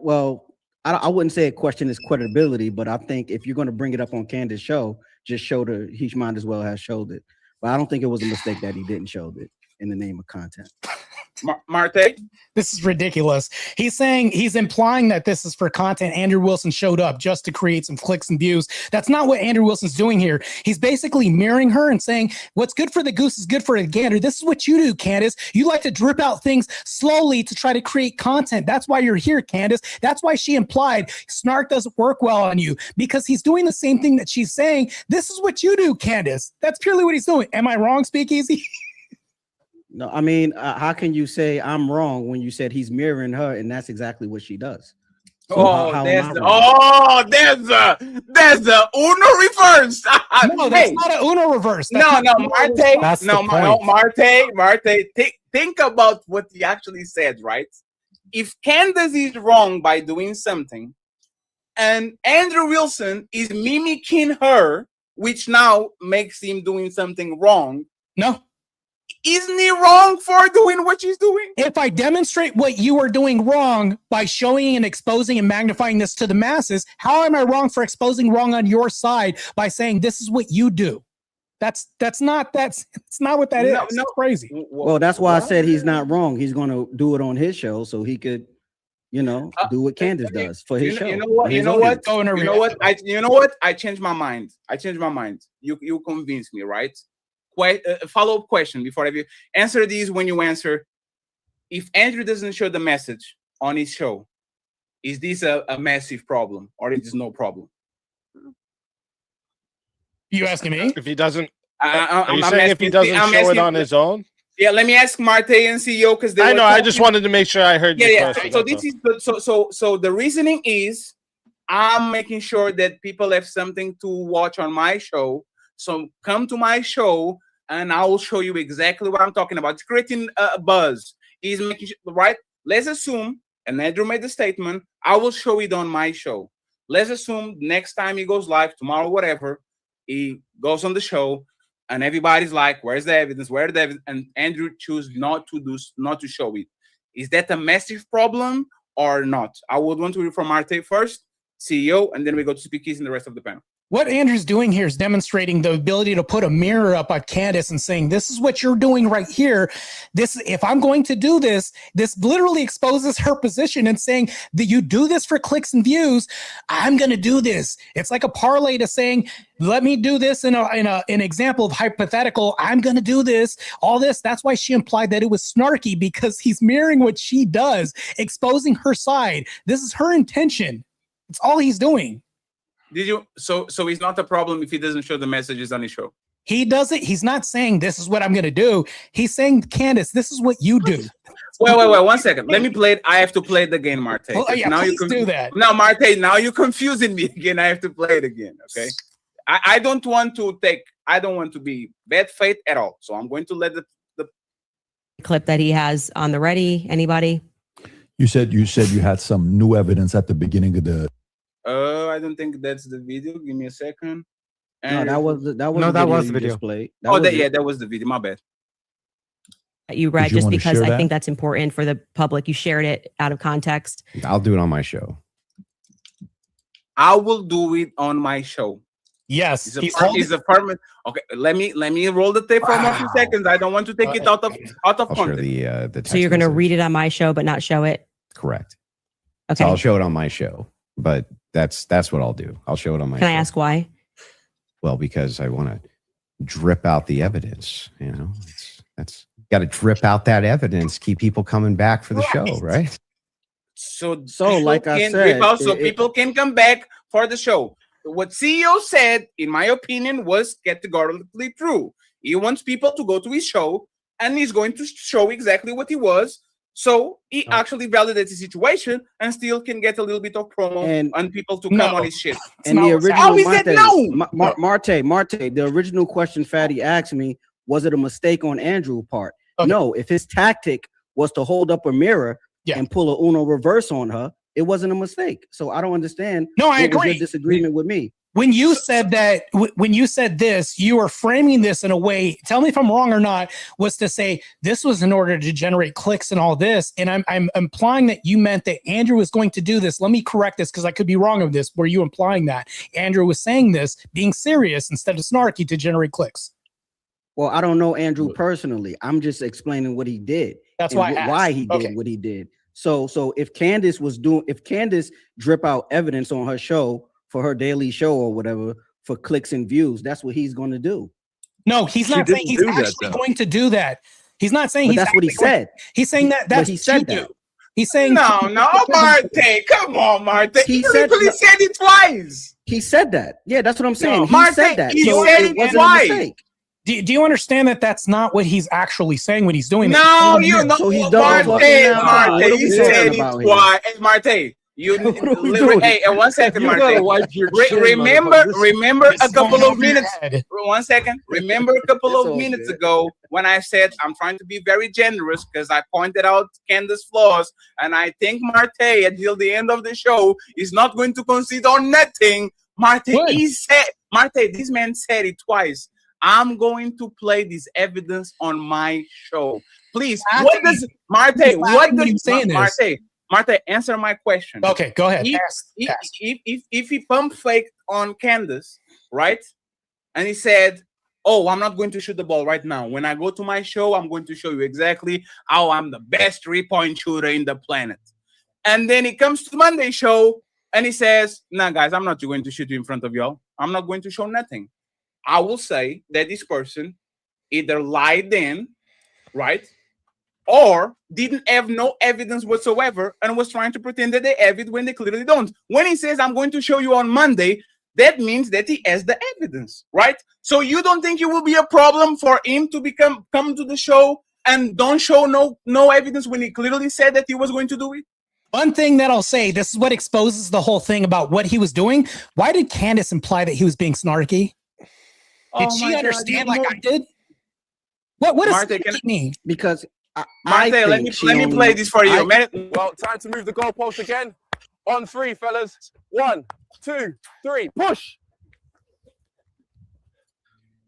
Speaker 14: I wouldn't say it question his credibility, but I think if you're going to bring it up on Candace's show, just show he might as well have showed it. But I don't think it was a mistake that he didn't show it in the name of content.
Speaker 2: Martae?
Speaker 1: This is ridiculous. He's implying that this is for content. Andrew Wilson showed up just to create some clicks and views. That's not what Andrew Wilson's doing here. He's basically mirroring her and saying, what's good for the goose is good for the gander. This is what you do, Candace. You like to drip out things slowly to try to create content. That's why you're here, Candace. That's why she implied snark doesn't work well on you, because he's doing the same thing that she's saying. This is what you do, Candace. That's purely what he's doing. Am I wrong, Speakeasy?
Speaker 14: No, I mean, how can you say I'm wrong when you said he's mirroring her and that's exactly what she does? So
Speaker 2: there's the Uno reverse.
Speaker 1: No, that's not an Uno reverse.
Speaker 2: Martae, think about what he actually said, right? If Candace is wrong by doing something, and Andrew Wilson is mimicking her, which now makes him doing something wrong.
Speaker 1: No.
Speaker 2: Isn't he wrong for doing what she's doing?
Speaker 1: If I demonstrate what you are doing wrong by showing and exposing and magnifying this to the masses, how am I wrong for exposing wrong on your side by saying this is what you do? It's not what that is. No, it's crazy.
Speaker 14: Well, that's why I said he's not wrong. He's going to do it on his show so he could, do what Candace does for his show.
Speaker 2: You know what? I changed my mind. You convinced me, right? Follow-up question before I answer these. When you answer, if Andrew doesn't show the message on his show, is this a massive problem or is this no problem?
Speaker 1: You asking me?
Speaker 22: If he doesn't, are you saying if he doesn't show it on his own?
Speaker 2: Yeah, let me ask Martae and CEO because
Speaker 22: I know. I just wanted to make sure I heard your question.
Speaker 2: So this is so the reasoning is I'm making sure that people have something to watch on my show. So come to my show and I will show you exactly what I'm talking about. It's creating a buzz. He's making sure, right? Let's assume, and Andrew made the statement, I will show it on my show. Let's assume next time he goes live, tomorrow, whatever, he goes on the show and everybody's like, where's the evidence? Where's the evidence? And Andrew chooses not to show it. Is that a massive problem or not? I would want to hear from Martae first, CEO, and then we go to Speakeasy and the rest of the panel.
Speaker 1: What Andrew's doing here is demonstrating the ability to put a mirror up at Candace and saying, this is what you're doing right here. If I'm going to do this literally exposes her position and saying that you do this for clicks and views. I'm going to do this. It's like a parlay to saying, let me do this in an example of hypothetical. I'm going to do this, all this. That's why she implied that it was snarky, because he's mirroring what she does, exposing her side. This is her intention. It's all he's doing.
Speaker 2: Did you? So it's not a problem if he doesn't show the messages on his show.
Speaker 1: He does it. He's not saying this is what I'm going to do. He's saying, Candace, this is what you do.
Speaker 2: Wait, 1 second. Let me play it. I have to play it again, Martae.
Speaker 1: Oh, yeah,
Speaker 2: now
Speaker 1: please do that.
Speaker 2: No, Martae, now you're confusing me again. I have to play it again. Okay. I don't want to be bad faith at all. So I'm going to let the
Speaker 7: clip that he has on the ready. Anybody?
Speaker 3: You said you had some new evidence at the beginning of the.
Speaker 2: I don't think that's the video. Give me a second.
Speaker 14: No, that was the video.
Speaker 2: That was the video. My bad.
Speaker 7: You read just because I think that's important for the public. You shared it out of context.
Speaker 6: I'll do it on my show.
Speaker 2: I will do it on my show.
Speaker 1: Yes,
Speaker 2: he's a permanent. Okay, let me roll the tape for a few seconds. I don't want to take it out of context.
Speaker 7: So you're going to read it on my show, but not show it.
Speaker 6: Correct.
Speaker 7: Okay.
Speaker 6: So I'll show it on my show, but that's what I'll do. I'll show it on my show.
Speaker 7: Can I ask why?
Speaker 6: Well, because I want to drip out the evidence. That's got to drip out that evidence. Keep people coming back for the show, right?
Speaker 2: So
Speaker 14: like I said,
Speaker 2: people can come back for the show. What CEO said, in my opinion, was categorically true. He wants people to go to his show, and he's going to show exactly what he was. So he actually validates the situation and still can get a little bit of promo and people to come on his shit.
Speaker 14: And the original
Speaker 2: How is it no?
Speaker 14: Martae, the original question Fatty asked me, was it a mistake on Andrew's part? No, if his tactic was to hold up a mirror and pull a Uno reverse on her, it wasn't a mistake. So I don't understand.
Speaker 1: No, I
Speaker 14: what was
Speaker 1: agree.
Speaker 14: your disagreement with me.
Speaker 1: When you said that, when you said this, you were framing this in a way, tell me if I'm wrong or not, was to say this was in order to generate clicks and all this. And I'm implying that you meant that Andrew was going to do this. Let me correct this because I could be wrong of this. Were you implying that Andrew was saying this, being serious instead of snarky to generate clicks?
Speaker 14: Well, I don't know Andrew personally. I'm just explaining what he did.
Speaker 1: That's why
Speaker 14: he did what he did. So if Candace drip out evidence on her show for her daily show or whatever for clicks and views, that's what he's going to do.
Speaker 1: No, he's not saying he's actually going to do that. He's not saying
Speaker 14: that's what he said.
Speaker 1: He's saying that's
Speaker 14: he said that.
Speaker 1: He's saying
Speaker 2: no, Martae, come on, Martae. He literally said it twice.
Speaker 14: He said that. Yeah, that's what I'm saying.
Speaker 2: No,
Speaker 14: he said that.
Speaker 2: He
Speaker 14: so
Speaker 2: said
Speaker 14: it wasn't
Speaker 2: twice.
Speaker 14: a mistake.
Speaker 1: Do you understand that that's not what he's actually saying when he's doing
Speaker 2: No,
Speaker 1: that?
Speaker 2: you know,
Speaker 14: So he's
Speaker 2: Martae, you said it twice. Hey, Martae, you hey, 1 second, Martae. Remember a couple of minutes. 1 second. Remember a couple of minutes ago when I said I'm trying to be very generous because I pointed out Candace's flaws, and I think Martae until the end of the show is not going to concede on nothing. Martae, this man said it twice. I'm going to play this evidence on my show. Please, what does Martae, answer my question.
Speaker 1: Okay, go ahead.
Speaker 2: If he pump faked on Candace, right? And he said, "Oh, I'm not going to shoot the ball right now. When I go to my show, I'm going to show you exactly how I'm the best 3-point shooter in the planet." And then he comes to Monday's show and he says, "Nah, guys, I'm not going to shoot you in front of y'all. I'm not going to show nothing." I will say that this person either lied in, right, or didn't have no evidence whatsoever and was trying to pretend that they have it when they clearly don't. When he says, "I'm going to show you on Monday," that means that he has the evidence, right? So you don't think it will be a problem for him to come to the show and don't show no evidence when he clearly said that he was going to do it?
Speaker 1: One thing that I'll say, this is what exposes the whole thing about what he was doing. Why did Candace imply that he was being snarky? Did she understand like I did? What does snarky mean?
Speaker 14: Because
Speaker 2: Martae, let me play this for you.
Speaker 18: Well, time to move the goalpost again. On 3, fellas. 1, 2, 3, push.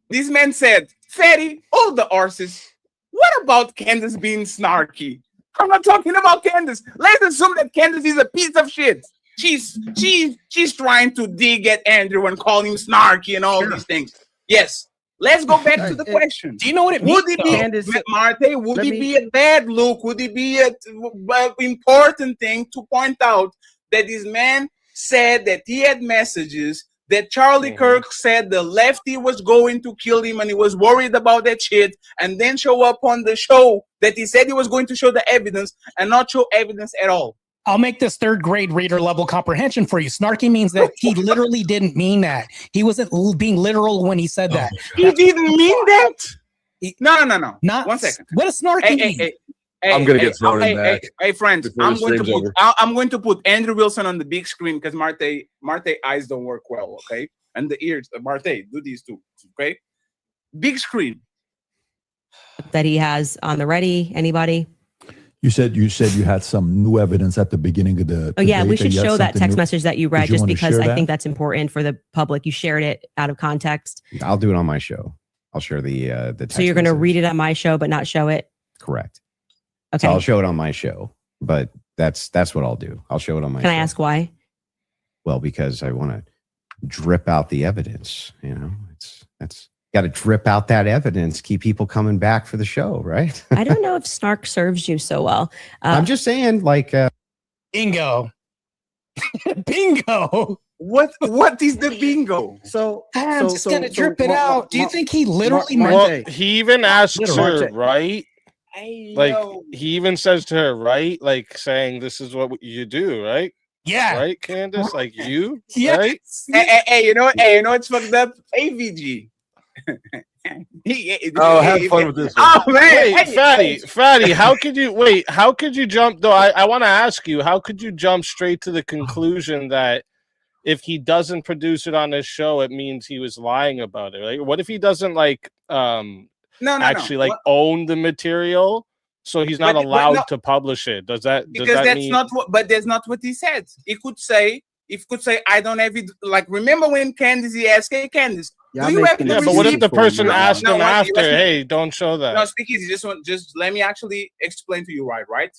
Speaker 2: This man said, "Fatty, all the horses. What about Candace being snarky?" I'm not talking about Candace. Let's assume that Candace is a piece of shit. She's trying to dig at Andrew and call him snarky and all these things. Yes. Let's go back to the question.
Speaker 1: Do you know what it means?
Speaker 2: Would it be, Martae, would it be a bad look? Would it be an important thing to point out that this man said that he had messages that Charlie Kirk said the lefty was going to kill him and he was worried about that shit, and then show up on the show that he said he was going to show the evidence and not show evidence at all?
Speaker 1: I'll make this 3rd grade reader level comprehension for you. Snarky means that he literally didn't mean that. He wasn't being literal when he said that.
Speaker 2: He didn't mean that? No.
Speaker 1: Not
Speaker 2: 1 second.
Speaker 1: What does snarky mean?
Speaker 13: I'm gonna get thrown in back.
Speaker 2: Hey, friends, I'm going to put Andrew Wilson on the big screen because Martae eyes don't work well, okay? And the ears, Martae, do these too, okay? Big screen.
Speaker 7: That he has on the ready. Anybody?
Speaker 3: You said you had some new evidence at the beginning of the.
Speaker 7: Oh yeah, we should show that text message that you read just because I think that's important for the public. You shared it out of context.
Speaker 6: I'll do it on my show. I'll share the text.
Speaker 7: So you're going to read it on my show, but not show it.
Speaker 6: Correct.
Speaker 7: Okay.
Speaker 6: So I'll show it on my show, but that's what I'll do. I'll show it on my.
Speaker 7: Can I ask why?
Speaker 6: Well, because I want to drip out the evidence. You know, that's got to drip out that evidence, keep people coming back for the show, right?
Speaker 7: I don't know if snark serves you so well.
Speaker 6: I'm just saying, like,
Speaker 1: bingo, bingo.
Speaker 2: What is the bingo?
Speaker 14: So
Speaker 1: I'm just gonna drip it out. Do you think he literally meant
Speaker 22: it? He even asks her, right? Like he even says to her, right? Like saying, "This is what you do," right?
Speaker 1: Yeah.
Speaker 22: Right, Candace? Like you?
Speaker 1: Yes.
Speaker 22: Right?
Speaker 2: Hey, you know what's fucked up? AVG.
Speaker 13: Oh, have fun with this one.
Speaker 2: Oh man,
Speaker 22: Wait, Fatty, how could you jump though? I want to ask you, how could you jump straight to the conclusion that if he doesn't produce it on his show, it means he was lying about it? Like, what if he doesn't own the material, so he's not allowed to publish it? Does that mean...
Speaker 2: not what? But that's not what he said. He could say, I don't have it. Like, remember when Candace asked, "Hey, Candace, do you have the receipt?"
Speaker 22: But what if the person asked him after, "Hey, don't show that"?
Speaker 2: No, speak easy. Just let me actually explain to you, right?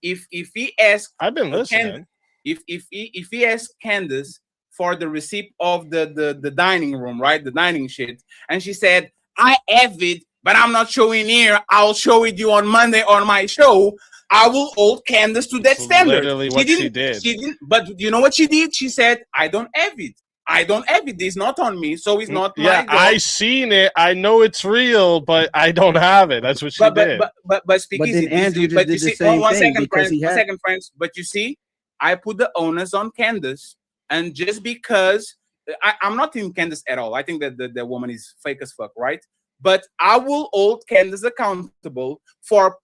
Speaker 2: If he asked,
Speaker 22: I've been listening.
Speaker 2: If he asked Candace for the receipt of the dining room, right, the dining shit, and she said, "I have it, but I'm not showing here. I'll show it you on Monday on my show." I will hold Candace to that standard.
Speaker 22: Literally what she did.
Speaker 2: She didn't. But you know what she did? She said, "I don't have it. I don't have it. It's not on me, so it's not."
Speaker 22: Yeah, I seen it. I know it's real, but I don't have it. That's what she did.
Speaker 2: But speak easy.
Speaker 14: Andrew just did the same thing
Speaker 2: One second, friends. But you see, I put the onus on Candace, and just because I'm not in Candace at all. I think that the woman is fake as fuck, right? But I will hold Candace accountable for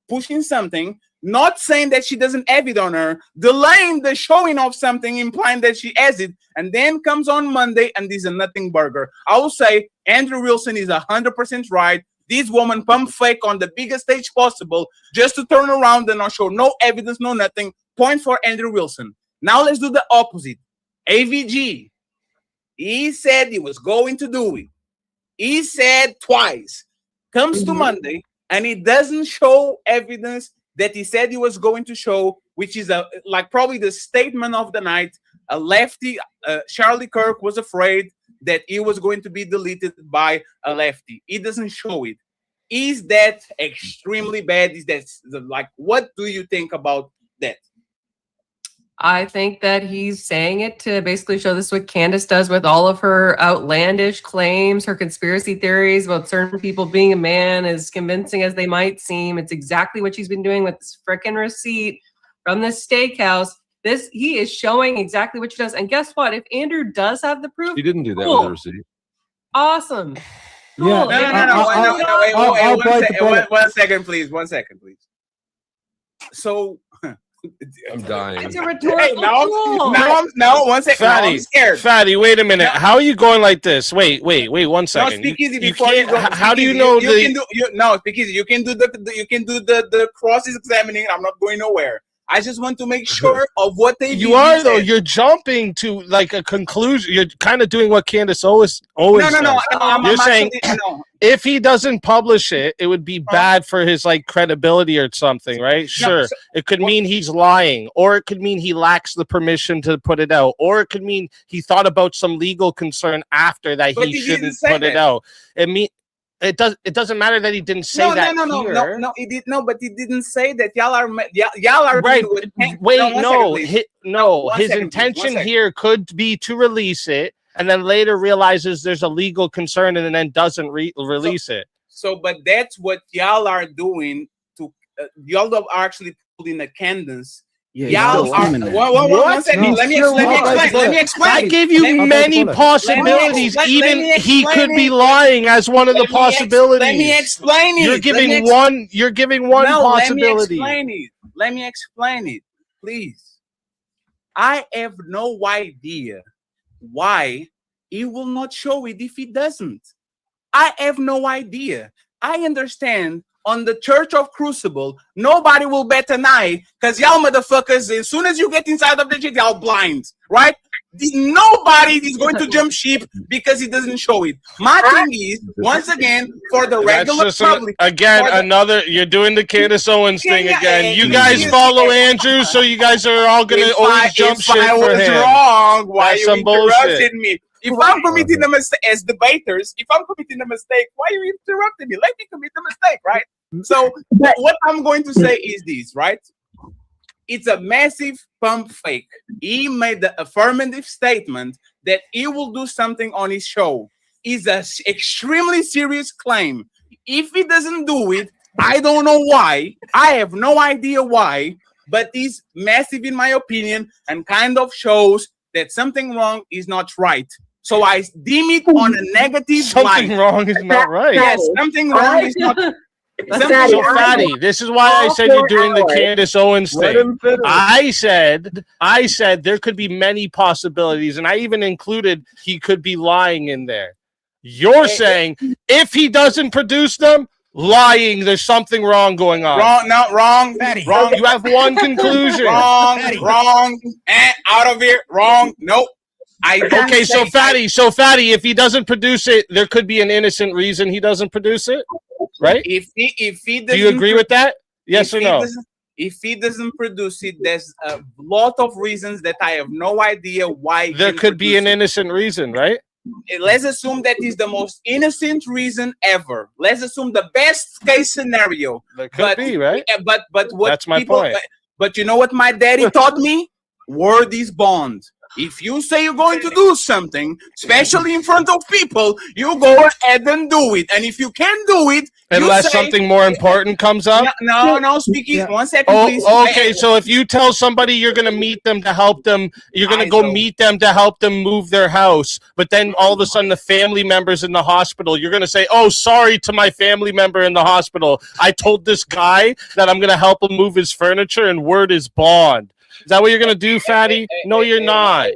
Speaker 2: pushing something, not saying that she doesn't have it on her, delaying the showing of something, implying that she has it, and then comes on Monday and this is a nothing burger. I will say Andrew Wilson is 100% right. This woman pump fake on the biggest stage possible just to turn around and not show no evidence, no nothing. Point for Andrew Wilson. Now let's do the opposite. AVG. He said he was going to do it. He said twice. Comes to Monday, and he doesn't show evidence that he said he was going to show, which is probably the statement of the night. A lefty, Charlie Kirk was afraid that he was going to be deleted by a lefty. He doesn't show it. Is that extremely bad? Is that what do you think about that?
Speaker 20: I think that he's saying it to basically show this is what Candace does with all of her outlandish claims, her conspiracy theories about certain people being a man, as convincing as they might seem. It's exactly what she's been doing with this frickin' receipt from this steakhouse. He is showing exactly what she does. And guess what? If Andrew does have the proof,
Speaker 13: he didn't do that with the receipt.
Speaker 20: Awesome. Cool.
Speaker 8: Yeah.
Speaker 2: No. Wait, 1 second, please. 1 second, please. So
Speaker 13: I'm dying.
Speaker 20: It's a rhetorical tool.
Speaker 2: No, 1 second.
Speaker 22: Fatty,
Speaker 2: I'm scared.
Speaker 22: Fatty, wait a minute. How are you going like this? Wait 1 second.
Speaker 2: No, speak easy before you go.
Speaker 22: How do you know
Speaker 2: speak easy. You can do the cross-examining. I'm not going nowhere. I just want to make sure of what they.
Speaker 22: You are though. You're jumping to like a conclusion. You're kind of doing what Candace Owens.
Speaker 2: No.
Speaker 22: You're saying if he doesn't publish it, it would be bad for his credibility or something, right? Sure, it could mean he's lying, or it could mean he lacks the permission to put it out, or it could mean he thought about some legal concern after that he shouldn't put it out. It doesn't matter that he didn't say that.
Speaker 2: No, he did but he didn't say that. Y'all are
Speaker 22: right. His intention here could be to release it, and then later realizes there's a legal concern, and then doesn't release it.
Speaker 2: So, but that's what y'all are doing. Y'all are actually pulling a Candace. Y'all are. One second. Let me explain.
Speaker 22: I gave you many possibilities. Even he could be lying as one of the possibilities.
Speaker 2: Let me explain it.
Speaker 22: You're giving one possibility.
Speaker 2: Let me explain it, please. I have no idea why he will not show it if he doesn't. I have no idea. I understand. On the Church of Crucible, nobody will bet an eye because y'all motherfuckers, as soon as you get inside of the shit, y'all blind, right? Nobody is going to jump ship because he doesn't show it. My thing is, once again, for the regular public.
Speaker 22: You're doing the Candace Owens thing again. You guys follow Andrew, so you guys are all going to always jump ship for him.
Speaker 2: If I was wrong, why you interrupted me? If I'm committing a mistake, as debaters, if I'm committing a mistake, why are you interrupting me? Let me commit the mistake, right? So what I'm going to say is this, right? It's a massive pump fake. He made the affirmative statement that he will do something on his show. It's an extremely serious claim. If he doesn't do it, I don't know why. I have no idea why, but it's massive in my opinion and kind of shows that something wrong is not right. So I deem it on a negative
Speaker 22: Something
Speaker 2: light.
Speaker 22: wrong is not right.
Speaker 2: Yes, something wrong is not.
Speaker 22: So Fatty, this is why I said you're doing the Candace Owens thing. I said there could be many possibilities, and I even included he could be lying in there. You're saying if he doesn't produce them, lying, there's something wrong going on.
Speaker 2: Wrong, no, wrong, wrong.
Speaker 22: You have one conclusion.
Speaker 2: Wrong, out of here, wrong, nope.
Speaker 22: Okay, so Fatty, if he doesn't produce it, there could be an innocent reason he doesn't produce it, right?
Speaker 2: If he
Speaker 22: do you agree with that? Yes or no?
Speaker 2: If he doesn't produce it, there's a lot of reasons that I have no idea why.
Speaker 22: There could be an innocent reason, right?
Speaker 2: Let's assume that is the most innocent reason ever. Let's assume the best case scenario.
Speaker 22: That could be, right?
Speaker 2: But what
Speaker 22: that's my point.
Speaker 2: But you know what my daddy taught me? Word is bond. If you say you're going to do something, especially in front of people, you go ahead and do it. And if you can't do it,
Speaker 22: unless something more important comes up.
Speaker 2: No, speaking. 1 second, please.
Speaker 22: Okay, so if you tell somebody you're going to meet them to help them, you're going to go meet them to help them move their house, but then all of a sudden the family member's in the hospital, you're going to say, oh, sorry to my family member in the hospital. I told this guy that I'm going to help him move his furniture, and word is bond. Is that what you're going to do, Fatty? No, you're not.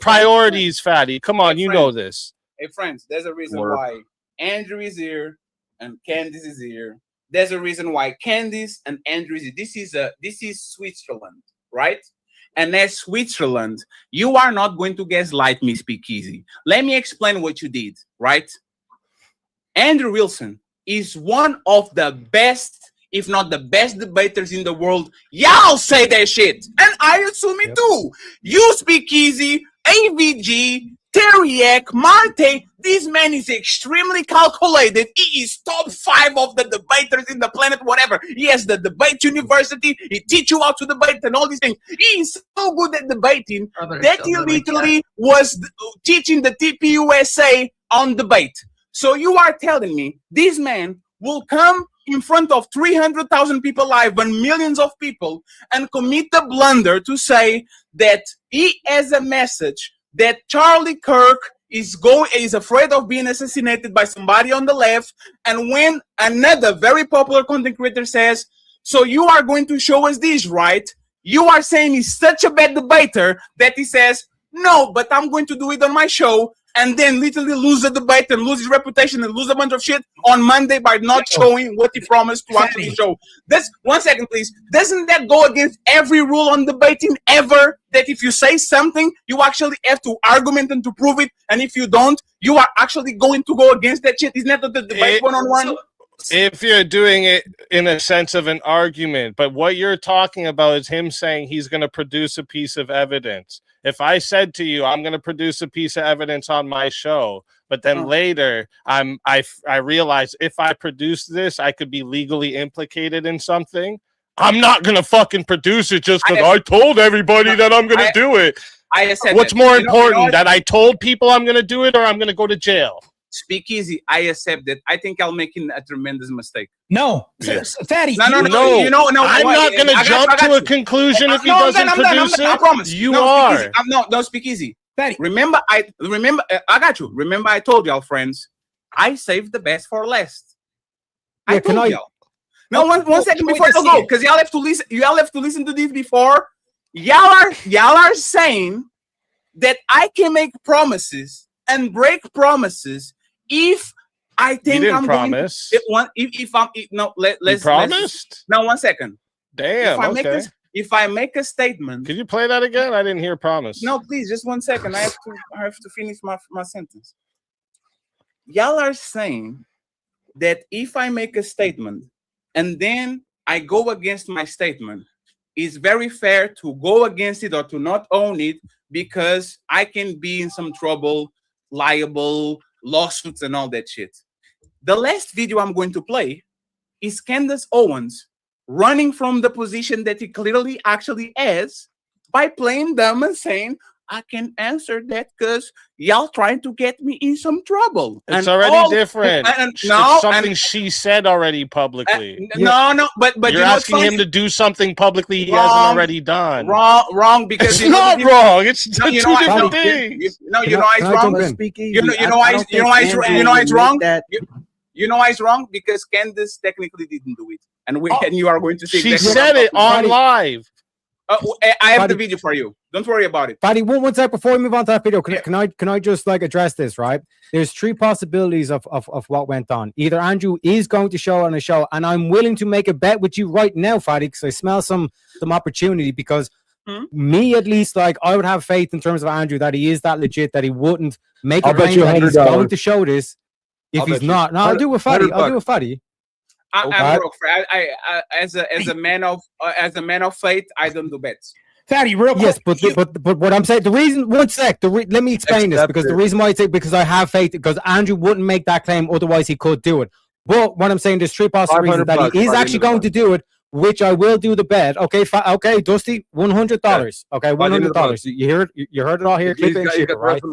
Speaker 22: Priorities, Fatty. Come on, you know this.
Speaker 2: Hey, friends, there's a reason why Andrew is here and Candace is here. There's a reason why Candace and Andrew is here. This is Switzerland, right? And as Switzerland, you are not going to gaslight me, Speakeasy. Let me explain what you did, right? Andrew Wilson is one of the best, if not the best debaters in the world. Y'all say that shit. And I assume it too. You, Speakeasy, AVG, Teriak, Martae, this man is extremely calculated. He is top 5 of the debaters in the planet, whatever. He has the debate university. He teach you how to debate and all these things. He is so good at debating that he literally was teaching the TPUSA on debate. So you are telling me this man will come in front of 300,000 people live and millions of people and commit the blunder to say that he has a message that Charlie Kirk is afraid of being assassinated by somebody on the left, and when another very popular content creator says, so you are going to show us this, right? You are saying he's such a bad debater that he says, no, but I'm going to do it on my show, and then literally lose the debate and lose his reputation and lose a bunch of shit on Monday by not showing what he promised to actually show. This 1 second, please. Doesn't that go against every rule on debating ever? That if you say something, you actually have to argument and to prove it, and if you don't, you are actually going to go against that shit. Isn't that the debate one-on-one?
Speaker 22: If you're doing it in a sense of an argument, but what you're talking about is him saying he's going to produce a piece of evidence. If I said to you, I'm going to produce a piece of evidence on my show, but then later I realize if I produce this, I could be legally implicated in something. I'm not going to fucking produce it just because I told everybody that I'm going to do it. What's more important, that I told people I'm going to do it or I'm going to go to jail?
Speaker 2: Speakeasy, I accept that. I think I'm making a tremendous mistake.
Speaker 1: No,
Speaker 2: yes.
Speaker 1: Fatty.
Speaker 2: No.
Speaker 22: I'm not going to jump to a conclusion if he doesn't produce it.
Speaker 2: I promise.
Speaker 22: You are.
Speaker 2: No, Speakeasy. Fatty. Remember, I got you. Remember, I told y'all, friends, I saved the best for last. I told y'all. No, one second before you go, because y'all have to listen. Y'all have to listen to this before. Y'all are saying that I can make promises and break promises if I think I'm
Speaker 22: promise.
Speaker 2: going to, let's
Speaker 22: promised.
Speaker 2: Now 1 second.
Speaker 22: Damn.
Speaker 2: If I make a statement,
Speaker 22: could you play that again? I didn't hear promise.
Speaker 2: No, please, just 1 second. I have to finish my sentence. Y'all are saying that if I make a statement and then I go against my statement, it's very fair to go against it or to not own it because I can be in some trouble, liable, lawsuits and all that shit. The last video I'm going to play is Candace Owens running from the position that he clearly actually has by playing dumb and saying, I can answer that because y'all trying to get me in some trouble.
Speaker 22: It's
Speaker 2: And
Speaker 22: already different.
Speaker 2: No,
Speaker 22: it's something she said already publicly.
Speaker 2: no, but
Speaker 22: you're
Speaker 2: you know
Speaker 22: asking him to do something publicly he hasn't already done.
Speaker 2: Wrong, because
Speaker 22: it's not wrong. It's two different
Speaker 2: things.
Speaker 22: things.
Speaker 2: You know why it's wrong. You know why it's wrong. You know why it's wrong? Because Candace technically didn't do it, and you are going to see.
Speaker 22: She said it on live.
Speaker 2: I have the video for you. Don't worry about it.
Speaker 8: Patty, one sec before we move on to that video. Can I just like address this, right? There's three possibilities of what went on. Either Andrew is going to show on a show, and I'm willing to make a bet with you right now, Fatty, because I smell some opportunity. Because me, at least, like I would have faith in terms of Andrew that he is that legit, that he wouldn't make a claim that he's going to show this if he's not. No, I'll do with Fatty. I'll do with Fatty.
Speaker 2: I'm broke. As a man of faith, I don't do bets.
Speaker 1: Fatty, real quick.
Speaker 8: Yes, but what I'm saying, the reason, one sec, let me explain this, because the reason why I say, because I have faith, because Andrew wouldn't make that claim, otherwise he could do it. But what I'm saying, there's three possible reasons that he is actually going to do it, which I will do the bet. Okay, okay, Dusty, $100. Okay, $100. You heard it all here. Clip it and ship it, right?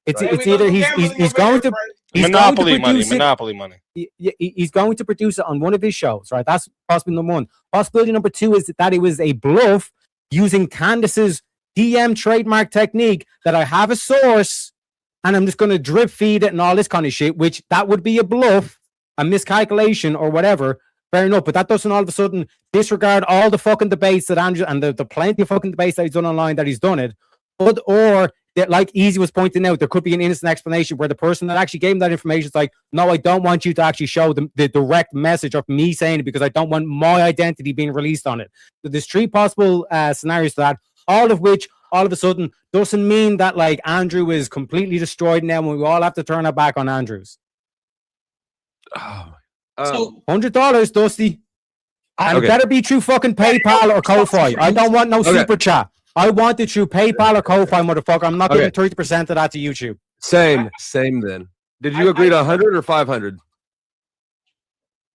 Speaker 8: It's either he's going to
Speaker 22: Monopoly money.
Speaker 8: He's going to produce it on one of his shows, right? That's possibility number one. Possibility number two is that it was a bluff using Candace's DM trademark technique, that I have a source and I'm just going to drip feed it and all this kind of shit, which that would be a bluff, a miscalculation or whatever. Fair enough, but that doesn't all of a sudden disregard all the fucking debates that Andrew and the plenty of fucking debates that he's done online that he's done it. Or that, like Easy was pointing out, there could be an innocent explanation where the person that actually gave him that information is like, no, I don't want you to actually show the direct message of me saying it because I don't want my identity being released on it. So there's three possible scenarios to that, all of which all of a sudden doesn't mean that like Andrew is completely destroyed now and we all have to turn our back on Andrews. So $100, Dusty. And it better be through fucking PayPal or Ko-Fi. I don't want no super chat. I want it through PayPal or Ko-Fi, motherfucker. I'm not giving 30% of that to YouTube.
Speaker 13: Same then. Did you agree to 100 or 500?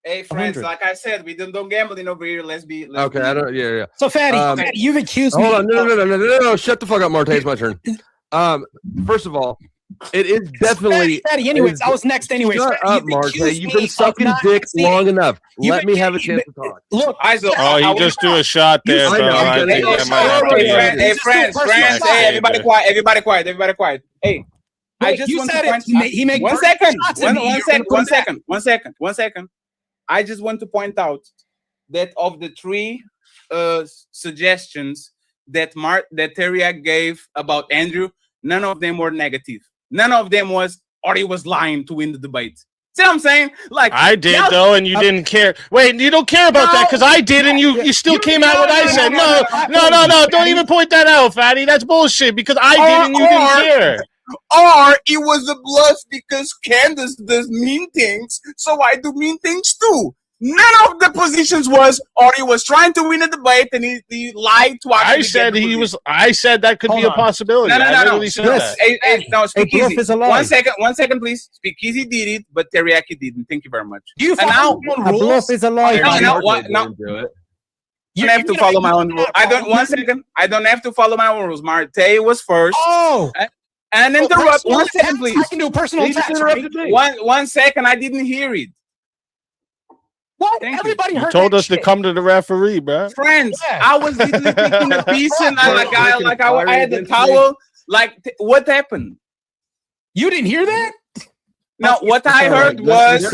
Speaker 2: Hey, friends, 100. Like I said, we don't gambling over here. Let's be.
Speaker 13: Okay, I don't. Yeah.
Speaker 1: So, Fatty, you've accused me.
Speaker 13: Hold on, no. Shut the fuck up, Martae. It's my turn. First of all, it is definitely.
Speaker 1: Fatty, anyways, I was next anyways.
Speaker 13: Shut up, Martae. You've been sucking dick long enough. Let me have a chance to talk.
Speaker 1: Look,
Speaker 22: you just do a shot there, bro.
Speaker 2: Hey, friends. Hey, everybody quiet. Hey, I just want to point. One second. I just want to point out that of the three suggestions that Teria gave about Andrew, none of them were negative. None of them was, or he was lying to win the debate. See what I'm saying? Like
Speaker 22: I did though, and you didn't care. Wait, you don't care about that because I did, and you still came out what I said. No. Don't even point that out, Fatty. That's bullshit because I did and you didn't care.
Speaker 2: Or it was a bluff because Candace does mean things, so I do mean things too. None of the positions was, or he was trying to win a debate and he lied to actually.
Speaker 22: I said that could be a possibility.
Speaker 2: No.
Speaker 22: No,
Speaker 2: Speakeasy. 1 second, please. Speakeasy did it, but Teriyaki didn't. Thank you very much.
Speaker 8: You follow your own rules. Bluff is a lie.
Speaker 2: You don't have to follow my own rules. I don't have to follow my own rules. Martae was first. And interrupt. 1 second, please.
Speaker 1: I can do personal attacks.
Speaker 2: 1 second. I didn't hear it.
Speaker 1: What? Everybody heard.
Speaker 22: You told us to come to the referee, bro.
Speaker 2: Friends, I was literally taking a piece and I had the towel. Like, what happened?
Speaker 1: You didn't hear that?
Speaker 2: No, what I heard was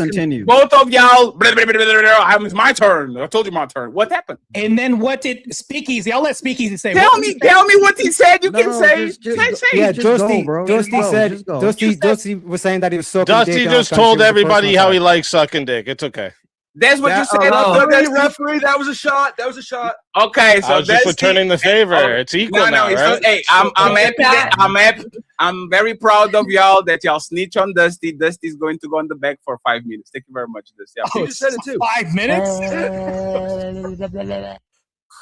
Speaker 2: both of y'all. It's my turn. I told you my turn. What happened?
Speaker 1: And then what did Speakeasy? I'll let Speakeasy say.
Speaker 2: Tell me what he said. You can say.
Speaker 8: Yeah, Dusty said. Dusty was saying that he was sucking
Speaker 22: dick. Dusty just told everybody how he likes sucking dick. It's okay.
Speaker 2: That's what you said.
Speaker 13: Referee, that was a shot.
Speaker 2: Okay, so
Speaker 22: I was just returning the favor. It's equal now, right?
Speaker 2: Hey, I'm happy. I'm very proud of y'all that y'all snitch on Dusty. Dusty's going to go on the back for 5 minutes. Thank you very much, Dusty.
Speaker 13: You just said it too.
Speaker 1: 5 minutes?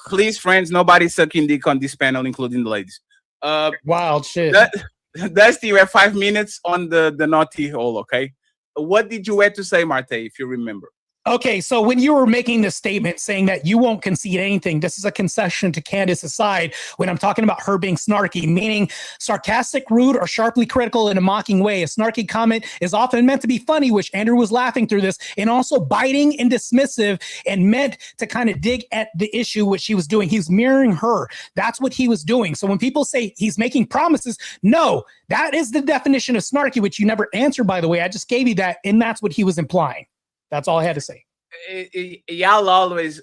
Speaker 2: Please, friends, nobody's sucking dick on this panel, including the ladies.
Speaker 1: Wild shit.
Speaker 2: Dusty, you have 5 minutes on the naughty hole, okay? What did you have to say, Martae, if you remember?
Speaker 1: Okay, so when you were making this statement saying that you won't concede anything, this is a concession to Candace's side when I'm talking about her being snarky, meaning sarcastic, rude, or sharply critical in a mocking way. A snarky comment is often meant to be funny, which Andrew was laughing through this, and also biting and dismissive and meant to kind of dig at the issue, which she was doing. He's mirroring her. That's what he was doing. So when people say he's making promises, no, that is the definition of snarky, which you never answered, by the way. I just gave you that, and that's what he was implying. That's all I had to say.
Speaker 2: Y'all always,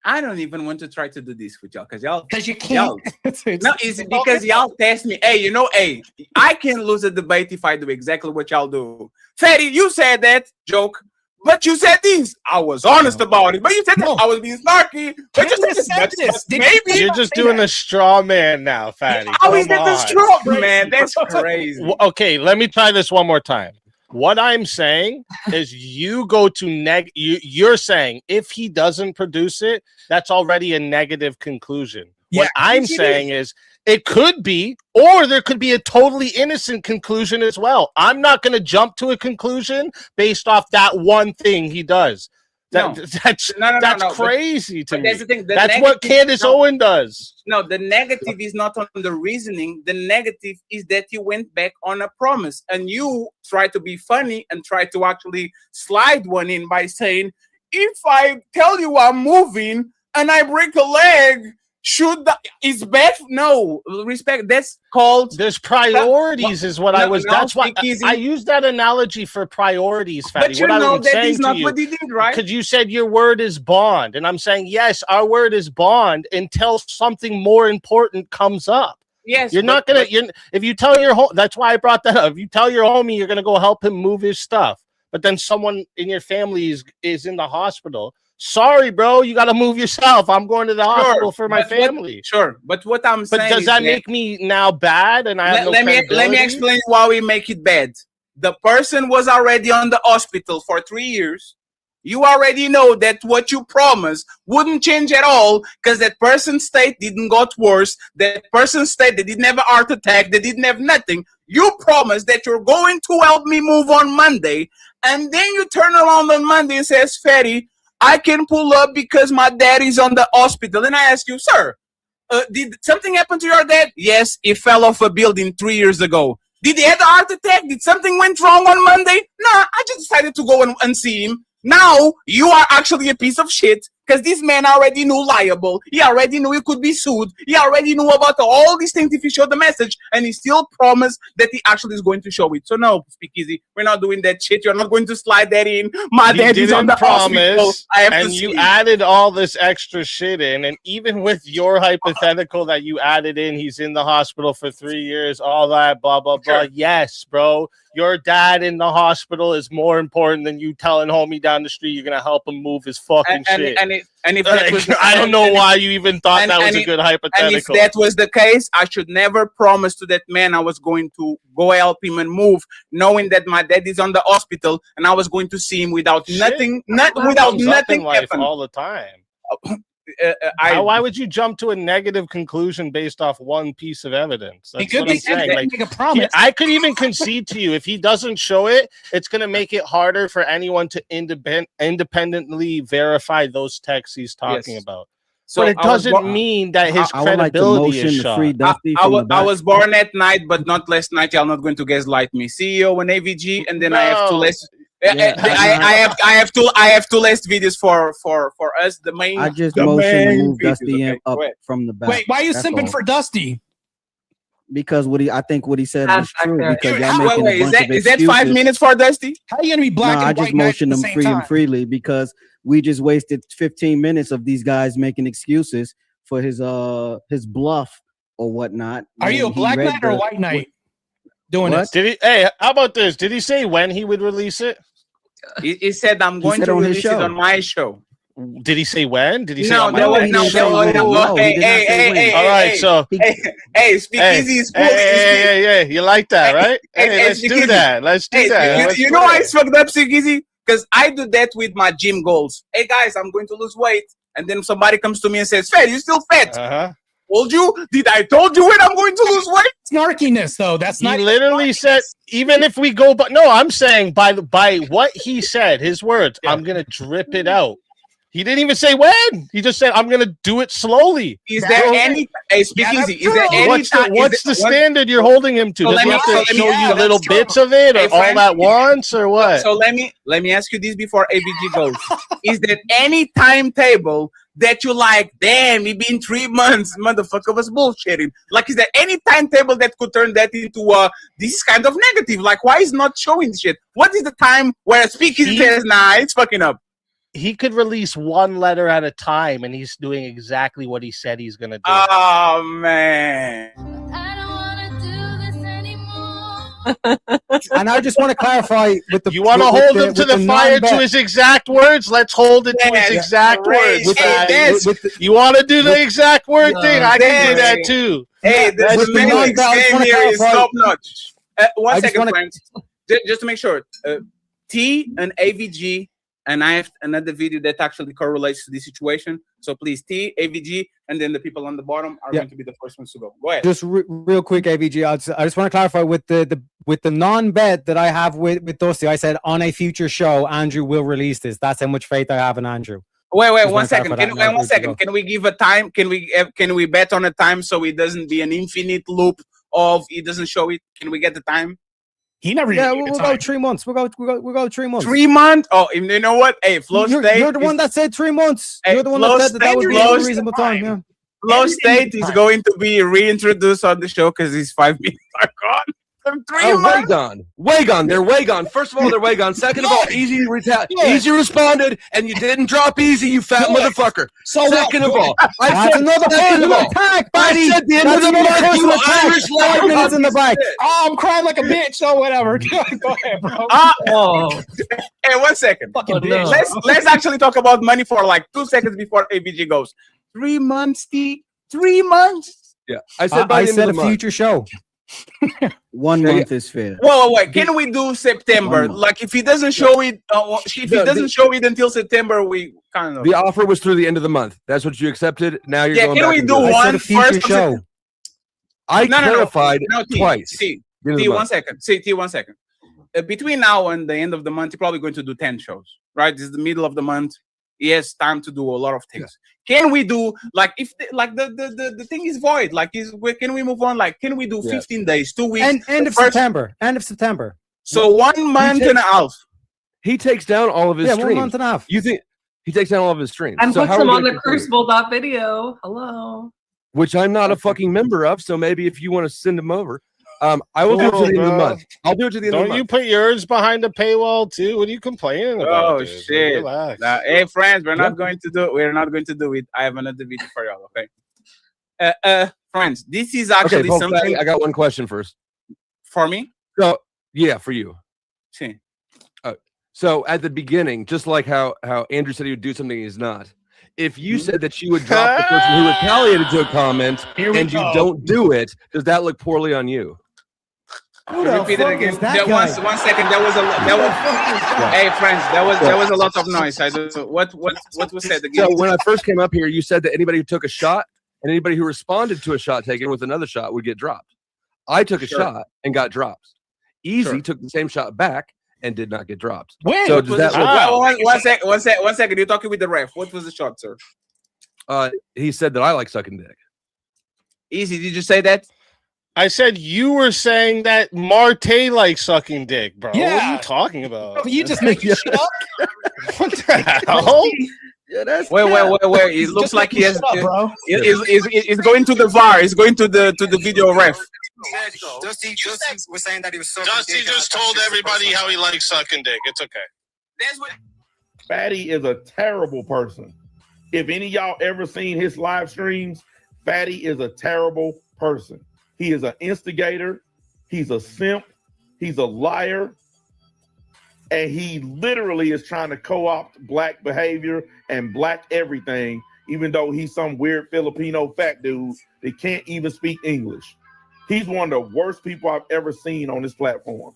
Speaker 2: I don't even want to try to do this with y'all because
Speaker 1: you can't.
Speaker 2: No, it's because y'all test me. Hey, I can lose a debate if I do exactly what y'all do. Fatty, you said that joke, but you said this. I was honest about it, but you said that I was being snarky. But you said this.
Speaker 22: Maybe you're just doing a straw man now, Fatty.
Speaker 2: How is that the straw man? That's crazy.
Speaker 22: Okay, let me try this one more time. What I'm saying is you go to you're saying if he doesn't produce it, that's already a negative conclusion. Yeah, what I'm saying is it could be, or there could be a totally innocent conclusion as well. I'm not going to jump to a conclusion based off that one thing he does. That's crazy to me.
Speaker 2: That's the thing.
Speaker 22: That's what Candace Owens does.
Speaker 2: No, the negative is not on the reasoning. The negative is that you went back on a promise and you try to be funny and try to actually slide one in by saying, if I tell you I'm moving and I break a leg, is bad? No, respect. That's called.
Speaker 22: There's priorities, is what I was. That's why I used that analogy for priorities, Fatty.
Speaker 2: But you know that is not what he did, right?
Speaker 22: Because you said your word is bond, and I'm saying yes, our word is bond until something more important comes up.
Speaker 2: Yes,
Speaker 22: you're not gonna. If you tell your home, that's why I brought that up. If you tell your homie you're gonna go help him move his stuff, but then someone in your family is in the hospital. Sorry, bro, you got to move yourself. I'm going to the hospital for my family.
Speaker 2: But what I'm saying,
Speaker 22: does that make me now bad? And I have
Speaker 2: let me explain why we make it bad. The person was already on the hospital for 3 years. You already know that what you promised wouldn't change at all because that person's state didn't got worse. That person's state, they didn't have a heart attack. They didn't have nothing. You promised that you're going to help me move on Monday, and then you turn around on Monday and says, Fatty, I can pull up because my dad is on the hospital. And I ask you, sir, did something happen to your dad? Yes, he fell off a building 3 years ago. Did he have a heart attack? Did something went wrong on Monday? Nah, I just decided to go and see him. Now you are actually a piece of shit because this man already knew liable. He already knew he could be sued. He already knew about all these things if he showed the message, and he still promised that he actually is going to show it. So no, Speakeasy, we're not doing that shit. You're not going to slide that in. My dad is on the hospital. I have
Speaker 22: and
Speaker 2: to
Speaker 22: you
Speaker 2: see.
Speaker 22: added all this extra shit in, and even with your hypothetical that you added in, he's in the hospital for 3 years, all that, blah blah blah. Yes, bro. Your dad in the hospital is more important than you telling homie down the street you're gonna help him move his fucking shit.
Speaker 2: And if that was
Speaker 22: I don't know why you even thought that was a good hypothetical.
Speaker 2: And if that was the case, I should never promise to that man I was going to go help him and move, knowing that my dad is on the hospital and I was going to see him without nothing
Speaker 22: happening all the time. Why would you jump to a negative conclusion based off one piece of evidence? That's what I'm saying. Like,
Speaker 1: make a promise.
Speaker 22: I could even concede to you if he doesn't show it, it's going to make it harder for anyone to independently verify those texts he's talking about.
Speaker 2: So
Speaker 22: but it doesn't mean that his credibility is shot.
Speaker 2: I was born at night, but not last night. Y'all not going to gaslight me. CEO and AVG, and then I have to list. Yeah. I have two last videos for us. The main.
Speaker 14: I just motioned to move Dusty up from the back.
Speaker 1: Wait, why are you simping for Dusty?
Speaker 14: Because I think what he said was true. Because y'all making a bunch of
Speaker 2: is that 5 minutes for Dusty?
Speaker 1: How are you gonna be black and white?
Speaker 14: I just motioned him free and freely because we just wasted 15 minutes of these guys making excuses for his bluff or whatnot.
Speaker 1: Are you a black knight or a white knight? Doing it.
Speaker 22: Did he? Hey, how about this? Did he say when he would release it?
Speaker 2: He said, I'm going to release it on my show.
Speaker 22: Did he say when? Did he say
Speaker 2: no? Hey,
Speaker 22: all right, so
Speaker 2: Speakeasy is cool.
Speaker 22: Hey, you like that, right? Hey, let's do that. Let's do that.
Speaker 2: You know why it's fucked up, Speakeasy? Because I do that with my gym goals. Hey guys, I'm going to lose weight, and then somebody comes to me and says, "Fat, you still fat?" told you? Did I told you when I'm going to lose weight?
Speaker 1: Snarkiness, though. That's not.
Speaker 22: He literally said, even if we go, but no, I'm saying by what he said, his words, I'm gonna drip it out. He didn't even say when. He just said, "I'm gonna do it slowly."
Speaker 2: Is there any? Hey, speak easy. Is there any?
Speaker 22: What's the standard you're holding him to?
Speaker 2: So
Speaker 22: Does he
Speaker 2: let
Speaker 22: have
Speaker 2: me-
Speaker 22: to
Speaker 2: so let
Speaker 22: show
Speaker 2: me-
Speaker 22: you
Speaker 2: so
Speaker 22: little
Speaker 2: let's go.
Speaker 22: bits of it, or
Speaker 2: Hey,
Speaker 22: all
Speaker 2: friend,
Speaker 22: at once, or what?
Speaker 2: So let me ask you this before ABG goes. Is there any timetable that you like? Damn, it been 3 months, motherfucker was bullshitting. Like, is there any timetable that could turn that into this kind of negative? Like, why is not showing shit? What is the time where speaking says, nah, it's fucking up?
Speaker 22: He could release one letter at a time, and he's doing exactly what he said he's gonna do.
Speaker 2: Oh man.
Speaker 8: And I just want to clarify with the.
Speaker 22: You want to hold him to the fire to his exact words? Let's hold it to his exact words. You want to do the exact word thing? I can do that too.
Speaker 2: Hey, the semantics game here is top notch. One second, friends. Just to make sure, T and AVG, and I have another video that actually correlates to this situation. So please, T, AVG, and then the people on the bottom are going to be the first ones to go. Go ahead.
Speaker 8: Just real quick, AVG. I just want to clarify with the non-bet that I have with Dusty. I said on a future show, Andrew will release this. That's how much faith I have in Andrew.
Speaker 2: Wait,
Speaker 8: Just
Speaker 2: 1 second.
Speaker 8: clarify that
Speaker 2: Wait, 1
Speaker 8: now.
Speaker 2: second. Can we give a time? Can we bet on a time so it doesn't be an infinite loop of it doesn't show it? Can we get the time?
Speaker 1: He never.
Speaker 8: Yeah, we'll go 3 months. We'll go 3 months.
Speaker 2: 3 months? Oh, you know what? Hey, Flow State.
Speaker 8: You're the one that said 3 months.
Speaker 2: Hey,
Speaker 8: You're the one
Speaker 2: Flow
Speaker 8: that said that would be
Speaker 2: State-
Speaker 8: a reasonable time. Yeah.
Speaker 2: Flow State is going to be reintroduced on the show because his 5 minutes are gone. From 3 months.
Speaker 13: Way gone. They're way gone. First of all, they're way gone. Second of all, Easy responded, and you didn't drop Easy, you fat motherfucker. Second of all,
Speaker 8: That's another personal attack, buddy.
Speaker 13: I said the end
Speaker 8: That's
Speaker 13: of the
Speaker 8: another
Speaker 13: month, you
Speaker 8: personal attack.
Speaker 13: Irish
Speaker 8: 5 minutes in the back.
Speaker 1: Oh, I'm crying like a bitch. Oh, whatever. Go ahead, bro.
Speaker 2: Hey, 1 second. Let's actually talk about money for like 2 seconds before ABG goes. 3 months, T. 3 months.
Speaker 13: Yeah, I said by the end of the
Speaker 8: a
Speaker 13: month.
Speaker 8: future show.
Speaker 14: 1 month is fair.
Speaker 2: Wait. Can we do September? Like, if he doesn't show it, show it until September, we kind of.
Speaker 13: The offer was through the end of the month. That's what you accepted. Now you're going
Speaker 2: can
Speaker 13: back
Speaker 2: we
Speaker 13: and
Speaker 2: do
Speaker 13: it.
Speaker 2: one first
Speaker 13: show? I clarified twice.
Speaker 2: T,
Speaker 13: End of the
Speaker 2: 1
Speaker 13: month.
Speaker 2: second. T, 1 second. Between now and the end of the month, you're probably going to do 10 shows, right? This is the middle of the month. He has time to do a lot of things. Can we do like if the thing is void? Like, can we move on? Like, can we do 15 days, 2 weeks?
Speaker 8: End of September. End of September.
Speaker 2: So 1 month and a half.
Speaker 13: He takes down all of his streams.
Speaker 8: 1 month and a half.
Speaker 13: You think he takes down all of his streams?
Speaker 20: And
Speaker 13: So
Speaker 20: puts
Speaker 13: how are
Speaker 20: them
Speaker 13: we
Speaker 20: on
Speaker 13: gonna
Speaker 20: the
Speaker 13: continue?
Speaker 20: crucible.video. Hello.
Speaker 13: Which I'm not a fucking member of. So maybe if you want to send them over, I will do it to the end of the month. I'll do it to the end of the
Speaker 22: Don't you
Speaker 13: month.
Speaker 22: put yours behind the paywall too? What are you complaining about?
Speaker 2: Oh
Speaker 22: dude?
Speaker 2: shit!
Speaker 22: Relax.
Speaker 2: Hey friends, we're not going to do it. We're not going to do it. I have another video for y'all. Okay. Friends, this is actually
Speaker 13: folks,
Speaker 2: something.
Speaker 13: I got one question first.
Speaker 2: For me?
Speaker 13: So yeah, for you.
Speaker 2: See.
Speaker 13: So at the beginning, just like how Andrew said he would do something he's not. If you said that you would drop the person who retaliated to a comment and you don't do it, does that look poorly on you?
Speaker 2: Repeat it again. One second. Hey friends, there was a lot of noise. I don't know what was said again.
Speaker 13: So when I first came up here, you said that anybody who took a shot and anybody who responded to a shot taken with another shot would get dropped. I took a shot and got dropped. Easy took the same shot back and did not get dropped.
Speaker 2: When?
Speaker 13: So does that
Speaker 2: One second. You're talking with the ref. What was the shot, sir?
Speaker 13: He said that I like sucking dick.
Speaker 2: Easy, did you say that?
Speaker 22: I said you were saying that Martae likes sucking dick, bro.
Speaker 1: Yeah.
Speaker 22: What are you talking about?
Speaker 1: You just make shit up.
Speaker 22: What the hell?
Speaker 13: Yeah, that's
Speaker 2: wait. It looks like he has.
Speaker 1: bro.
Speaker 2: It's going to the VAR. It's going to the video ref.
Speaker 12: Dusty was saying that he was so.
Speaker 22: Dusty just told everybody how he likes sucking dick. It's okay.
Speaker 9: Fatty is a terrible person. If any of y'all ever seen his live streams, Fatty is a terrible person. He is an instigator. He's a simp. He's a liar. And he literally is trying to co-opt black behavior and black everything, even though he's some weird Filipino fat dude that can't even speak English. He's one of the worst people I've ever seen on this platform.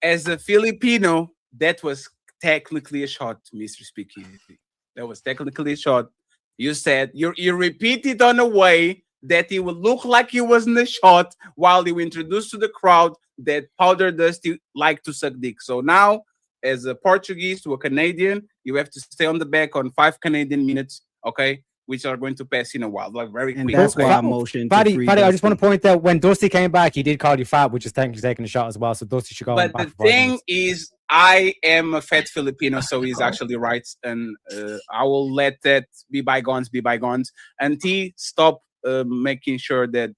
Speaker 2: As a Filipino, that was technically a shot, Mr. Speakeasy. That was technically a shot. You said you repeat it on a way that it would look like he was in the shot while you introduced to the crowd that Powder Dusty like to suck dick. So now, as a Portuguese to a Canadian, you have to stay on the back on 5 Canadian minutes, okay? Which are going to pass in a while, like very quick.
Speaker 14: And that's why I motioned.
Speaker 8: Fatty, I just want to point out when Dusty came back, he did call you fat, which is technically taking a shot as well. So Dusty should go.
Speaker 2: But the thing is, I am a fat Filipino, so he's actually right, and I will let that be bygones, and T stop making sure that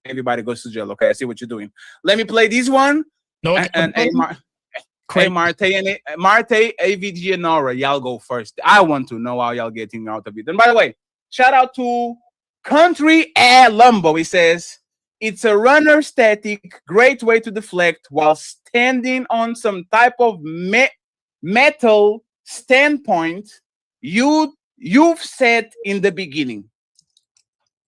Speaker 2: everybody goes to jail. Okay, I see what you're doing. Let me play this one.
Speaker 1: No,
Speaker 2: Martae, AVG, and Nora, y'all go first. I want to know how y'all getting out of it. And by the way, shout out to Country Air Lumbo. He says, it's a runner static, great way to deflect while standing on some type of metal standpoint you've set in the beginning.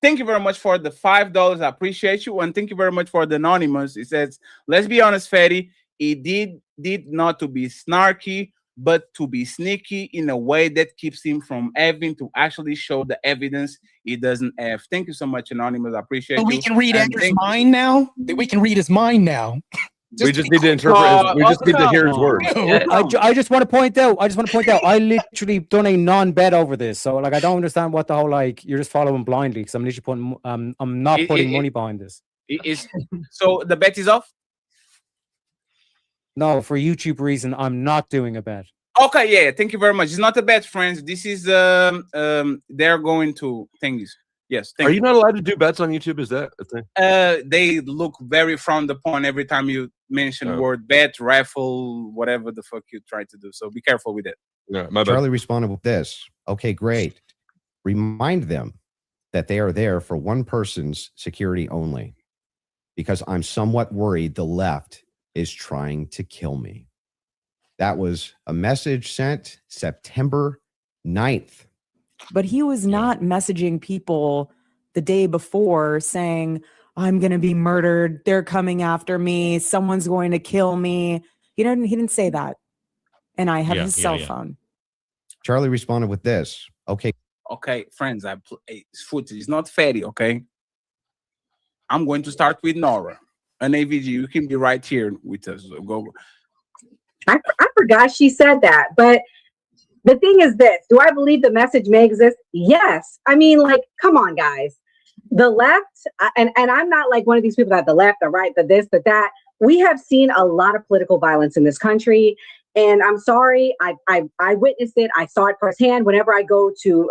Speaker 2: Thank you very much for the $5. I appreciate you. And thank you very much for the anonymous. It says, let's be honest, Fatty. It did not to be snarky, but to be sneaky in a way that keeps him from having to actually show the evidence he doesn't have. Thank you so much, Anonymous. I appreciate you.
Speaker 1: We can read Andrew's mind now? We can read his mind now.
Speaker 13: We just need to interpret we just need to hear his words.
Speaker 8: I just want to point out, I literally done a non-bet over this. So like I don't understand what the whole like you're just following blindly because I'm literally putting I'm not putting money behind this.
Speaker 2: So the bet is off?
Speaker 8: No, for YouTube reason, I'm not doing a bet.
Speaker 2: Okay, yeah, thank you very much. It's not a bet, friends. This is they're going to things. Yes.
Speaker 13: Are you not allowed to do bets on YouTube? Is that a thing?
Speaker 2: They look very frowned upon every time you mention the word bet, raffle, whatever the fuck you try to do. So be careful with it.
Speaker 13: Yeah, my bad.
Speaker 6: Charlie responded with this. Okay, great. Remind them that they are there for one person's security only, because I'm somewhat worried the left is trying to kill me. That was a message sent September 9th.
Speaker 5: But he was not messaging people the day before saying, I'm going to be murdered. They're coming after me. Someone's going to kill me. He didn't say that. And I have his cell phone.
Speaker 6: Charlie responded with this. Okay.
Speaker 2: Okay, friends, footage is not fatty, okay? I'm going to start with Nora. An AVG, you can be right here with us. Go.
Speaker 21: I forgot she said that, but the thing is this: do I believe the message may exist? Yes. I mean, like, come on, guys. The left, and I'm not like one of these people that the left, the right, the this, the that. We have seen a lot of political violence in this country, and I'm sorry, I witnessed it. I saw it firsthand. Whenever I go to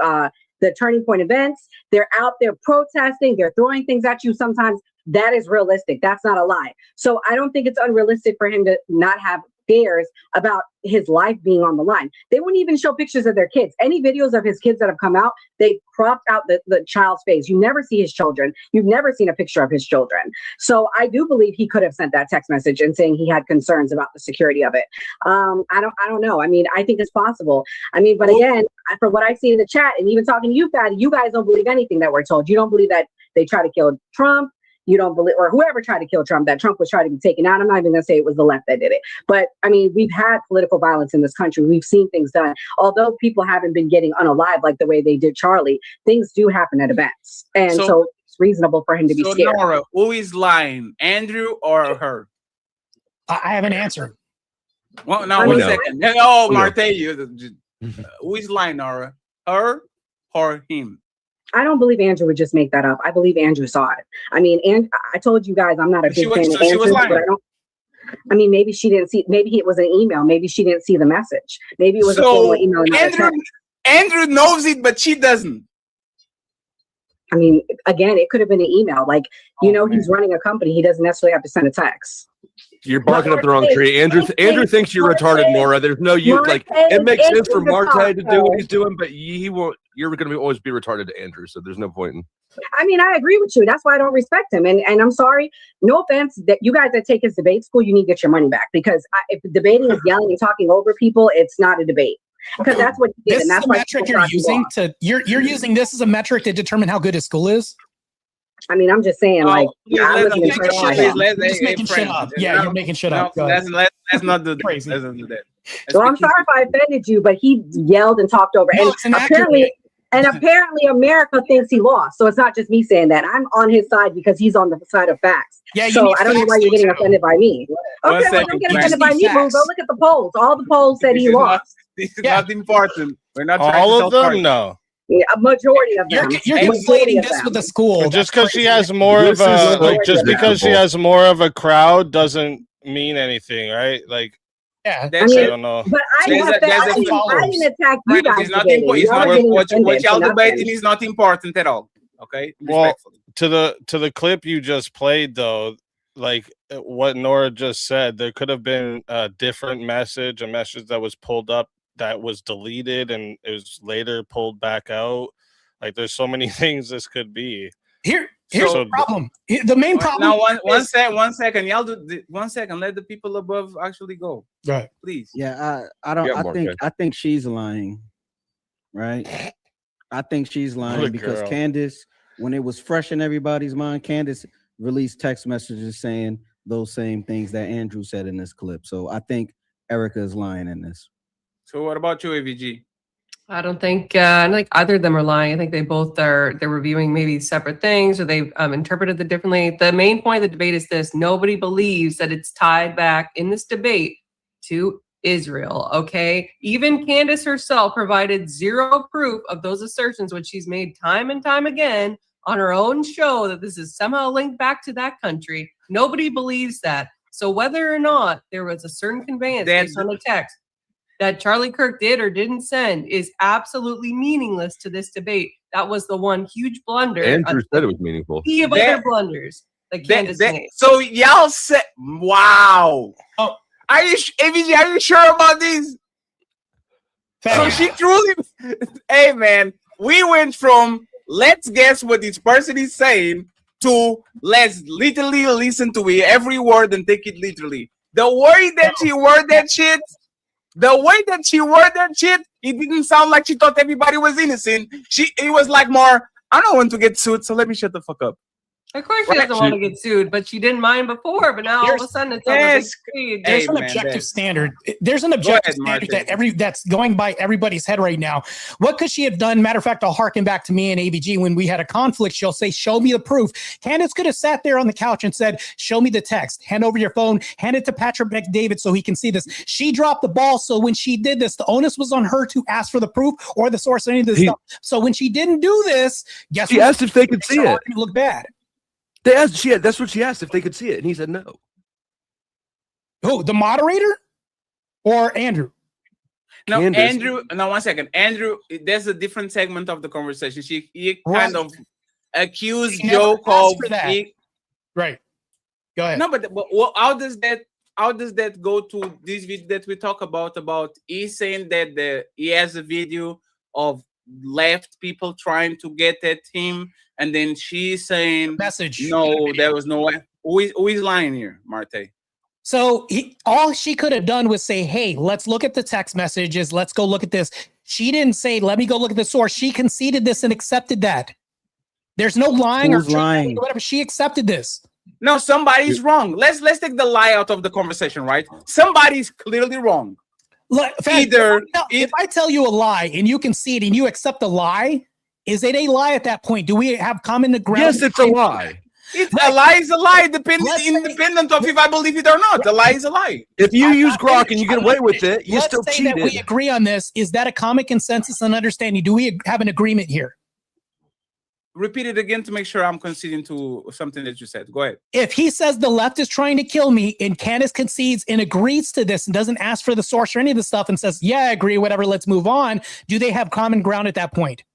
Speaker 21: the Turning Point events, they're out there protesting. They're throwing things at you. Sometimes that is realistic. That's not a lie. So I don't think it's unrealistic for him to not have fears about his life being on the line. They wouldn't even show pictures of their kids. Any videos of his kids that have come out, they cropped out the child's face. You never see his children. You've never seen a picture of his children. So I do believe he could have sent that text message and saying he had concerns about the security of it. I don't know. I mean, I think it's possible. I mean, but again, from what I see in the chat and even talking to you, Fatty, you guys don't believe anything that we're told. You don't believe that they try to kill Trump. You don't believe, or whoever tried to kill Trump, that Trump was trying to be taken out. I'm not even going to say it was the left that did it. But I mean, we've had political violence in this country. We've seen things done. Although people haven't been getting unalived like the way they did Charlie, things do happen at events. And so it's reasonable for him to be scared.
Speaker 2: Nora, who is lying, Andrew or her?
Speaker 1: I have an answer.
Speaker 2: Well, now, 1 second. Oh, Martae, who is lying, Nora? Her or him?
Speaker 21: I don't believe Andrew would just make that up. I believe Andrew saw it. I mean, and I told you guys I'm not a big fan of Andrew, but I mean, maybe she didn't see. Maybe it was an email. Maybe she didn't see the message. Maybe it was a formal email.
Speaker 2: Andrew knows it, but she doesn't.
Speaker 21: I mean, again, it could have been an email. Like, he's running a company. He doesn't necessarily have to send a text.
Speaker 13: You're barking up the wrong tree. Andrew thinks you're retarded, Nora. There's no use. Like, it makes sense for Martae to do what he's doing, but he won't. You're going to always be retarded to Andrew, so there's no point in.
Speaker 21: I mean, I agree with you. That's why I don't respect him. And I'm sorry. No offense, that you guys that take his debate school, you need to get your money back, because if debating is yelling and talking over people, it's not a debate. Because that's what you did, and that's
Speaker 1: why metric you're using you're using this as a metric to determine how good his school is.
Speaker 21: I mean, I'm just saying,
Speaker 1: just making shit up. Yeah, you're making shit up.
Speaker 2: Let's not do that. Let's not do that.
Speaker 21: So I'm sorry if I offended you, but he yelled and talked over.
Speaker 1: No,
Speaker 21: and
Speaker 1: it's inaccurate.
Speaker 21: And apparently America thinks he lost. So it's not just me saying that. I'm on his side because he's on the side of facts.
Speaker 1: Yeah,
Speaker 21: so I don't know why you're getting offended by me. Okay, well, don't get offended by me, boo. Go look at the polls. All the polls said he lost.
Speaker 2: This is not important. We're not
Speaker 22: all of them. No.
Speaker 21: Yeah, a majority of them.
Speaker 1: You're conflating this with the school.
Speaker 22: Just because she has more of a just because she has more of a crowd doesn't mean anything, right? Like,
Speaker 1: yeah,
Speaker 22: I don't know.
Speaker 21: But I didn't attack you guys.
Speaker 2: It's not important. What y'all debating is not important at all. Okay.
Speaker 22: Well, to the clip you just played, though, like what Nora just said, there could have been a different message, a message that was pulled up that was deleted and it was later pulled back out. Like, there's so many things this could be.
Speaker 1: Here's the problem. The main problem.
Speaker 2: Now, one second. Y'all do 1 second. Let the people above actually go.
Speaker 1: Right.
Speaker 2: Please.
Speaker 14: Yeah, I think she's lying. Right. I think she's lying because Candace, when it was fresh in everybody's mind, Candace released text messages saying those same things that Andrew said in this clip. So I think Erica is lying in this.
Speaker 2: So what about you, AVG?
Speaker 20: I don't think like either of them are lying. I think they both they're reviewing maybe separate things, or they've interpreted it differently. The main point of the debate is this: nobody believes that it's tied back in this debate to Israel. Okay, even Candace herself provided zero proof of those assertions, which she's made time and time again on her own show, that this is somehow linked back to that country. Nobody believes that. So whether or not there was a certain conveyance based on the text that Charlie Kirk did or didn't send is absolutely meaningless to this debate. That was the one huge blunder.
Speaker 13: Andrew said it was meaningful.
Speaker 20: Sea of other blunders that Candace made.
Speaker 2: So y'all said, wow. Oh, AVG, are you sure about these? So she truly, hey man, we went from let's guess what this person is saying to let's literally listen to it, every word and take it literally. The way that she worded that shit, it didn't sound like she thought everybody was innocent. It was like more, I don't want to get sued, so let me shut the fuck up.
Speaker 20: Of course she doesn't want to get sued, but she didn't mind before, but now all of a sudden it's on the big screen.
Speaker 1: There's an objective standard. There's an objective standard that's going by everybody's head right now. What could she have done? Matter of fact, I'll harken back to me and ABG when we had a conflict. She'll say, show me the proof. Candace could have sat there on the couch and said, show me the text. Hand over your phone. Hand it to Patrick McDavid so he can see this. She dropped the ball. So when she did this, the onus was on her to ask for the proof or the source of any of this stuff. So when she didn't do this, guess what?
Speaker 13: She asked if they could see it.
Speaker 1: Look bad.
Speaker 13: They asked, that's what she asked, if they could see it, and he said no.
Speaker 1: Who, the moderator or Andrew?
Speaker 2: No,
Speaker 13: Candace.
Speaker 2: Andrew. No, 1 second. Andrew, there's a different segment of the conversation. He kind of accused Joe of
Speaker 1: right. Go ahead.
Speaker 2: No, but how does that go to this video that we talk about he's saying that he has a video of left people trying to get at him, and then she's saying
Speaker 1: message.
Speaker 2: No, there was no way. Who is lying here, Martae?
Speaker 1: So all she could have done was say, hey, let's look at the text messages. Let's go look at this. She didn't say, let me go look at the source. She conceded this and accepted that. There's no lying or whatever. She accepted this.
Speaker 2: No, somebody's wrong. Let's take the lie out of the conversation, right? Somebody's clearly wrong.
Speaker 1: Look, if I tell you a lie and you concede and you accept the lie, is it a lie at that point? Do we have common ground?
Speaker 13: Yes, it's a lie.
Speaker 2: A lie is a lie, independent of if I believe it or not. A lie is a lie.
Speaker 13: If you use grok and you get away with it, you still cheated.
Speaker 1: That we agree on this. Is that a common consensus and understanding? Do we have an agreement here?
Speaker 2: Repeat it again to make sure I'm conceding to something that you said. Go ahead.
Speaker 1: If he says the left is trying to kill me and Candace concedes and agrees to this and doesn't ask for the source or any of the stuff and says, yeah, I agree, whatever, let's move on. Do they have common ground at that point?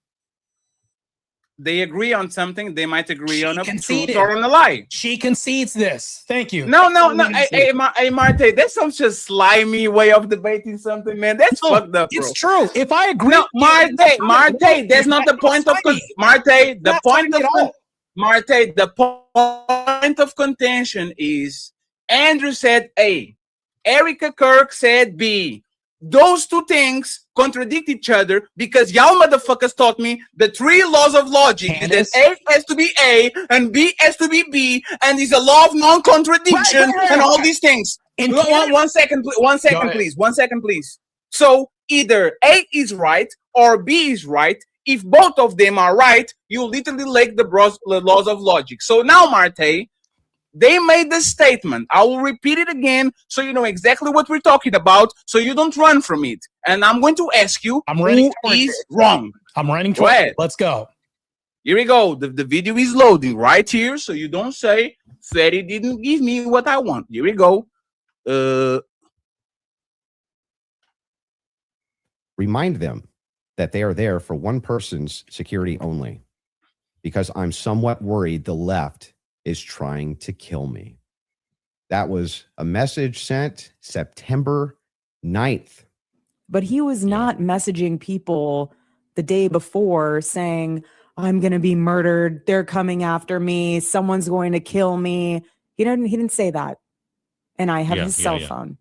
Speaker 2: They agree on something. They might agree on a truth or on a lie.
Speaker 1: She concedes this. Thank you.
Speaker 2: No. Hey, Martae, that's some just slimy way of debating something, man. That's fucked up, bro.
Speaker 1: It's true. If I agree,
Speaker 2: no, Martae, that's not the point of Martae. The point of contention is Andrew said A, Erica Kirk said B. Those two things contradict each other because y'all motherfuckers taught me the 3 laws of logic. That A has to be A and B has to be B, and there's a law of non-contradiction and all these things. One second, please. So either A is right or B is right. if both of them are right, you literally lack the laws of logic. So now, Martae, they made the statement. I will repeat it again so you know exactly what we're talking about, so you don't run from it. And I'm going to ask you, who is wrong?
Speaker 1: I'm running
Speaker 2: Go ahead.
Speaker 1: Let's go.
Speaker 2: Here we go. The video is loading right here, so you don't say Fatty didn't give me what I want. Here we go.
Speaker 6: Remind them that they are there for one person's security only, because I'm somewhat worried the left is trying to kill me. That was a message sent September 9th.
Speaker 5: But he was not messaging people the day before saying, I'm going to be murdered. They're coming after me. Someone's going to kill me. He didn't say that. And I have his cell phone.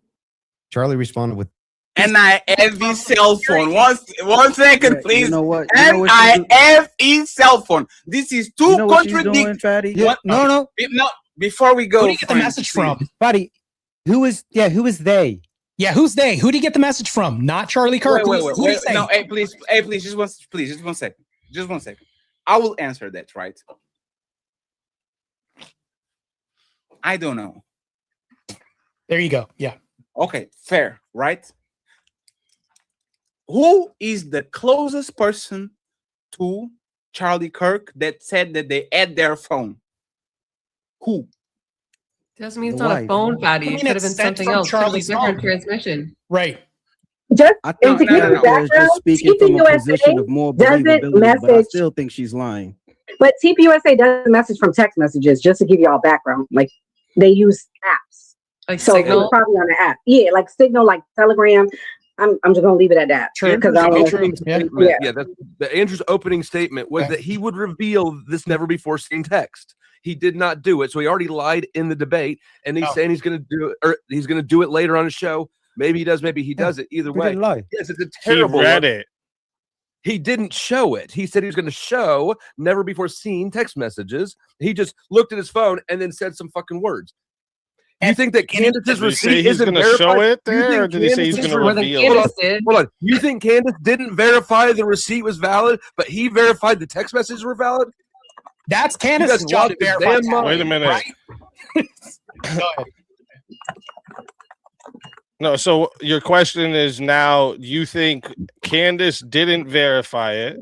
Speaker 6: Charlie responded with,
Speaker 2: and I have his cell phone. One second, please.
Speaker 14: You know what?
Speaker 2: I have his cell phone. This is too contradictory.
Speaker 8: No.
Speaker 2: Before we go,
Speaker 1: who do you get the message from?
Speaker 8: Buddy, who is they?
Speaker 1: Yeah, who's they? Who do you get the message from? Not Charlie Kirk.
Speaker 2: Wait. No, please, just one second. I will answer that, right? I don't know.
Speaker 1: There you go. Yeah.
Speaker 2: Okay, fair, right? Who is the closest person to Charlie Kirk that said that they had their phone? Who?
Speaker 20: Doesn't mean it's not a phone, Fatty. It could have been something else. Could be different transmission.
Speaker 1: Right.
Speaker 14: I think is just speaking from a position of more believability, but I still think she's lying.
Speaker 21: But TPUSA does message from text messages, just to give you all background. Like they use apps.
Speaker 20: Like
Speaker 21: so
Speaker 20: Signal?
Speaker 21: it's probably on the app. Yeah, like Signal, like Telegram. I'm just gonna leave it at that. Because
Speaker 13: Andrew's opening statement was that he would reveal this never before seen text. He did not do it, so he already lied in the debate, and he's saying he's going to do it, or he's going to do it later on his show. Maybe he does, maybe he doesn't. Either way, yes, it's a terrible.
Speaker 22: He read it.
Speaker 13: He didn't show it. He said he was going to show never before seen text messages. He just looked at his phone and then said some fucking words. You think that Candace's receipt isn't
Speaker 22: going to show it there, or did he say he's going to reveal it?
Speaker 13: Hold on. You think Candace didn't verify the receipt was valid, but he verified the text messages were valid?
Speaker 1: That's Candace's job to verify.
Speaker 22: Wait a minute.
Speaker 1: Right? Go ahead.
Speaker 22: No, so your question is now, you think Candace didn't verify it?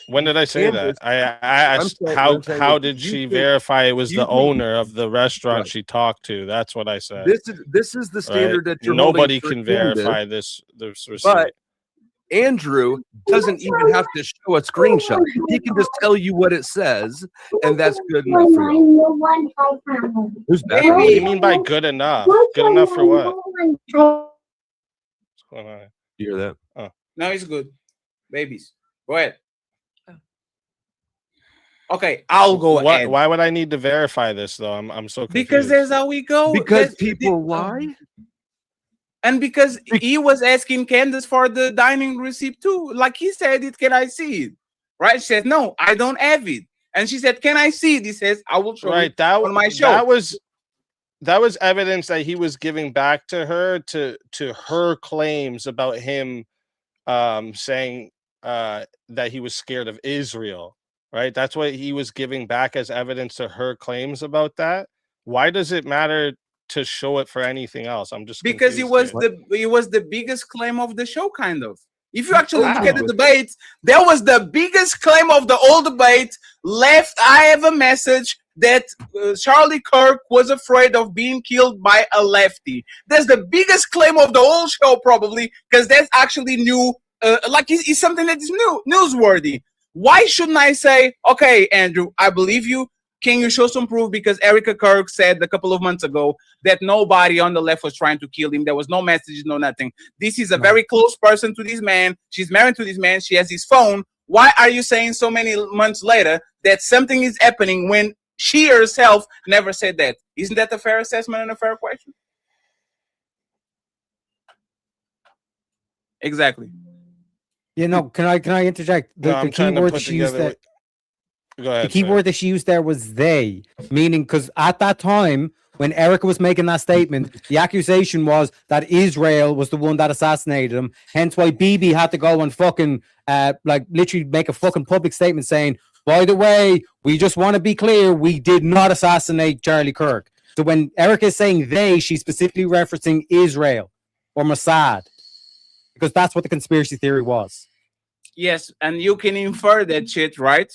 Speaker 22: When did I say
Speaker 13: Candace,
Speaker 22: that? I asked how did she verify it was the owner of the restaurant she talked to? That's what I said.
Speaker 13: This is the standard that you're
Speaker 22: nobody
Speaker 13: holding
Speaker 22: can
Speaker 13: for Candace,
Speaker 22: verify this receipt.
Speaker 13: But Andrew doesn't even have to show a screenshot. He can just tell you what it says, and that's good enough for you. Who's that?
Speaker 22: What do you mean by good enough? Good enough for what? What's going on?
Speaker 13: You hear that?
Speaker 22: Oh.
Speaker 2: No, it's good. Babies. Go ahead. Okay, I'll go ahead.
Speaker 22: Why would I need to verify this though? I'm so confused.
Speaker 2: Because that's how we go.
Speaker 13: Because people lie.
Speaker 2: And because he was asking Candace for the dining receipt too. Like he said it, can I see it? Right? She said, no, I don't have it. And she said, can I see it? He says, I will show it on my show.
Speaker 22: That was evidence that he was giving back to her to her claims about him saying that he was scared of Israel. Right? That's what he was giving back as evidence to her claims about that. Why does it matter to show it for anything else? I'm just
Speaker 2: because it was the biggest claim of the show, kind of. If you actually look at the debate, that was the biggest claim of the whole debate. Left, I have a message that Charlie Kirk was afraid of being killed by a lefty. That's the biggest claim of the whole show, probably, because that's actually new. It's something that is newsworthy. Why shouldn't I say, okay, Andrew, I believe you. Can you show some proof? Because Erica Kirk said a couple of months ago that nobody on the left was trying to kill him. There was no message, no nothing. This is a very close person to this man. She's married to this man. She has his phone. Why are you saying so many months later that something is happening when she herself never said that? Isn't that a fair assessment and a fair question? Exactly.
Speaker 8: You know, can I interject? The keyword she used
Speaker 22: Go ahead,
Speaker 8: the key word that she used there was they, meaning because at that time when Erica was making that statement, the accusation was that Israel was the one that assassinated him. Hence why BB had to go and fucking like literally make a fucking public statement saying, by the way, we just want to be clear, we did not assassinate Charlie Kirk. So when Erica is saying they, she's specifically referencing Israel or Mossad, because that's what the conspiracy theory was.
Speaker 2: Yes, and you can infer that shit, right?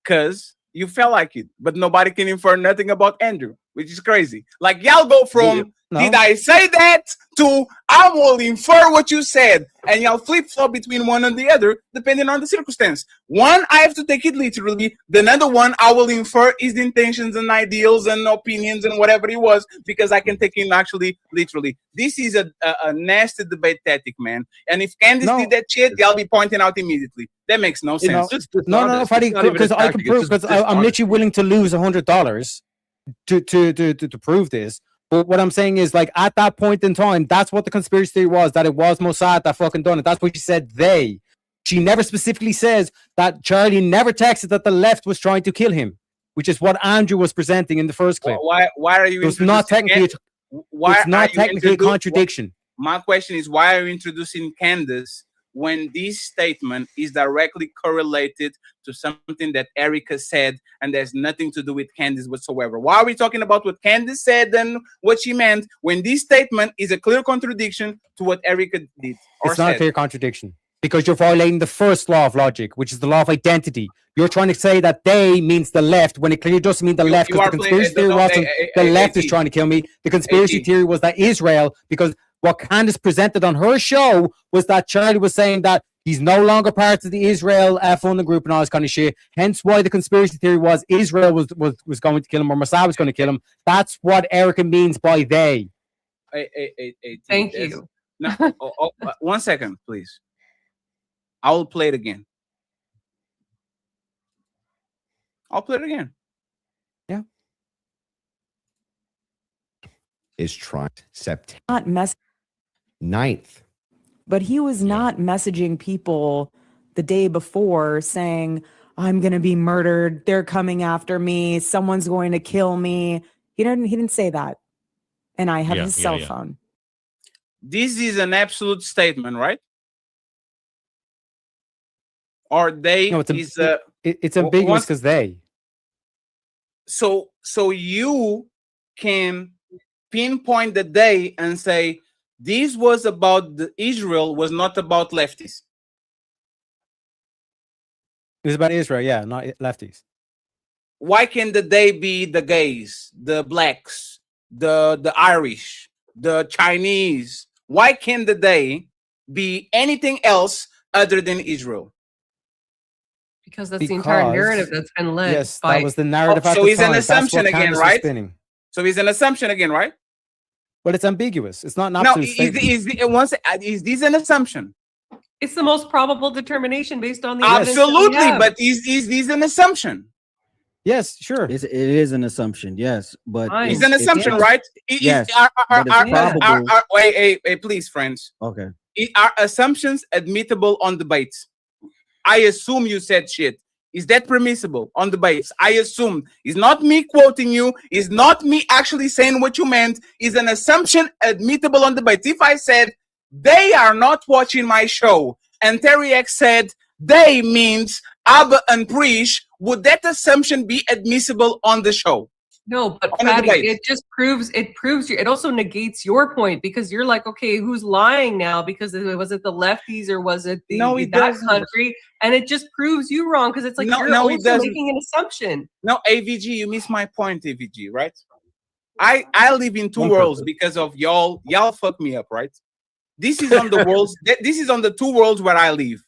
Speaker 2: Because you felt like it, but nobody can infer nothing about Andrew, which is crazy. Like, y'all go from did I say that to I will infer what you said, and y'all flip-flop between one and the other depending on the circumstance. One, I have to take it literally. The other one, I will infer his intentions and ideals and opinions and whatever it was, because I can take him actually literally. This is a nasty debate tactic, man. And if Candace did that shit, y'all be pointing out immediately. That makes no sense.
Speaker 8: No, Freddie, because I can prove, because I'm literally willing to lose $100 to prove this. But what I'm saying is, like, at that point in time, that's what the conspiracy theory was, that it was Mossad that fucking done it. That's what she said, they. She never specifically says that Charlie never texted that the left was trying to kill him, which is what Andrew was presenting in the first clip.
Speaker 2: Why are you?
Speaker 8: It's not technically. It's not technically a contradiction.
Speaker 2: My question is, why are you introducing Candace when this statement is directly correlated to something that Erica said, and there's nothing to do with Candace whatsoever? Why are we talking about what Candace said and what she meant when this statement is a clear contradiction to what Erica did?
Speaker 8: It's not a clear contradiction, because you're violating the first law of logic, which is the law of identity. You're trying to say that they means the left when it clearly doesn't mean the left, because the conspiracy theory wasn't the left is trying to kill me. The conspiracy theory was that Israel, because what Candace presented on her show was that Charlie was saying that he's no longer part of the Israel funding group and all this kind of shit. Hence why the conspiracy theory was Israel was going to kill him, or Mossad was going to kill him. That's what Erica means by they.
Speaker 20: Thank you.
Speaker 2: No, 1 second, please. I will play it again. I'll play it again.
Speaker 8: Yeah.
Speaker 6: Is trying September
Speaker 5: Not
Speaker 6: 9th.
Speaker 5: But he was not messaging people the day before saying, I'm going to be murdered. They're coming after me. Someone's going to kill me. He didn't say that. And I have his cell phone.
Speaker 2: This is an absolute statement, right? Or they
Speaker 8: No, it's ambiguous because they.
Speaker 2: So you can pinpoint the day and say this was about Israel, was not about lefties.
Speaker 8: It was about Israel, yeah, not lefties.
Speaker 2: Why can the day be the gays, the blacks, the Irish, the Chinese? Why can the day be anything else other than Israel?
Speaker 20: Because that's the entire narrative that's been led.
Speaker 8: Yes, that was the narrative.
Speaker 2: So it's an assumption again, right? So it's an assumption again, right?
Speaker 8: But it's ambiguous. It's not an absolute statement.
Speaker 2: Is this an assumption?
Speaker 20: It's the most probable determination based on the
Speaker 2: absolutely. But is this an assumption?
Speaker 8: Yes, sure.
Speaker 14: It is an assumption. Yes, but
Speaker 2: it's an assumption, right?
Speaker 14: Yes.
Speaker 2: Wait, please, friends.
Speaker 14: Okay.
Speaker 2: Are assumptions admissible on debates? I assume you said shit. Is that permissible on debates? I assume. It's not me quoting you. It's not me actually saying what you meant. It's an assumption admissible on debates. If I said they are not watching my show, and Terry X said they means Abba and Prish, would that assumption be admissible on the show?
Speaker 20: No, but Patty, it just proves you. It also negates your point, because you're like, okay, who's lying now? Because was it the lefties or was it that country? And it just proves you wrong, because it's like you're also making an assumption.
Speaker 2: No, AVG, you missed my point, AVG, right? I live in two worlds because of y'all. Y'all fuck me up, right? This is on the worlds. This is on the two worlds where I live.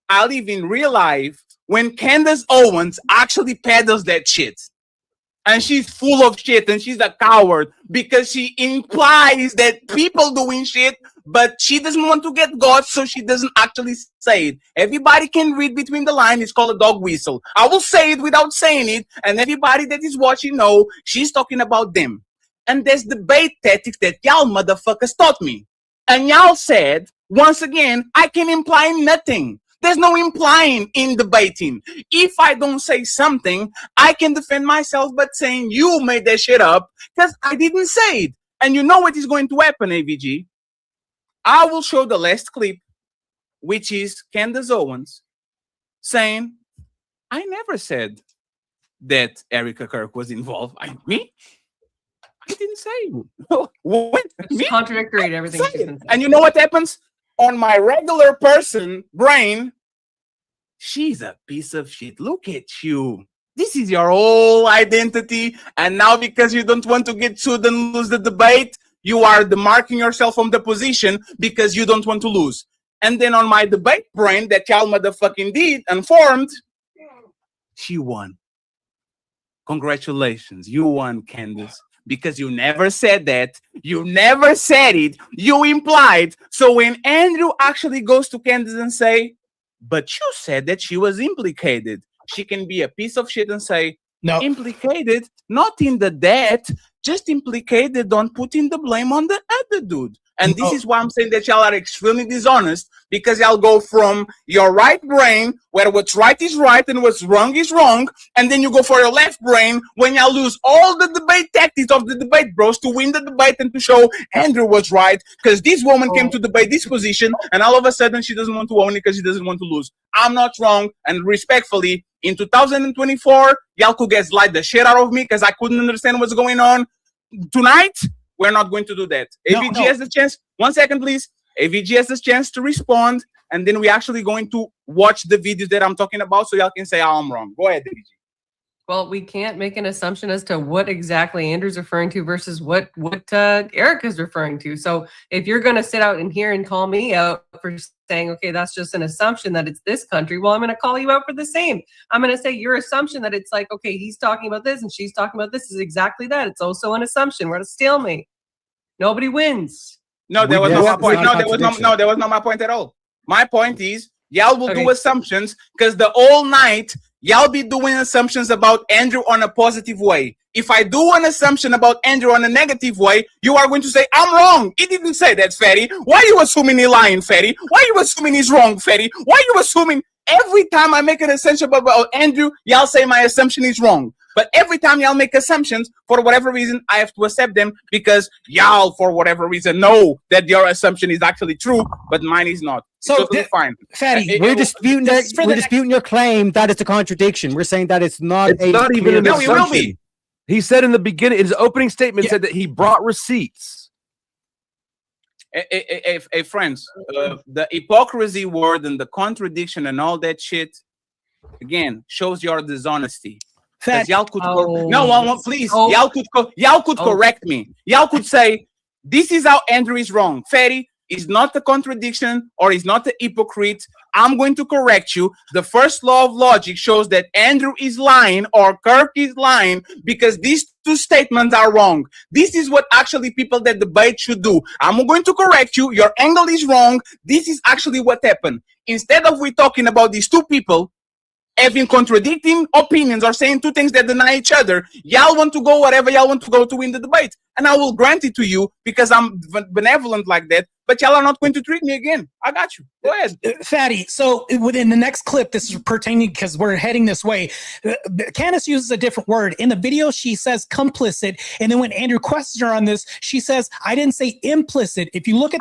Speaker 2: I live in real life when Candace Owens actually peddles that shit. And she's full of shit, and she's a coward because she implies that people doing shit, but she doesn't want to get got, so she doesn't actually say it. Everybody can read between the lines. It's called a dog whistle. I will say it without saying it, and everybody that is watching know she's talking about them. And there's debate tactics that y'all motherfuckers taught me. And y'all said, once again, I can imply nothing. There's no implying in debating. If I don't say something, I can defend myself by saying you made that shit up because I didn't say it. And you know what is going to happen, AVG? I will show the last clip, which is Candace Owens saying, I never said that Erica Kirk was involved. Me? I didn't say. What?
Speaker 20: It's contradictory to everything she's been saying.
Speaker 2: And you know what happens? On my regular person brain, she's a piece of shit. Look at you. This is your whole identity. And now because you don't want to get sued and lose the debate, you are demarking yourself from the position because you don't want to lose. And then on my debate brain that y'all motherfucking did and formed, she won. Congratulations. You won, Candace. Because you never said that. You never said it. You implied. So when Andrew actually goes to Candace and say, but you said that she was implicated, she can be a piece of shit and say, no, implicated, not in the death, just implicated, don't putting the blame on the other dude. And this is why I'm saying that y'all are extremely dishonest, because y'all go from your right brain where what's right is right and what's wrong is wrong, and then you go for your left brain when y'all lose all the debate tactics of the debate bros to win the debate and to show Andrew was right because this woman came to debate this position and all of a sudden she doesn't want to own it because she doesn't want to lose. I'm not wrong, and respectfully, in 2024, y'all could gaslight the shit out of me because I couldn't understand what's going on. Tonight, we're not going to do that. AVG has the chance. 1 second, please. AVG has the chance to respond, and then we're actually going to watch the videos that I'm talking about so y'all can say, oh, I'm wrong. Go ahead, AVG.
Speaker 20: Well, we can't make an assumption as to what exactly Andrew's referring to versus what Eric is referring to. So if you're going to sit out in here and call me out for saying, okay, that's just an assumption that it's this country, well, I'm going to call you out for the same. I'm going to say your assumption that it's like, okay, he's talking about this and she's talking about this is exactly that. It's also an assumption. We're at a stalemate. Nobody wins.
Speaker 2: No, that was not my point. No, that was not my point at all. My point is, y'all will do assumptions because the whole night y'all be doing assumptions about Andrew on a positive way. If I do an assumption about Andrew on a negative way, you are going to say, I'm wrong. He didn't say that, Fatty. Why are you assuming he's lying, Fatty? Why are you assuming he's wrong, Fatty? Why are you assuming every time I make an assumption about Andrew, y'all say my assumption is wrong? But every time y'all make assumptions, for whatever reason, I have to accept them because y'all, for whatever reason, know that your assumption is actually true, but mine is not.
Speaker 16: So
Speaker 2: totally fine.
Speaker 16: Fatty, we're disputing your claim that it's a contradiction. We're saying that it's not.
Speaker 13: It's not even an assumption. No, it will be. He said in the beginning, his opening statement said that he brought receipts.
Speaker 2: Hey, friends, the hypocrisy word and the contradiction and all that shit, again, shows your dishonesty. Y'all could please. Y'all could correct me. Y'all could say this is how Andrew is wrong. Fatty is not a contradiction or is not a hypocrite. I'm going to correct you. The first law of logic shows that Andrew is lying or Kirk is lying because these two statements are wrong. This is what actually people that debate should do. I'm going to correct you. Your angle is wrong. This is actually what happened. Instead of we talking about these two people having contradicting opinions or saying two things that deny each other, y'all want to go wherever y'all want to go to win the debate. And I will grant it to you because I'm benevolent like that, but y'all are not going to treat me again. I got you. Go ahead.
Speaker 1: Fatty, so within the next clip, this is pertaining because we're heading this way. Candace uses a different word. In the video, she says complicit. And then when Andrew questions her on this, she says, I didn't say implicit. If you look at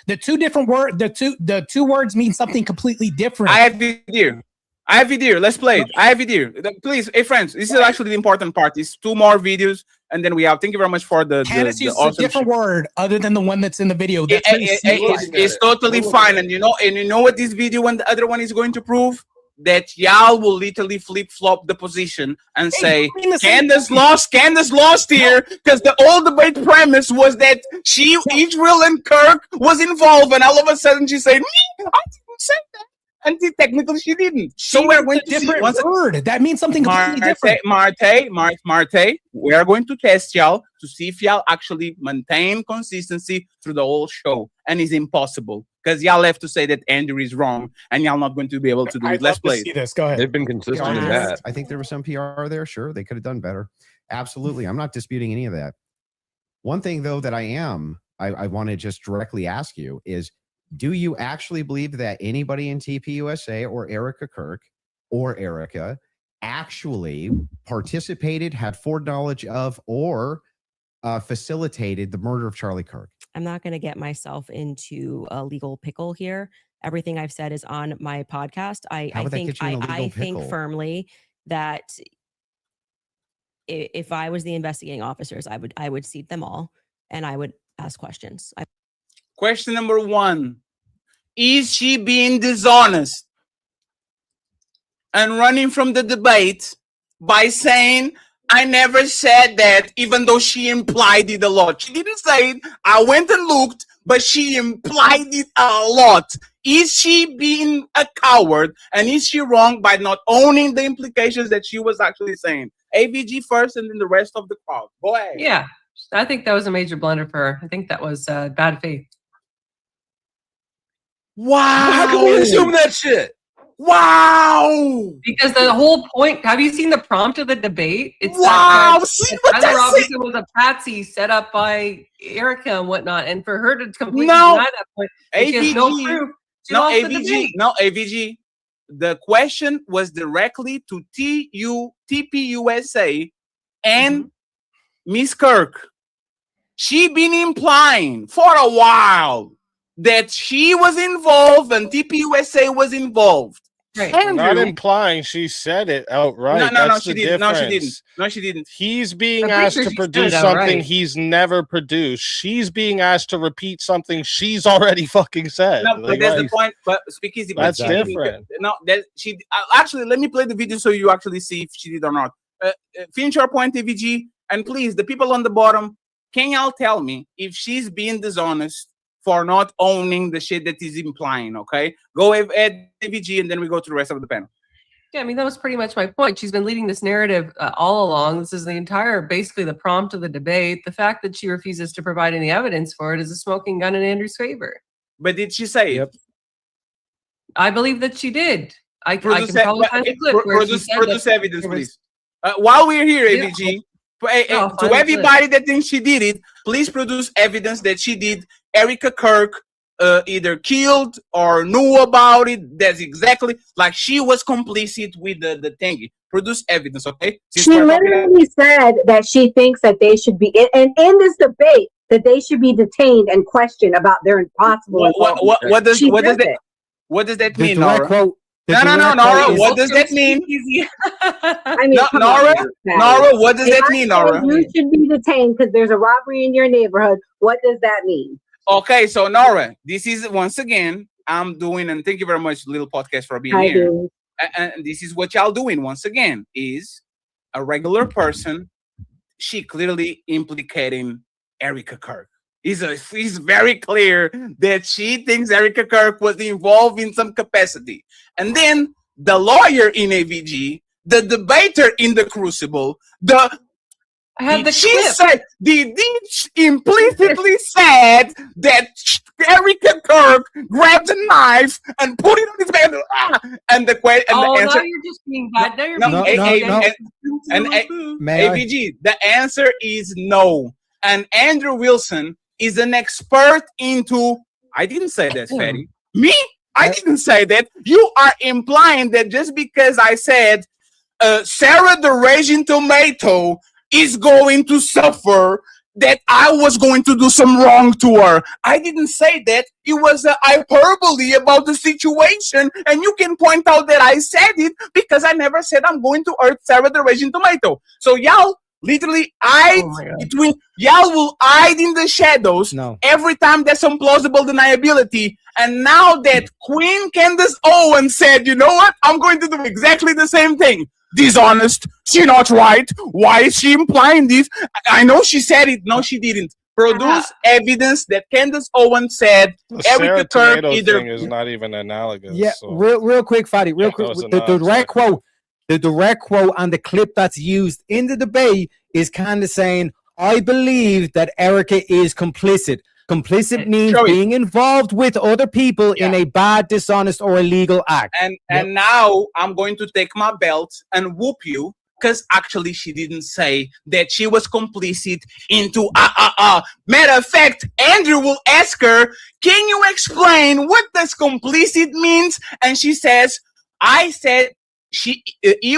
Speaker 1: the two different words, the two words mean something completely different.
Speaker 2: I have it here. Let's play it. I have it here. Please, hey friends, this is actually the important part. It's 2 more videos, and then we have. Thank you very much for the.
Speaker 1: Candace uses a different word other than the one that's in the video.
Speaker 2: It's totally fine, and you know what this video and the other one is going to prove? That y'all will literally flip-flop the position and say Candace lost here because the old debate premise was that Israel and Kirk was involved, and all of a sudden she said, I didn't say that. And technically she didn't. So we're going to
Speaker 1: different word. That means something completely different.
Speaker 2: Martae, we are going to test y'all to see if y'all actually maintain consistency through the whole show. And it's impossible because y'all have to say that Andrew is wrong and y'all not going to be able to do it. Let's play
Speaker 1: this. Go ahead.
Speaker 13: They've been consistent in that.
Speaker 6: I think there was some PR there. Sure, they could have done better. Absolutely. I'm not disputing any of that. One thing though that I want to just directly ask you is, Do you actually believe that anybody in TPUSA or Erica Kirk or Erica actually participated, had foreknowledge of, or facilitated the murder of Charlie Kirk?
Speaker 7: I'm not going to get myself into a legal pickle here. Everything I've said is on my podcast. I think firmly that if I was the investigating officers, I would seat them all and I would ask questions.
Speaker 2: Question number 1. Is she being dishonest and running from the debate by saying, I never said that, even though she implied it a lot? She didn't say it. I went and looked, but she implied it a lot. Is she being a coward? And is she wrong by not owning the implications that she was actually saying? AVG first and then the rest of the crowd. Go ahead.
Speaker 20: Yeah, I think that was a major blunder for her. I think that was bad faith.
Speaker 2: Wow.
Speaker 13: How can we assume that shit?
Speaker 2: Wow.
Speaker 20: Because the whole point, have you seen the prompt of the debate? It's
Speaker 2: wow.
Speaker 20: Tyler Robinson was a patsy set up by Erica and whatnot. And for her to completely deny that point, she has no proof.
Speaker 2: AVG. The question was directly to TPUSA and Miss Kirk. She been implying for a while that she was involved and TPUSA was involved.
Speaker 22: Right. Not implying, she said it outright.
Speaker 2: No, she didn't. No, she didn't.
Speaker 22: He's being asked to produce something he's never produced. She's being asked to repeat something she's already fucking said.
Speaker 2: No, but that's the point. But Speakeasy,
Speaker 22: that's different.
Speaker 2: No, that she actually. Let me play the video so you actually see if she did or not. Finish your point, AVG, and please, the people on the bottom, can y'all tell me if she's being dishonest for not owning the shit that is implying? Okay, go ahead, AVG, and then we go to the rest of the panel.
Speaker 20: Yeah, I mean, that was pretty much my point. She's been leading this narrative all along. This is the entire, basically the prompt of the debate. The fact that she refuses to provide any evidence for it is a smoking gun in Andrew's favor.
Speaker 2: But did she say it?
Speaker 20: I believe that she did. I can
Speaker 2: Produce
Speaker 20: probably find a clip where she said
Speaker 2: produce evidence, please. While we're here, AVG, to everybody that thinks she did it, please produce evidence that she did Erica Kirk either killed or knew about it. That's exactly like she was complicit with the thingy. Produce evidence, okay?
Speaker 21: She literally said that she thinks that they should be in this debate, that they should be detained and questioned about their impossible.
Speaker 2: What does that mean, Nora? No, Nora. What does that mean?
Speaker 21: I mean,
Speaker 2: Nora, what does that mean, Nora?
Speaker 21: You should be detained because there's a robbery in your neighborhood. What does that mean?
Speaker 2: Okay, so Nora, this is once again I'm doing, and thank you very much, Little Podcast, for being here. And this is what y'all doing once again is a regular person. She clearly implicating Erica Kirk. It's very clear that she thinks Erica Kirk was involved in some capacity. And then the lawyer in AVG, the debater in the Crucible, she implicitly said that Erica Kirk grabbed a knife and put it on his back. And the answer.
Speaker 20: Now you're just being bad. Now you're
Speaker 2: AVG, the answer is no. And Andrew Wilson is an expert into. I didn't say that, Fatty. Me? I didn't say that. You are implying that just because I said Sarah the Raging Tomato is going to suffer, that I was going to do some wrong to her. I didn't say that. It was a hyperbole about the situation, and you can point out that I said it because I never said I'm going to hurt Sarah the Raging Tomato. So y'all literally y'all will hide in the shadows every time there's some plausible deniability. And now that Queen Candace Owens said, you know what, I'm going to do exactly the same thing. Dishonest. She not right. Why is she implying this? I know she said it. No, she didn't. Produce evidence that Candace Owens said Erica Kirk
Speaker 22: either thing is not even analogous.
Speaker 16: Yeah,
Speaker 22: so.
Speaker 16: real quick, Fatty. Real quick. The direct quote and the clip that's used in the debate is Candace saying, "I believe that Erica is complicit." Complicit means being involved with other people in a bad, dishonest, or illegal act.
Speaker 2: And now I'm going to take my belt and whoop you because actually she didn't say that she was complicit into Matter of fact, Andrew will ask her, can you explain what does complicit means? And she says, I said she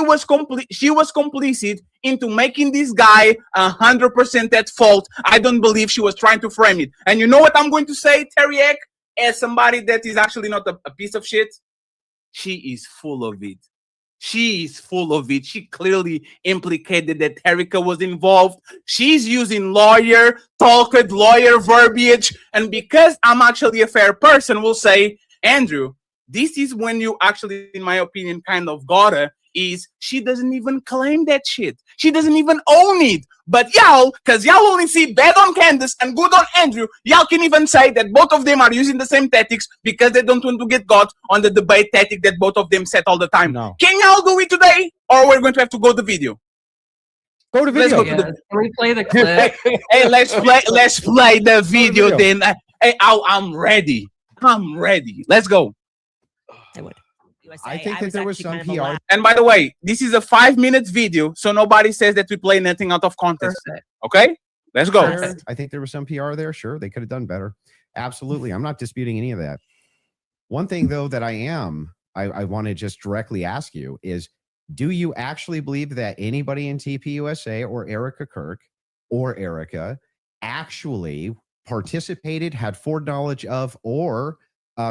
Speaker 2: was complicit into making this guy 100% at fault. I don't believe she was trying to frame it. And you know what I'm going to say, Teriak, as somebody that is actually not a piece of shit? She is full of it. She is full of it. She clearly implicated that Erica was involved. She's using lawyer verbiage. And because I'm actually a fair person, will say, Andrew, this is when you actually, in my opinion, kind of got her, is she doesn't even claim that shit. She doesn't even own it. But y'all, because y'all only see bad on Candace and good on Andrew, y'all can even say that both of them are using the same tactics because they don't want to get caught on the debate tactic that both of them set all the time.
Speaker 16: No.
Speaker 2: Can y'all do it today? Or we're going to have to go to video?
Speaker 16: Go to video.
Speaker 20: Can we play the clip?
Speaker 2: Hey, let's play the video then. Hey, I'm ready. Let's go.
Speaker 7: I would.
Speaker 6: I think that there was some PR.
Speaker 2: And by the way, this is a 5-minute video, so nobody says that we play nothing out of context. Okay? Let's go.
Speaker 6: Sure. I think there was some PR there. Sure, they could have done better. Absolutely. I'm not disputing any of that. One thing, though, that I want to just directly ask you is, do you actually believe that anybody in TPUSA or Erica Kirk or Erica actually participated, had foreknowledge of, or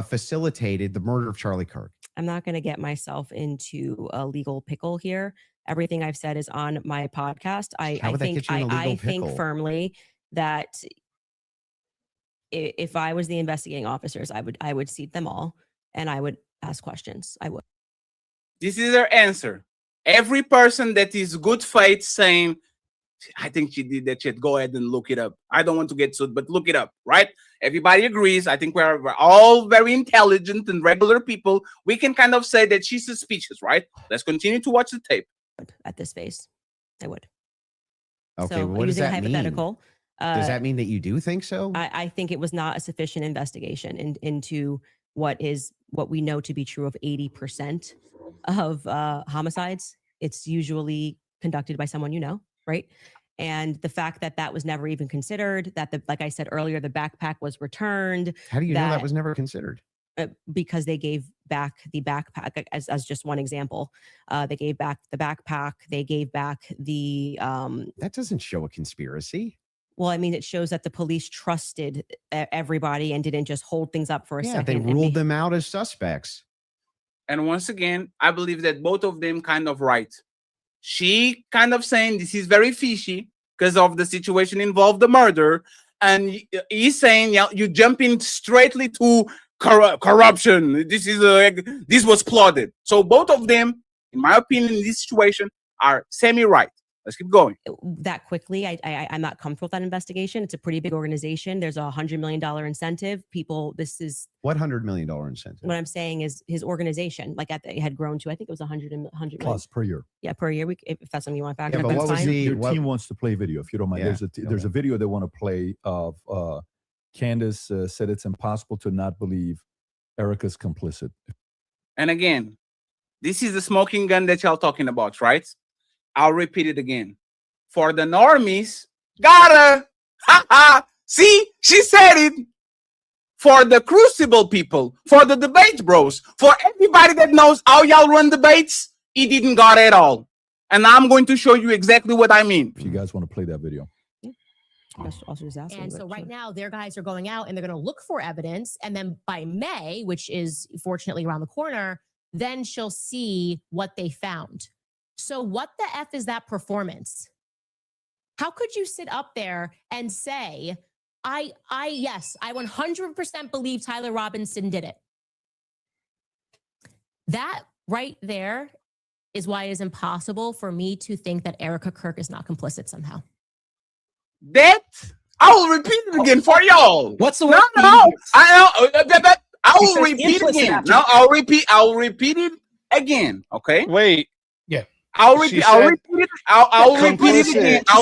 Speaker 6: facilitated the murder of Charlie Kirk?
Speaker 7: I'm not going to get myself into a legal pickle here. Everything I've said is on my podcast. I think firmly that if I was the investigating officers, I would seat them all and I would ask questions. I would.
Speaker 2: This is her answer. Every person that is good faith saying, I think she did that shit, go ahead and look it up. I don't want to get sued, but look it up, right? Everybody agrees. I think we're all very intelligent and regular people. We can kind of say that she's suspicious, right? Let's continue to watch the tape.
Speaker 7: At this phase, I would.
Speaker 6: Okay,
Speaker 7: so
Speaker 6: what does that
Speaker 7: hypothetical,
Speaker 6: mean? Does that mean that you do think so?
Speaker 7: I think it was not a sufficient investigation into what we know to be true of 80% of homicides. It's usually conducted by someone you know, right? And the fact that that was never even considered, that like I said earlier, the backpack was returned.
Speaker 6: How do you know that was never considered?
Speaker 7: Because they gave back the backpack as just one example. They gave back the backpack. They gave back the.
Speaker 6: That doesn't show a conspiracy.
Speaker 7: Well, I mean, it shows that the police trusted everybody and didn't just hold things up for a second.
Speaker 6: They ruled them out as suspects.
Speaker 2: And once again, I believe that both of them kind of right. She kind of saying this is very fishy because of the situation involved, the murder. And he's saying, yeah, you jumping straightly to corruption. This was plotted. So both of them, in my opinion, in this situation, are semi-right. Let's keep going.
Speaker 7: That quickly, I'm not comfortable with that investigation. It's a pretty big organization. There's $100 million incentive. This is
Speaker 6: what $100 million incentive?
Speaker 7: What I'm saying is his organization, it had grown to, I think it was 100
Speaker 3: plus per year.
Speaker 7: Yeah, per year. If that's something you want back.
Speaker 6: Yeah, but what was
Speaker 3: your team wants to play video? If you don't mind, there's a video they want to play of Candace said it's impossible to not believe Erica's complicit.
Speaker 2: And again, this is the smoking gun that y'all talking about, right? I'll repeat it again. For the normies, gotta. See, she said it. For the crucible people, for the debate bros, for everybody that knows how y'all run debates, he didn't got it all. And I'm going to show you exactly what I mean.
Speaker 3: If you guys want to play that video.
Speaker 10: And so right now, their guys are going out and they're going to look for evidence. And then by May, which is fortunately around the corner, then she'll see what they found. So what the F is that performance? How could you sit up there and say, yes, I 100% believe Tyler Robinson did it. That right there is why it is impossible for me to think that Erica Kirk is not complicit somehow.
Speaker 2: That, I will repeat it again for y'all.
Speaker 1: What's the word?
Speaker 2: No, I will repeat it again. No, I'll repeat it again. Okay.
Speaker 22: Wait.
Speaker 1: Yeah.
Speaker 2: I'll repeat it. I'll repeat it again. I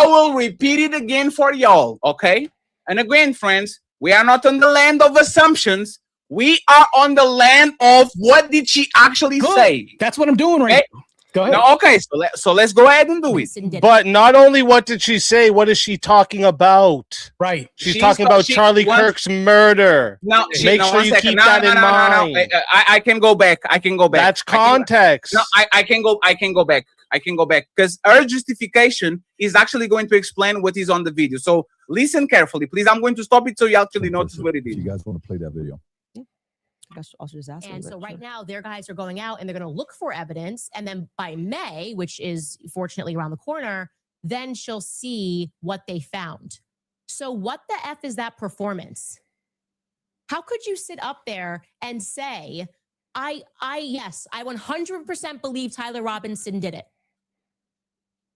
Speaker 2: will repeat it again for y'all. Okay. And again, friends, we are not on the land of assumptions. We are on the land of what did she actually say.
Speaker 1: That's what I'm doing right now. Go ahead.
Speaker 2: No, okay, so let's go ahead and do it.
Speaker 22: But not only what did she say, what is she talking about?
Speaker 1: Right.
Speaker 22: She's talking about Charlie Kirk's murder.
Speaker 2: No,
Speaker 22: make sure you keep that in mind.
Speaker 2: No. I can go back.
Speaker 22: That's context.
Speaker 2: I can go back. I can go back because her justification is actually going to explain what is on the video. So listen carefully, please. I'm going to stop it so you actually notice what it is.
Speaker 3: You guys want to play that video?
Speaker 10: And so right now, their guys are going out and they're going to look for evidence. And then by May, which is fortunately around the corner, then she'll see what they found. So what the F is that performance? How could you sit up there and say, yes, I 100% believe Tyler Robinson did it?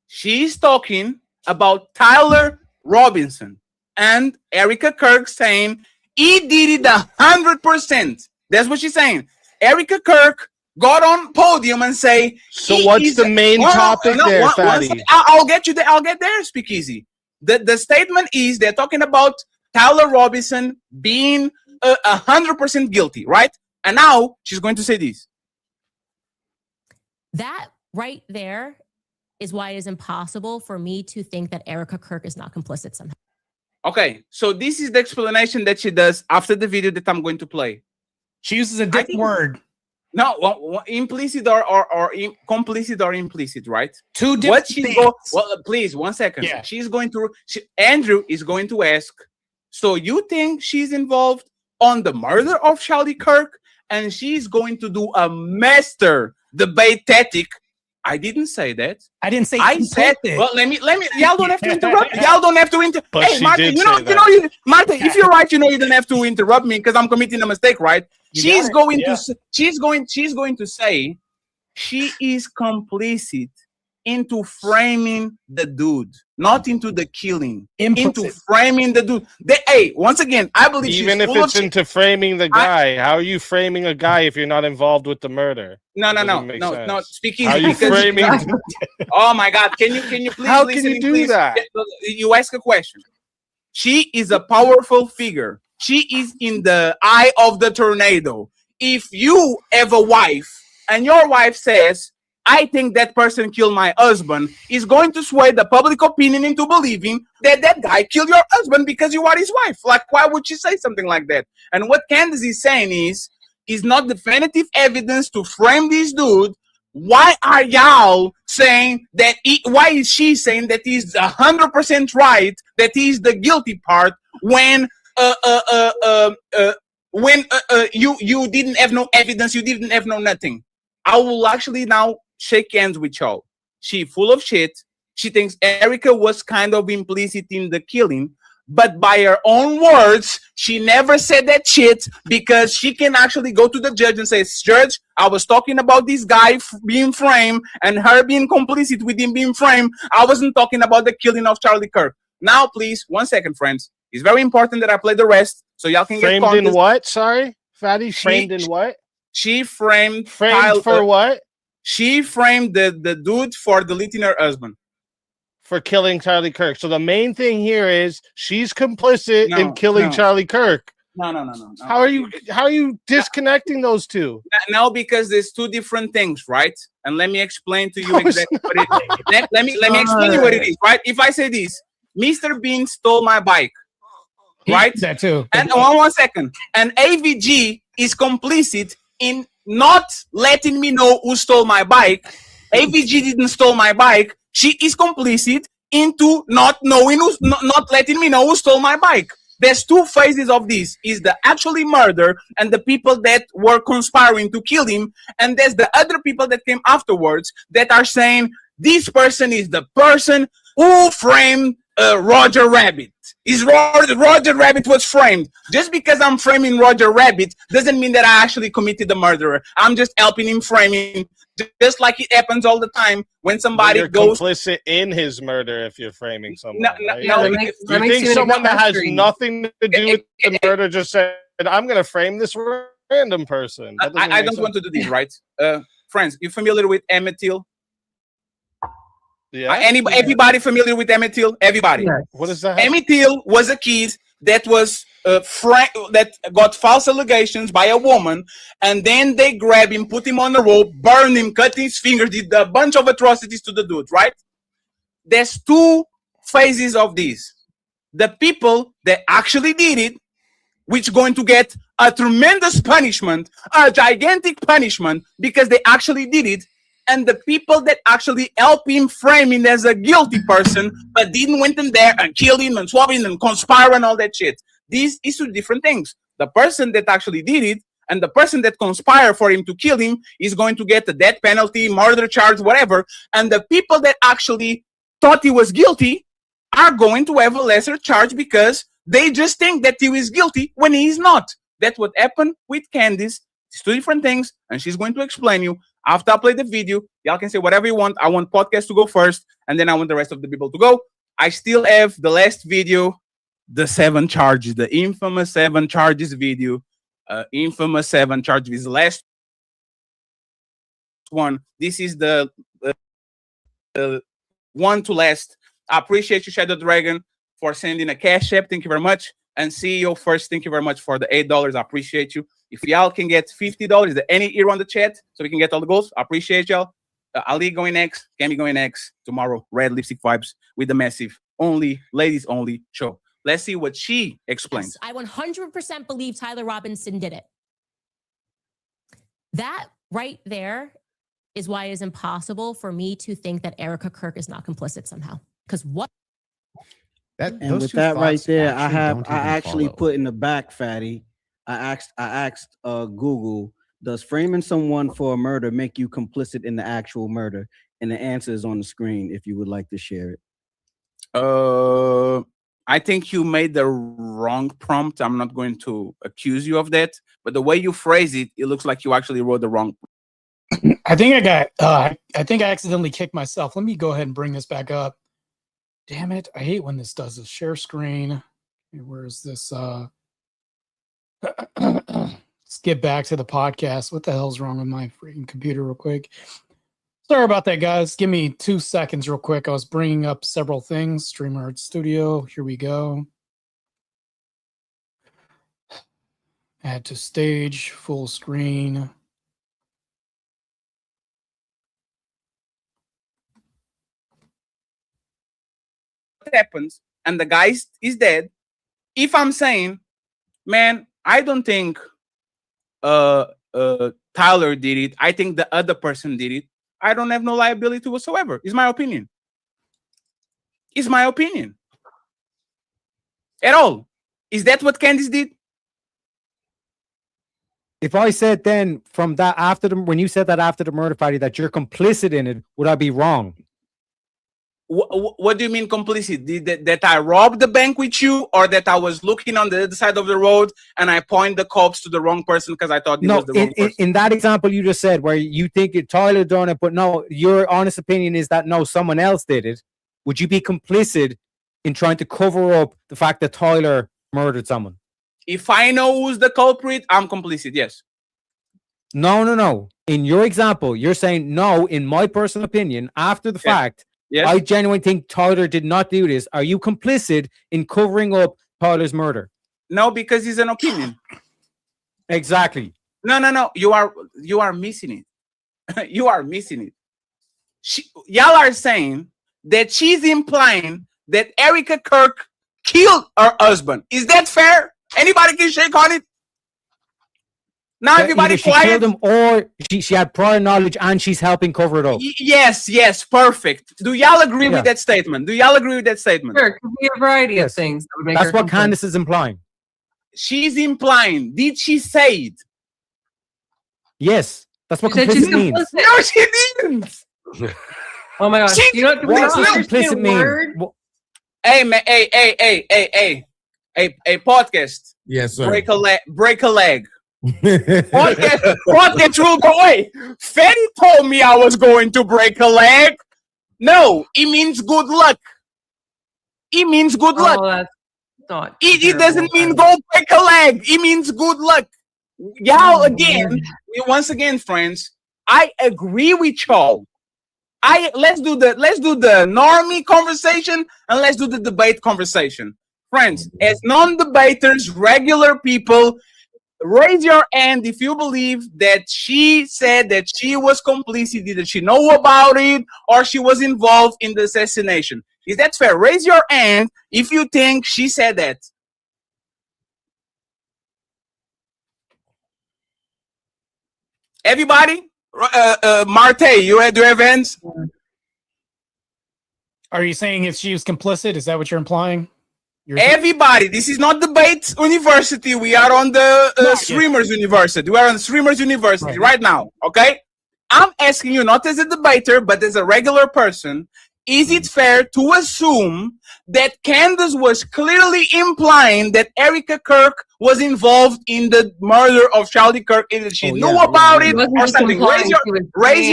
Speaker 2: She's talking about Tyler Robinson and Erica Kirk saying he did it 100%. That's what she's saying. Erica Kirk got on podium and say.
Speaker 22: So what's the main topic there, Fatty?
Speaker 2: I'll get you there. I'll get there. Speak easy. The statement is they're talking about Tyler Robinson being 100% guilty, right? And now she's going to say this.
Speaker 10: That right there is why it is impossible for me to think that Erica Kirk is not complicit somehow.
Speaker 2: Okay, so this is the explanation that she does after the video that I'm going to play.
Speaker 1: She uses a different word.
Speaker 2: No, implicit or complicit or implicit, right?
Speaker 1: Two different things.
Speaker 2: Please, 1 second.
Speaker 1: Yeah.
Speaker 2: Andrew is going to ask, so you think she's involved on the murder of Charlie Kirk? And she's going to do a master debate tactic. I didn't say that.
Speaker 1: I didn't say.
Speaker 2: I said. Well, let me. Y'all don't have to interrupt. Y'all don't have to interrupt.
Speaker 22: But
Speaker 2: hey, Martae, Martae, if you're right, you don't have to interrupt me because I'm committing a mistake, right? She's going to say she is complicit into framing the dude, not into the killing. Into framing the dude. Once again, I believe
Speaker 22: even if it's into framing the guy, how are you framing a guy if you're not involved with the murder?
Speaker 2: No. Speak easy.
Speaker 22: How are you framing?
Speaker 2: Oh my God! Can you please?
Speaker 22: How can you do that?
Speaker 2: You ask a question. She is a powerful figure. She is in the eye of the tornado. If you have a wife and your wife says, I think that person killed my husband, is going to sway the public opinion into believing that that guy killed your husband because you are his wife. Like, why would she say something like that? And what Candace is saying is not definitive evidence to frame this dude. Why are y'all saying that? Why is she saying that he's 100% right, that he's the guilty part when you didn't have no evidence, you didn't have no nothing? I will actually now shake hands with y'all. She full of shit. She thinks Erica was kind of implicit in the killing, but by her own words, she never said that shit because she can actually go to the judge and say, Judge, I was talking about this guy being framed and her being complicit with him being framed. I wasn't talking about the killing of Charlie Kirk. Now, please, 1 second, friends. It's very important that I play the rest so y'all can
Speaker 22: framed
Speaker 2: get
Speaker 22: in what? Sorry, Fatty. Framed in what?
Speaker 2: She framed
Speaker 22: for what?
Speaker 2: She framed the dude for deleting her husband.
Speaker 22: For killing Charlie Kirk. So the main thing here is she's complicit in killing Charlie Kirk.
Speaker 2: No.
Speaker 22: How are you disconnecting those two?
Speaker 2: No, because there's two different things, right? And let me explain to you exactly what it is. Let me explain you what it is, right? If I say this, Mr. Bean stole my bike, right?
Speaker 1: That too.
Speaker 2: And 1 second. And AVG is complicit in not letting me know who stole my bike. AVG didn't stole my bike. She is complicit into not knowing not letting me know who stole my bike. There's two phases of this: is the actually murder and the people that were conspiring to kill him, and there's the other people that came afterwards that are saying this person is the person who framed Roger Rabbit. Roger Rabbit was framed. Just because I'm framing Roger Rabbit doesn't mean that I actually committed the murder. I'm just helping him framing, just like it happens all the time when somebody goes
Speaker 22: complicit in his murder. If you're framing someone, right?
Speaker 2: You
Speaker 22: think someone that has nothing to do with the murder just said, "I'm going to frame this random person"?
Speaker 2: I don't want to do this, right? Friends, you familiar with Emmett Till?
Speaker 22: Yeah.
Speaker 2: Everybody familiar with Emmett Till? Everybody.
Speaker 22: What is that?
Speaker 2: Emmett Till was a kid that was that got false allegations by a woman, and then they grab him, put him on the rope, burn him, cut his fingers, did a bunch of atrocities to the dude, right? There's two phases of this. The people that actually did it, which going to get a tremendous punishment, a gigantic punishment, because they actually did it, and the people that actually help him frame him as a guilty person, but didn't went in there and killed him and swab him and conspire and all that shit. These is two different things. The person that actually did it and the person that conspired for him to kill him is going to get the death penalty, murder charge, whatever. And the people that actually thought he was guilty are going to have a lesser charge because they just think that he is guilty when he is not. That's what happened with Candace. It's two different things, and she's going to explain you. After I play the video, y'all can say whatever you want. I want podcast to go first, and then I want the rest of the people to go. I still have the last video, the 7 charges, the infamous 7 charges video. Infamous 7 charges, the last one. This is the one to last. I appreciate you, Shadow Dragon, for sending a cash app. Thank you very much. And CEO First, thank you very much for the $8. I appreciate you. If y'all can get $50, is there any ear on the chat so we can get all the goals? I appreciate y'all. Ali going next, Cammy going next. Tomorrow, Red Lipstick Vibes with the massive ladies only show. Let's see what she explains.
Speaker 10: Yes, I 100% believe Tyler Robinson did it. That right there is why it is impossible for me to think that Erica Kirk is not complicit somehow. Because what?
Speaker 14: And with that right there, I actually put in the back, Fatty. I asked Google, does framing someone for a murder make you complicit in the actual murder? And the answer is on the screen if you would like to share it.
Speaker 2: I think you made the wrong prompt. I'm not going to accuse you of that, but the way you phrase it, it looks like you actually wrote the wrong.
Speaker 1: I think I got. I think I accidentally kicked myself. Let me go ahead and bring this back up. Damn it! I hate when this does this. Share screen. Where is this? Let's get back to the podcast. What the hell's wrong with my freaking computer? Real quick. Sorry about that, guys. Give me 2 seconds, real quick. I was bringing up several things. StreamYard Studio. Here we go. Add to stage. Full screen.
Speaker 2: Happens and the guy is dead. If I'm saying, man, I don't think Tyler did it, I think the other person did it, I don't have no liability whatsoever. It's my opinion. It's my opinion. At all. Is that what Candace did?
Speaker 16: If I said then from that when you said that after the murder party that you're complicit in it, would I be wrong?
Speaker 2: What do you mean complicit? That I robbed the bank with you, or that I was looking on the other side of the road and I point the cops to the wrong person because I thought this was the wrong person?
Speaker 16: In that example you just said, where you think Tyler done it, but no, your honest opinion is that no, someone else did it. Would you be complicit in trying to cover up the fact that Tyler murdered someone?
Speaker 2: If I know who's the culprit, I'm complicit, yes.
Speaker 16: No. In your example, you're saying no, in my personal opinion, after the fact, yes. I genuinely think Tyler did not do this. Are you complicit in covering up Tyler's murder?
Speaker 2: No, because it's an opinion.
Speaker 16: Exactly.
Speaker 2: No. You are missing it. You are missing it. Y'all are saying that she's implying that Erica Kirk killed her husband. Is that fair? Anybody can shake on it? Now everybody
Speaker 16: she
Speaker 2: quiet.
Speaker 16: Killed him, or she had prior knowledge and she's helping cover it up.
Speaker 2: Yes, perfect. Do y'all agree with that statement?
Speaker 20: Sure, it could be a variety of things.
Speaker 16: That's what Candace is implying.
Speaker 2: She's implying. Did she say it?
Speaker 16: Yes, that's what complicit means.
Speaker 2: No, she didn't.
Speaker 20: Oh my gosh! You know what
Speaker 16: complicit mean?
Speaker 2: Hey man, hey, podcast.
Speaker 11: Yes, sir.
Speaker 2: Break a leg. Podcast rule go away. Fetty told me I was going to break a leg. No, it means good luck. It means good luck.
Speaker 20: That's not.
Speaker 2: It doesn't mean go break a leg. It means good luck. Y'all once again, friends. I agree with y'all. Let's do the normie conversation and let's do the debate conversation. Friends, as non-debaters, regular people, raise your hand if you believe that she said that she was complicit. Did she know about it or she was involved in the assassination? Is that fair? Raise your hand if you think she said that. Everybody? Martae, do you have hands?
Speaker 1: Are you saying if she was complicit? Is that what you're implying?
Speaker 2: Everybody, this is not debate university. We are on the streamers university. We are on streamers university right now. Okay, I'm asking you not as a debater, but as a regular person. Is it fair to assume that Candace was clearly implying that Erica Kirk was involved in the murder of Charlie Kirk and that she knew about it or something? Raise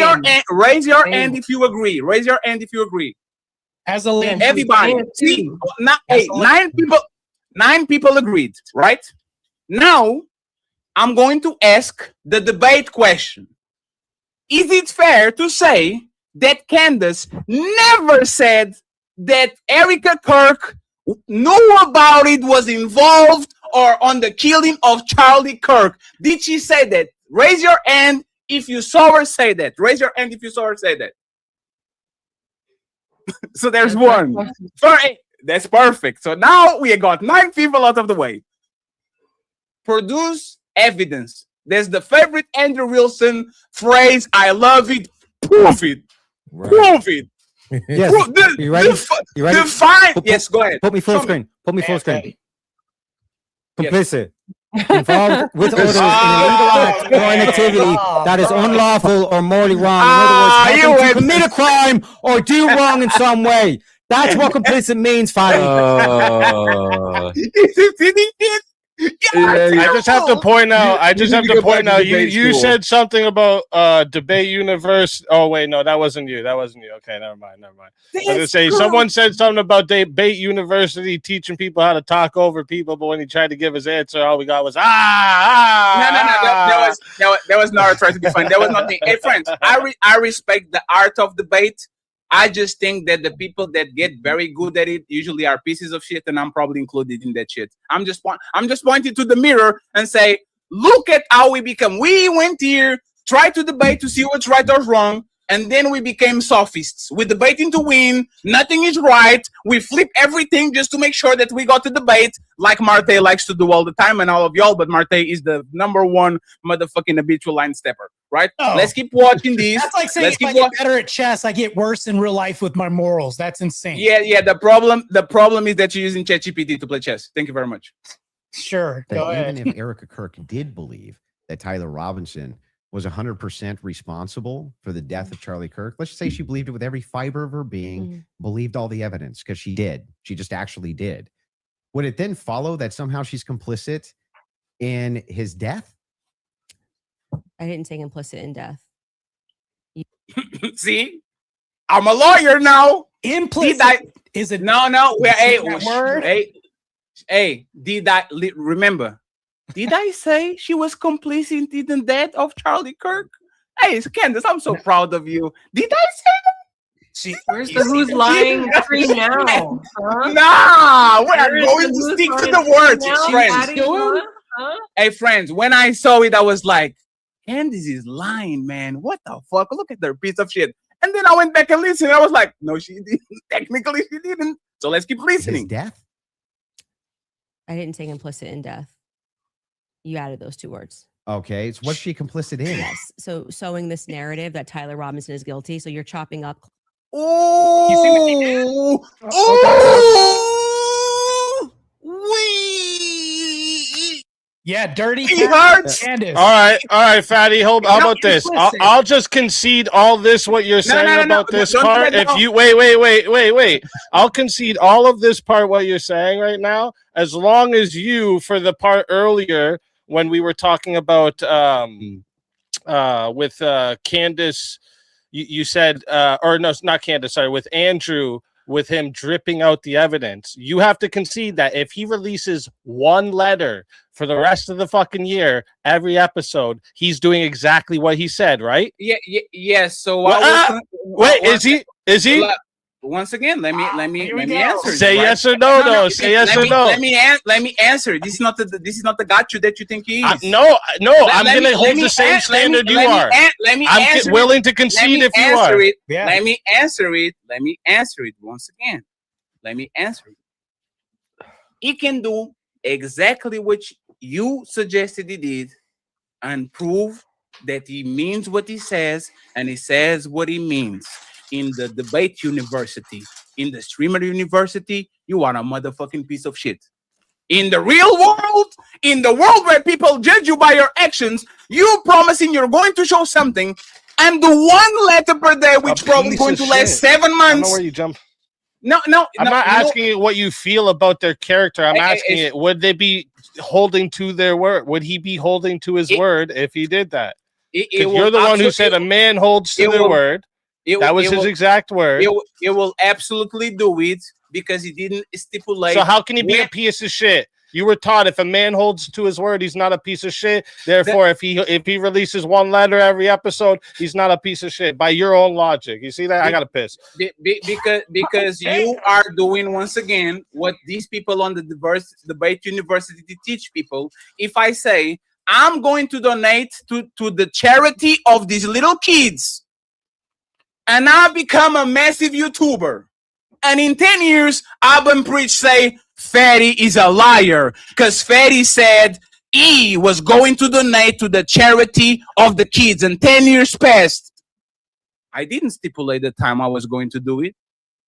Speaker 2: your hand if you agree. Raise your hand if you agree.
Speaker 1: As a lady,
Speaker 2: everybody, see, nine people agreed, right? Now, I'm going to ask the debate question. Is it fair to say that Candace never said that Erica Kirk knew about it, was involved, or on the killing of Charlie Kirk? Did she say that? Raise your hand if you saw her say that. Raise your hand if you saw her say that. So there's one. Sorry, that's perfect. So now we got 9 people out of the way. Produce evidence. There's the favorite Andrew Wilson phrase. I love it. Prove it. Right. Prove it.
Speaker 16: Yes. You ready? You ready?
Speaker 2: Define. Yes, go ahead.
Speaker 16: Put me full screen. Put me full screen. Complicit. Involved with others in illegal act or an activity that is unlawful or morally wrong. In other words, helping to commit a crime or do wrong in some way. That's what complicit means, Fatty.
Speaker 22: I just have to point out. You said something about debate universe. Oh wait, no, that wasn't you. Okay, never mind. I was gonna say someone said something about debate university teaching people how to talk over people, but when he tried to give his answer, all we got was
Speaker 2: No. That was not trying to be funny. That was nothing. Hey, friends, I respect the art of debate. I just think that the people that get very good at it usually are pieces of shit, and I'm probably included in that shit. I'm just pointing to the mirror and say, look at how we become. We went here, tried to debate to see what's right or wrong, and then we became sophists. We're debating to win. Nothing is right. We flip everything just to make sure that we got to debate, like Martae likes to do all the time, and all of y'all, but Martae is the #1 motherfucking habitual line stepper, right?
Speaker 1: Oh.
Speaker 2: Let's keep watching these.
Speaker 1: That's like saying if I get better at chess, I get worse in real life with my morals. That's insane.
Speaker 2: Yeah. The problem is that you're using ChatGPT to play chess. Thank you very much.
Speaker 1: Sure.
Speaker 6: That
Speaker 1: Go ahead.
Speaker 6: even if Erica Kirk did believe that Tyler Robinson was 100% responsible for the death of Charlie Kirk, let's just say she believed it with every fiber of her being, believed all the evidence, because she did. She just actually did. Would it then follow that somehow she's complicit in his death?
Speaker 7: I didn't say implicit in death.
Speaker 2: See? I'm a lawyer now.
Speaker 1: Implicit. Is it?
Speaker 2: No.
Speaker 1: Word?
Speaker 2: Hey, remember? Did I say she was complicit in the death of Charlie Kirk? Hey, Candace, I'm so proud of you. Did I say that?
Speaker 20: Where's the who's lying tree now? Huh?
Speaker 2: Nah, we're going to stick to the words, friends. Hey, friends, when I saw it, I was like, Candace is lying, man. What the fuck? Look at their piece of shit. And then I went back and listened. I was like, no, she didn't. Technically, she didn't. So let's keep listening.
Speaker 6: His death?
Speaker 7: I didn't say implicit in death. You added those 2 words.
Speaker 6: Okay, so what's she complicit in?
Speaker 7: Yes. So sowing this narrative that Tyler Robinson is guilty. So you're chopping up.
Speaker 2: Oh,
Speaker 1: yeah, dirty.
Speaker 2: He hurts.
Speaker 1: Candace.
Speaker 22: All right, Fatty. How about this? I'll just concede all this. What you're saying about this part. If you wait. I'll concede all of this part. What you're saying right now, as long as you, for the part earlier when we were talking about with Candace, you said, or no, it's not Candace. Sorry, with Andrew. With him dripping out the evidence, you have to concede that if he releases one letter for the rest of the fucking year, every episode, he's doing exactly what he said, right?
Speaker 2: Yes. So
Speaker 22: wait, is he?
Speaker 2: once again, let me answer.
Speaker 22: Say yes or no, though. Say yes or no.
Speaker 2: Let me answer. This is not the got you that you think he is.
Speaker 22: No, I'm gonna hold the same standard you are. I'm willing to concede if you are.
Speaker 2: Let me answer it. Let me answer it once again. Let me answer it. He can do exactly what you suggested he did and prove that he means what he says and he says what he means. In the debate university, in the streamer university, you are a motherfucking piece of shit. In the real world, in the world where people judge you by your actions, you promising you're going to show something and do 1 letter per day, which probably going to last 7 months.
Speaker 22: I don't know where you jump.
Speaker 2: No,
Speaker 22: I'm not asking you what you feel about their character. I'm asking it, would they be holding to their word? Would he be holding to his word if he did that? You're the one who said a man holds to their word. That was his exact word.
Speaker 2: It will absolutely do it because he didn't stipulate.
Speaker 22: So how can he be a piece of shit? You were taught if a man holds to his word, he's not a piece of shit. Therefore, if he releases 1 letter every episode, he's not a piece of shit. By your own logic, you see that? I gotta piss.
Speaker 2: Because you are doing once again what these people on the debate university teach people. If I say I'm going to donate to the charity of these little kids, and I become a massive YouTuber, and in 10 years, Abba and Preach say Fatty is a liar because Fatty said he was going to donate to the charity of the kids, and 10 years passed. I didn't stipulate the time I was going to do it.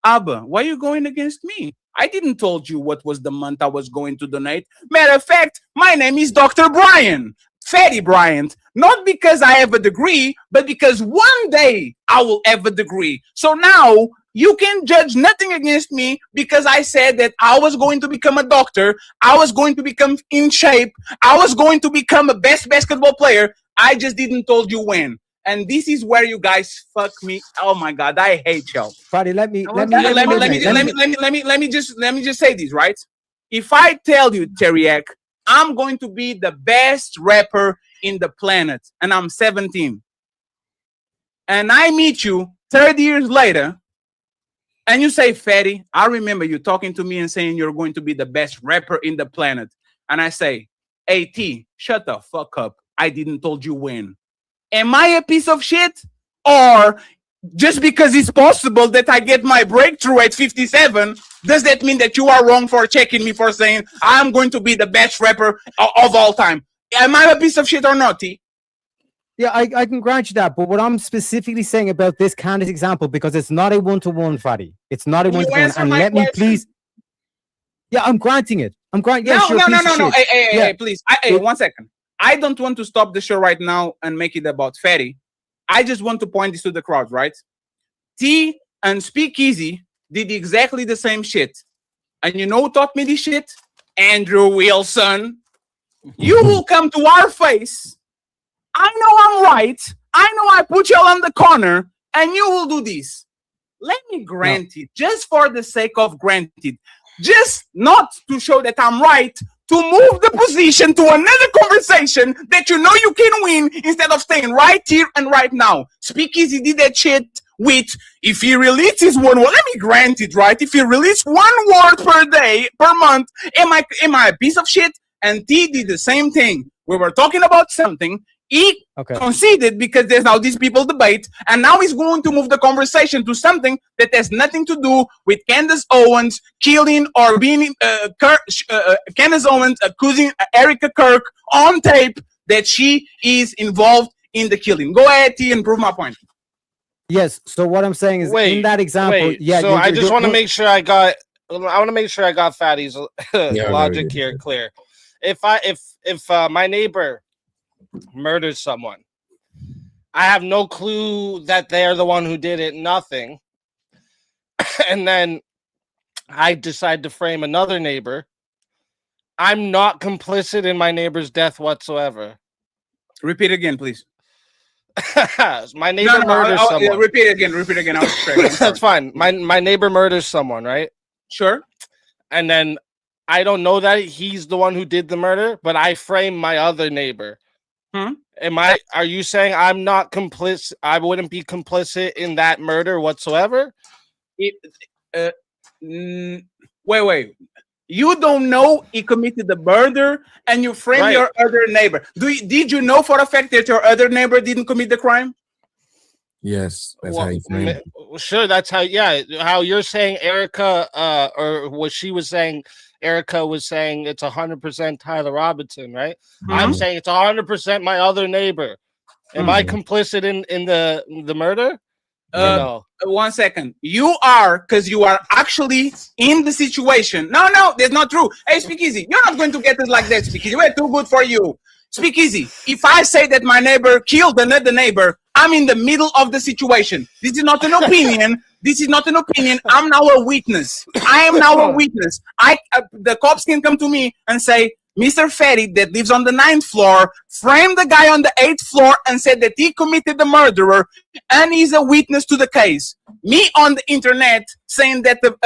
Speaker 2: Abba, why are you going against me? I didn't told you what was the month I was going to donate. Matter of fact, my name is Dr. Brian. Fatty Bryant, not because I have a degree, but because one day I will have a degree. So now you can judge nothing against me because I said that I was going to become a doctor. I was going to become in shape. I was going to become a best basketball player. I just didn't told you when. And this is where you guys fuck me. Oh my God, I hate y'all.
Speaker 8: Buddy, let me
Speaker 2: just say this, right? If I tell you, Teriak, I'm going to be the best rapper in the planet, and I'm 17. And I meet you 30 years later, and you say, Fatty, I remember you talking to me and saying you're going to be the best rapper in the planet. And I say, hey, T, shut the fuck up. I didn't told you when. Am I a piece of shit? Or just because it's possible that I get my breakthrough at 57, does that mean that you are wrong for checking me for saying I'm going to be the best rapper of all time? Am I a piece of shit or not, T?
Speaker 8: Yeah, I can grant you that. But what I'm specifically saying about this Candace example, because it's not a one-to-one, Fatty. It's not a one-to-one. And let me please. Yeah, I'm granting it. I'm granting.
Speaker 2: No. Hey, please. Hey, 1 second. I don't want to stop the show right now and make it about Fatty. I just want to point this to the crowd, right? T and Speakeasy did exactly the same shit. And you know who taught me this shit? Andrew Wilson. You will come to our face. I know I'm right. I know I put y'all on the corner, and you will do this. Let me grant it, just for the sake of granted. Just not to show that I'm right, to move the position to another conversation that you know you can win instead of staying right here and right now. Speakeasy did that shit with, if he releases 1 word, let me grant it, right? If he releases 1 word per day, per month, am I a piece of shit? And T did the same thing. We were talking about something. He conceded because there's now these people debate, and now he's going to move the conversation to something that has nothing to do with Candace Owens killing or being Candace Owens accusing Erica Kirk on tape that she is involved in the killing. Go ahead, T, and prove my point.
Speaker 8: Yes. So what I'm saying is, in that example,
Speaker 22: So I just want to make sure I got Fatty's logic here clear. If my neighbor murders someone, I have no clue that they're the one who did it, nothing. And then I decide to frame another neighbor. I'm not complicit in my neighbor's death whatsoever.
Speaker 2: Repeat again, please.
Speaker 22: My neighbor murders someone.
Speaker 2: Repeat again.
Speaker 22: That's fine. My neighbor murders someone, right?
Speaker 2: Sure.
Speaker 22: And then I don't know that he's the one who did the murder, but I frame my other neighbor. Are you saying I'm not complicit? I wouldn't be complicit in that murder whatsoever?
Speaker 2: Wait. You don't know he committed the murder, and you frame your other neighbor. Did you know for a fact that your other neighbor didn't commit the crime?
Speaker 11: Yes, that's how you frame it.
Speaker 22: Sure, that's how. Yeah, how you're saying Erica, or what she was saying. Erica was saying it's 100% Tyler Robinson, right? I'm saying it's 100% my other neighbor. Am I complicit in the murder? No.
Speaker 2: 1 second. You are, because you are actually in the situation. No, that's not true. Hey, Speak Easy, you're not going to get it like that, Speak Easy. We're too good for you. Speak Easy. If I say that my neighbor killed another neighbor, I'm in the middle of the situation. This is not an opinion. This is not an opinion. I'm now a witness. I am now a witness. The cops can come to me and say, Mr. Ferry that lives on the 9th floor framed the guy on the 8th floor and said that he committed the murderer, and he's a witness to the case. Me on the internet saying that the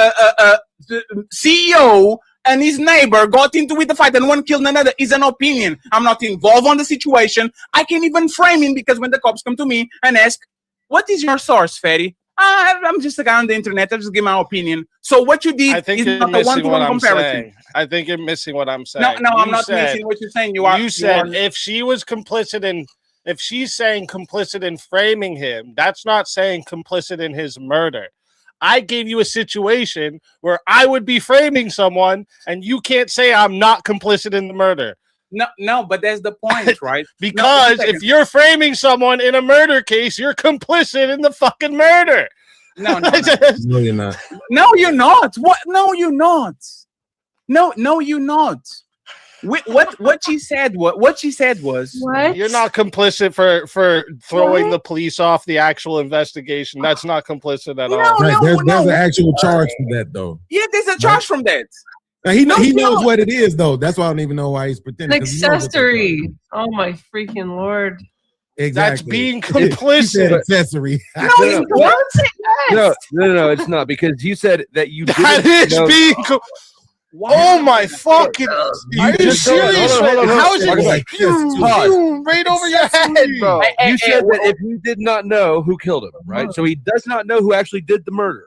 Speaker 2: CEO and his neighbor got into with the fight and one killed another is an opinion. I'm not involved on the situation. I can't even frame him, because when the cops come to me and ask, what is your source, Ferry? I'm just a guy on the internet. I just give my opinion. So what you did is not a one-to-one comparison.
Speaker 22: I think you're missing what I'm saying.
Speaker 2: No, I'm not missing what you're saying.
Speaker 22: You said if she was complicit in, if she's saying complicit in framing him, that's not saying complicit in his murder. I gave you a situation where I would be framing someone, and you can't say I'm not complicit in the murder.
Speaker 2: No, but that's the point, right?
Speaker 22: Because if you're framing someone in a murder case, you're complicit in the fucking murder.
Speaker 2: No,
Speaker 11: No, you're not.
Speaker 2: No, you're not. What? No, you're not. No, you're not. What she said was
Speaker 22: what? You're not complicit for throwing the police off the actual investigation. That's not complicit at all.
Speaker 11: Right, there's an actual charge for that, though.
Speaker 2: Yeah, there's a charge from that.
Speaker 11: Now, he knows what it is, though. That's why I don't even know why he's pretending.
Speaker 20: An accessory. Oh my freaking Lord.
Speaker 11: Exactly.
Speaker 22: That's being complicit.
Speaker 11: Accessory.
Speaker 22: No,
Speaker 13: it's not, because you said that you
Speaker 22: that
Speaker 13: didn't
Speaker 22: is
Speaker 13: know.
Speaker 22: being. Oh my fucking! Are you serious? How is it right over your head, bro?
Speaker 13: You said that if he did not know who killed him, right? So he does not know who actually did the murder,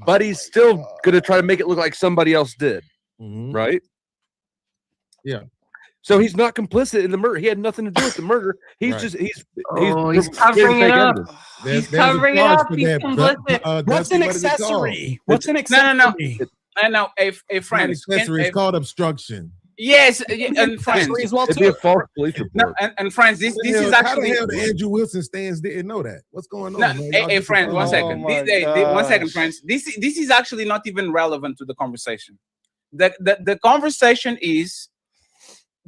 Speaker 13: but he's still going to try to make it look like somebody else did, right?
Speaker 11: Yeah.
Speaker 13: So he's not complicit in the murder. He had nothing to do with the murder. He's
Speaker 11: Right.
Speaker 13: he's
Speaker 20: covering it up. He's covering it up. He's
Speaker 11: that,
Speaker 20: complicit.
Speaker 1: What's an accessory? What's an accessory?
Speaker 2: No. A friend.
Speaker 11: Accessory is called obstruction.
Speaker 2: Yes, and friends.
Speaker 1: As well,
Speaker 13: It'd be a false police report.
Speaker 2: No, and friends, this is
Speaker 11: How
Speaker 2: actually.
Speaker 11: the hell did Andrew Wilson stands didn't know that? What's going on?
Speaker 2: No,
Speaker 11: man?
Speaker 2: hey, friends, 1 second.
Speaker 22: my
Speaker 2: 1 second, friends. This is actually not even relevant to the conversation. The conversation is,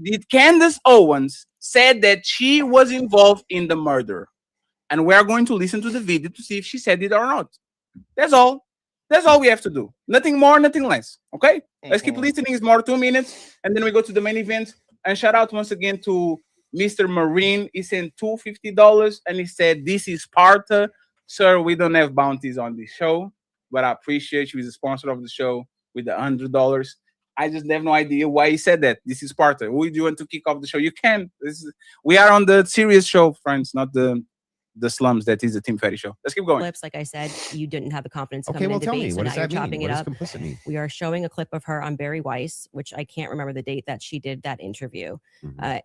Speaker 2: did Candace Owens said that she was involved in the murder, and we are going to listen to the video to see if she said it or not. That's all. That's all we have to do. Nothing more, nothing less. Okay? Let's keep listening. It's more 2 minutes, and then we go to the main event. And shout out once again to Mr. Marine. He sent $250, and he said, "This is Sparta, sir. We don't have bounties on this show, but I appreciate you. He's a sponsor of the show with the $100. I just have no idea why he said that. This is Sparta. Would you want to kick off the show? You can. We are on the serious show, friends, not the slums that is the Tim Ferry show. Let's keep going.
Speaker 7: Clips, like I said, you didn't have the confidence to
Speaker 6: Okay,
Speaker 7: come
Speaker 6: well,
Speaker 7: in
Speaker 6: tell me,
Speaker 7: debate, so
Speaker 6: what
Speaker 7: now
Speaker 6: does
Speaker 7: you're
Speaker 6: that mean?
Speaker 7: chopping
Speaker 6: What
Speaker 7: it
Speaker 6: does
Speaker 7: up.
Speaker 6: complicit mean?
Speaker 7: We are showing a clip of her on Barry Weiss, which I can't remember the date that she did that interview.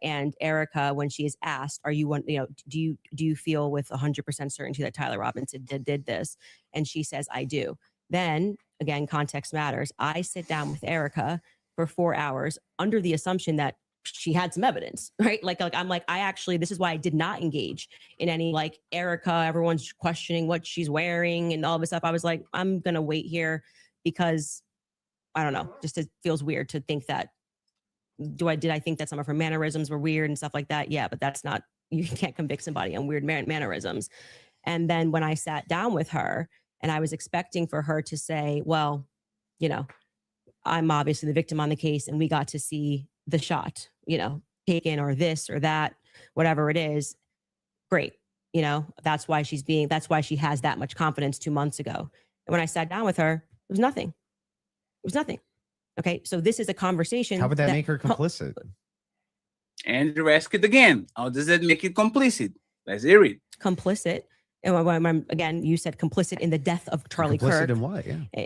Speaker 7: And Erica, when she is asked, "Are you one? Do you feel with 100% certainty that Tyler Robinson did this?" And she says, "I do." Then again, context matters. I sit down with Erica for 4 hours under the assumption that she had some evidence, right? Like I'm like, this is why I did not engage in any like Erica, everyone's questioning what she's wearing and all this stuff. I was like, I'm going to wait here because I don't know, just it feels weird to think that, did I think that some of her mannerisms were weird and stuff like that? Yeah, but that's not, you can't convict somebody on weird mannerisms. And then when I sat down with her and I was expecting for her to say, well, I'm obviously the victim on the case and we got to see the shot, taken or this or that, whatever it is. Great. That's why she has that much confidence 2 months ago. And when I sat down with her, it was nothing. It was nothing. Okay. So this is a conversation.
Speaker 6: How would that make her complicit?
Speaker 2: Andrew, ask it again. How does that make it complicit? Let's hear it.
Speaker 7: Complicit And again, you said complicit in the death of Charlie Kirk.
Speaker 6: Complicit in what? Yeah.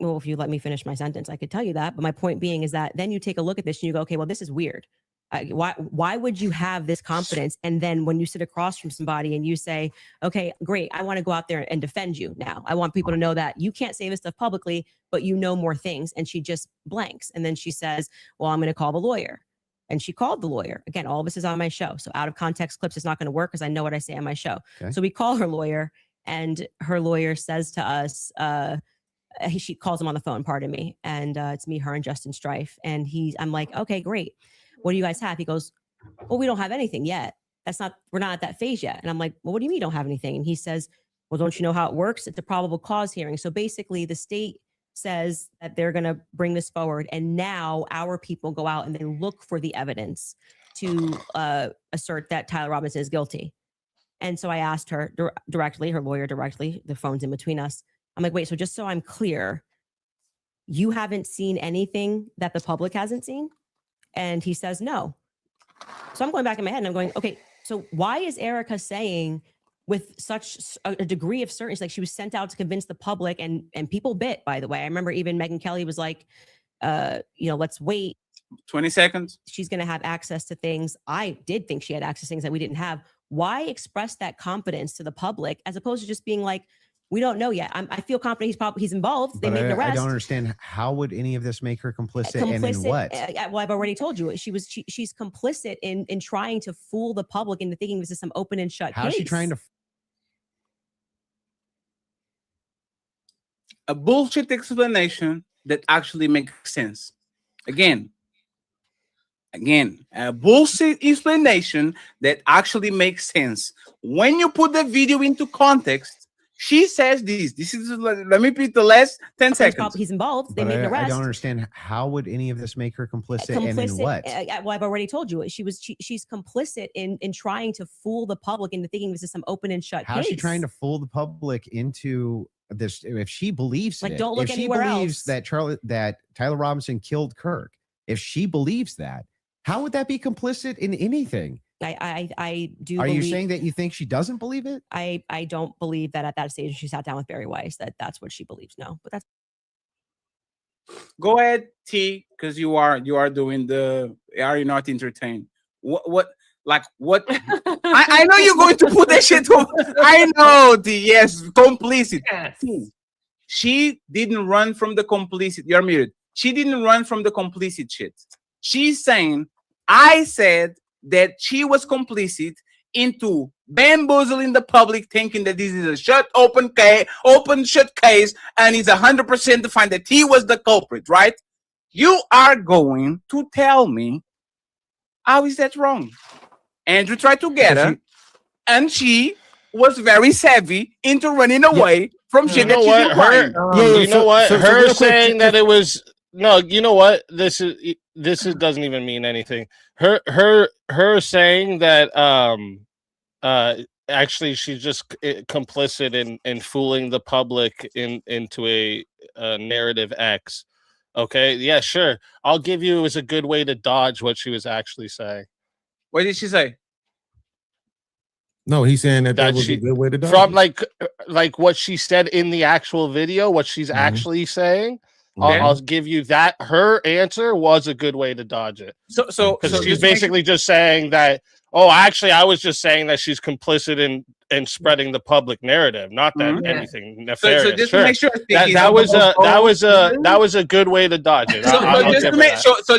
Speaker 7: Well, if you let me finish my sentence, I could tell you that. But my point being is that then you take a look at this and you go, okay, well, this is weird. Why would you have this confidence? And then when you sit across from somebody and you say, okay, great, I want to go out there and defend you now. I want people to know that you can't say this stuff publicly, but you know more things. And she just blanks. And then she says, well, I'm going to call the lawyer. And she called the lawyer. Again, all of this is on my show. So out of context clips is not going to work because I know what I say on my show. Okay. So we call her lawyer and her lawyer says to us, she calls him on the phone, pardon me. And it's me, her, and Justin Strife. And I'm like, okay, great. What do you guys have? He goes, well, we don't have anything yet. We're not at that phase yet. And I'm like, well, what do you mean you don't have anything? And he says, well, don't you know how it works? It's a probable cause hearing. So basically the state says that they're going to bring this forward. And now our people go out and they look for the evidence to assert that Tyler Robinson is guilty. And so I asked her directly, her lawyer directly, the phone's in between us. I'm like, wait, so just so I'm clear, you haven't seen anything that the public hasn't seen? And he says, no. So I'm going back in my head and I'm going, okay, so why is Erica saying with such a degree of certainty, like she was sent out to convince the public and people bit, by the way. I remember even Megyn Kelly was like, let's wait
Speaker 2: 20 seconds.
Speaker 7: She's going to have access to things. I did think she had access to things that we didn't have. Why express that confidence to the public as opposed to just being like, we don't know yet. I feel confident he's involved. They made an arrest.
Speaker 6: I don't understand. How would any of this make her complicit and in what?
Speaker 7: Well, I've already told you. She's complicit in trying to fool the public into thinking this is some open and shut
Speaker 6: How
Speaker 7: case.
Speaker 6: is she trying to?
Speaker 2: A bullshit explanation that actually makes sense. Again, a bullshit explanation that actually makes sense. When you put the video into context, she says this. This is, let me repeat the last 10 seconds.
Speaker 7: He's involved. They made an arrest.
Speaker 6: I don't understand. How would any of this make her complicit and in what?
Speaker 7: Well, I've already told you. She's complicit in trying to fool the public into thinking this is some open and shut case.
Speaker 6: How is she trying to fool the public into this? If she believes
Speaker 7: like, don't look anywhere else.
Speaker 6: That Tyler Robinson killed Kirk, if she believes that, how would that be complicit in anything?
Speaker 7: I do.
Speaker 6: Are you saying that you think she doesn't believe it?
Speaker 7: I don't believe that at that stage she sat down with Barry Weiss that's what she believes. No, but that's.
Speaker 2: Go ahead, T, because you are doing the. Are you not entertained? What? I know you're going to put that shit over. I know, T. Yes, complicit. Yes. T, she didn't run from the complicit. You're muted. She didn't run from the complicit shit. She's saying, I said that she was complicit into bamboozling the public, thinking that this is a shut case, and it's 100% to find that he was the culprit, right? You are going to tell me how is that wrong? Andrew tried to get her, and she was very savvy into running away from shit that she's requiring.
Speaker 22: You know what? Her saying that it was. No, you know what? This doesn't even mean anything. Her saying that actually she's just complicit in fooling the public into a narrative X. Okay, yeah, sure. I'll give you it was a good way to dodge what she was actually saying.
Speaker 2: What did she say?
Speaker 11: No, he's saying that was a good way to dodge.
Speaker 22: From like what she said in the actual video, what she's actually saying. I'll give you that. Her answer was a good way to dodge it.
Speaker 2: So
Speaker 22: she's basically just saying that. Oh, actually, I was just saying that she's complicit in spreading the public narrative, not that anything nefarious.
Speaker 2: So just to make sure,
Speaker 22: that was a good way to dodge it.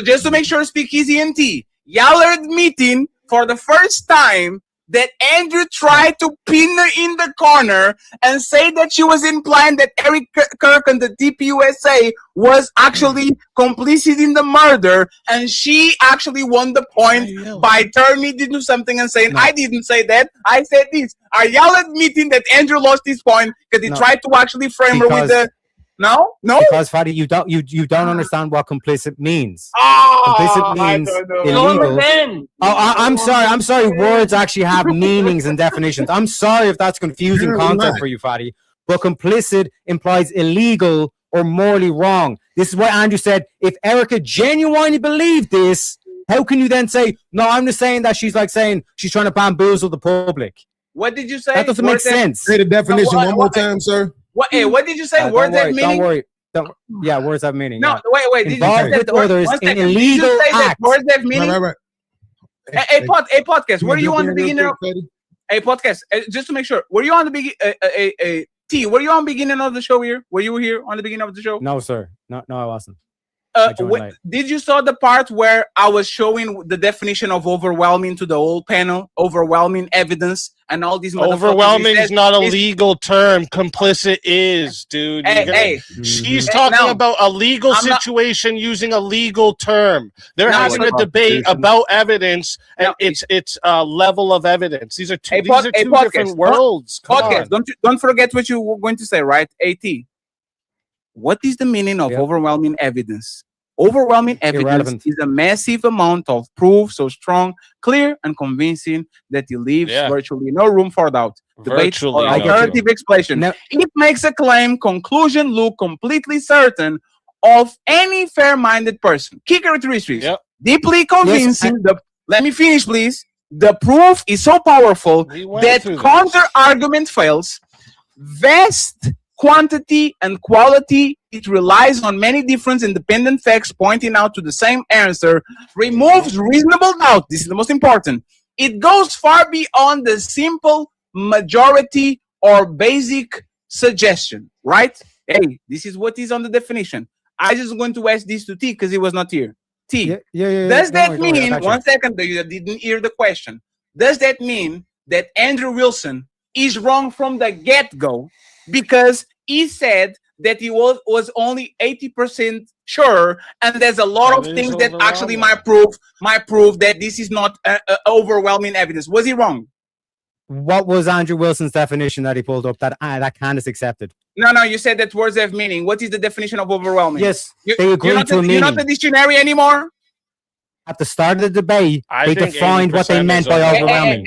Speaker 2: Just to make sure, Speakeasy and T, y'all are admitting for the first time that Andrew tried to pin her in the corner and say that she was implying that Eric Kirk and the DPUSA was actually complicit in the murder, and she actually won the point by turning it into something and saying, I didn't say that, I said this. Are y'all admitting that Andrew lost his point because he tried to actually frame her with the... No?
Speaker 16: Because Fadi, you don't understand what complicit means. Complicit means illegal. I'm sorry. Words actually have meanings and definitions. I'm sorry if that's confusing concept for you, Fadi. But complicit implies illegal or morally wrong. This is what Andrew said. If Erica genuinely believed this, how can you then say, no, I'm just saying that she's like saying she's trying to bamboozle the public?
Speaker 2: What did you say?
Speaker 16: That doesn't make sense.
Speaker 11: Say the definition one more time, sir.
Speaker 2: What? Hey, what did you say?
Speaker 16: Don't
Speaker 2: Words
Speaker 16: worry,
Speaker 2: have meaning.
Speaker 16: don't worry. Yeah, words have meaning.
Speaker 2: No,
Speaker 16: yeah.
Speaker 2: wait. Did you
Speaker 16: Involved
Speaker 2: say that?
Speaker 16: with others
Speaker 2: One
Speaker 16: in
Speaker 2: second. Did you
Speaker 16: illegal
Speaker 2: say that
Speaker 16: act.
Speaker 2: words have meaning?
Speaker 11: Right.
Speaker 2: Hey, podcast.
Speaker 11: Can
Speaker 2: Were
Speaker 11: I
Speaker 2: you
Speaker 11: jump
Speaker 2: on the
Speaker 11: in real
Speaker 2: beginning of?
Speaker 11: quick, Fetty?
Speaker 2: Hey, podcast. Just to make sure, were you on the beginning? T, were you on the beginning of the show here? Were you here on the beginning of the show?
Speaker 16: No, sir. No, I wasn't. I joined late.
Speaker 2: Did you saw the part where I was showing the definition of overwhelming to the whole panel? Overwhelming evidence and all these.
Speaker 22: Overwhelming is not a legal term. Complicit is, dude. She's talking about a legal situation using a legal term. They're having a debate about evidence, and it's a level of evidence. These are two different worlds.
Speaker 2: Podcast. Don't forget what you were going to say, right? AT. What is the meaning of overwhelming evidence? Overwhelming evidence is a massive amount of proof so strong, clear, and convincing that it leaves virtually no room for doubt, debate, or alternative explanation. It makes a claim, conclusion look completely certain of any fair-minded person. Key characteristics. Deeply convincing. Let me finish, please. The proof is so powerful that counter-argument fails. Vast quantity and quality, it relies on many different independent facts pointing out to the same answer, removes reasonable doubt. This is the most important. It goes far beyond the simple majority or basic suggestion, right? Hey, this is what is on the definition. I just going to ask this to T because he was not here. T, does that mean, one second, you didn't hear the question. Does that mean that Andrew Wilson is wrong from the get-go? Because he said that he was only 80% sure, and there's a lot of things that actually might prove that this is not overwhelming evidence. Was he wrong?
Speaker 16: What was Andrew Wilson's definition that he pulled up that Candace accepted?
Speaker 2: No, you said that words have meaning. What is the definition of overwhelming?
Speaker 16: Yes, they agreed to a meaning.
Speaker 2: You're not the dictionary anymore?
Speaker 16: At the start of the debate, they defined what they meant by overwhelming.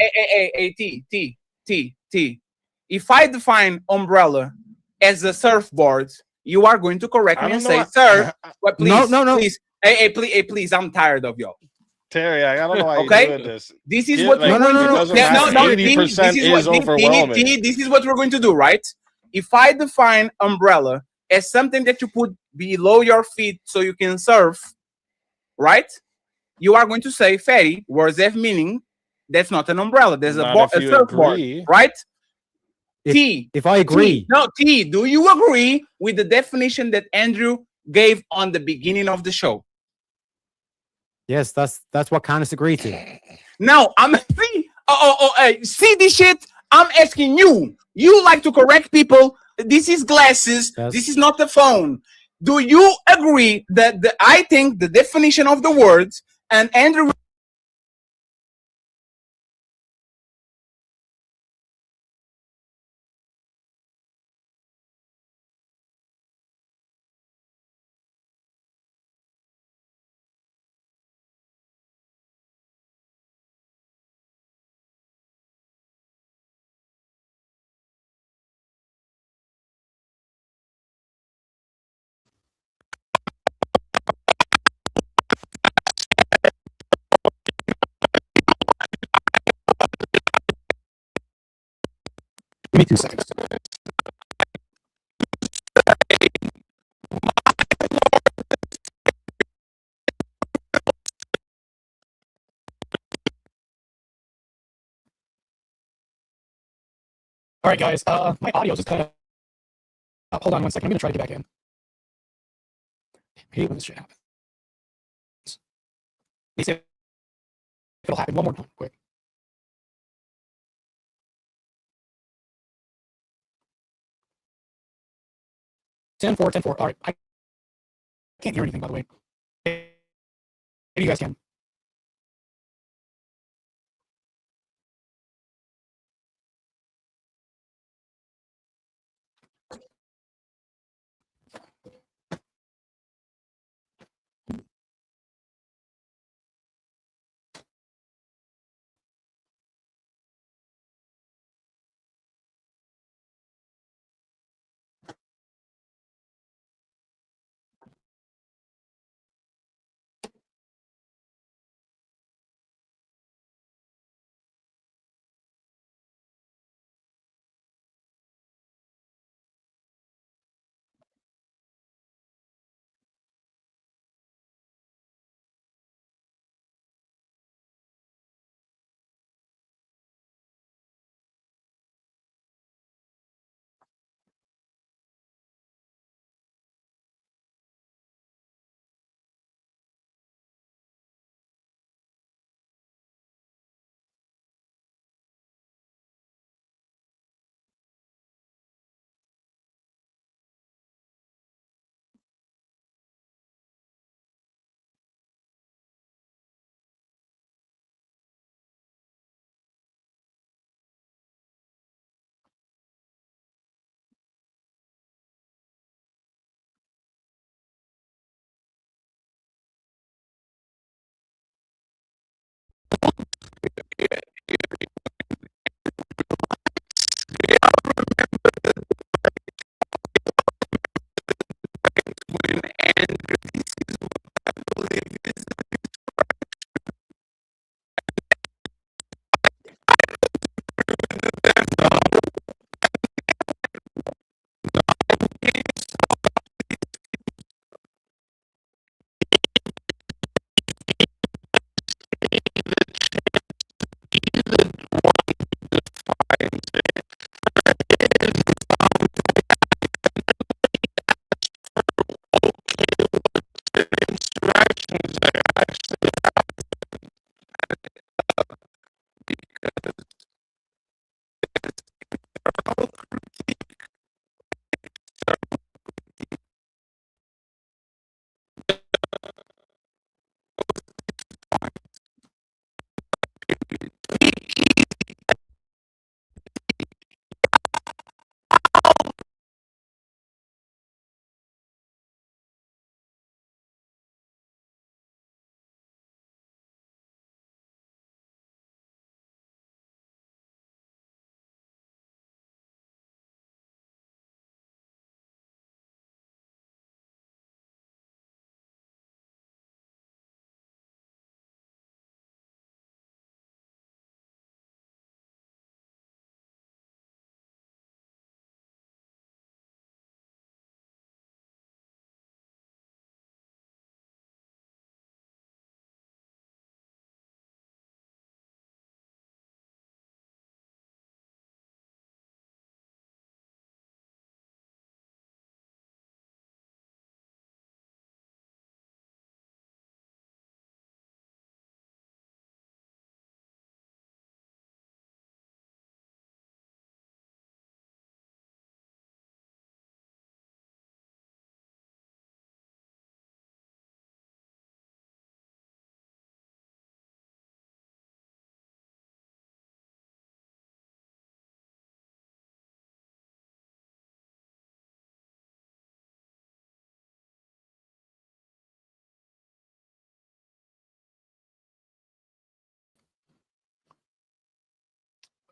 Speaker 2: T. If I define umbrella as a surfboard, you are going to correct me and say, sir, but please,
Speaker 16: no.
Speaker 2: Please, please, I'm tired of y'all.
Speaker 22: Terry, I don't know why you're doing this.
Speaker 2: This is what we're going to do.
Speaker 22: 80% is overwhelming.
Speaker 2: This is what we're going to do, right? If I define umbrella as something that you put below your feet so you can surf, right? You are going to say, Fatty, words have meaning. That's not an umbrella. There's a surfboard, right?
Speaker 16: If I agree.
Speaker 2: T, do you agree with the definition that Andrew gave on the beginning of the show?
Speaker 16: Yes, that's what Candace agreed to.
Speaker 2: No, see this shit? I'm asking you. You like to correct people. This is glasses. Yes. This is not the phone. Do you agree that I think the definition of the words and Andrew
Speaker 1: Give me 2 seconds. All right, guys. My audio is kind of. Hold on 1 second. I'm gonna try to get back in. I hate when this shit happens. They say it'll happen one more time, quick. Ten four. All right. I can't hear anything, by the way. Maybe you guys can.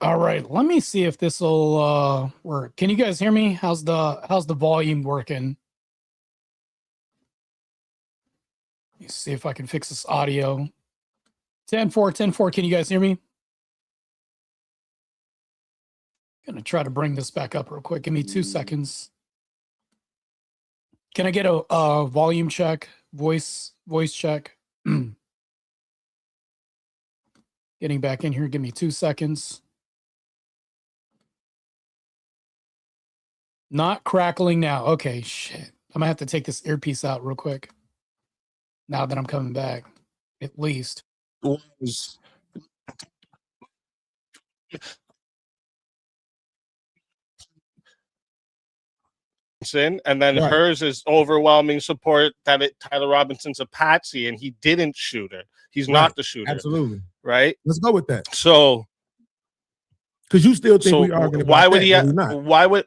Speaker 1: All right, let me see if this will work. Can you guys hear me? How's the volume working? Let me see if I can fix this audio. 10-4, can you guys hear me? Gonna try to bring this back up real quick. Give me 2 seconds. Can I get a volume check, voice check? Getting back in here. Give me 2 seconds. Not crackling now. Okay, shit. I'm gonna have to take this earpiece out real quick. Now that I'm coming back, at least.
Speaker 22: And then hers is overwhelming support that Tyler Robinson's a patsy and he didn't shoot her. He's not the shooter.
Speaker 11: Absolutely.
Speaker 22: Right?
Speaker 11: Let's go with that.
Speaker 22: So,
Speaker 11: because you still think we arguing about
Speaker 22: why would
Speaker 11: that,
Speaker 22: he?
Speaker 11: but we're not.
Speaker 22: Why would?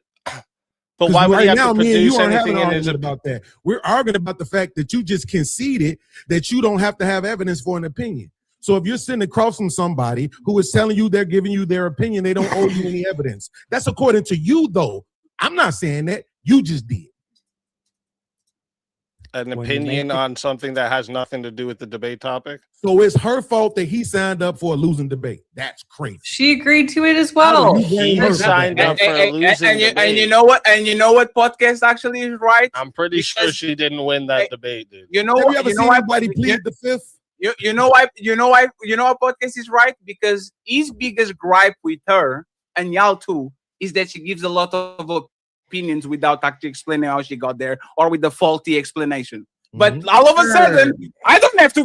Speaker 22: But why would he have to
Speaker 11: me and you
Speaker 22: produce
Speaker 11: aren't having
Speaker 22: anything
Speaker 11: an
Speaker 22: in his?
Speaker 11: argument about that. We're arguing about the fact that you just conceded that you don't have to have evidence for an opinion. So if you're sitting across from somebody who is telling you they're giving you their opinion, they don't owe you any evidence. That's according to you, though. I'm not saying that. You just did.
Speaker 22: An opinion on something that has nothing to do with the debate topic.
Speaker 11: So it's her fault that he signed up for a losing debate. That's crazy.
Speaker 20: She agreed to it as well.
Speaker 22: He signed up for a losing debate.
Speaker 2: And you know what? And you know what podcast actually is right?
Speaker 22: I'm pretty sure she didn't win that debate, dude.
Speaker 2: You know
Speaker 11: Have
Speaker 2: what?
Speaker 11: you ever
Speaker 2: You know
Speaker 11: seen
Speaker 2: why?
Speaker 11: anybody plead the fifth?
Speaker 2: You know why? You know why? You know what podcast is right? Because his biggest gripe with her and y'all too is that she gives a lot of opinions without actually explaining how she got there or with the faulty explanation. But all of a sudden, I don't have to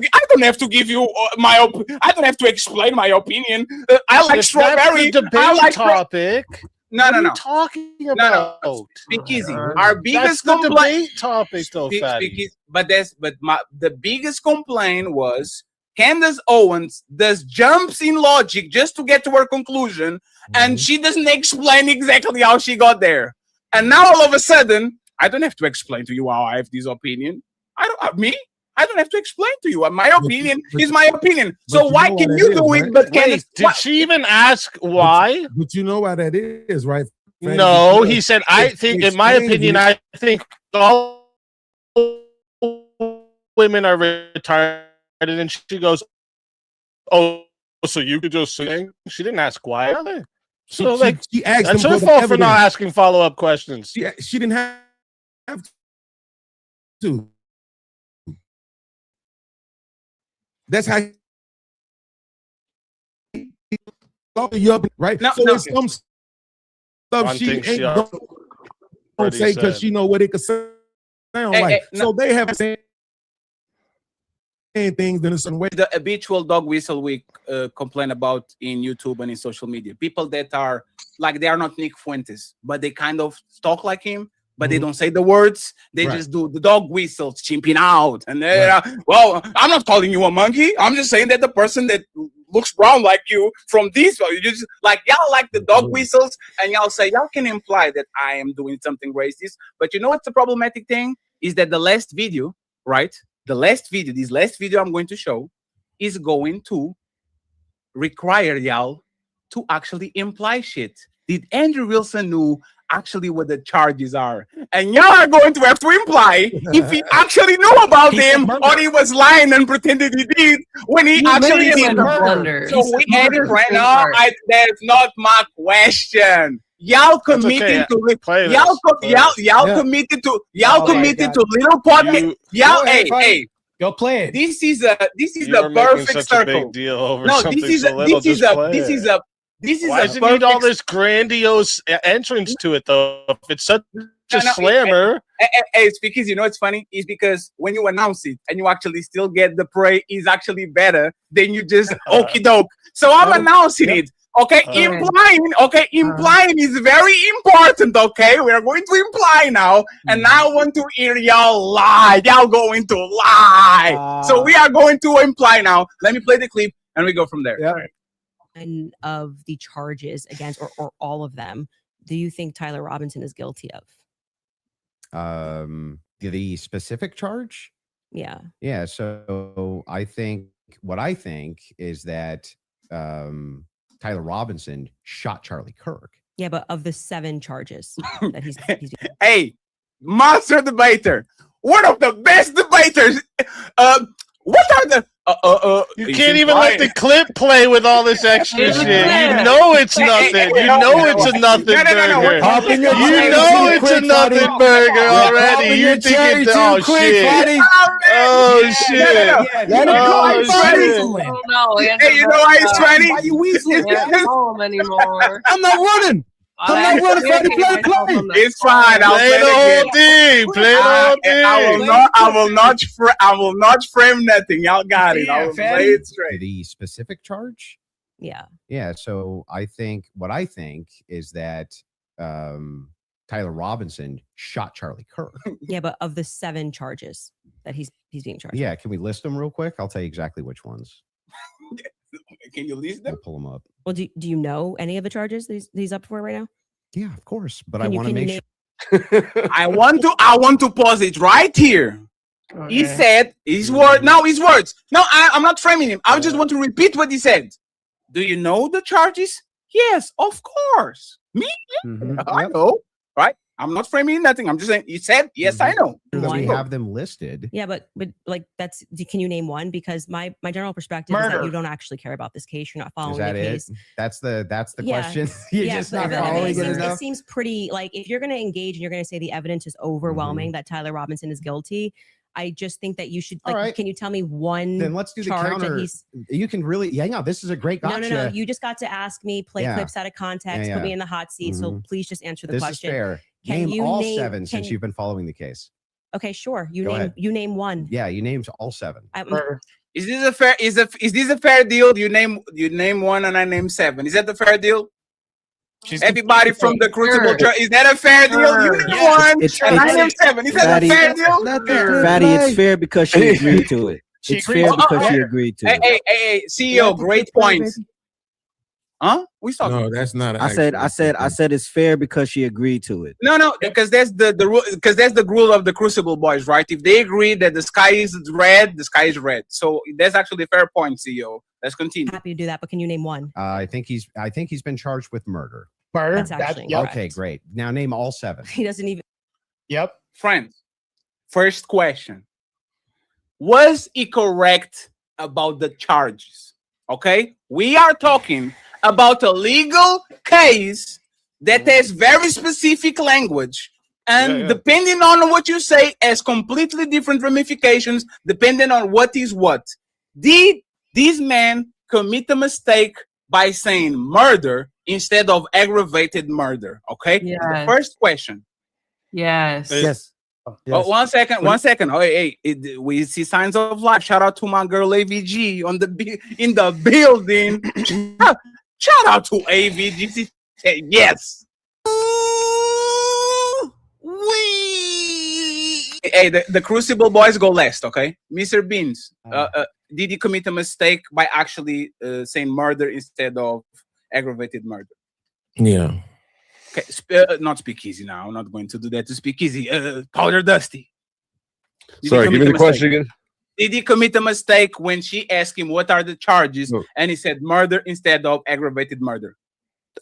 Speaker 2: give you I don't have to explain my opinion. I like strawberry.
Speaker 22: That's the debate
Speaker 2: I like
Speaker 22: topic.
Speaker 2: No.
Speaker 22: What are you talking about?
Speaker 2: No. Speak easy. Our biggest
Speaker 22: That's the
Speaker 2: complaint.
Speaker 22: debate topic, though, fatty.
Speaker 2: The biggest complaint was Candace Owens does jumps in logic just to get to her conclusion, and she doesn't explain exactly how she got there. And now all of a sudden, I don't have to explain to you how I have this opinion. I don't have to explain to you. My opinion is my opinion. So why can you do it? But Candace,
Speaker 22: did she even ask why?
Speaker 11: But you know why that is, right?
Speaker 22: No, he said, I think, in my opinion, I think all women are retarded. And she goes, oh, so you could just sing? She didn't ask why, are they? So,
Speaker 11: she asked
Speaker 22: that's
Speaker 11: them
Speaker 22: her
Speaker 11: for the
Speaker 22: fault for
Speaker 11: evidence.
Speaker 22: not asking follow-up questions.
Speaker 11: She didn't have to. That's how you up, right? So there's some stuff she ain't gonna say because she know what it could sound like. So they have saying things in a certain way.
Speaker 2: The habitual dog whistle we complain about in YouTube and in social media. People that are like, they are not Nick Fuentes, but they kind of talk like him, but they don't say the words. They just do the dog whistles, chimping out. And well, I'm not calling you a monkey. I'm just saying that the person that looks brown like you from this, you just like, y'all like the dog whistles, and y'all say, y'all can imply that I am doing something racist. But you know what's the problematic thing? Is that the last video, right? This last video I'm going to show is going to require y'all to actually imply shit. Did Andrew Wilson know actually what the charges are? And y'all are going to have to imply if he actually knew about them or he was lying and pretended he did when he actually did murder. So we end it right now. That's not my question. Y'all committed to y'all committed to little podcast. Y'all, hey,
Speaker 1: go play it.
Speaker 2: This is a perfect circle.
Speaker 22: Big deal over
Speaker 2: No,
Speaker 22: something
Speaker 2: this is
Speaker 22: so little. Why does it need all this grandiose entrance to it though? If it's such a slammer.
Speaker 2: It's because you know it's funny. It's because when you announce it and you actually still get the prey, is actually better than you just okie doke. So I'm announcing it. Okay, implying is very important. Okay, we are going to imply now, and now I want to hear y'all lie. Y'all going to lie. So we are going to imply now. Let me play the clip, and we go from there.
Speaker 7: Yeah. And of the charges against, or all of them, do you think Tyler Robinson is guilty of?
Speaker 6: The specific charge?
Speaker 7: Yeah.
Speaker 6: Yeah. So what I think is that Tyler Robinson shot Charlie Kirk.
Speaker 7: Yeah, but of the 7 charges that he's
Speaker 2: Hey, monster debater, one of the best debaters. What are the?
Speaker 22: You can't even let the clip play with all this extra shit. You know it's nothing. You know it's a nothing burger. You know it's a nothing burger already. You think it's oh shit. Oh shit.
Speaker 2: Oh shit.
Speaker 20: Oh no,
Speaker 2: Hey, you know why it's funny?
Speaker 20: Why you weaseling? I can't home anymore.
Speaker 16: I'm not running. I'm not running for the play.
Speaker 2: It's fine. I'll
Speaker 22: play the whole thing. Play the whole thing.
Speaker 2: I will not frame nothing. Y'all got it. I will play it straight.
Speaker 6: The specific charge?
Speaker 7: Yeah.
Speaker 6: Yeah. So I think is that Tyler Robinson shot Charlie Kirk.
Speaker 7: Yeah, but of the 7 charges that he's being charged.
Speaker 6: Yeah. Can we list them real quick? I'll tell you exactly which ones.
Speaker 2: Can you list them?
Speaker 6: We'll pull them up.
Speaker 7: Well, do you know any of the charges that he's up for right now?
Speaker 6: Yeah, of course. But I want to make sure.
Speaker 2: I want to pause it right here. Okay. He said his word. Now his words. No, I'm not framing him. I just want to repeat what he said. Do you know the charges? Yes, of course. Me?
Speaker 6: Mm-hmm.
Speaker 2: I know. Right? I'm not framing nothing. I'm just saying he said, yes, I know.
Speaker 6: We have them listed.
Speaker 7: Yeah, but like can you name one? Because my general perspective is that you don't actually care about this case. You're not following the case.
Speaker 6: That's the question. You're just not following it enough.
Speaker 7: It seems pretty like if you're gonna engage and you're gonna say the evidence is overwhelming that Tyler Robinson is guilty. I just think that you should can you tell me one
Speaker 6: then let's do the counter. You can really this is a great gotcha.
Speaker 7: No. You just got to ask me, play clips out of context, put me in the hot seat. So please just answer the question.
Speaker 6: This is fair. Name all 7 since you've been following the case.
Speaker 7: Okay, sure. You name one.
Speaker 6: Yeah, you named all 7.
Speaker 2: Is this a fair is this a fair deal? You name one and I name 7. Is that the fair deal? Everybody from the Crucible Church. Is that a fair deal? You name one and I name 7. Is that a fair deal?
Speaker 14: Fatty, it's fair because she agreed to it. It's fair because she agreed to it.
Speaker 2: Hey, CEO, great points. Huh? We talking?
Speaker 11: No, that's not.
Speaker 14: I said it's fair because she agreed to it.
Speaker 2: No, because that's the rule. Because that's the rule of the Crucible Boys, right? If they agree that the sky is red, the sky is red. So that's actually a fair point, CEO. Let's continue.
Speaker 7: Happy to do that, but can you name one?
Speaker 6: I think he's been charged with murder.
Speaker 1: That's
Speaker 7: actually
Speaker 6: okay. Great. Now name all 7.
Speaker 7: He doesn't even.
Speaker 1: Yep.
Speaker 2: Friends, first question: was he correct about the charges? Okay, we are talking about a legal case that has very specific language, and depending on what you say, has completely different ramifications depending on what is what. Did this man commit a mistake by saying murder instead of aggravated murder? Okay, the first question.
Speaker 20: Yes.
Speaker 2: Oh, one second. Oh, hey, we see signs of life. Shout out to my girl AVG in the building. Shout out to AVG. She said yes. Hey, the Crucible Boys go last, okay? Mr. Beans, did he commit a mistake by actually saying murder instead of aggravated murder?
Speaker 11: Yeah.
Speaker 2: Okay, not Speakeasy now. I'm not going to do that to Speakeasy. Powder Dusty.
Speaker 13: Sorry, give me the question again.
Speaker 2: Did he commit a mistake when she asked him what are the charges and he said murder instead of aggravated murder?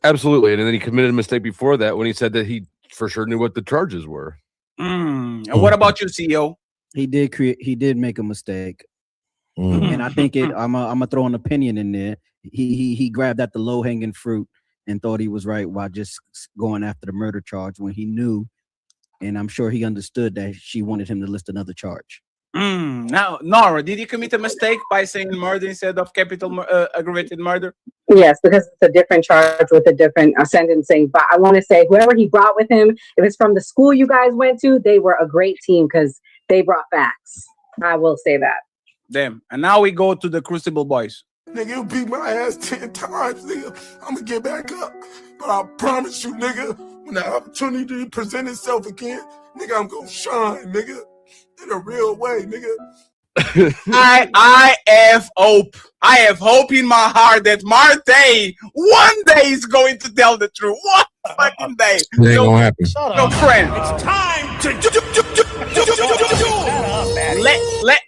Speaker 13: Absolutely. And then he committed a mistake before that when he said that he for sure knew what the charges were.
Speaker 2: And what about you, CEO?
Speaker 14: He did make a mistake. And I think I'm gonna throw an opinion in there. He grabbed at the low-hanging fruit and thought he was right while just going after the murder charge when he knew, and I'm sure he understood that she wanted him to list another charge.
Speaker 2: Now, Nora, did he commit a mistake by saying murder instead of aggravated murder?
Speaker 21: Yes, because it's a different charge with a different sentencing. But I want to say, whoever he brought with him, if it's from the school you guys went to, they were a great team because they brought facts. I will say that.
Speaker 2: Damn. And now we go to the Crucible Boys.
Speaker 15: Nigga, you beat my ass 10 times, nigga. I'm gonna get back up. But I promise you, nigga, when the opportunity presents itself again, nigga, I'm gonna shine, nigga. In a real way, nigga.
Speaker 2: I have hope. I have hope in my heart that Martae one day is going to tell the truth. One fucking day.
Speaker 11: It ain't gonna happen.
Speaker 2: No friend.
Speaker 18: It's time to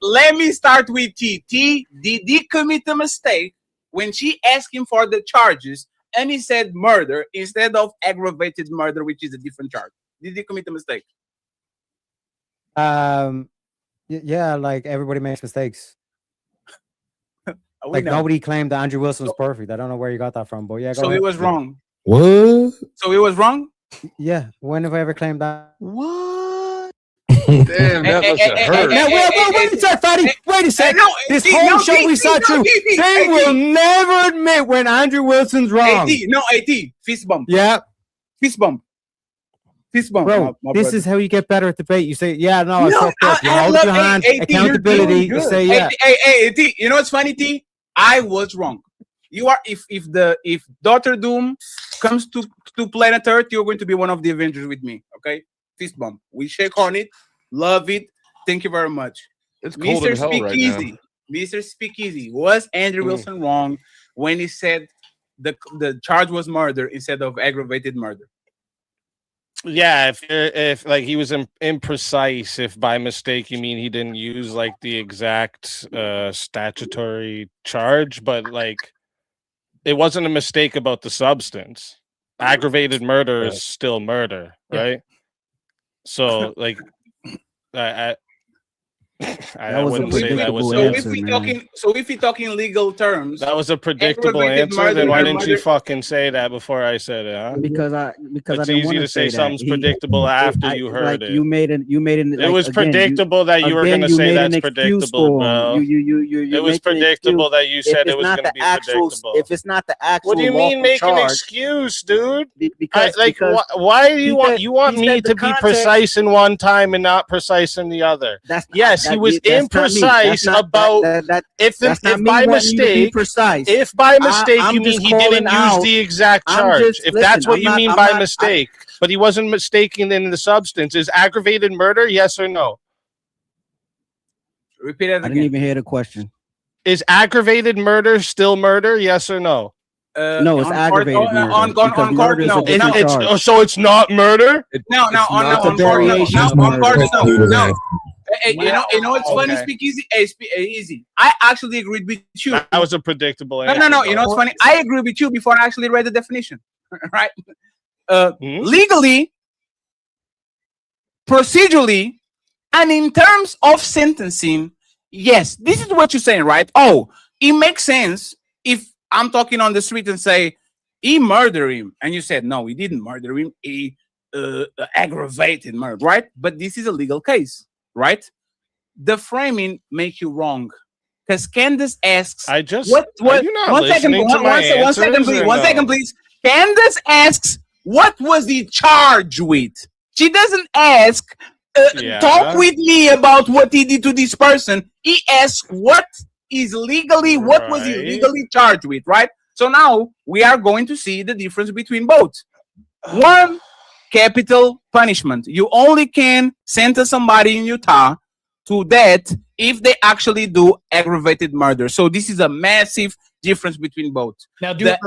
Speaker 2: Let me start with T. T, did he commit a mistake when she asked him for the charges and he said murder instead of aggravated murder, which is a different charge? Did he commit a mistake?
Speaker 8: Yeah, like everybody makes mistakes. Like nobody claimed that Andrew Wilson was perfect. I don't know where you got that from, but yeah.
Speaker 2: So he was wrong.
Speaker 11: What?
Speaker 2: So he was wrong?
Speaker 8: Yeah. When have I ever claimed that?
Speaker 2: What?
Speaker 13: Damn, that must have hurt.
Speaker 16: Wait a sec, Fatty. Wait a sec. This whole show we saw through. They will never admit when Andrew Wilson's wrong.
Speaker 2: AT, fist bump.
Speaker 8: Yeah.
Speaker 2: Fist bump. Fist bump.
Speaker 8: Bro, this is how you get better at debate. You say, yeah, no, I fucked up. You
Speaker 2: I
Speaker 8: hold
Speaker 2: love
Speaker 8: your hand,
Speaker 2: AT,
Speaker 8: accountability. You say, yeah.
Speaker 2: Hey, T, you know what's funny, T? I was wrong. You are if Dr. Doom comes to planet Earth, you're going to be one of the Avengers with me. Okay? Fist bump. We shake on it. Love it. Thank you very much.
Speaker 13: It's cold
Speaker 2: Mr.
Speaker 13: as hell right now.
Speaker 2: Mr. Speakeasy, was Andrew Wilson wrong when he said the charge was murder instead of aggravated murder?
Speaker 22: Yeah, if like he was imprecise, if by mistake you mean he didn't use like the exact statutory charge, but like it wasn't a mistake about the substance. Aggravated murder is still murder, right? So like I wouldn't say that was
Speaker 2: so if we talking legal terms,
Speaker 22: that was a predictable answer. Then why didn't you fucking say that before I said it? Huh?
Speaker 14: Because
Speaker 22: it's easy to say something's predictable after you heard it.
Speaker 14: You made an.
Speaker 22: It was predictable that you were going to say that's predictable, bro. It was predictable that you said it was going to be predictable.
Speaker 14: If it's not the actual,
Speaker 22: what do you mean make an excuse, dude? Because why do you want me to be precise in one time and not precise in the other? Yes. He was imprecise about if by mistake you mean he didn't use the exact charge. If that's what you mean by mistake, but he wasn't mistaken in the substance. Is aggravated murder? Yes or no?
Speaker 2: Repeat it again.
Speaker 14: I didn't even hear the question.
Speaker 22: Is aggravated murder still murder? Yes or no?
Speaker 14: No, it's aggravated murder.
Speaker 2: On court, no.
Speaker 22: So it's not murder?
Speaker 2: No, on court, no. You know, it's funny. Speak easy. Easy. I actually agreed with you.
Speaker 22: That was a predictable answer.
Speaker 2: No. You know, it's funny. I agree with you before I actually read the definition. Right? Legally, procedurally, and in terms of sentencing, yes, this is what you're saying, right? Oh, it makes sense if I'm talking on the street and say he murdered him, and you said no, he didn't murder him. He aggravated murder, right? But this is a legal case. Right? The framing make you wrong. Because Candace asks,
Speaker 22: I just
Speaker 2: what
Speaker 22: are you not
Speaker 2: one second, one second, please. Candace asks, what was he charged with? She doesn't ask, talk with me about what he did to this person. He asks what was he legally charged with, right? So now we are going to see the difference between both. One, capital punishment. You only can sentence somebody in Utah to death if they actually do aggravated murder. So this is a massive difference between both.
Speaker 1: Now
Speaker 2: the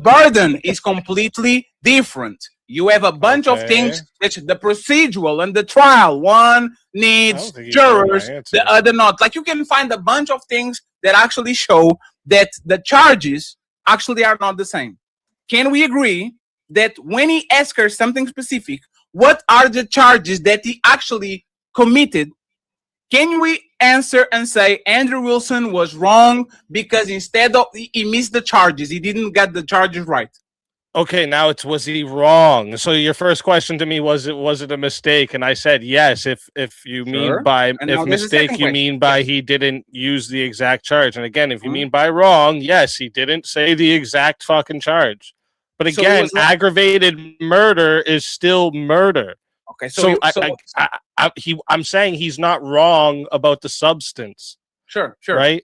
Speaker 2: burden is completely different. You have a bunch of things that the procedural and the trial. One needs jurors, the other not. Like you can find a bunch of things that actually show that the charges actually are not the same. Can we agree that when he asks her something specific, what are the charges that he actually committed? Can we answer and say Andrew Wilson was wrong because instead of he missed the charges, he didn't get the charges right?
Speaker 22: Okay, now was he wrong? So your first question to me was it a mistake? And I said yes. If you mean by mistake you mean by he didn't use the exact charge. And again, if you mean by wrong, yes, he didn't say the exact fucking charge. But again, aggravated murder is still murder.
Speaker 2: Okay, so
Speaker 22: I'm saying he's not wrong about the substance.
Speaker 2: Sure,
Speaker 22: right?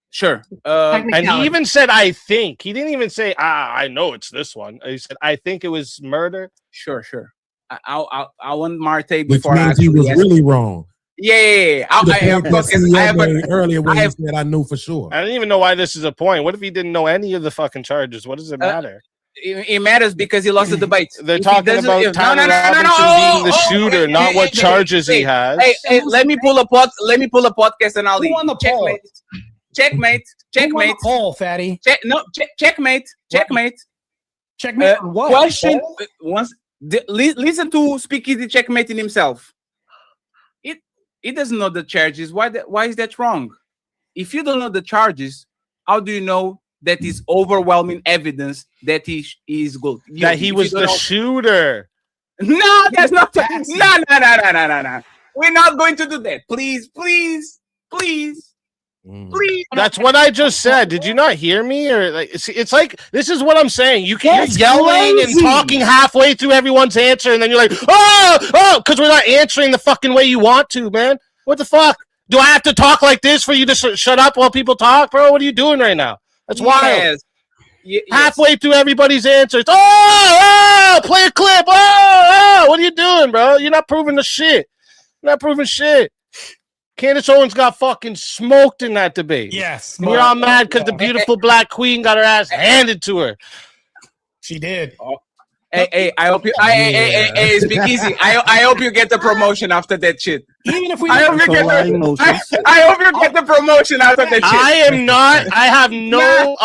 Speaker 2: Sure.
Speaker 22: And he even said, I think. He didn't even say, I know it's this one. He said, I think it was murder.
Speaker 2: Sure. I want Martae
Speaker 11: before which means he was really wrong.
Speaker 2: Yeah.
Speaker 11: Earlier when he said I knew for sure.
Speaker 22: I didn't even know why this is a point. What if he didn't know any of the fucking charges? What does it matter?
Speaker 2: It matters because he lost the debate.
Speaker 22: They're talking about Tyler Robinson being the shooter, not what charges he has.
Speaker 2: Hey, let me pull a podcast and I'll leave.
Speaker 1: Who won the poll?
Speaker 2: checkmate.
Speaker 1: Fatty.
Speaker 2: Checkmate.
Speaker 1: Checkmate. What?
Speaker 2: Question. Listen to Speakeasy checkmating himself. He doesn't know the charges. Why is that wrong? If you don't know the charges, how do you know that is overwhelming evidence that he is guilty?
Speaker 22: That he was the shooter.
Speaker 2: No, that's not. No. We're not going to do that. Please.
Speaker 22: That's what I just said. Did you not hear me? Or like, it's like this is what I'm saying. You're yelling and talking halfway through everyone's answer, and then you're like, oh, because we're not answering the fucking way you want to, man. What the fuck? Do I have to talk like this for you to shut up while people talk, bro? What are you doing right now? That's wild. Halfway through everybody's answers. Oh, play a clip. Oh, what are you doing, bro? You're not proving the shit. You're not proving shit. Candace Owens got fucking smoked in that debate.
Speaker 1: Yes.
Speaker 22: We're all mad because the beautiful black queen got her ass handed to her.
Speaker 1: She did.
Speaker 2: Hey, I hope you. Hey, Speakeasy. I hope you get the promotion after that shit.
Speaker 1: Even if we,
Speaker 2: I hope you get the promotion after that shit.
Speaker 22: I am not. I have no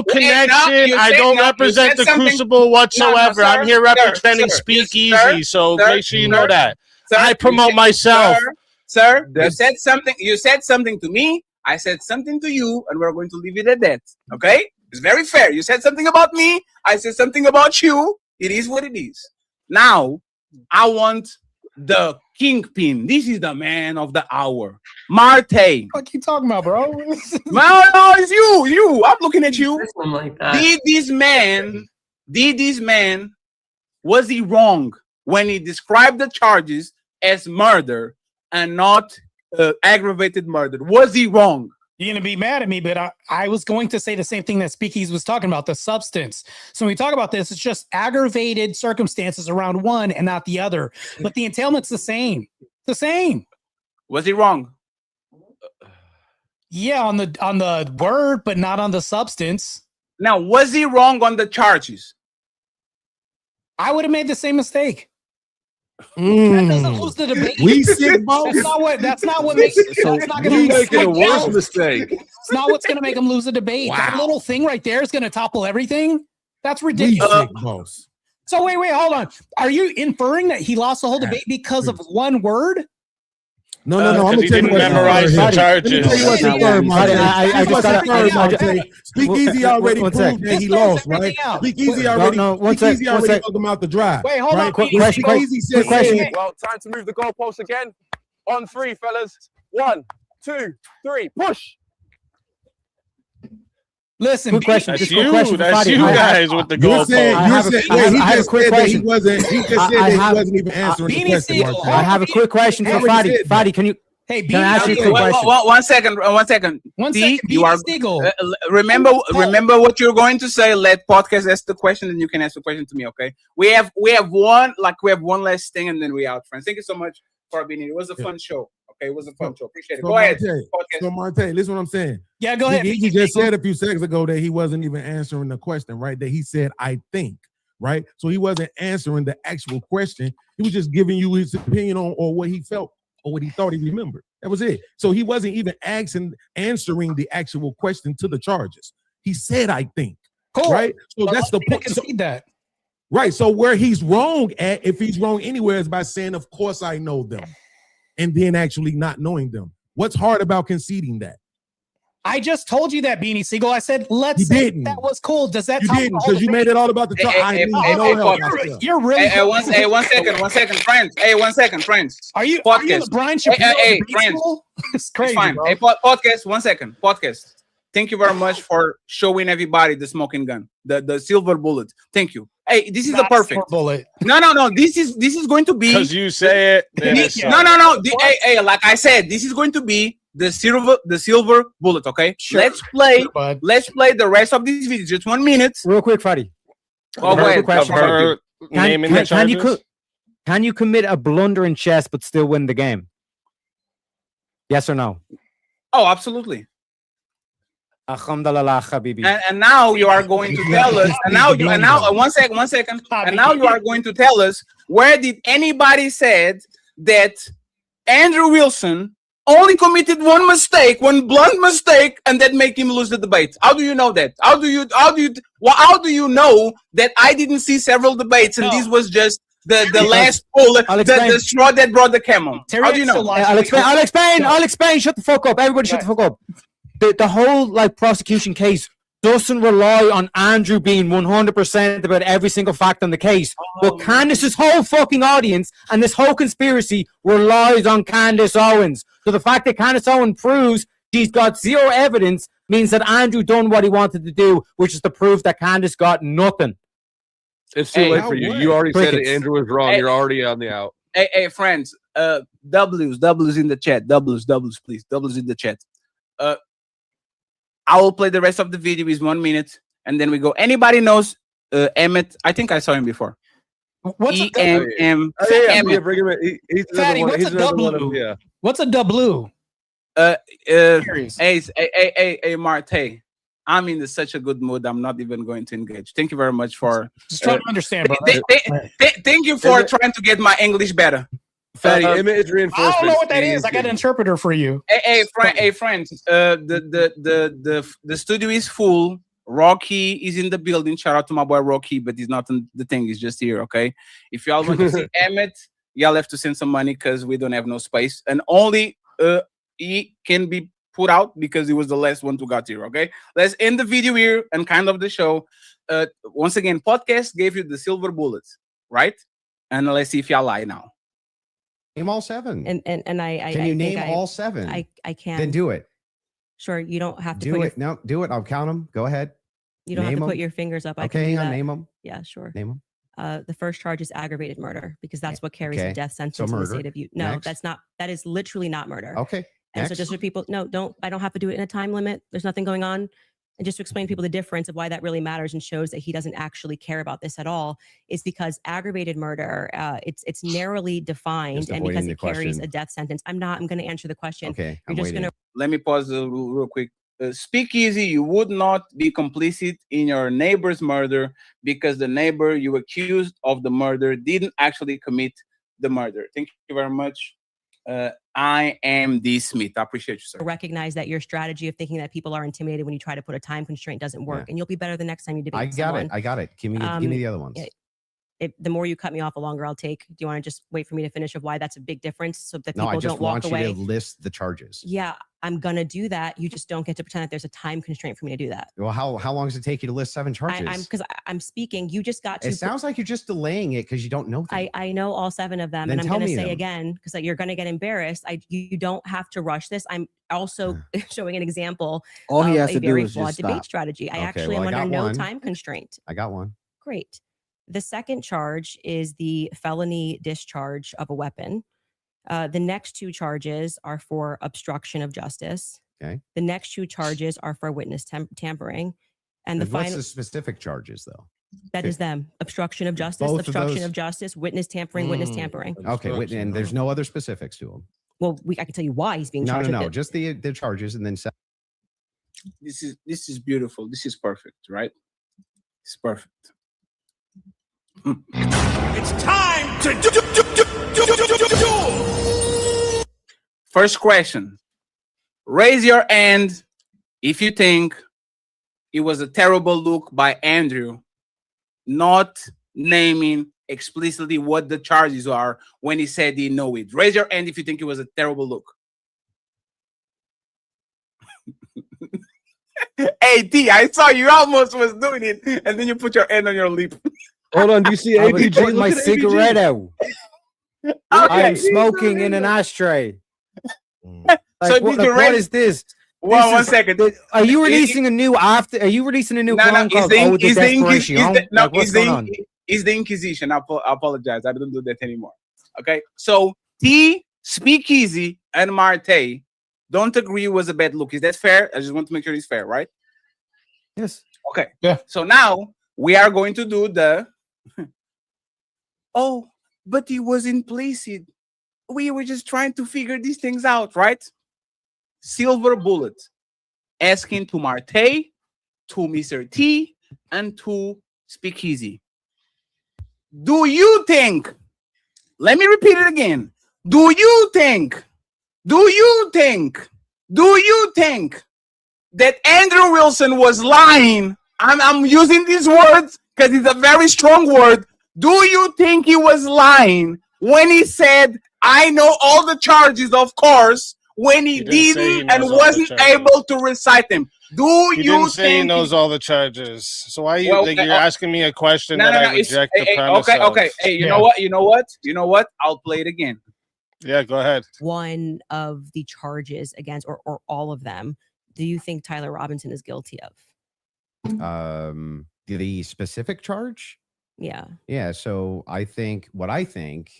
Speaker 22: connection. I don't represent the Crucible whatsoever. I'm here representing Speakeasy, so make sure you know that. I promote myself.
Speaker 2: Sir, you said something to me. I said something to you, and we're going to leave it at that. Okay? It's very fair. You said something about me. I said something about you. It is what it is. Now, I want the kingpin. This is the man of the hour. Martae.
Speaker 1: What you talking about, bro?
Speaker 2: No, it's you. I'm looking at you.
Speaker 20: Like that.
Speaker 2: Did this man, was he wrong when he described the charges as murder and not aggravated murder? Was he wrong?
Speaker 1: You're going to be mad at me, but I was going to say the same thing that Speakeasy was talking about, the substance. So when we talk about this, it's just aggravated circumstances around one and not the other. But the entailment's the same. It's the same.
Speaker 2: Was he wrong?
Speaker 1: Yeah, on the word, but not on the substance.
Speaker 2: Now, was he wrong on the charges?
Speaker 1: I would have made the same mistake. That doesn't lose the debate.
Speaker 11: We sick, boss.
Speaker 1: That's not what makes it.
Speaker 13: So you making a worse mistake.
Speaker 1: It's not what's going to make him lose the debate. Wow. That little thing right there is going to topple everything. That's ridiculous.
Speaker 11: We sick, boss.
Speaker 1: So wait, hold on. Are you inferring that he lost the whole debate because of one word?
Speaker 11: No. I'm gonna
Speaker 22: he didn't memorize the charges.
Speaker 11: Speakeasy already proved that he lost, right? Speakeasy already talked about the drive.
Speaker 1: Wait, hold on.
Speaker 11: Quick question.
Speaker 18: Well, time to move the goalpost again. On three, fellas. 1, 2, 3, push.
Speaker 1: Listen,
Speaker 22: quick question. That's you guys with the goalpost.
Speaker 11: I have a quick question. He just said that he wasn't even answering the question.
Speaker 16: I have a quick question for Fadi. Fadi, can you?
Speaker 1: Hey,
Speaker 16: can I ask you a quick question?
Speaker 2: One second. You are. Remember what you're going to say. Let podcast ask the question, and you can ask the question to me. Okay. We have one last thing, and then we out, friends. Thank you so much for being here. It was a fun show. Okay, it was a fun show. Appreciate it. Go ahead.
Speaker 11: So Martae, listen what I'm saying.
Speaker 1: Yeah, go ahead.
Speaker 11: He just said a few seconds ago that he wasn't even answering the question, right? That he said, I think, right? So he wasn't answering the actual question. He was just giving you his opinion on or what he felt or what he thought he remembered. That was it. So he wasn't even answering the actual question to the charges. He said, I think.
Speaker 1: Cool.
Speaker 11: Right? So that's the point.
Speaker 1: That.
Speaker 11: Right. So where he's wrong at, if he's wrong anywhere, is by saying, of course I know them. And then actually not knowing them. What's hard about conceding that?
Speaker 1: I just told you that, Beanie Siegel. I said, let's say that was cool. Does that?
Speaker 11: You didn't, because you made it all about the talk.
Speaker 1: You're really.
Speaker 2: Hey, one second, friends. Hey, 1 second, friends.
Speaker 1: Are you
Speaker 2: podcast?
Speaker 1: Brian Shapiro?
Speaker 2: Hey, friends.
Speaker 1: It's crazy.
Speaker 2: It's fine.
Speaker 1: Bro.
Speaker 2: Hey, podcast. 1 second. Podcast. Thank you very much for showing everybody the smoking gun, the silver bullet. Thank you. Hey, this is the perfect
Speaker 1: bullet.
Speaker 2: No. This is going to be
Speaker 22: because you say it.
Speaker 2: No. Hey, like I said, this is going to be the silver bullet. Okay, sure. Let's play the rest of this video. Just 1 minute.
Speaker 16: Real quick, Fadi.
Speaker 2: Oh, wait.
Speaker 16: Can you commit a blunder in chess but still win the game? Yes or no?
Speaker 2: Oh, absolutely.
Speaker 16: Alhamdulillah, Habibi.
Speaker 2: And now you are going to tell us. And now 1 second. And now you are going to tell us where did anybody said that Andrew Wilson only committed one mistake, one blunt mistake, and that make him lose the debate. How do you know that? How do you know that I didn't see several debates and this was just the last poll, the straw that brought the camel? How do you know?
Speaker 16: I'll explain. Shut the fuck up. Everybody shut the fuck up. The whole like prosecution case doesn't rely on Andrew being 100% about every single fact on the case. But Candace's whole fucking audience and this whole conspiracy relies on Candace Owens. So the fact that Candace Owens proves she's got zero evidence means that Andrew done what he wanted to do, which is to prove that Candace got nothing.
Speaker 13: It's too late for you. You already said that Andrew was wrong. You're already on the out.
Speaker 2: Hey, friends. W's in the chat. W's, please. W's in the chat. I will play the rest of the video. Is 1 minute, and then we go. Anybody knows Emmett? I think I saw him before.
Speaker 1: What's
Speaker 2: Emmett?
Speaker 13: Bring him in. He's
Speaker 1: Fatty, what's a W? What's a W?
Speaker 2: Hey, Martae. I'm in such a good mood. I'm not even going to engage. Thank you very much for
Speaker 1: just trying to understand, bro.
Speaker 2: Thank you for trying to get my English better.
Speaker 13: Fatty, image reinforcement.
Speaker 1: I don't know what that is. I got an interpreter for you.
Speaker 2: Hey, friends. The studio is full. Rocky is in the building. Shout out to my boy Rocky, but he's not in the thing. He's just here. Okay. If y'all want to see Emmett, y'all have to send some money because we don't have no space, and only he can be put out because he was the last one to got here. Okay. Let's end the video here and kind of the show. Once again, podcast gave you the silver bullets, right? And let's see if y'all lie now.
Speaker 6: Name all 7.
Speaker 7: And I
Speaker 6: can you name all 7?
Speaker 7: I can.
Speaker 6: Then do it.
Speaker 7: Sure, you don't have to
Speaker 6: do it. No, do it. I'll count them. Go ahead.
Speaker 7: You don't have to put your fingers up.
Speaker 6: Okay, hang on. Name them.
Speaker 7: Yeah, sure.
Speaker 6: Name
Speaker 7: them. The first charge is aggravated murder because that's what carries a death sentence in the state of Utah. No,
Speaker 6: Next.
Speaker 7: that's not. That is literally not murder.
Speaker 6: Okay.
Speaker 7: And so just for people, I don't have to do it in a time limit. There's nothing going on. And just to explain to people the difference of why that really matters and shows that he doesn't actually care about this at all is because aggravated murder, it's narrowly defined and because it carries a death sentence. I'm going to answer the question.
Speaker 6: Okay.
Speaker 7: You're just going to.
Speaker 2: Let me pause real quick. Speak easy. You would not be complicit in your neighbor's murder because the neighbor you accused of the murder didn't actually commit the murder. Thank you very much. I am D. Smith. I appreciate you, sir.
Speaker 7: Recognize that your strategy of thinking that people are intimidated when you try to put a time constraint doesn't work, and you'll be better the next time you debate.
Speaker 6: I got it. Give me the other ones.
Speaker 7: The more you cut me off, the longer I'll take. Do you want to just wait for me to finish of why that's a big difference so that people don't walk away?
Speaker 6: I just want you to list the charges.
Speaker 7: Yeah, I'm going to do that. You just don't get to pretend that there's a time constraint for me to do that.
Speaker 6: Well, how long does it take you to list 7 charges?
Speaker 7: Because I'm speaking. You just got to.
Speaker 6: It sounds like you're just delaying it because you don't know them.
Speaker 7: I know all 7 of them.
Speaker 6: Then
Speaker 7: and I'm going to say
Speaker 6: them.
Speaker 7: again, because you're going to get embarrassed. You don't have to rush this. I'm also showing an example
Speaker 14: all he
Speaker 7: of
Speaker 14: has
Speaker 7: a
Speaker 14: to do
Speaker 7: very
Speaker 14: is
Speaker 7: flawed
Speaker 14: just
Speaker 7: debate
Speaker 14: stop.
Speaker 7: strategy. I actually am under no time constraint.
Speaker 6: I got one.
Speaker 7: Great. The second charge is the felony discharge of a weapon. The next 2 charges are for obstruction of justice.
Speaker 6: Okay.
Speaker 7: The next 2 charges are for witness tampering. And the
Speaker 6: what's
Speaker 7: final
Speaker 6: the specific charges though?
Speaker 7: That is them. Obstruction of justice,
Speaker 6: Both
Speaker 7: obstruction of justice, witness tampering, witness tampering.
Speaker 6: Okay, and there's no other specifics to them.
Speaker 7: Well, I can tell you why he's being charged.
Speaker 6: No, just the charges and then
Speaker 2: this is beautiful. This is perfect, right? It's perfect.
Speaker 18: It's time to do.
Speaker 2: First question. Raise your hand if you think it was a terrible look by Andrew not naming explicitly what the charges are when he said he know it. Raise your hand if you think it was a terrible look. Hey, T, I saw you almost was doing it, and then you put your hand on your lip.
Speaker 13: Hold on, do you see ABG?
Speaker 16: Putting my cigarette out. I'm smoking in an ashtray.
Speaker 2: So
Speaker 16: what is this?
Speaker 2: One second.
Speaker 16: Are you releasing a new after? Are you releasing a new song called "Oh the Desperation"?
Speaker 2: It's the Inquisition. I apologize. I don't do that anymore. Okay. So T, Speakeasy, and Martae don't agree was a bad look. Is that fair? I just want to make sure it's fair, right?
Speaker 16: Yes.
Speaker 2: Okay.
Speaker 1: Yeah.
Speaker 2: So now we are going to do the. Oh, but he was implicit. We were just trying to figure these things out, right? Silver bullet. Asking to Martae, to Mr. T, and to Speakeasy. Do you think, let me repeat it again. Do you think Do you think that Andrew Wilson was lying? I'm using these words because it's a very strong word. Do you think he was lying when he said, I know all the charges, of course, when he didn't and wasn't able to recite them?
Speaker 22: He didn't say he knows all the charges. So why are you you're asking me a question that I reject the premise of?
Speaker 2: Okay. Hey, you know what? I'll play it again.
Speaker 22: Yeah, go ahead.
Speaker 7: One of the charges against, or all of them, do you think Tyler Robinson is guilty of?
Speaker 6: The specific charge?
Speaker 7: Yeah.
Speaker 6: Yeah. So I think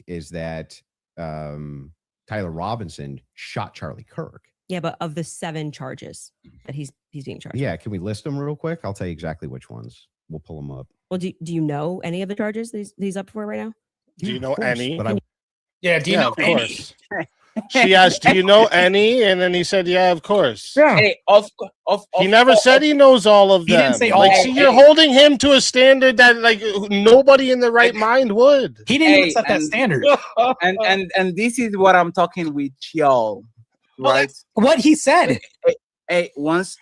Speaker 6: is that Tyler Robinson shot Charlie Kirk.
Speaker 7: Yeah, but of the 7 charges that he's being charged.
Speaker 6: Yeah, can we list them real quick? I'll tell you exactly which ones. We'll pull them up.
Speaker 7: Well, do you know any of the charges that he's up for right now?
Speaker 22: Do you know any?
Speaker 1: Do you know
Speaker 22: of
Speaker 1: any?
Speaker 22: course. She asked, do you know any? And then he said, yeah, of course.
Speaker 2: Yeah. Hey,
Speaker 22: he never said he knows all of them.
Speaker 1: He didn't say all.
Speaker 22: Like, see, you're holding him to a standard that like nobody in their right mind would.
Speaker 1: He didn't even set that standard.
Speaker 2: And this is what I'm talking with y'all. Right?
Speaker 1: What he said.
Speaker 2: Please.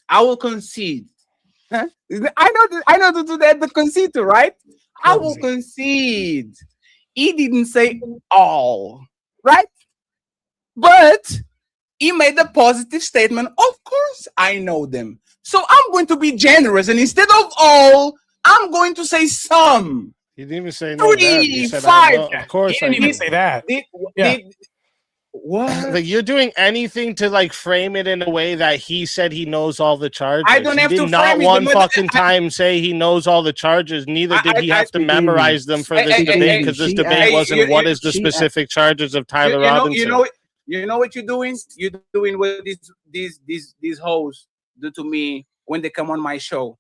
Speaker 2: I will concede. Huh? I know to do that, the concede, right? I will concede. He didn't say all, right? But he made a positive statement. Of course, I know them. So I'm going to be generous, and instead of all, I'm going to say some.
Speaker 22: He didn't even say no.
Speaker 2: 3, 5.
Speaker 22: Of course,
Speaker 1: he didn't even say that.
Speaker 22: What? Like, you're doing anything to like frame it in a way that he said he knows all the charges.
Speaker 2: I don't have to
Speaker 22: not
Speaker 2: frame it,
Speaker 22: one
Speaker 2: but
Speaker 22: fucking time say he knows all the charges. Neither did he have to memorize them for this debate, because this debate wasn't what is the specific charges of Tyler Robinson.
Speaker 2: You know what you're doing? You're doing what these hosts do to me when they come on my show.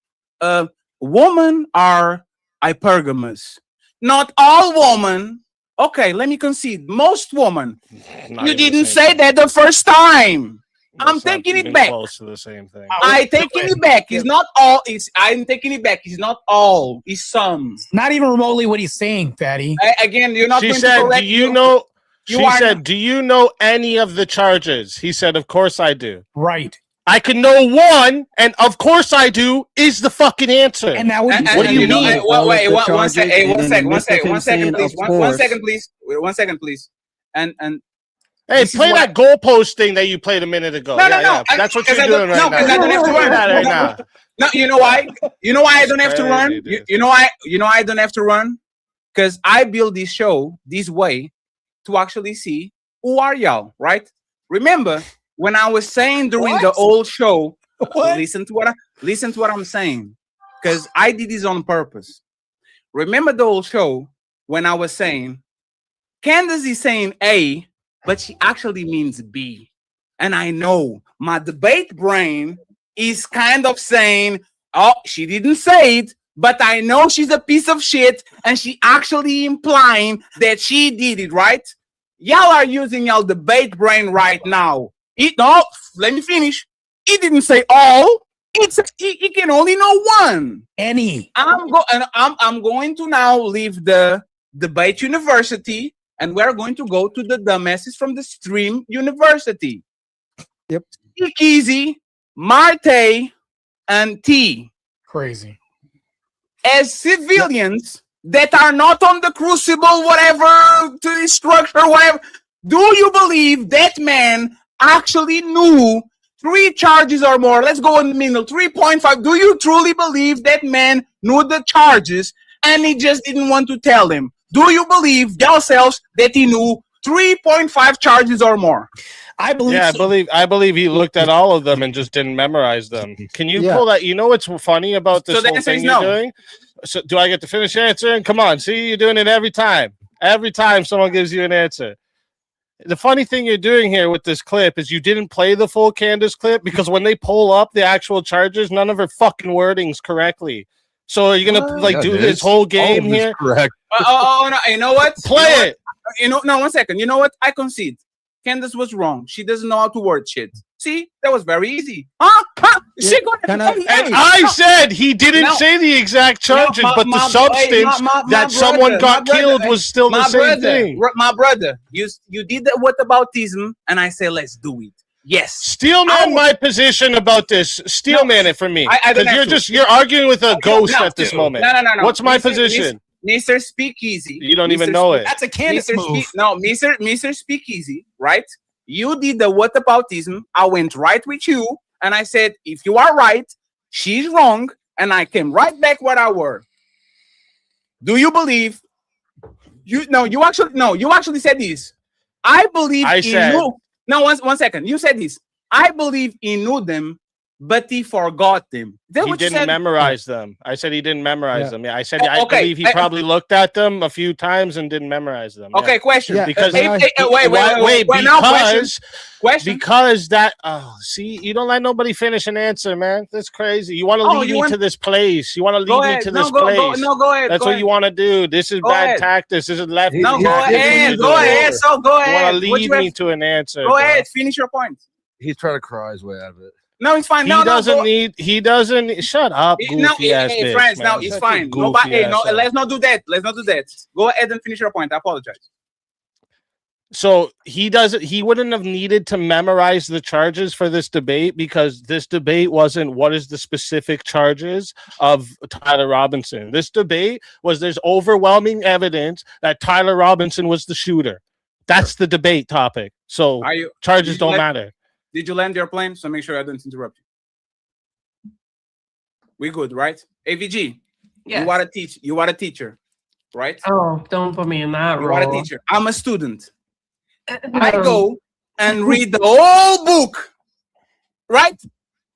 Speaker 2: Women are hypergamous. Not all women. Okay, let me concede. Most women. You didn't say that the first time. I'm taking it back.
Speaker 22: Close to the same thing.
Speaker 2: I'm taking it back. It's not all. I'm taking it back. It's not all. It's some.
Speaker 1: Not even remotely what he's saying, Fatty.
Speaker 2: Again, you're not.
Speaker 22: She
Speaker 2: going
Speaker 22: said,
Speaker 2: to correct
Speaker 22: "Do you know?" She said, "Do you know any of the charges?" He said, "Of course I do."
Speaker 1: Right.
Speaker 22: I can know one, and of course I do is the fucking answer.
Speaker 1: And now what
Speaker 22: do you mean?
Speaker 2: Wait, one second, please. One second, please. And
Speaker 22: hey, play that goalpost thing that you played a minute ago.
Speaker 2: No.
Speaker 22: That's what you're doing right now.
Speaker 2: I don't have to run
Speaker 22: right now.
Speaker 2: No, you know why? You know why I don't have to run? You know why I don't have to run? Because I build this show this way to actually see who are y'all, right? Remember, when I was saying during the old show, listen to what I'm saying, because I did this on purpose. Remember the old show when I was saying, Candace is saying A, but she actually means B. And I know my debate brain is kind of saying, oh, she didn't say it, but I know she's a piece of shit, and she actually implying that she did it, right? Y'all are using y'all debate brain right now. Let me finish. He didn't say all. He can only know one.
Speaker 1: Any.
Speaker 2: I'm going to now leave the debate university, and we're going to go to the dumbasses from the stream university.
Speaker 8: Yep.
Speaker 2: Speak Easy, Martae, and T.
Speaker 1: Crazy.
Speaker 2: As civilians that are not on the crucible, whatever, to the structure, whatever, do you believe that man actually knew 3 charges or more? Let's go in the middle, 3.5. Do you truly believe that man knew the charges and he just didn't want to tell them? Do you believe yourselves that he knew 3.5 charges or more?
Speaker 1: I believe.
Speaker 22: Yeah,
Speaker 1: so.
Speaker 22: I believe he looked at all of them and just didn't memorize them. Can you pull that? You know what's funny about this whole thing you're doing? So do I get to finish answering? Come on, see, you're doing it every time. Every time someone gives you an answer. The funny thing you're doing here with this clip is you didn't play the full Candace clip, because when they pull up the actual charges, none of her fucking wording's correctly. So are you gonna do this whole game here?
Speaker 13: Correct.
Speaker 2: No, you know what?
Speaker 22: Play it.
Speaker 2: No, 1 second. You know what? I concede. Candace was wrong. She doesn't know how to word shit. See, that was very easy. Huh?
Speaker 22: And I said he didn't say the exact charges, but the substance that someone got killed was still the same thing.
Speaker 2: My brother, you did the whataboutism, and I say let's do it. Yes.
Speaker 22: Steelman my position about this. Steelman it for me. Because you're arguing with a ghost at this moment.
Speaker 2: No.
Speaker 22: What's my position?
Speaker 2: Mr. Speakeasy.
Speaker 22: You don't even know it.
Speaker 1: That's a Candace move.
Speaker 2: Mr. Speakeasy, right? You did the whataboutism. I went right with you, and I said, if you are right, she's wrong, and I came right back what I were. Do you believe? You actually said this. I believe one second. You said this. I believe he knew them, but he forgot them.
Speaker 22: He didn't memorize them. I said he didn't memorize them. Yeah, I said I believe he probably looked at them a few times and didn't memorize them.
Speaker 2: Okay, question.
Speaker 22: Yeah. Because
Speaker 2: wait.
Speaker 22: Because that. Oh, see, you don't let nobody finish an answer, man. That's crazy. You want to lead me to this place. You want to lead me to this place.
Speaker 2: Go ahead.
Speaker 22: That's what you want to do. This is bad tactics. This is left.
Speaker 2: No, go ahead. Go ahead. So go ahead.
Speaker 22: You want to lead me to an answer.
Speaker 2: Go ahead. Finish your point.
Speaker 13: He's trying to cry his way out of it.
Speaker 2: No, it's fine.
Speaker 22: He doesn't. Shut up.
Speaker 2: Hey, friends. No, it's fine. Let's not do that. Go ahead and finish your point. I apologize.
Speaker 22: So he wouldn't have needed to memorize the charges for this debate because this debate wasn't what is the specific charges of Tyler Robinson. This debate was there's overwhelming evidence that Tyler Robinson was the shooter. That's the debate topic. So charges don't matter.
Speaker 2: Did you land your plane? So make sure I don't interrupt you. We good, right? AVG.
Speaker 20: Yes.
Speaker 2: You are a teacher, right?
Speaker 20: Oh, don't put me in that role.
Speaker 2: You are a teacher. I'm a student. I go and read the whole book, right?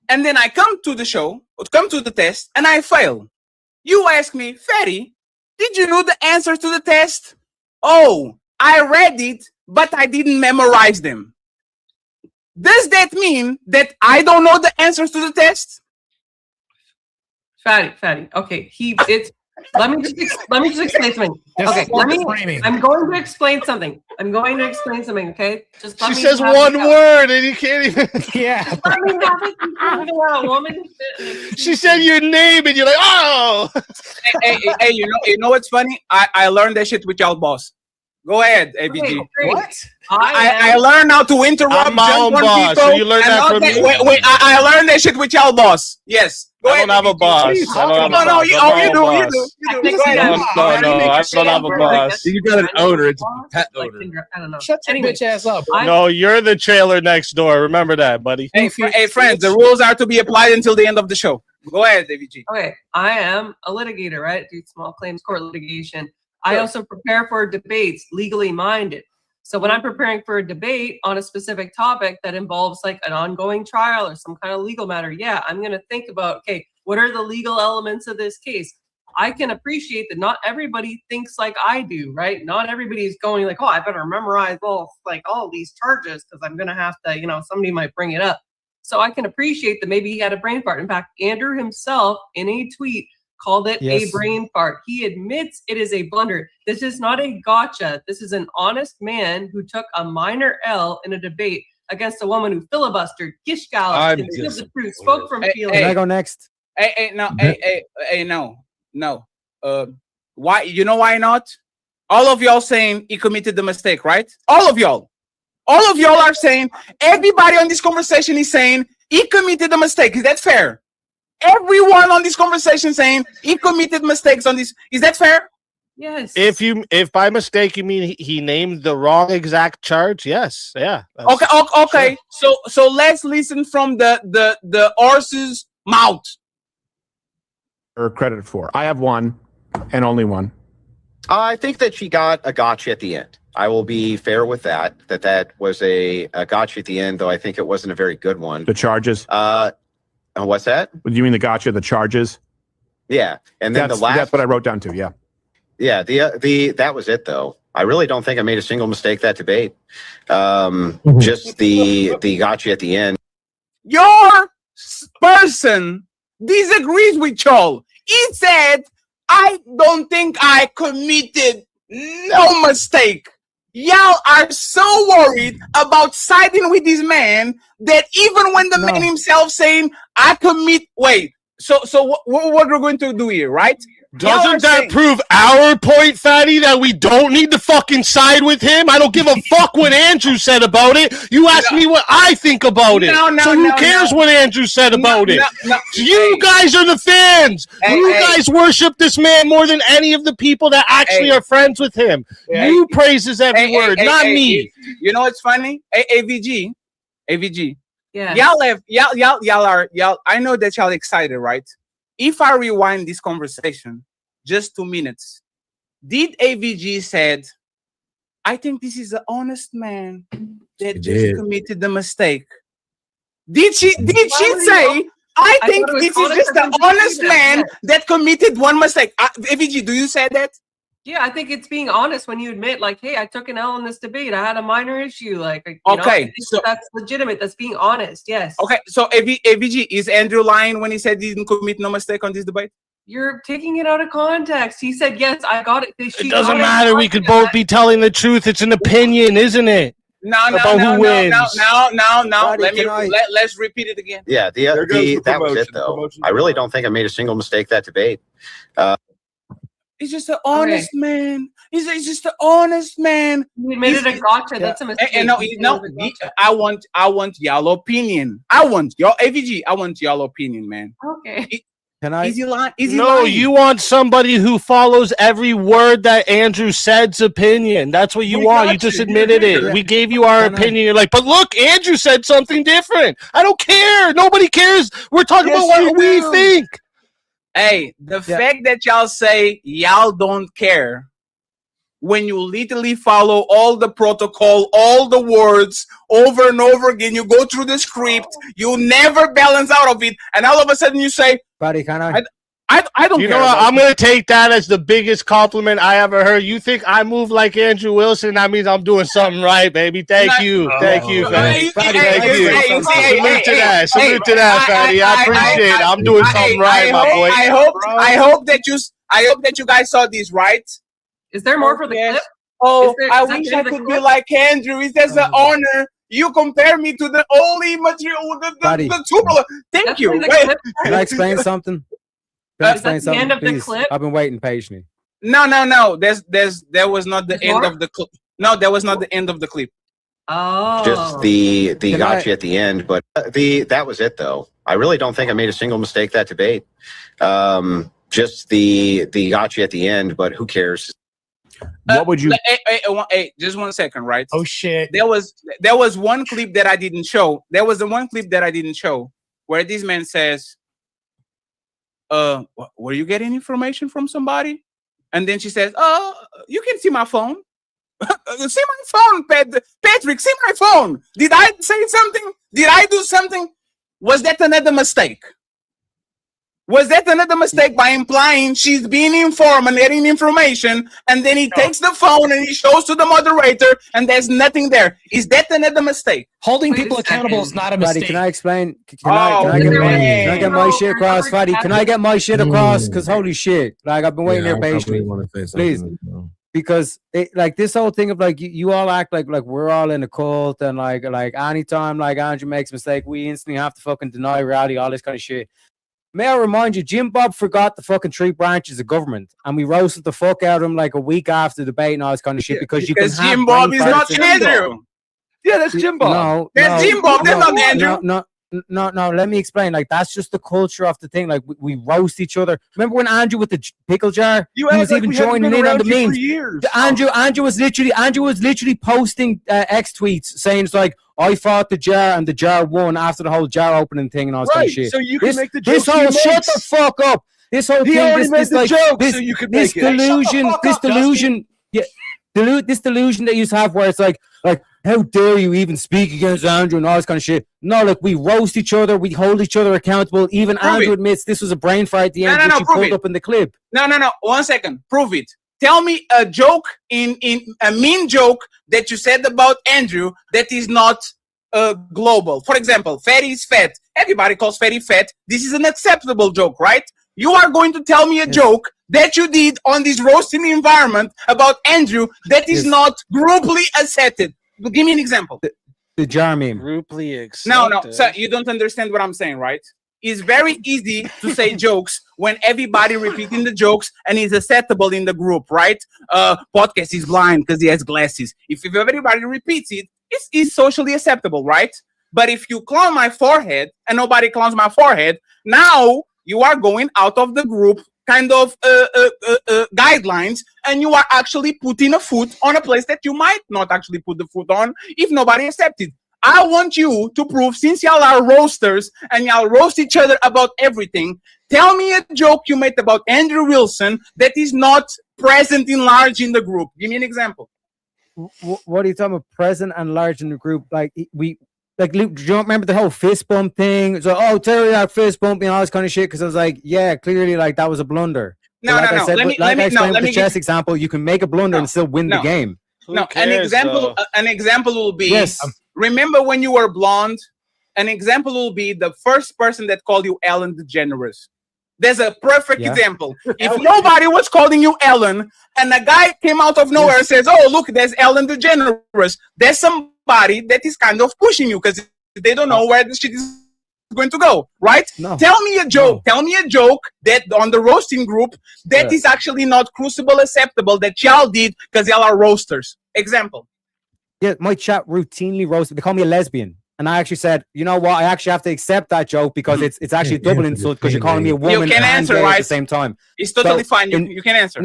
Speaker 2: And then I come to the test, and I fail. You ask me, Ferry, did you know the answers to the test? Oh, I read it, but I didn't memorize them. Does that mean that I don't know the answers to the test?
Speaker 20: Fatty. Okay, let me just explain something. Okay, I'm going to explain something. Okay, just
Speaker 22: she says one word and you can't even.
Speaker 1: Yeah.
Speaker 20: Let me have it, woman.
Speaker 22: She said your name and you're like, oh.
Speaker 2: Hey, you know what's funny? I learned that shit with y'all boss. Go ahead, ABG.
Speaker 1: What?
Speaker 2: I learned how to interrupt
Speaker 22: my own
Speaker 2: people.
Speaker 22: So you learned that from me?
Speaker 2: Wait, I learned that shit with y'all boss. Yes.
Speaker 22: I don't have a boss. You do.
Speaker 2: I
Speaker 22: don't have a boss.
Speaker 13: You got an owner. It's a pet owner.
Speaker 20: I don't know.
Speaker 1: Shut your bitch ass up.
Speaker 22: No, you're the trailer next door. Remember that, buddy.
Speaker 2: Hey, friends, the rules are to be applied until the end of the show. Go ahead, AVG.
Speaker 20: Okay, I am a litigator, right? Do small claims court litigation. I also prepare for debates, legally minded. So when I'm preparing for a debate on a specific topic that involves like an ongoing trial or some kind of legal matter, yeah, I'm going to think about, okay, what are the legal elements of this case? I can appreciate that not everybody thinks like I do, right? Not everybody's going like, oh, I better memorize all these charges because I'm going to have to, somebody might bring it up. So I can appreciate that maybe he had a brain fart. In fact, Andrew himself in a tweet called it a brain fart. He admits it is a blunder. This is not a gotcha. This is an honest man who took a minor L in a debate against a woman who filibustered, gish-galloped, concealed the truth, spoke from feeling.
Speaker 8: Can I go next?
Speaker 2: No. Why? You know why not? All of y'all saying he committed the mistake, right? All of y'all are saying, everybody on this conversation is saying he committed the mistake. Is that fair? Everyone on this conversation saying he committed mistakes on this. Is that fair?
Speaker 20: Yes.
Speaker 22: If by mistake you mean he named the wrong exact charge, yes. Yeah.
Speaker 2: Okay. Sure. So let's listen from the horse's mouth.
Speaker 17: Or credited for. I have one and only one.
Speaker 6: I think that she got a gotcha at the end. I will be fair with that was a gotcha at the end, though I think it wasn't a very good one.
Speaker 17: The charges?
Speaker 6: What's that?
Speaker 17: Do you mean the gotcha, the charges?
Speaker 6: Yeah. And then
Speaker 17: that's what I wrote down too, yeah.
Speaker 6: Yeah, that was it though. I really don't think I made a single mistake that debate. Just the gotcha at the end.
Speaker 2: Your person disagrees with y'all. He said, I don't think I committed no mistake. Y'all are so worried about siding with this man that even when the man himself saying, I commit, wait, so what we're going to do here, right?
Speaker 22: Doesn't that prove our point, Fatty, that we don't need to fucking side with him? I don't give a fuck what Andrew said about it. You asked me what I think about it. So who cares what Andrew said about it? You guys are the fans. You guys worship this man more than any of the people that actually are friends with him. You praise his every word, not me.
Speaker 2: You know what's funny? AVG.
Speaker 20: Yeah.
Speaker 2: Y'all I know that y'all excited, right? If I rewind this conversation just 2 minutes, did AVG said, I think this is an honest man that just committed the mistake? Did she say, I think this is just an honest man that committed one mistake? AVG, do you say that?
Speaker 20: Yeah, I think it's being honest when you admit, like, hey, I took an L in this debate. I had a minor issue. Like,
Speaker 2: okay,
Speaker 20: so that's legitimate. That's being honest. Yes.
Speaker 2: Okay, so AVG, is Andrew lying when he said he didn't commit no mistake on this debate?
Speaker 20: You're taking it out of context. He said, yes, I got it.
Speaker 22: It doesn't matter. We could both be telling the truth. It's an opinion, isn't it?
Speaker 2: No. Let's repeat it again.
Speaker 6: Yeah, that was it, though. I really don't think I made a single mistake that debate.
Speaker 2: He's just an honest man. He's just an honest man.
Speaker 20: We made it a gotcha. That's a mistake.
Speaker 2: I want y'all opinion. I want y'all AVG. I want y'all opinion, man.
Speaker 20: Okay.
Speaker 2: Is he lying?
Speaker 22: You want somebody who follows every word that Andrew said's opinion. That's what you want. You just admitted it. We gave you our opinion. You're like, but look, Andrew said something different. I don't care. Nobody cares. We're talking about what we think.
Speaker 2: Hey, the fact that y'all say y'all don't care when you literally follow all the protocol, all the words over and over again, you go through the script, you never balance out of it, and all of a sudden you say,
Speaker 8: buddy, can I
Speaker 2: don't
Speaker 22: you
Speaker 2: care.
Speaker 22: know what? I'm going to take that as the biggest compliment I ever heard. You think I move like Andrew Wilson? That means I'm doing something right, baby. Thank you. Thank you, Fatty. Thank you. Salute to that. Salute to that, Fatty. I appreciate it. I'm doing something right, my boy.
Speaker 2: I hope that you guys saw this, right?
Speaker 20: Is there more for the clip?
Speaker 2: Oh, I wish I could be like Andrew. It's just an honor. You compare me to the only material, the tubular. Thank you.
Speaker 8: Can I explain something?
Speaker 20: Is that the end of the clip?
Speaker 8: I've been waiting patiently.
Speaker 2: No. There was not the end of the clip. No, that was not the end of the clip.
Speaker 20: Oh.
Speaker 6: Just the gotcha at the end, but that was it, though. I really don't think I made a single mistake that debate. Just the gotcha at the end, but who cares?
Speaker 17: What would you?
Speaker 2: Hey, just 1 second, right?
Speaker 1: Oh shit!
Speaker 2: There was one clip that I didn't show. There was the one clip that I didn't show where this man says, were you getting information from somebody? And then she says, you can see my phone. See my phone, Patrick, see my phone. Did I say something? Did I do something? Was that another mistake? Was that another mistake by implying she's being informed and getting information, and then he takes the phone and he shows to the moderator and there's nothing there? Is that another mistake?
Speaker 1: Holding people accountable is not a mistake.
Speaker 8: Buddy, can I explain? Can I get my shit across, Fatty? Can I get my shit across? Because holy shit, like I've been waiting here patiently. Please. Because this whole thing of like you all act like we're all in a cult, and like anytime like Andrew makes a mistake, we instantly have to fucking deny reality, all this kind of shit. May I remind you, Jim Bob forgot the fucking 3 branches of government, and we roasted the fuck out of him like a week after the debate and all this kind of shit because you can have
Speaker 2: Jim Bob is not Andrew. Yeah, that's Jim Bob. That's Jim Bob. That's not Andrew.
Speaker 8: No, let me explain. Like, that's just the culture of the thing. Like, we roast each other. Remember when Andrew with the pickle jar? He was even joining in on the memes. Andrew was literally posting X tweets saying it's like, I fought the jar and the jar won after the whole jar opening thing and all this kind of shit.
Speaker 17: So you can make the joke.
Speaker 8: This whole shut the fuck up. This whole thing, this delusion that you have where it's like how dare you even speak against Andrew and all this kind of shit. No, like we roast each other, we hold each other accountable. Even Andrew admits this was a brain fart at the end, which you pulled up in the clip.
Speaker 2: No. 1 second. Prove it. Tell me a joke in a mean joke that you said about Andrew that is not global. For example, fatty is fat. Everybody calls fatty fat. This is an acceptable joke, right? You are going to tell me a joke that you did on this roasting environment about Andrew that is not grouply accepted. Give me an example.
Speaker 16: The jar meme.
Speaker 22: Grouply accepted.
Speaker 2: No, sir, you don't understand what I'm saying, right? It's very easy to say jokes when everybody repeating the jokes and it's acceptable in the group, right? Podcast is blind because he has glasses. If everybody repeats it, it's socially acceptable, right? But if you clown my forehead and nobody clowns my forehead, now you are going out of the group kind of guidelines, and you are actually putting a foot on a place that you might not actually put the foot on if nobody accepts it. I want you to prove, since y'all are roasters and y'all roast each other about everything, tell me a joke you made about Andrew Wilson that is not present in large in the group. Give me an example.
Speaker 16: What are you talking about? Present and large in the group? Like Luke, do you remember the whole fist bump thing? So, oh, Terry, that fist bump and all this kind of shit. Because I was like, yeah, clearly, like that was a blunder.
Speaker 2: No.
Speaker 16: I said, I explained with the chess example, you can make a blunder and still win the game.
Speaker 2: An example will be. Yes. Remember when you were blonde? An example will be the first person that called you Ellen DeGeneres. There's a perfect example. If nobody was calling you Ellen, and a guy came out of nowhere and says, "Oh, look, there's Ellen DeGeneres," there's somebody that is kind of pushing you because they don't know where the shit is going to go, right? No. Tell me a joke. No. Tell me a joke that on the roasting group that is actually not crucible acceptable that y'all did because y'all are roasters. Example.
Speaker 16: Yeah, my chat routinely roasted. They call me a lesbian. And I actually said, you know what? I actually have to accept that joke because it's actually a double insult because you're calling me a woman
Speaker 2: and
Speaker 16: answer,
Speaker 2: right?
Speaker 16: at the same time.
Speaker 2: It's totally fine. You can answer.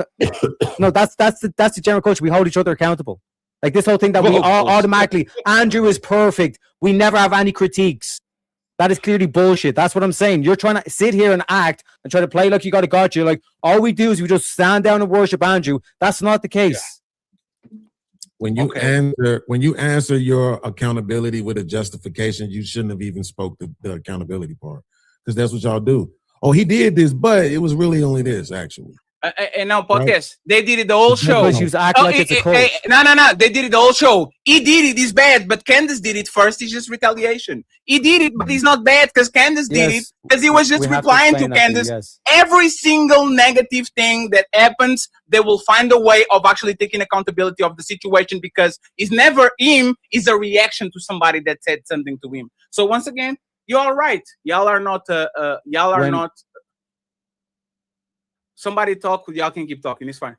Speaker 16: No, that's the general culture. We hold each other accountable. Like this whole thing that we automatically, Andrew is perfect. We never have any critiques. That is clearly bullshit. That's what I'm saying. You're trying to sit here and act and try to play like you got a gotcha. Like all we do is we just stand down and worship Andrew. That's not the case.
Speaker 11: Yeah. When you answer your accountability with a justification, you shouldn't have even spoke the accountability part because that's what y'all do. Oh, he did this, but it was really only this actually.
Speaker 2: And now podcast, right? They did it the whole show.
Speaker 16: Because she was acting like it's a cult.
Speaker 2: No. They did it the whole show. He did it. It's bad, but Candace did it first. It's just retaliation. He did it, but it's not bad because Candace did it because he was just replying to Candace. Every single negative thing that happens, they will find a way of actually taking accountability of the situation because it's never him. It's a reaction to somebody that said something to him. So once again, you're all right. Y'all are not. Not. Somebody talk, y'all can keep talking. It's fine.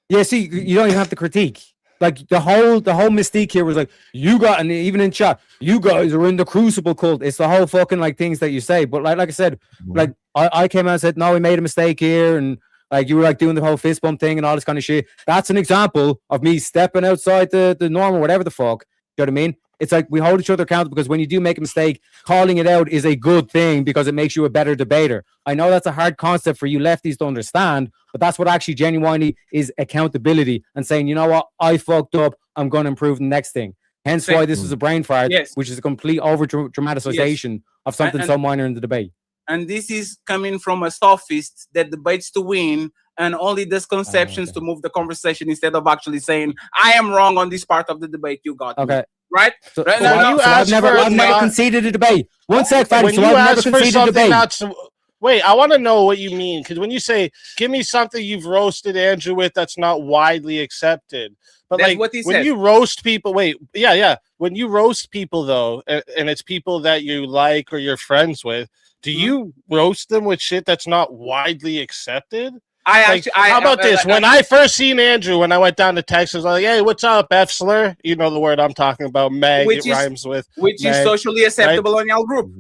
Speaker 16: Yeah, see, you don't even have to critique. Like the whole mystique here was like, you got, and even in chat, you guys are in the crucible cult. It's the whole fucking like things that you say. But like I said, like I came out and said, no, we made a mistake here, and like you were like doing the whole fist bump thing and all this kind of shit. That's an example of me stepping outside the norm or whatever the fuck. You know what I mean? It's like we hold each other accountable because when you do make a mistake, calling it out is a good thing because it makes you a better debater. I know that's a hard concept for you lefties to understand, but that's what actually genuinely is accountability and saying, you know what, I fucked up. I'm going to improve the next thing. Hence why this is a brain fart, which is a complete over dramatization of something so minor in the debate.
Speaker 2: And this is coming from a sophist that debates to win and only does conceptions to move the conversation instead of actually saying, I am wrong on this part of the debate. You got me. Right?
Speaker 16: So I've never conceded a debate. One sec, Fatty. So I've never conceded a debate.
Speaker 22: Wait, I want to know what you mean. Because when you say, give me something you've roasted Andrew with that's not widely accepted. But that's like when you roast people, when you roast people though, and it's people that you like or you're friends with, do you roast them with shit that's not widely accepted? How about this? When I first seen Andrew, when I went down to Texas, I was like, hey, what's up, F slur? You know the word I'm talking about, Meg. Rhymes with
Speaker 2: which Meg, is socially acceptable on your group.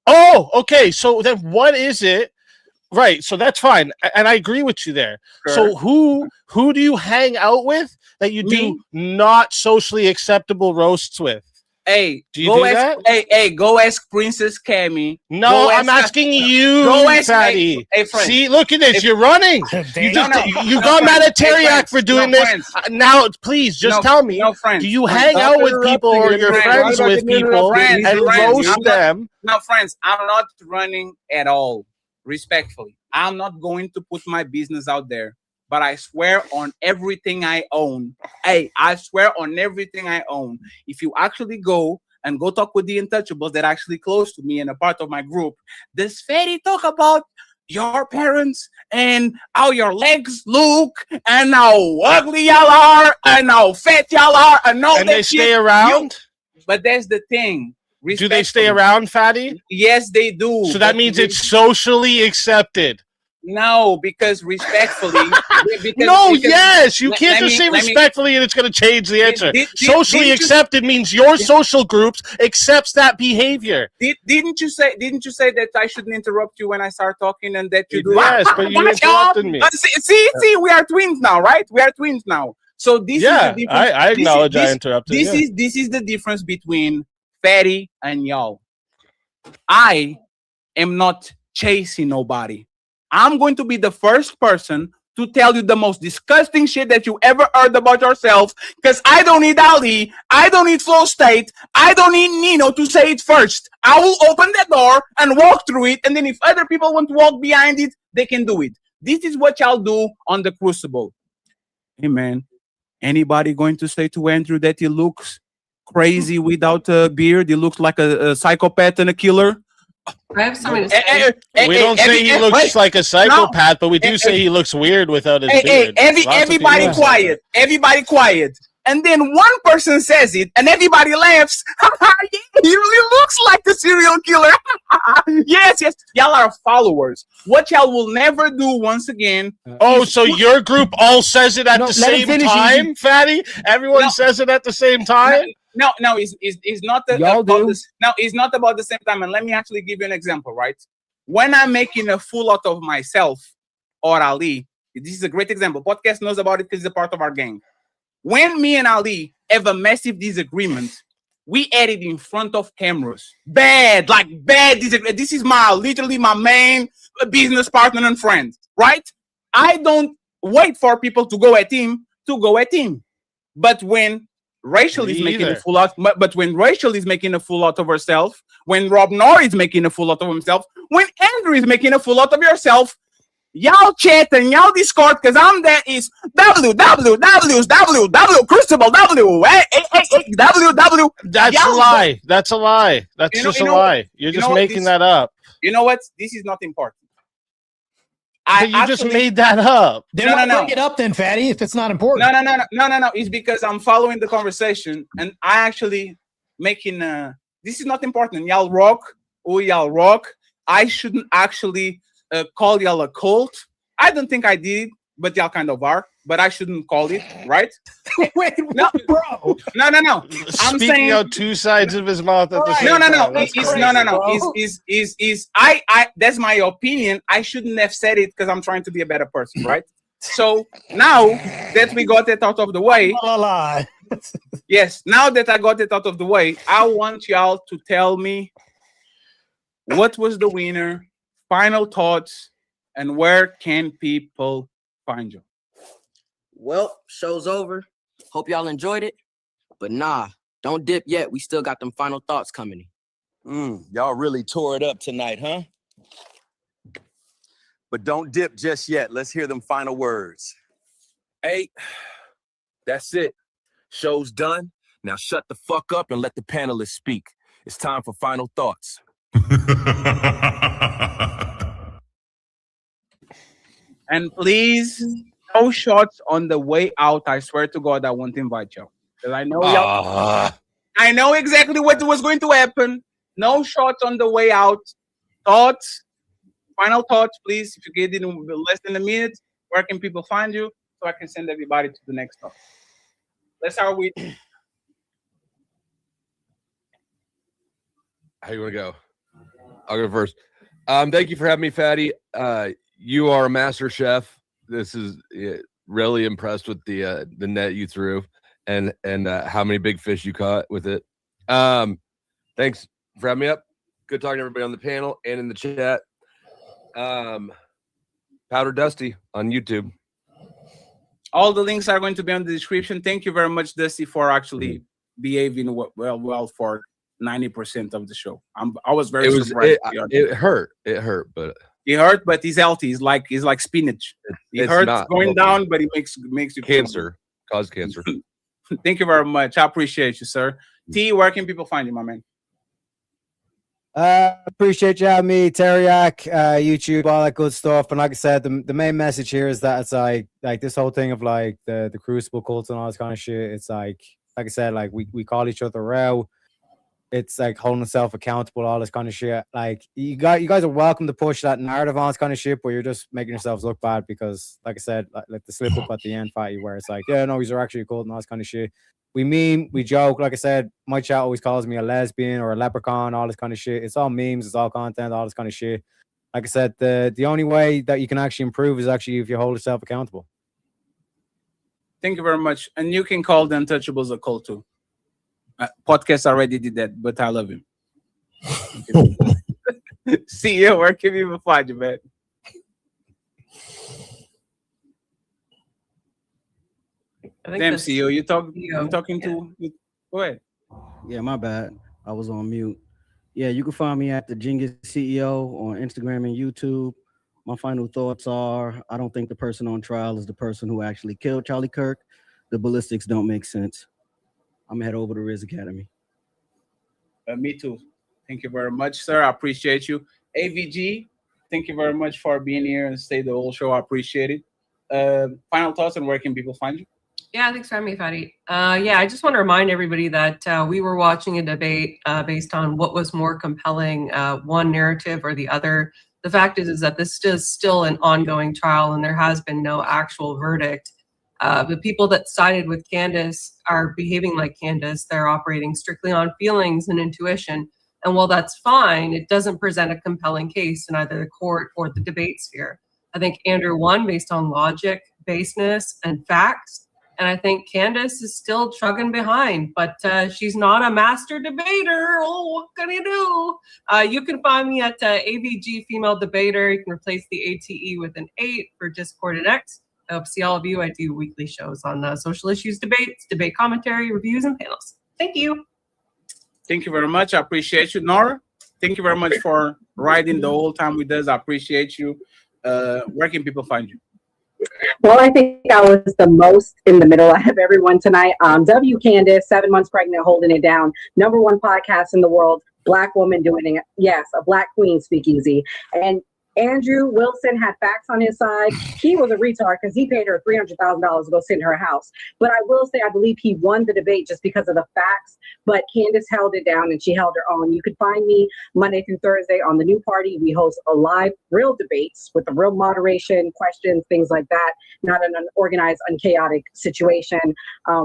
Speaker 22: Oh, okay. So then what is it? Right. So that's fine. And I agree with you there. Sure. So who do you hang out with that you do not socially acceptable roasts with?
Speaker 2: Hey,
Speaker 22: do you do that?
Speaker 2: Hey, go ask Princess Cammy.
Speaker 22: No, I'm asking you, Fatty.
Speaker 2: Hey, friend.
Speaker 22: See, look at this. You're running. You got mad at Teriak for doing this. Now, please, just tell me. Do you hang out with people or you're friends with people and roast them?
Speaker 2: No, friends, I'm not running at all. Respectfully, I'm not going to put my business out there. But I swear on everything I own. Hey, I swear on everything I own. If you actually go talk with the untouchables that are actually close to me and a part of my group, this Fatty talk about your parents and how your legs look and how ugly y'all are and how fat y'all are and all
Speaker 22: And
Speaker 2: that
Speaker 22: they
Speaker 2: shit.
Speaker 22: stay around?
Speaker 2: But that's the thing.
Speaker 22: Do they stay around, Fatty?
Speaker 2: Yes, they do.
Speaker 22: So that means it's socially accepted.
Speaker 2: No, because respectfully.
Speaker 22: Yes. You can't just say respectfully and it's going to change the answer. Socially accepted means your social groups accepts that behavior.
Speaker 2: Didn't you say that I shouldn't interrupt you when I start talking and that you do?
Speaker 22: Yes, but you interrupted me.
Speaker 2: See, we are twins now, right? We are twins now. So this is the difference.
Speaker 22: I acknowledge I interrupted.
Speaker 2: This is the difference between Fatty and y'all. I am not chasing nobody. I'm going to be the first person to tell you the most disgusting shit that you ever heard about yourself, because I don't need Ali, I don't need Flow State, I don't need Nino to say it first. I will open the door and walk through it, and then if other people want to walk behind it, they can do it. This is what y'all do on the Crucible. Hey man, anybody going to say to Andrew that he looks crazy without a beard? He looks like a psychopath and a killer?
Speaker 20: I have something to say.
Speaker 22: We don't say he looks like a psychopath, but we do say he looks weird without his beard.
Speaker 2: Everybody quiet. Everybody quiet. And then one person says it, and everybody laughs. He really looks like a serial killer. Yes. Y'all are followers. What y'all will never do once again.
Speaker 22: So your group all says it at the same time, Fatty? Everyone says it at the same time?
Speaker 2: No, it's not about this. No, it's not about the same time. And let me actually give you an example, right? When I'm making a fool out of myself or Ali, this is a great example. Podcast knows about it because it's a part of our gang. When me and Ali have a massive disagreement, we edit in front of cameras. Bad disagreement. This is literally my main business partner and friend, right? I don't wait for people to go at him. But when Rachel is making a fool out, but when Rachel is making a fool out of herself, when Rob Nor is making a fool out of himself, when Andrew is making a fool out of yourself, y'all chat and y'all Discord, because I'm that is www Crucible www.
Speaker 22: That's a lie. That's a lie. That's just a lie. You're just making that up.
Speaker 2: You know what? This is not important.
Speaker 22: You just made that up.
Speaker 1: Then why bring it up then, Fatty, if it's not important?
Speaker 2: No. It's because I'm following the conversation and I actually making this is not important. Y'all rock. I shouldn't actually call y'all a cult. I don't think I did, but y'all kind of are. But I shouldn't call it, right?
Speaker 1: Wait, no, bro.
Speaker 2: No.
Speaker 22: I'm saying out two sides of his mouth at the same time.
Speaker 2: That's my opinion. I shouldn't have said it because I'm trying to be a better person, right? So now that we got it out of the way, yes, now that I got it out of the way, I want y'all to tell me what was the winner, final thoughts, and where can people find you?
Speaker 4: Well, show's over. Hope y'all enjoyed it. But nah, don't dip yet. We still got them final thoughts coming.
Speaker 19: Y'all really tore it up tonight, huh? But don't dip just yet. Let's hear them final words. Hey, that's it. Show's done. Now shut the fuck up and let the panelists speak. It's time for final thoughts.
Speaker 2: And please, no shots on the way out. I swear to God, I won't invite you. Because I know I know exactly what was going to happen. No shots on the way out. Thoughts, final thoughts, please. If you get in less than a minute, where can people find you so I can send everybody to the next talk? Let's start with.
Speaker 13: How you want to go? I'll go first. Thank you for having me, Fatty. You are a master chef. This is really impressed with the net you threw and how many big fish you caught with it. Thanks for having me up. Good talking to everybody on the panel and in the chat. Powder Dusty on YouTube.
Speaker 2: All the links are going to be on the description. Thank you very much, Dusty, for actually behaving well for 90% of the show. I was very surprised.
Speaker 13: It hurt, but
Speaker 2: it hurt, but he's healthy. He's like spinach. It hurts going down, but it makes you
Speaker 13: cancer, cause cancer.
Speaker 2: Thank you very much. I appreciate you, sir. T, where can people find you, my man?
Speaker 16: Appreciate you having me, Teriak, YouTube, all that good stuff. And like I said, the main message here is that it's like this whole thing of like the crucible cults and all this kind of shit. It's like I said, like we call each other out. It's like holding yourself accountable, all this kind of shit. Like you guys are welcome to push that narrative on this kind of shit, but you're just making yourselves look bad because, like I said, like the slip up at the end, Fatty, where it's like, yeah, no, these are actually cool and all this kind of shit. We meme, we joke. Like I said, my chat always calls me a lesbian or a leprechaun, all this kind of shit. It's all memes, it's all content, all this kind of shit. Like I said, the only way that you can actually improve is actually if you hold yourself accountable.
Speaker 2: Thank you very much. And you can call the Untouchables a cult too. Podcast already did that, but I love him. CEO, where can you even find you, man? Damn, CEO, you talking to? Go ahead.
Speaker 14: Yeah, my bad. I was on mute. Yeah, you can find me at the Genghis CEO on Instagram and YouTube. My final thoughts are: I don't think the person on trial is the person who actually killed Charlie Kirk. The ballistics don't make sense. I'm gonna head over to Riz Academy.
Speaker 2: Me too. Thank you very much, sir. I appreciate you. AVG, thank you very much for being here and stay the whole show. I appreciate it. Final thoughts and where can people find you?
Speaker 20: Yeah, thanks for having me, Fatty. Yeah, I just want to remind everybody that we were watching a debate based on what was more compelling, one narrative or the other. The fact is that this is still an ongoing trial and there has been no actual verdict. The people that sided with Candace are behaving like Candace. They're operating strictly on feelings and intuition. And while that's fine, it doesn't present a compelling case in either the court or the debate sphere. I think Andrew won based on logic, baseness, and facts. And I think Candace is still chugging behind, but she's not a master debater. Oh, what can you do? You can find me at AVG Female Debater. You can replace the ATE with an 8 for Discord and X. I hope to see all of you. I do weekly shows on social issues debates, debate commentary, reviews, and panels. Thank you.
Speaker 2: Thank you very much. I appreciate you. Nora, thank you very much for riding the whole time with us. I appreciate you. Where can people find you?
Speaker 21: Well, I think I was the most in the middle out of everyone tonight. W. Candace, 7 months pregnant, holding it down. #1 podcast in the world. Black woman doing it. Yes, a Black queen speakeasy. And Andrew Wilson had facts on his side. He was a retard because he paid her $300,000 to go sit in her house. But I will say, I believe he won the debate just because of the facts. But Candace held it down and she held her own. You can find me Monday through Thursday on the New Party. We host a live, real debates with the real moderation, questions, things like that. Not an unorganized, unchaotic situation.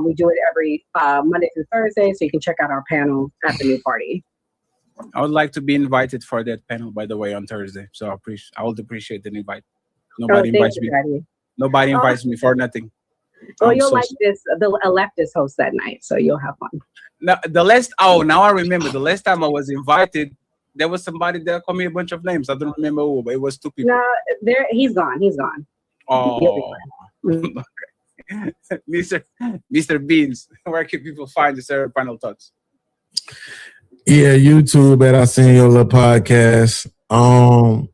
Speaker 21: We do it every Monday through Thursday. So you can check out our panel at the New Party.
Speaker 2: I would like to be invited for that panel, by the way, on Thursday. So I would appreciate the invite. Nobody invites me. Nobody invites me for nothing.
Speaker 21: Well, you'll like this, a leftist host that night, so you'll have fun.
Speaker 2: Now, now I remember the last time I was invited, there was somebody that called me a bunch of names. I don't remember who, but it was 2 people.
Speaker 21: No, he's gone. He's gone.
Speaker 2: Oh, Mr. Beans, where can people find the Sarah final thoughts?
Speaker 11: Yeah, YouTube at I Seen Your Little Podcast. I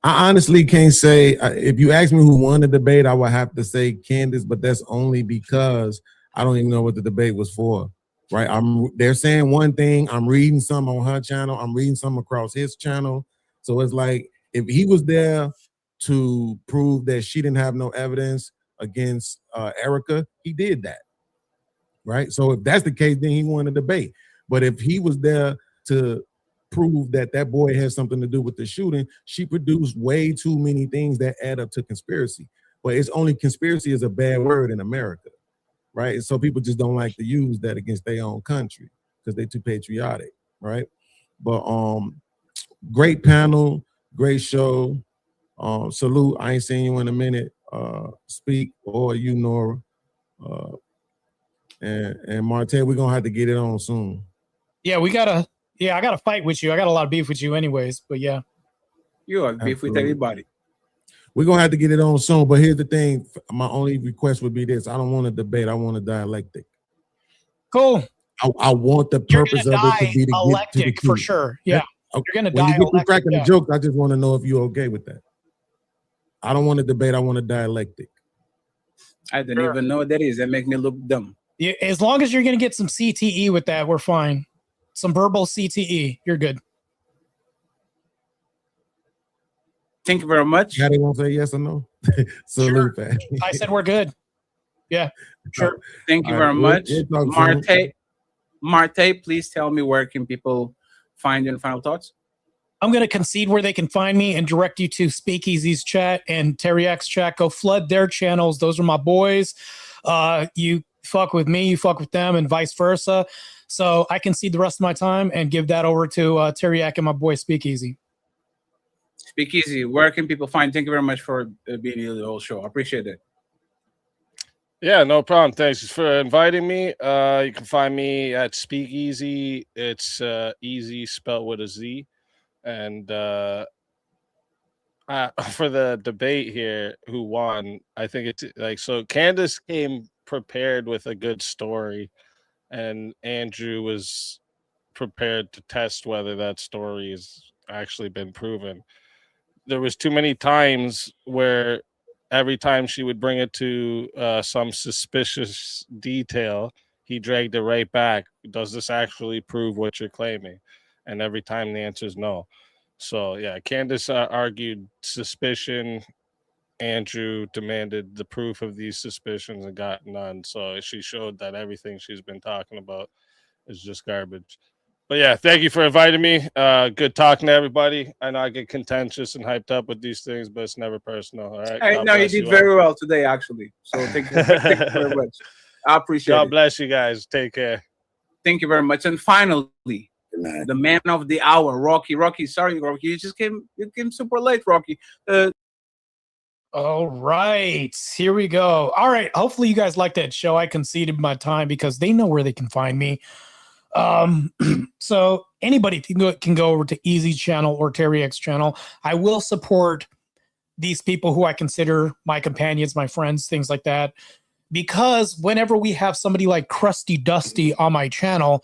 Speaker 11: honestly can't say. If you ask me who won the debate, I would have to say Candace, but that's only because I don't even know what the debate was for. Right? They're saying one thing. I'm reading some on her channel. I'm reading some across his channel. So it's like if he was there to prove that she didn't have no evidence against Erica, he did that. Right? So if that's the case, then he won the debate. But if he was there to prove that that boy has something to do with the shooting, she produced way too many things that add up to conspiracy. But it's only conspiracy is a bad word in America, right? So people just don't like to use that against their own country because they're too patriotic, right? But great panel, great show. Salute. I ain't seen you in a minute. Speak, or you, Nora. And Martae, we're gonna have to get it on soon.
Speaker 1: Yeah, I gotta fight with you. I got a lot of beef with you anyways, but yeah.
Speaker 2: You have beef with everybody.
Speaker 11: We're gonna have to get it on soon. But here's the thing. My only request would be this. I don't want a debate. I want a dialectic.
Speaker 1: Cool.
Speaker 11: I want the purpose of it to be to get to the
Speaker 1: for sure. Yeah.
Speaker 11: Okay.
Speaker 1: You're gonna
Speaker 11: when
Speaker 1: die.
Speaker 11: you get to cracking the jokes, I just want to know if you're okay with that. I don't want a debate. I want a dialectic.
Speaker 2: I didn't even know what that is. That makes me look dumb.
Speaker 1: Yeah, as long as you're gonna get some CTE with that, we're fine. Some verbal CTE, you're good.
Speaker 2: Thank you very much.
Speaker 11: Yeah, they won't say yes or no. Salute,
Speaker 1: Sure.
Speaker 11: man.
Speaker 1: I said we're good. Yeah, sure.
Speaker 2: Thank you
Speaker 11: All
Speaker 2: very
Speaker 11: right,
Speaker 2: much.
Speaker 11: we'll talk soon.
Speaker 2: Martae, please tell me where can people find you in final thoughts?
Speaker 1: I'm going to concede where they can find me and direct you to Speakeasy's chat and Terry X chat. Go flood their channels. Those are my boys. You fuck with me, you fuck with them, and vice versa. So I concede the rest of my time and give that over to Terry X and my boy Speakeasy.
Speaker 2: Speakeasy, where can people find? Thank you very much for being in the whole show. I appreciate it.
Speaker 22: Yeah, no problem. Thanks for inviting me. You can find me at Speakeasy. It's easy spelled with a Z. And for the debate here, who won? I think it's like, so Candace came prepared with a good story, and Andrew was prepared to test whether that story has actually been proven. There was too many times where every time she would bring it to some suspicious detail, he dragged it right back. Does this actually prove what you're claiming? And every time the answer is no. So yeah, Candace argued suspicion. Andrew demanded the proof of these suspicions and got none. So she showed that everything she's been talking about is just garbage. But yeah, thank you for inviting me. Good talking to everybody. I know I get contentious and hyped up with these things, but it's never personal. All right.
Speaker 2: Hey, no, you did very well today, actually. So thank you very much. I appreciate it.
Speaker 22: God bless you guys. Take care.
Speaker 2: Thank you very much. And finally, the man of the hour, Rocky. Rocky, sorry, Rocky, you came super late, Rocky.
Speaker 1: All right, here we go. All right, hopefully you guys like that show. I conceded my time because they know where they can find me. So anybody can go over to Easy channel or Terry X channel. I will support these people who I consider my companions, my friends, things like that. Because whenever we have somebody like Krusty Dusty on my channel,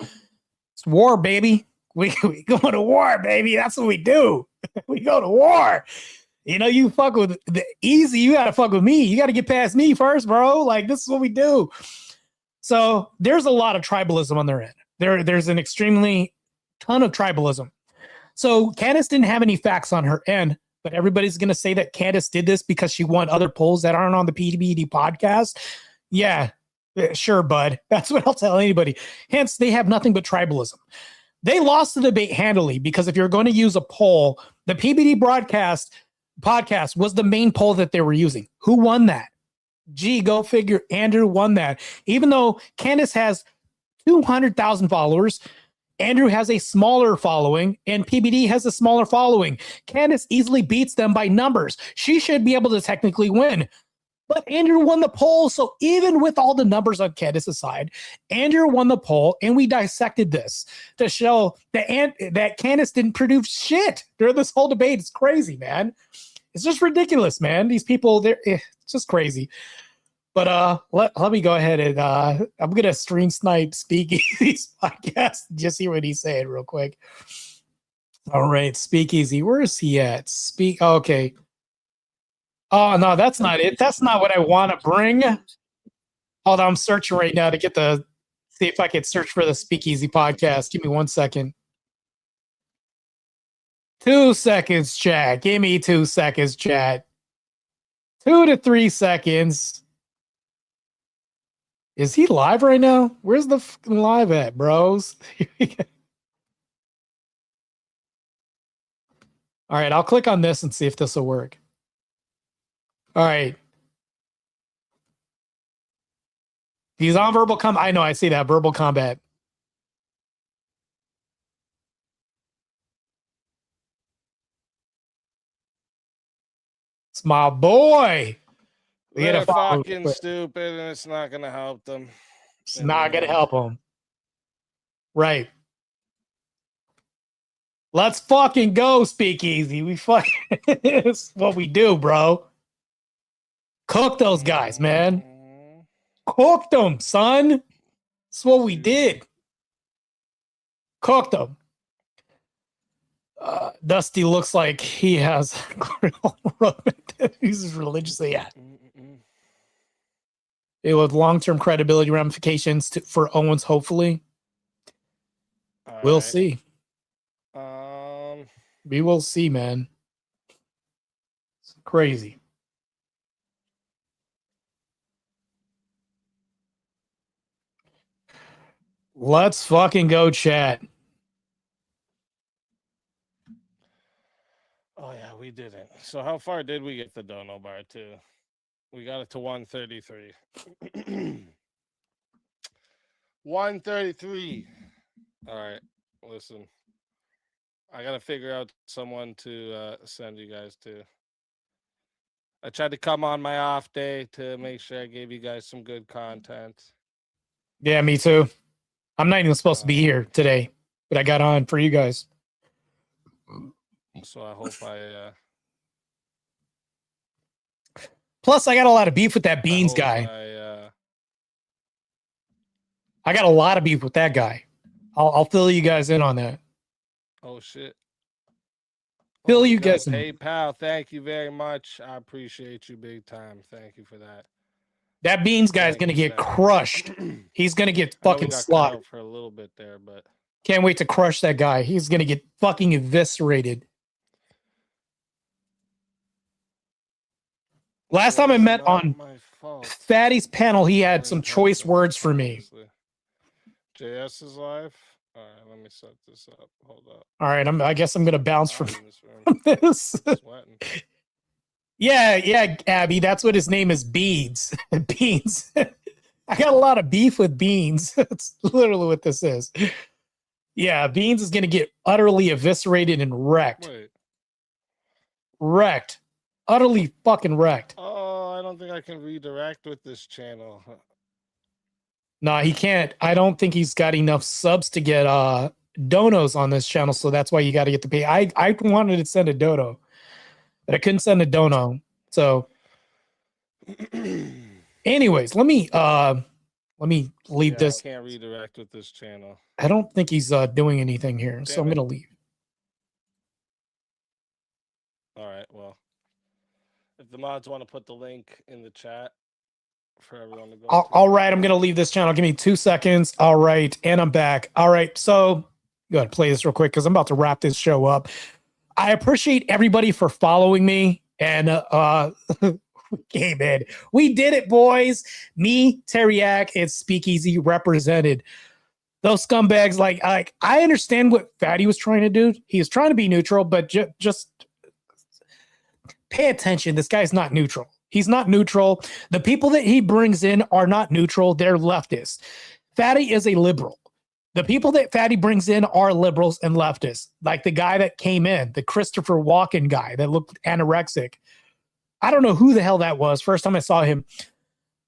Speaker 1: it's war, baby. We go to war, baby. That's what we do. We go to war. You know, you fuck with the Easy, you gotta fuck with me. You gotta get past me first, bro. Like, this is what we do. So there's a lot of tribalism on their end. There's an extremely ton of tribalism. So Candace didn't have any facts on her end, but everybody's gonna say that Candace did this because she won other polls that aren't on the PBD podcast. Yeah, sure, bud. That's what I'll tell anybody. Hence, they have nothing but tribalism. They lost the debate handily because if you're going to use a poll, the PBD podcast was the main poll that they were using. Who won that? Gee, go figure. Andrew won that. Even though Candace has 200,000 followers, Andrew has a smaller following, and PBD has a smaller following. Candace easily beats them by numbers. She should be able to technically win. But Andrew won the poll, so even with all the numbers on Candace's side, Andrew won the poll, and we dissected this to show that Candace didn't produce shit during this whole debate. It's crazy, man. It's just ridiculous, man. These people, it's just crazy. But let me go ahead and I'm gonna stream snipe Speakeasy's podcast. Just hear what he's saying real quick. All right, Speakeasy, where is he at? Okay. Oh, no, that's not it. That's not what I want to bring. Hold on, I'm searching right now to see if I can search for the Speakeasy podcast. Give me 1 second. 2 seconds, chat. Give me 2 seconds, chat. 2 to 3 seconds. Is he live right now? Where's the fucking live at, bros? All right, I'll click on this and see if this will work. All right. He's on verbal combat. I know, I see that. Verbal combat. It's my boy.
Speaker 22: They're fucking stupid, and it's not going to help them.
Speaker 1: It's not going to help them. Right. Let's fucking go, Speakeasy. We fucking, it's what we do, bro. Cook those guys, man. Cook them, son. That's what we did. Cooked them. Dusty looks like he has he's religiously at. It with long-term credibility ramifications for Owens, hopefully. We'll see. We will see, man. Crazy. Let's fucking go, chat.
Speaker 22: Oh yeah, we didn't. So how far did we get the dono bar to? We got it to 133. 133. All right, listen. I gotta figure out someone to send you guys to. I tried to come on my off day to make sure I gave you guys some good content.
Speaker 1: Yeah, me too. I'm not even supposed to be here today, but I got on for you guys.
Speaker 22: So I hope I.
Speaker 1: Plus, I got a lot of beef with that Beans guy. I got a lot of beef with that guy. I'll fill you guys in on that.
Speaker 22: Oh shit.
Speaker 1: Fill you guys in.
Speaker 22: PayPal, thank you very much. I appreciate you big time. Thank you for that.
Speaker 1: That Beans guy is going to get crushed. He's going to get fucking slaughtered
Speaker 22: for a little bit there, but
Speaker 1: can't wait to crush that guy. He's going to get fucking eviscerated. Last time I met on Fatty's panel, he had some choice words for me.
Speaker 22: JS is live. All right, let me set this up. Hold up.
Speaker 1: All right, I guess I'm going to bounce from this. Yeah, Abby, that's what his name is, Beans. Beans. I got a lot of beef with Beans. That's literally what this is. Yeah, Beans is going to get utterly eviscerated and wrecked. Wrecked. Utterly fucking wrecked.
Speaker 22: Oh, I don't think I can redirect with this channel.
Speaker 1: Nah, he can't. I don't think he's got enough subs to get donos on this channel, so that's why you got to get the pay. I wanted to send a dono, but I couldn't send a dono. So anyways, let me leave this.
Speaker 22: I can't redirect with this channel.
Speaker 1: I don't think he's doing anything here, so I'm going to leave.
Speaker 22: All right, well, if the mods want to put the link in the chat for everyone to go.
Speaker 1: All right, I'm going to leave this channel. Give me 2 seconds. All right, and I'm back. All right, so go ahead, play this real quick because I'm about to wrap this show up. I appreciate everybody for following me, and we came in. We did it, boys. Me, Teriak, and Speakeasy represented. Those scumbags, like I understand what Fatty was trying to do. He was trying to be neutral, but just pay attention. This guy's not neutral. He's not neutral. The people that he brings in are not neutral. They're leftists. Fatty is a liberal. The people that Fatty brings in are liberals and leftists. Like the guy that came in, the Christopher Walken guy that looked anorexic. I don't know who the hell that was. First time I saw him.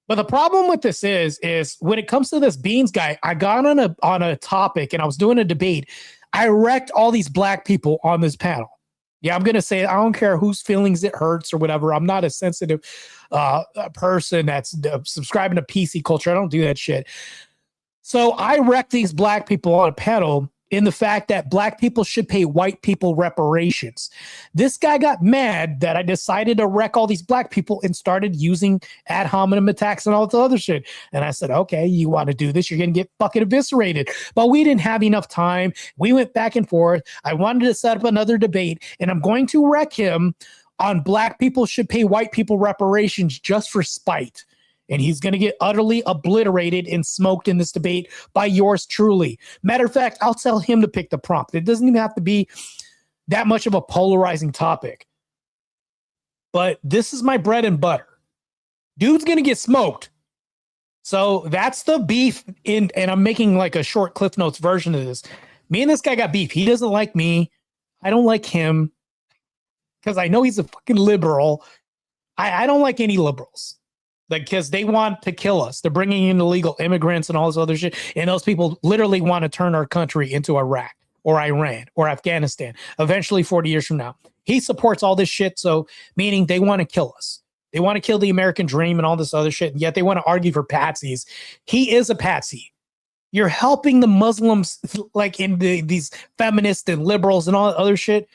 Speaker 1: But the problem with this is when it comes to this Beans guy, I got on a topic and I was doing a debate. I wrecked all these black people on this panel. Yeah, I'm going to say it. I don't care whose feelings it hurts or whatever. I'm not a sensitive person that's subscribing to PC culture. I don't do that shit. So I wrecked these black people on a panel in the fact that black people should pay white people reparations. This guy got mad that I decided to wreck all these black people and started using ad hominem attacks and all the other shit. And I said, okay, you want to do this, you're going to get fucking eviscerated. But we didn't have enough time. We went back and forth. I wanted to set up another debate, and I'm going to wreck him on black people should pay white people reparations just for spite. And he's going to get utterly obliterated and smoked in this debate by yours truly. Matter of fact, I'll tell him to pick the prompt. It doesn't even have to be that much of a polarizing topic. But this is my bread and butter. Dude's going to get smoked. So that's the beef. And I'm making like a short Cliff Notes version of this. Me and this guy got beef. He doesn't like me. I don't like him. Because I know he's a fucking liberal. I don't like any liberals. Because they want to kill us. They're bringing in illegal immigrants and all this other shit. And those people literally want to turn our country into Iraq or Iran or Afghanistan, eventually 40 years from now. He supports all this shit. So meaning they want to kill us. They want to kill the American dream and all this other shit. And yet they want to argue for patsies. He is a patsy. You're helping the Muslims like in these feminists and liberals and all that other shit.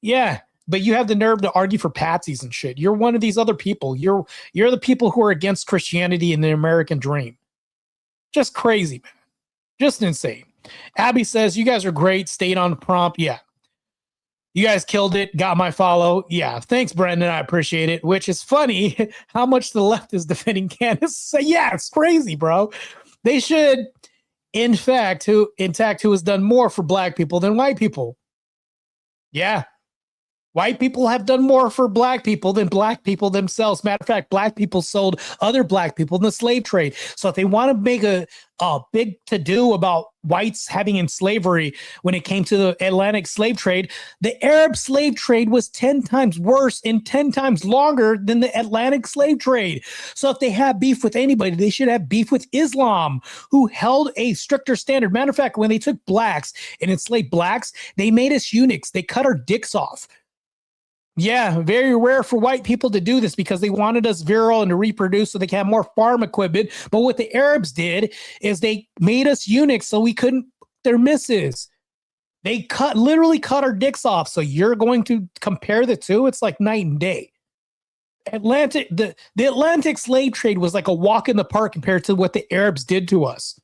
Speaker 1: Yeah. But you have the nerve to argue for patsies and shit. You're one of these other people. You're the people who are against Christianity and the American dream. Just crazy, man. Just insane. Abby says, you guys are great. Stayed on prompt. Yeah. You guys killed it. Got my follow. Yeah. Thanks, Brendan. I appreciate it. Which is funny how much the left is defending Candace. So yeah, it's crazy, bro. They should, in fact, who has done more for black people than white people. Yeah. White people have done more for black people than black people themselves. Matter of fact, black people sold other black people in the slave trade. So if they want to make a big to-do about whites having in slavery when it came to the Atlantic slave trade, the Arab slave trade was 10 times worse and 10 times longer than the Atlantic slave trade. So if they have beef with anybody, they should have beef with Islam, who held a stricter standard. Matter of fact, when they took blacks and enslaved blacks, they made us eunuchs. They cut our dicks off. Yeah, very rare for white people to do this because they wanted us virile and to reproduce so they can have more farm equipment. But what the Arabs did is they made us eunuchs so we couldn't their misses. They literally cut our dicks off. So you're going to compare the two? It's like night and day. The Atlantic slave trade was like a walk in the park compared to what the Arabs did to us.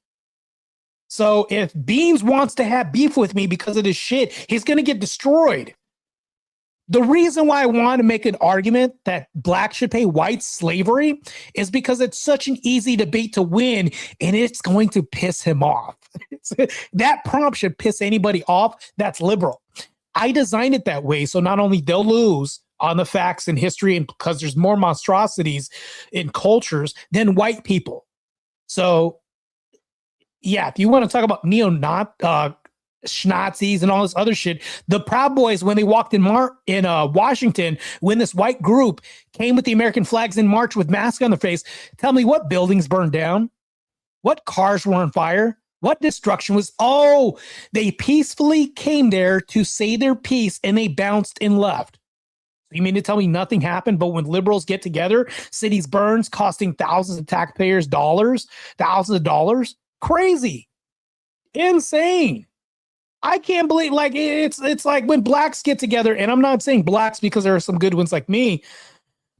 Speaker 1: So if Beans wants to have beef with me because of this shit, he's going to get destroyed. The reason why I want to make an argument that blacks should pay whites slavery is because it's such an easy debate to win, and it's going to piss him off. That prompt should piss anybody off that's liberal. I designed it that way, so not only they'll lose on the facts and history, and because there's more monstrosities in cultures than white people. So, yeah, if you want to talk about Schnazis and all this other shit. The Proud Boys, when they walked in Washington, when this white group came with the American flags in march with masks on their face, tell me what buildings burned down? What cars were on fire? What destruction was? Oh, they peacefully came there to say their piece and they bounced and left. You mean to tell me nothing happened? But when liberals get together, cities burns, costing thousands of taxpayers dollars, thousands of dollars? Crazy. Insane. I can't believe, like, it's like when blacks get together, and I'm not saying blacks because there are some good ones like me,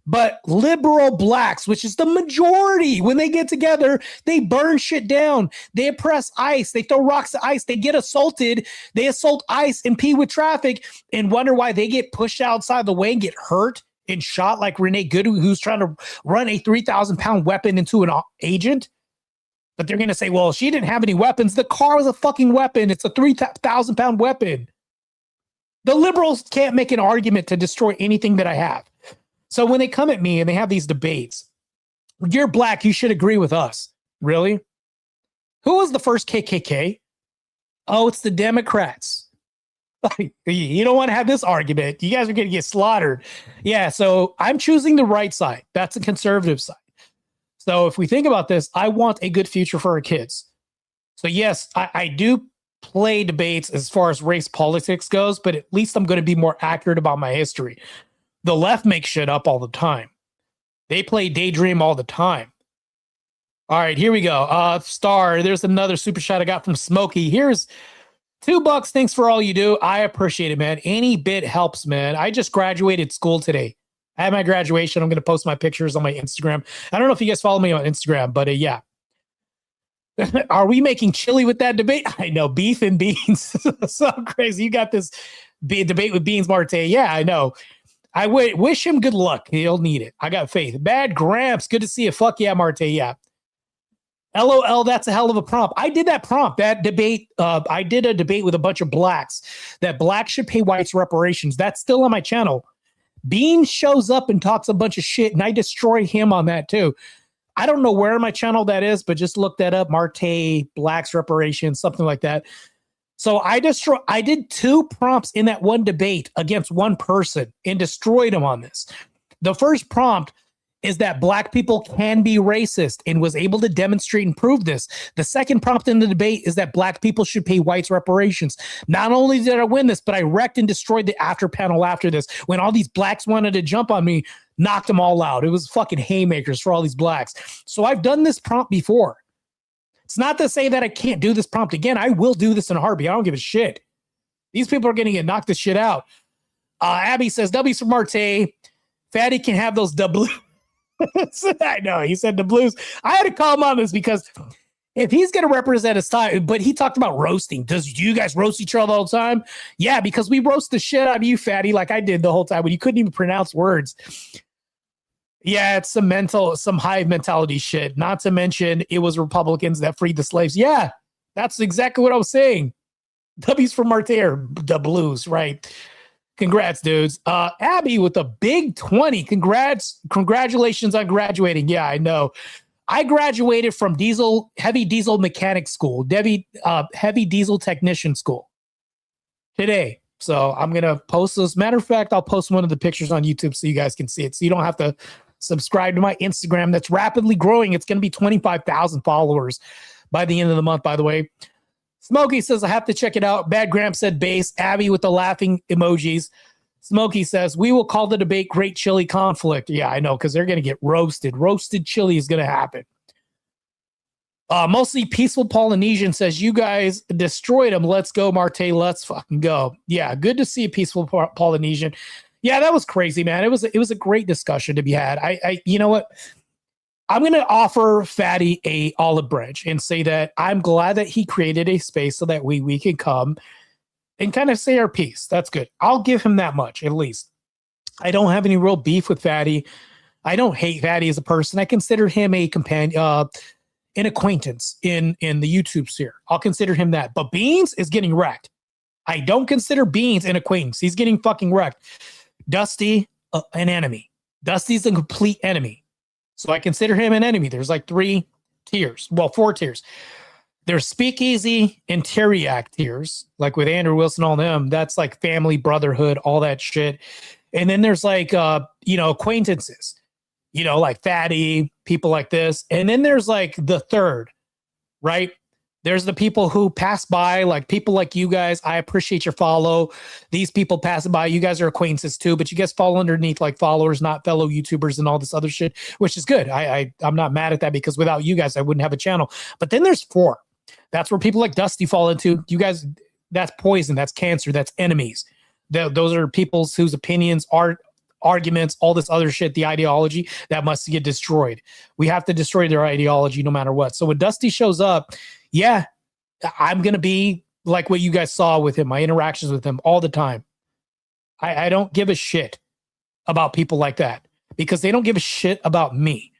Speaker 1: but liberal blacks, which is the majority, when they get together, they burn shit down. They oppress ICE. They throw rocks at ICE. They get assaulted. They assault ICE and pee with traffic and wonder why they get pushed outside the way and get hurt and shot, like Renee Good, who's trying to run a 3,000-pound weapon into an agent. But they're going to say, well, she didn't have any weapons. The car was a fucking weapon. It's a 3,000-pound weapon. The liberals can't make an argument to destroy anything that I have. So when they come at me and they have these debates, you're black, you should agree with us. Really? Who was the first KKK? Oh, it's the Democrats. You don't want to have this argument. You guys are going to get slaughtered. Yeah, so I'm choosing the right side. That's the conservative side. So if we think about this, I want a good future for our kids. So yes, I do play debates as far as race politics goes, but at least I'm going to be more accurate about my history. The left makes shit up all the time. They play daydream all the time. All right, here we go. Star, there's another super chat I got from Smokey. Here's $2. Thanks for all you do. I appreciate it, man. Any bit helps, man. I just graduated school today. I had my graduation. I'm going to post my pictures on my Instagram. I don't know if you guys follow me on Instagram, but yeah. Are we making chili with that debate? I know, beef and beans. So crazy. You got this debate with Beans Martae. Yeah, I know. I wish him good luck. He'll need it. I got faith. Bad Gramps. Good to see you. Fuck yeah, Martae. Yeah. LOL, that's a hell of a prompt. I did that prompt, that debate. I did a debate with a bunch of blacks that blacks should pay whites reparations. That's still on my channel. Bean shows up and talks a bunch of shit, and I destroy him on that too. I don't know where on my channel that is, but just look that up. Martae, blacks reparations, something like that. So I did 2 prompts in that one debate against one person and destroyed him on this. The first prompt is that black people can be racist and was able to demonstrate and prove this. The second prompt in the debate is that black people should pay whites reparations. Not only did I win this, but I wrecked and destroyed the after panel after this. When all these blacks wanted to jump on me, knocked them all out. It was fucking haymakers for all these blacks. So I've done this prompt before. It's not to say that I can't do this prompt again. I will do this in a heartbeat. I don't give a shit. These people are going to get knocked this shit out. Abby says, W's for Martae. Fatty can have those W. I know, he said the blues. I had to call him on this because If he's going to represent his time, but he talked about roasting. Do you guys roast each other all the time? Yeah, because we roast the shit out of you, fatty, like I did the whole time when you couldn't even pronounce words. Yeah, it's some hive mentality shit. Not to mention it was Republicans that freed the slaves. Yeah, that's exactly what I was saying. W's for Martae, the Blues, right? Congrats, dudes. Abby with a big 20. Congratulations on graduating. Yeah, I know. I graduated from heavy diesel mechanic school, heavy diesel technician school today. So I'm going to post this. Matter of fact, I'll post one of the pictures on YouTube so you guys can see it. So you don't have to subscribe to my Instagram that's rapidly growing. It's going to be 25,000 followers by the end of the month, by the way. Smokey says, I have to check it out. Bad Gramp said base. Abby with the laughing emojis. Smokey says, we will call the debate Great Chili Conflict. Yeah, I know, because they're going to get roasted. Roasted chili is going to happen. Mostly Peaceful Polynesian says, you guys destroyed him. Let's go, Martae. Let's fucking go. Yeah, good to see Peaceful Polynesian. Yeah, that was crazy, man. It was a great discussion to be had. I you know what? I'm going to offer Fatty a olive branch and say that I'm glad that he created a space so that we can come and kind of say our piece. That's good. I'll give him that much, at least. I don't have any real beef with Fatty. I don't hate Fatty as a person. I consider him a companion, an acquaintance in the YouTube sphere. I'll consider him that. But Beans is getting wrecked. I don't consider Beans an acquaintance. He's getting fucking wrecked. Dusty, an enemy. Dusty's a complete enemy. So I consider him an enemy. There's like 3 tiers. Well, 4 tiers. There's Speakeasy and Teriac tiers, like with Andrew Wilson, all them. That's like family, brotherhood, all that shit. And then there's like, acquaintances, like Fatty, people like this. And then there's like the third, right? There's the people who pass by, like people like you guys. I appreciate your follow. These people passing by, you guys are acquaintances too, but you guys fall underneath like followers, not fellow YouTubers and all this other shit, which is good. I'm not mad at that because without you guys, I wouldn't have a channel. But then there's 4. That's where people like Dusty fall into. You guys, that's poison. That's cancer. That's enemies. Those are people whose opinions, arguments, all this other shit, the ideology that must get destroyed. We have to destroy their ideology no matter what. So when Dusty shows up, yeah, I'm going to be like what you guys saw with him, my interactions with him all the time. I don't give a shit about people like that because they don't give a shit about me.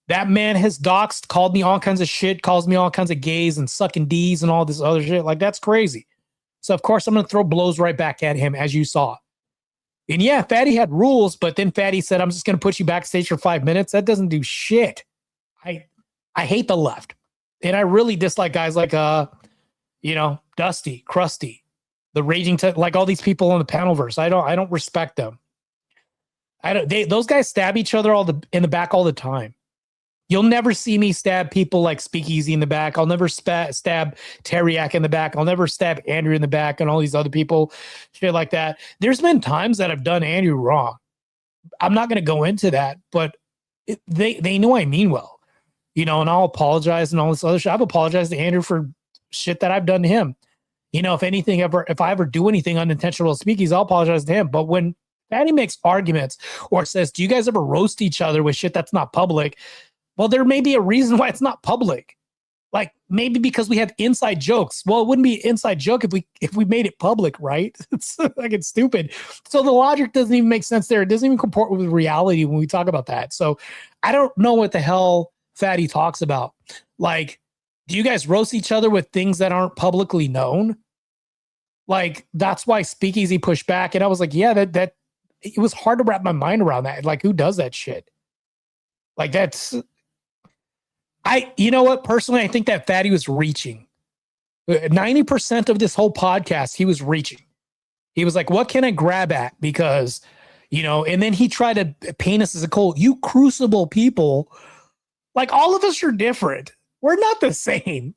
Speaker 1: That man has doxed, called me all kinds of shit, calls me all kinds of gays and sucking D's and all this other shit. Like, that's crazy. So, of course, I'm going to throw blows right back at him, as you saw. And yeah, Fatty had rules, but then Fatty said, I'm just going to put you backstage for 5 minutes. That doesn't do shit. I hate the left. And I really dislike guys like, Dusty, Krusty, the Raging, like all these people on the Panelverse. I don't respect them. Those guys stab each other in the back all the time. You'll never see me stab people like Speakeasy in the back. I'll never stab Teriac in the back. I'll never stab Andrew in the back and all these other people, shit like that. There's been times that I've done Andrew wrong. I'm not going to go into that, but they know I mean well, and I'll apologize and all this other shit. I've apologized to Andrew for shit that I've done to him. If I ever do anything unintentional to Speakeasy, I'll apologize to him. But when Fatty makes arguments or says, do you guys ever roast each other with shit that's not public? Well, there may be a reason why it's not public. Like maybe because we have inside jokes. Well, it wouldn't be an inside joke if we made it public, right? It's stupid. So the logic doesn't even make sense there. It doesn't even comport with reality when we talk about that. So I don't know what the hell Fatty talks about. Like, do you guys roast each other with things that aren't publicly known? Like, that's why Speakeasy pushed back. And I was like, yeah, that it was hard to wrap my mind around that. Like, who does that shit? Like, you know what? Personally, I think that Fatty was reaching. 90% of this whole podcast, he was reaching. He was like, what can I grab at? Because, and then he tried to paint us as a cult. You crucible people, like all of us are different. We're not the same.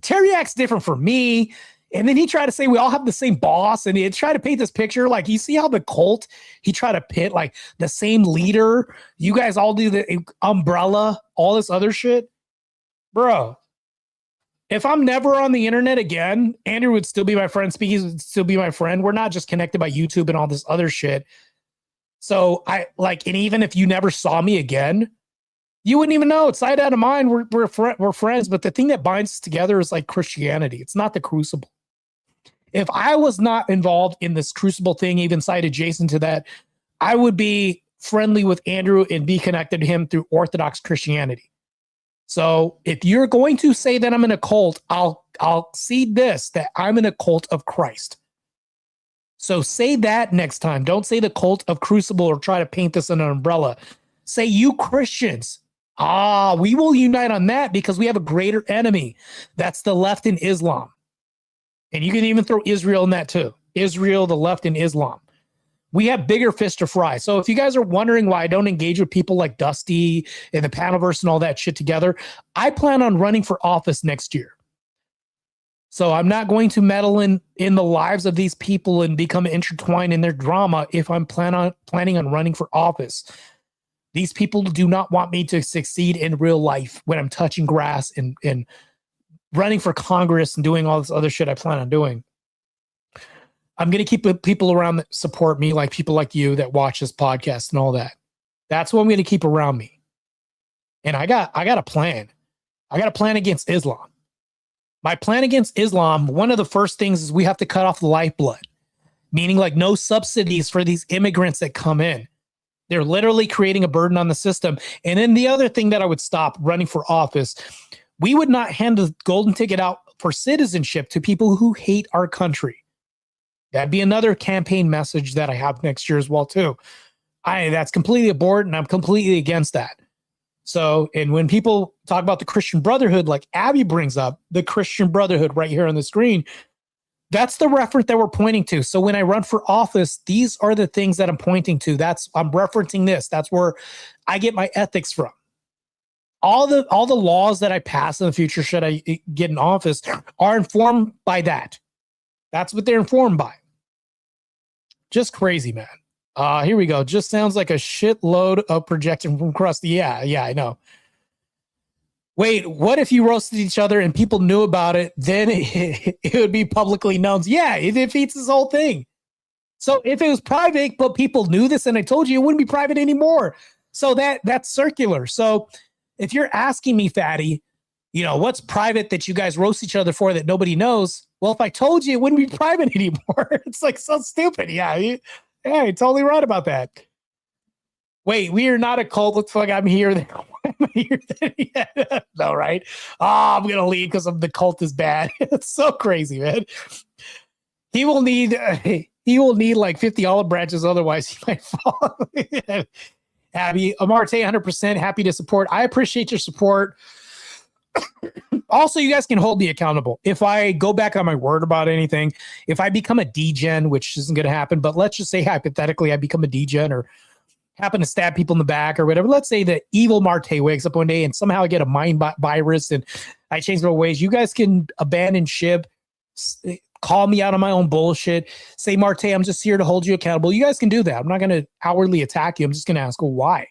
Speaker 1: Teriac's different from me. And then he tried to say we all have the same boss. And he tried to paint this picture. Like, you see how the cult, he tried to pit like the same leader. You guys all do the umbrella, all this other shit. Bro, if I'm never on the internet again, Andrew would still be my friend. Speakeasy would still be my friend. We're not just connected by YouTube and all this other shit. So and even if you never saw me again, You wouldn't even know. It's sight out of mind. We're friends, but the thing that binds us together is like Christianity. It's not the crucible. If I was not involved in this crucible thing, even side adjacent to that, I would be friendly with Andrew and be connected to him through Orthodox Christianity. So if you're going to say that I'm in a cult, I'll cede this, that I'm in a cult of Christ. So say that next time. Don't say the cult of Crucible or try to paint this in an umbrella. Say you Christians. We will unite on that because we have a greater enemy. That's the left in Islam. And you can even throw Israel in that too. Israel, the left, and Islam. We have bigger fish to fry. So if you guys are wondering why I don't engage with people like Dusty and the Panelverse and all that shit together, I plan on running for office next year. So I'm not going to meddle in the lives of these people and become intertwined in their drama if I'm planning on running for office. These people do not want me to succeed in real life when I'm touching grass and running for Congress and doing all this other shit I plan on doing. I'm going to keep people around that support me, like people like you that watch this podcast and all that. That's what I'm going to keep around me. And I got a plan. I got a plan against Islam. My plan against Islam, one of the first things is we have to cut off the lifeblood, meaning like no subsidies for these immigrants that come in. They're literally creating a burden on the system. And then the other thing that I would stop running for office, we would not hand the golden ticket out for citizenship to people who hate our country. That'd be another campaign message that I have next year as well, too. That's completely abhorrent, and I'm completely against that. So, and when people talk about the Christian Brotherhood, like Abby brings up, the Christian Brotherhood right here on the screen, that's the reference that we're pointing to. So when I run for office, these are the things that I'm pointing to. I'm referencing this. That's where I get my ethics from. All the laws that I pass in the future, should I get in office, are informed by that. That's what they're informed by. Just crazy, man. Here we go. Just sounds like a shitload of projection from Krusty. Yeah, I know. Wait, what if you roasted each other and people knew about it? Then it would be publicly known. Yeah, it defeats this whole thing. So if it was private, but people knew this and I told you, it wouldn't be private anymore. So that's circular. So if you're asking me, Fatty, what's private that you guys roast each other for that nobody knows? Well, if I told you, it wouldn't be private anymore. It's like so stupid. Yeah, you're totally right about that. Wait, we are not a cult. Looks like I'm here. No, right? I'm going to leave because the cult is bad. It's so crazy, man. He will need like 50 olive branches. Otherwise, he might fall. Abby, Martae, 100% happy to support. I appreciate your support. Also, you guys can hold me accountable. If I go back on my word about anything, if I become a degen, which isn't going to happen, but let's just say hypothetically I become a degen or happen to stab people in the back or whatever. Let's say that evil Martae wakes up one day and somehow I get a mind virus and I change my ways. You guys can abandon ship, call me out on my own bullshit, say, Martae, I'm just here to hold you accountable. You guys can do that. I'm not going to outwardly attack you. I'm just going to ask, well, why?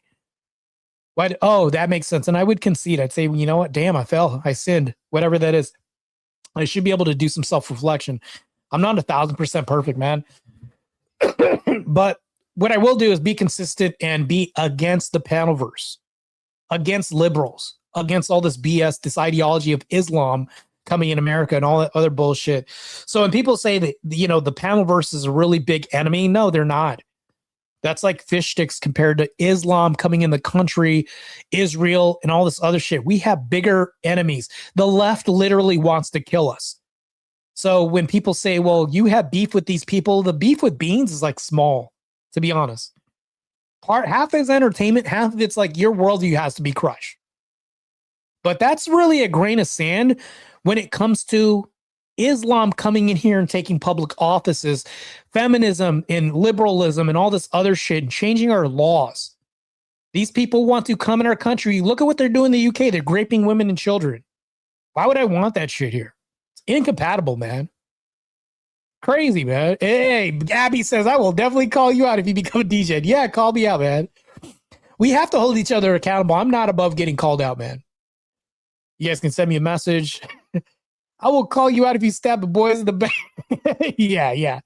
Speaker 1: What? Oh, that makes sense. And I would concede. I'd say, well, you know what? Damn, I fell. I sinned. Whatever that is. I should be able to do some self-reflection. I'm not 1,000% perfect, man. But what I will do is be consistent and be against the Panelverse, against liberals, against all this BS, this ideology of Islam coming in America and all that other bullshit. So when people say that, the Panelverse is a really big enemy, no, they're not. That's like fish sticks compared to Islam coming in the country, Israel, and all this other shit. We have bigger enemies. The left literally wants to kill us. So when people say, well, you have beef with these people, the beef with beans is like small, to be honest. Half is entertainment, half of it's like your worldview has to be crushed. But that's really a grain of sand when it comes to Islam coming in here and taking public offices, feminism and liberalism and all this other shit and changing our laws. These people want to come in our country. Look at what they're doing in the UK. They're raping women and children. Why would I want that shit here? It's incompatible, man. Crazy, man. Hey, Gabby says, I will definitely call you out if you become a DJ. Yeah, call me out, man. We have to hold each other accountable. I'm not above getting called out, man. You guys can send me a message. I will call you out if you stab the boys in the back. Yeah.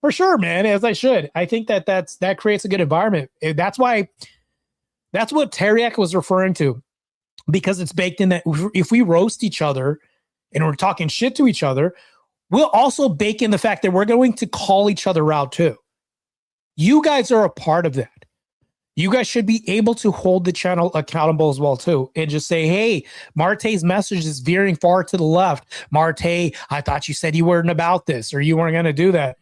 Speaker 1: For sure, man, as I should. I think that creates a good environment. That's why That's what Teriak was referring to, because it's baked in that if we roast each other and we're talking shit to each other, we'll also bake in the fact that we're going to call each other out too. You guys are a part of that. You guys should be able to hold the channel accountable as well too, and just say, hey, Martae's message is veering far to the left. Martae, I thought you said you weren't about this, or you weren't going to do that.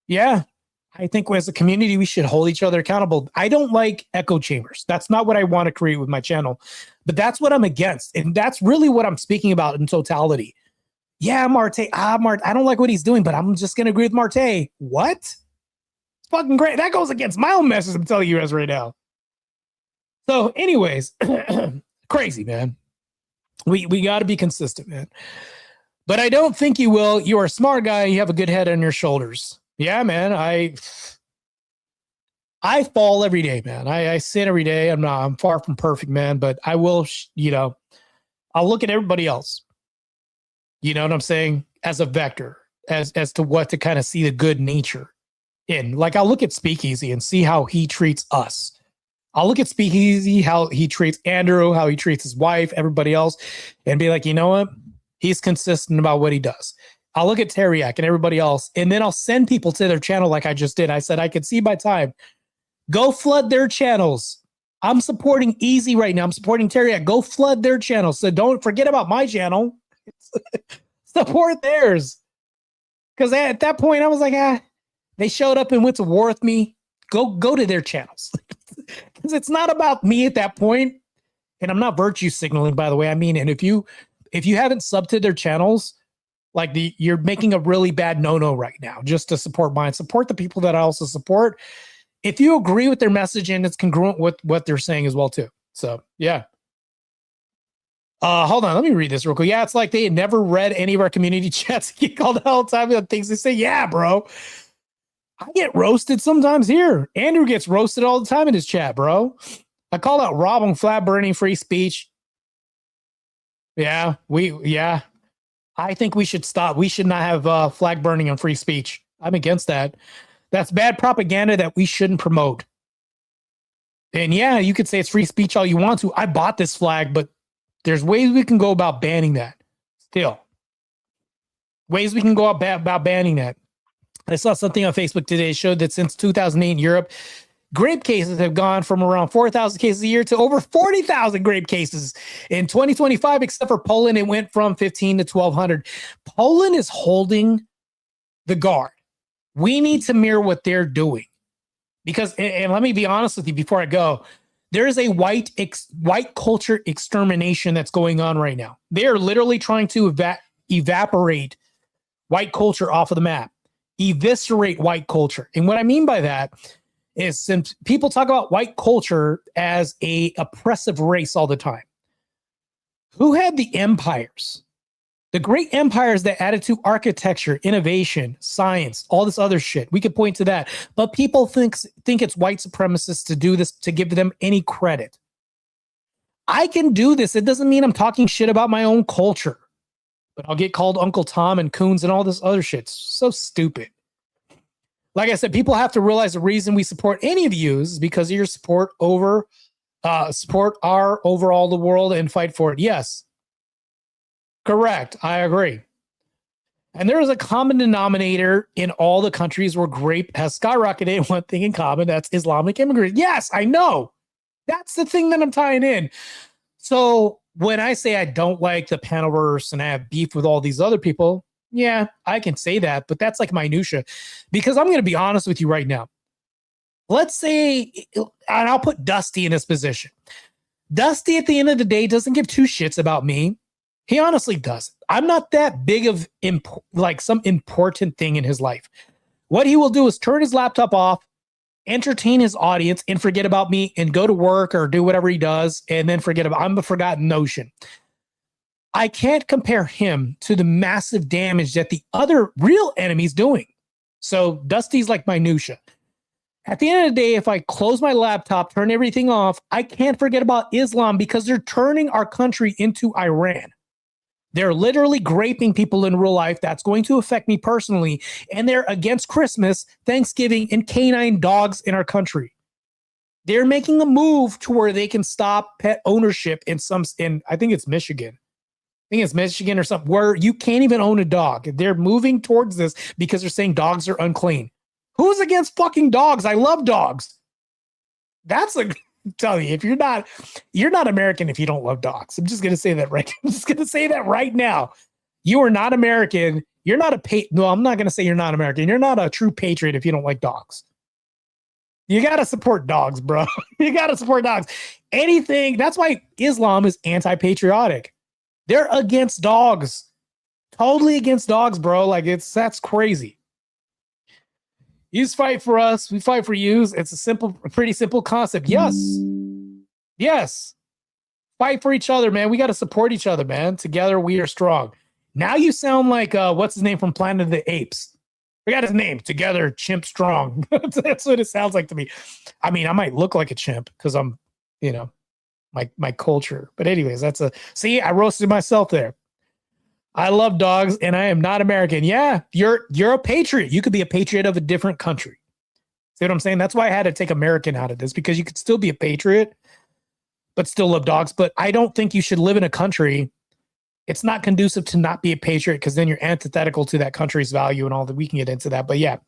Speaker 1: Yeah, I think as a community, we should hold each other accountable. I don't like echo chambers. That's not what I want to create with my channel, but that's what I'm against. And that's really what I'm speaking about in totality. Yeah, Martae, I don't like what he's doing, but I'm just going to agree with Martae. What? Fucking great. That goes against my own message, I'm telling you guys right now. So anyways, crazy, man. We got to be consistent, man. But I don't think you will. You are a smart guy. You have a good head on your shoulders. Yeah, man. I fall every day, man. I sin every day. I'm far from perfect, man, but I will, I'll look at everybody else. You know what I'm saying? As a vector, as to what to kind of see the good nature in. Like, I'll look at Speakeasy and see how he treats us. I'll look at Speakeasy, how he treats Andrew, how he treats his wife, everybody else, and be like, you know what? He's consistent about what he does. I'll look at Teriak and everybody else, and then I'll send people to their channel like I just did. I said, I can see by time. Go flood their channels. I'm supporting Easy right now. I'm supporting Teriak. Go flood their channels. So don't forget about my channel. Support theirs. Because at that point, I was like, they showed up and went to war with me. Go to their channels. Because it's not about me at that point. And I'm not virtue signaling, by the way. I mean, and if you haven't subbed to their channels, like you're making a really bad no-no right now just to support mine. Support the people that I also support. If you agree with their message and it's congruent with what they're saying as well too. So yeah. Hold on, let me read this real quick. Yeah, it's like they had never read any of our community chats. Get called all the time on things they say. Yeah, bro. I get roasted sometimes here. Andrew gets roasted all the time in his chat, bro. I call out Rob on flat burning free speech. Yeah. I think we should stop. We should not have flag burning on free speech. I'm against that. That's bad propaganda that we shouldn't promote. And yeah, you could say it's free speech all you want to. I bought this flag, but there's ways we can go about banning that. Still. Ways we can go about banning that. I saw something on Facebook today showed that since 2008 in Europe, grape cases have gone from around 4,000 cases a year to over 40,000 grape cases in 2025, except for Poland. It went from 15 to 1,200. Poland is holding the guard. We need to mirror what they're doing. Because, and let me be honest with you before I go, there is a white culture extermination that's going on right now. They are literally trying to evaporate white culture off of the map. Eviscerate white culture. And what I mean by that is, since people talk about white culture as a oppressive race all the time, who had the empires? The great empires that added to architecture, innovation, science, all this other shit. We could point to that. But people think it's white supremacists to do this, to give them any credit. I can do this. It doesn't mean I'm talking shit about my own culture. But I'll get called Uncle Tom and Coons and all this other shit. It's so stupid. Like I said, people have to realize the reason we support any of you is because of your support over all the world and fight for it. Yes. Correct. I agree. And there is a common denominator in all the countries where grape has skyrocketed. One thing in common, that's Islamic immigrants. Yes, I know. That's the thing that I'm tying in. So when I say I don't like the Panaverse and I have beef with all these other people, yeah, I can say that, but that's like minutia. Because I'm going to be honest with you right now. Let's say, and I'll put Dusty in this position. Dusty, at the end of the day, doesn't give two shits about me. He honestly doesn't. I'm not that big of like some important thing in his life. What he will do is turn his laptop off, entertain his audience, and forget about me and go to work or do whatever he does and then forget about. I'm a forgotten notion. I can't compare him to the massive damage that the other real enemy's doing. So Dusty's like minutia. At the end of the day, if I close my laptop, turn everything off, I can't forget about Islam because they're turning our country into Iran. They're literally graping people in real life. That's going to affect me personally. And they're against Christmas, Thanksgiving, and canine dogs in our country. They're making a move to where they can stop pet ownership in I think it's Michigan. I think it's Michigan or something, where you can't even own a dog. They're moving towards this because they're saying dogs are unclean. Who's against fucking dogs? I love dogs. That's I'm telling you, if you're not American if you don't love dogs. I'm just gonna say that right. I'm just gonna say that right now. You are not American. You're not no, I'm not gonna say you're not American. You're not a true patriot if you don't like dogs. You gotta support dogs, bro. You gotta support dogs. Anything. That's why Islam is anti-patriotic. They're against dogs. Totally against dogs, bro. Like that's crazy. You fight for us, we fight for you. It's a pretty simple concept. Yes. Yes. Fight for each other, man. We got to support each other, man. Together we are strong. Now you sound like what's his name from Planet of the Apes? I got his name. Together, chimp strong. That's what it sounds like to me. I mean, I might look like a chimp because I'm, my culture. But anyways, see, I roasted myself there. I love dogs and I am not American. Yeah, you're a patriot. You could be a patriot of a different country. See what I'm saying? That's why I had to take American out of this, because you could still be a patriot, but still love dogs. But I don't think you should live in a country. It's not conducive to not be a patriot, because then you're antithetical to that country's value and all that. We can get into that. But yeah,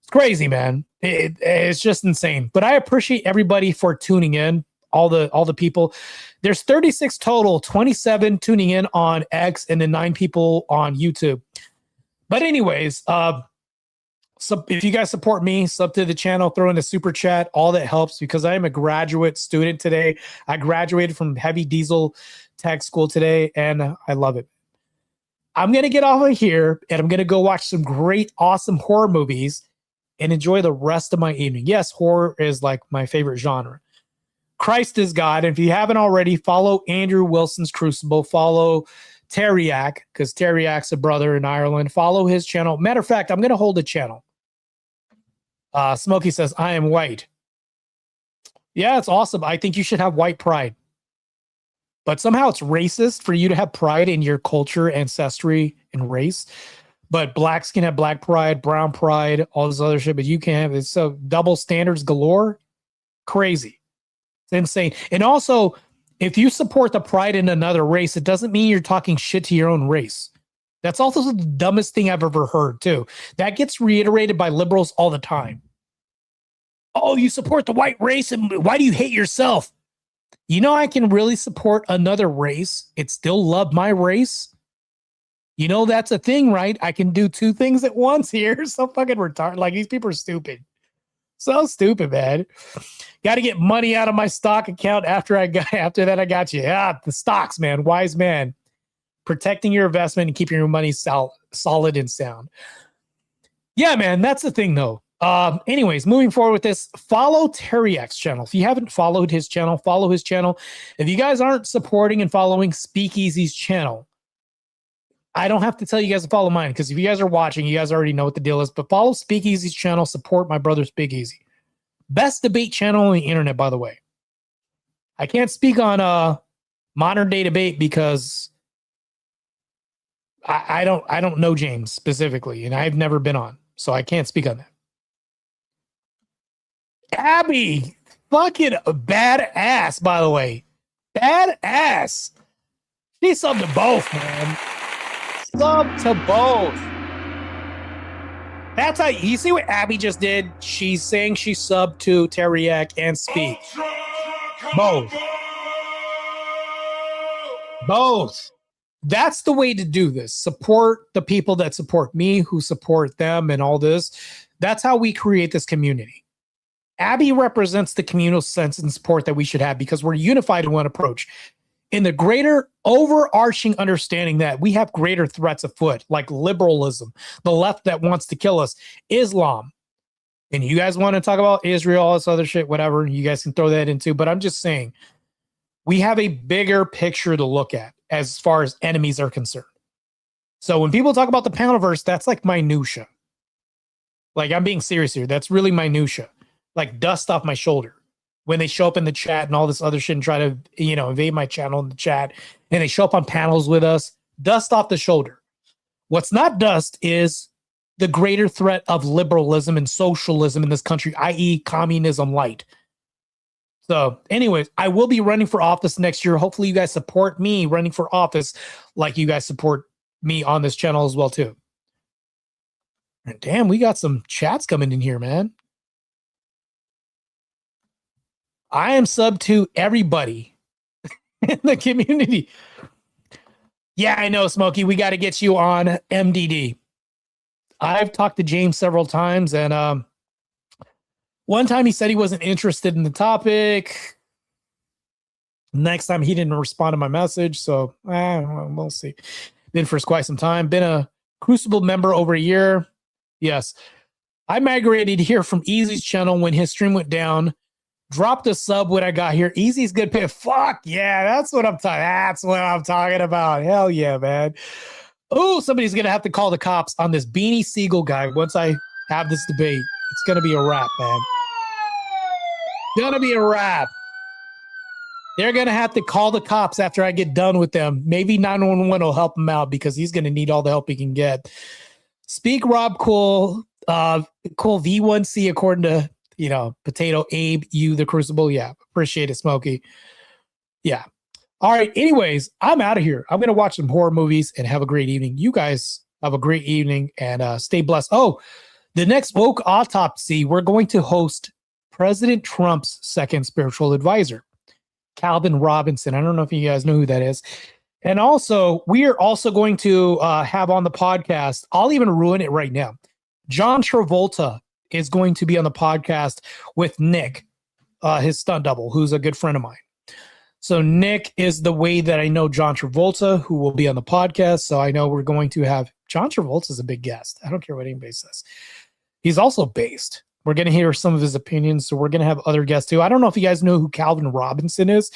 Speaker 1: it's crazy, man. It's just insane. But I appreciate everybody for tuning in. All the people. There's 36 total, 27 tuning in on X, and then 9 people on YouTube. But anyways, so if you guys support me, sub to the channel, throw in a super chat, all that helps, because I am a graduate student today. I graduated from heavy diesel tech school today, and I love it. I'm going to get off of here, and I'm going to go watch some great, awesome horror movies and enjoy the rest of my evening. Yes, horror is like my favorite genre. Christ is God. And if you haven't already, follow Andrew Wilson's Crucible. Follow Teriak, because Teriak's a brother in Ireland. Follow his channel. Matter of fact, I'm going to hold a channel. Smokey says, I am white. Yeah, it's awesome. I think you should have white pride. But somehow it's racist for you to have pride in your culture, ancestry, and race. But blacks can have black pride, brown pride, all this other shit, but you can't have it. So double standards galore. Crazy. It's insane. And also, if you support the pride in another race, it doesn't mean you're talking shit to your own race. That's also the dumbest thing I've ever heard, too. That gets reiterated by liberals all the time. Oh, you support the white race, and why do you hate yourself? You know, I can really support another race and still love my race. You know, that's a thing, right? I can do 2 things at once here. So fucking retarded. Like, these people are stupid. So stupid, man. Got to get money out of my stock account after that I got you. Yeah, the stocks, man. Wise man. Protecting your investment and keeping your money solid and sound. Yeah, man, that's the thing, though. Anyways, moving forward with this, follow Teriak's channel. If you haven't followed his channel, follow his channel. If you guys aren't supporting and following Speakeasy's channel, I don't have to tell you guys to follow mine, because if you guys are watching, you guys already know what the deal is. But follow Speakeasy's channel. Support my brother Speakeasy. Best debate channel on the internet, by the way. I can't speak on modern day debate because I don't know James specifically, and I've never been on, so I can't speak on that. Abby, fucking badass, by the way. Badass. She subbed to both, man. Sub to both. That's how you see what Abby just did. She's saying she subbed to Teriak and Speak. Both. Both. That's the way to do this. Support the people that support me, who support them, and all this. That's how we create this community. Abby represents the communal sense and support that we should have, because we're unified in one approach. In the greater overarching understanding that we have greater threats afoot, like liberalism, the left that wants to kill us, Islam. And you guys want to talk about Israel, all this other shit, whatever, you guys can throw that into. But I'm just saying, we have a bigger picture to look at as far as enemies are concerned. So when people talk about the Panaverse, that's like minutia. Like, I'm being serious here. That's really minutia. Like dust off my shoulder. When they show up in the chat and all this other shit and try to, invade my channel in the chat, and they show up on panels with us, dust off the shoulder. What's not dust is the greater threat of liberalism and socialism in this country, i.e. communism light. So, anyways, I will be running for office next year. Hopefully, you guys support me running for office like you guys support me on this channel as well, too. And damn, we got some chats coming in here, man. I am sub to everybody in the community. Yeah, I know, Smokey. We got to get you on MDD. I've talked to James several times, and one time he said he wasn't interested in the topic. Next time he didn't respond to my message, so we'll see. Been for quite some time. Been a Crucible member over a year. Yes. I migrated here from Easy's channel when his stream went down. Dropped a sub when I got here. Easy's good pay. Fuck yeah, that's what I'm talking. That's what I'm talking about. Hell yeah, man. Oh, somebody's gonna have to call the cops on this Beanie Siegel guy once I have this debate. It's gonna be a wrap, man. Gonna be a wrap. They're gonna have to call the cops after I get done with them. Maybe 911 will help him out because he's gonna need all the help he can get. Speak Rob Cool, Cool V1C according to Potato Abe, you the Crucible. Yeah, appreciate it, Smokey. Yeah. All right. Anyways, I'm out of here. I'm gonna watch some horror movies and have a great evening. You guys have a great evening and stay blessed. Oh, the next woke autopsy, we're going to host President Trump's second spiritual advisor, Calvin Robinson. I don't know if you guys know who that is. And also, we are also going to have on the podcast, I'll even ruin it right now, John Travolta is going to be on the podcast with Nick, his stunt double, who's a good friend of mine. So Nick is the way that I know John Travolta, who will be on the podcast. So I know we're going to have John Travolta's a big guest. I don't care what anybody says. He's also based. We're going to hear some of his opinions. So we're going to have other guests too. I don't know if you guys know who Calvin Robinson is.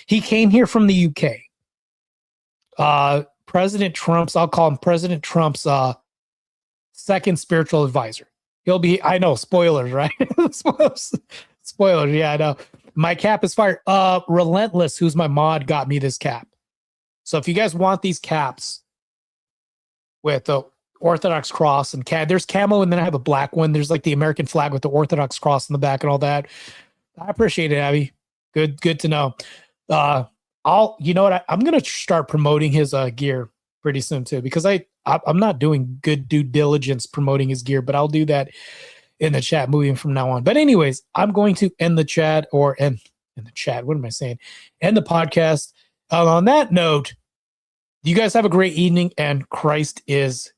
Speaker 1: He came here from the UK. President Trump's, I'll call him President Trump's second spiritual advisor. He'll be, I know, spoilers, right? Spoilers, yeah, I know. My cap is fired. Relentless, who's my mod, got me this cap. So if you guys want these caps with the Orthodox cross and there's camo, and then I have a black one. There's like the American flag with the Orthodox cross in the back and all that. I appreciate it, Abby. Good to know. You know what? I'm gonna start promoting his gear pretty soon too, because I'm not doing good due diligence promoting his gear, but I'll do that in the chat moving from now on. But anyways, I'm going to end the chat or end in the chat. What am I saying? End the podcast. On that note, you guys have a great evening, and Christ is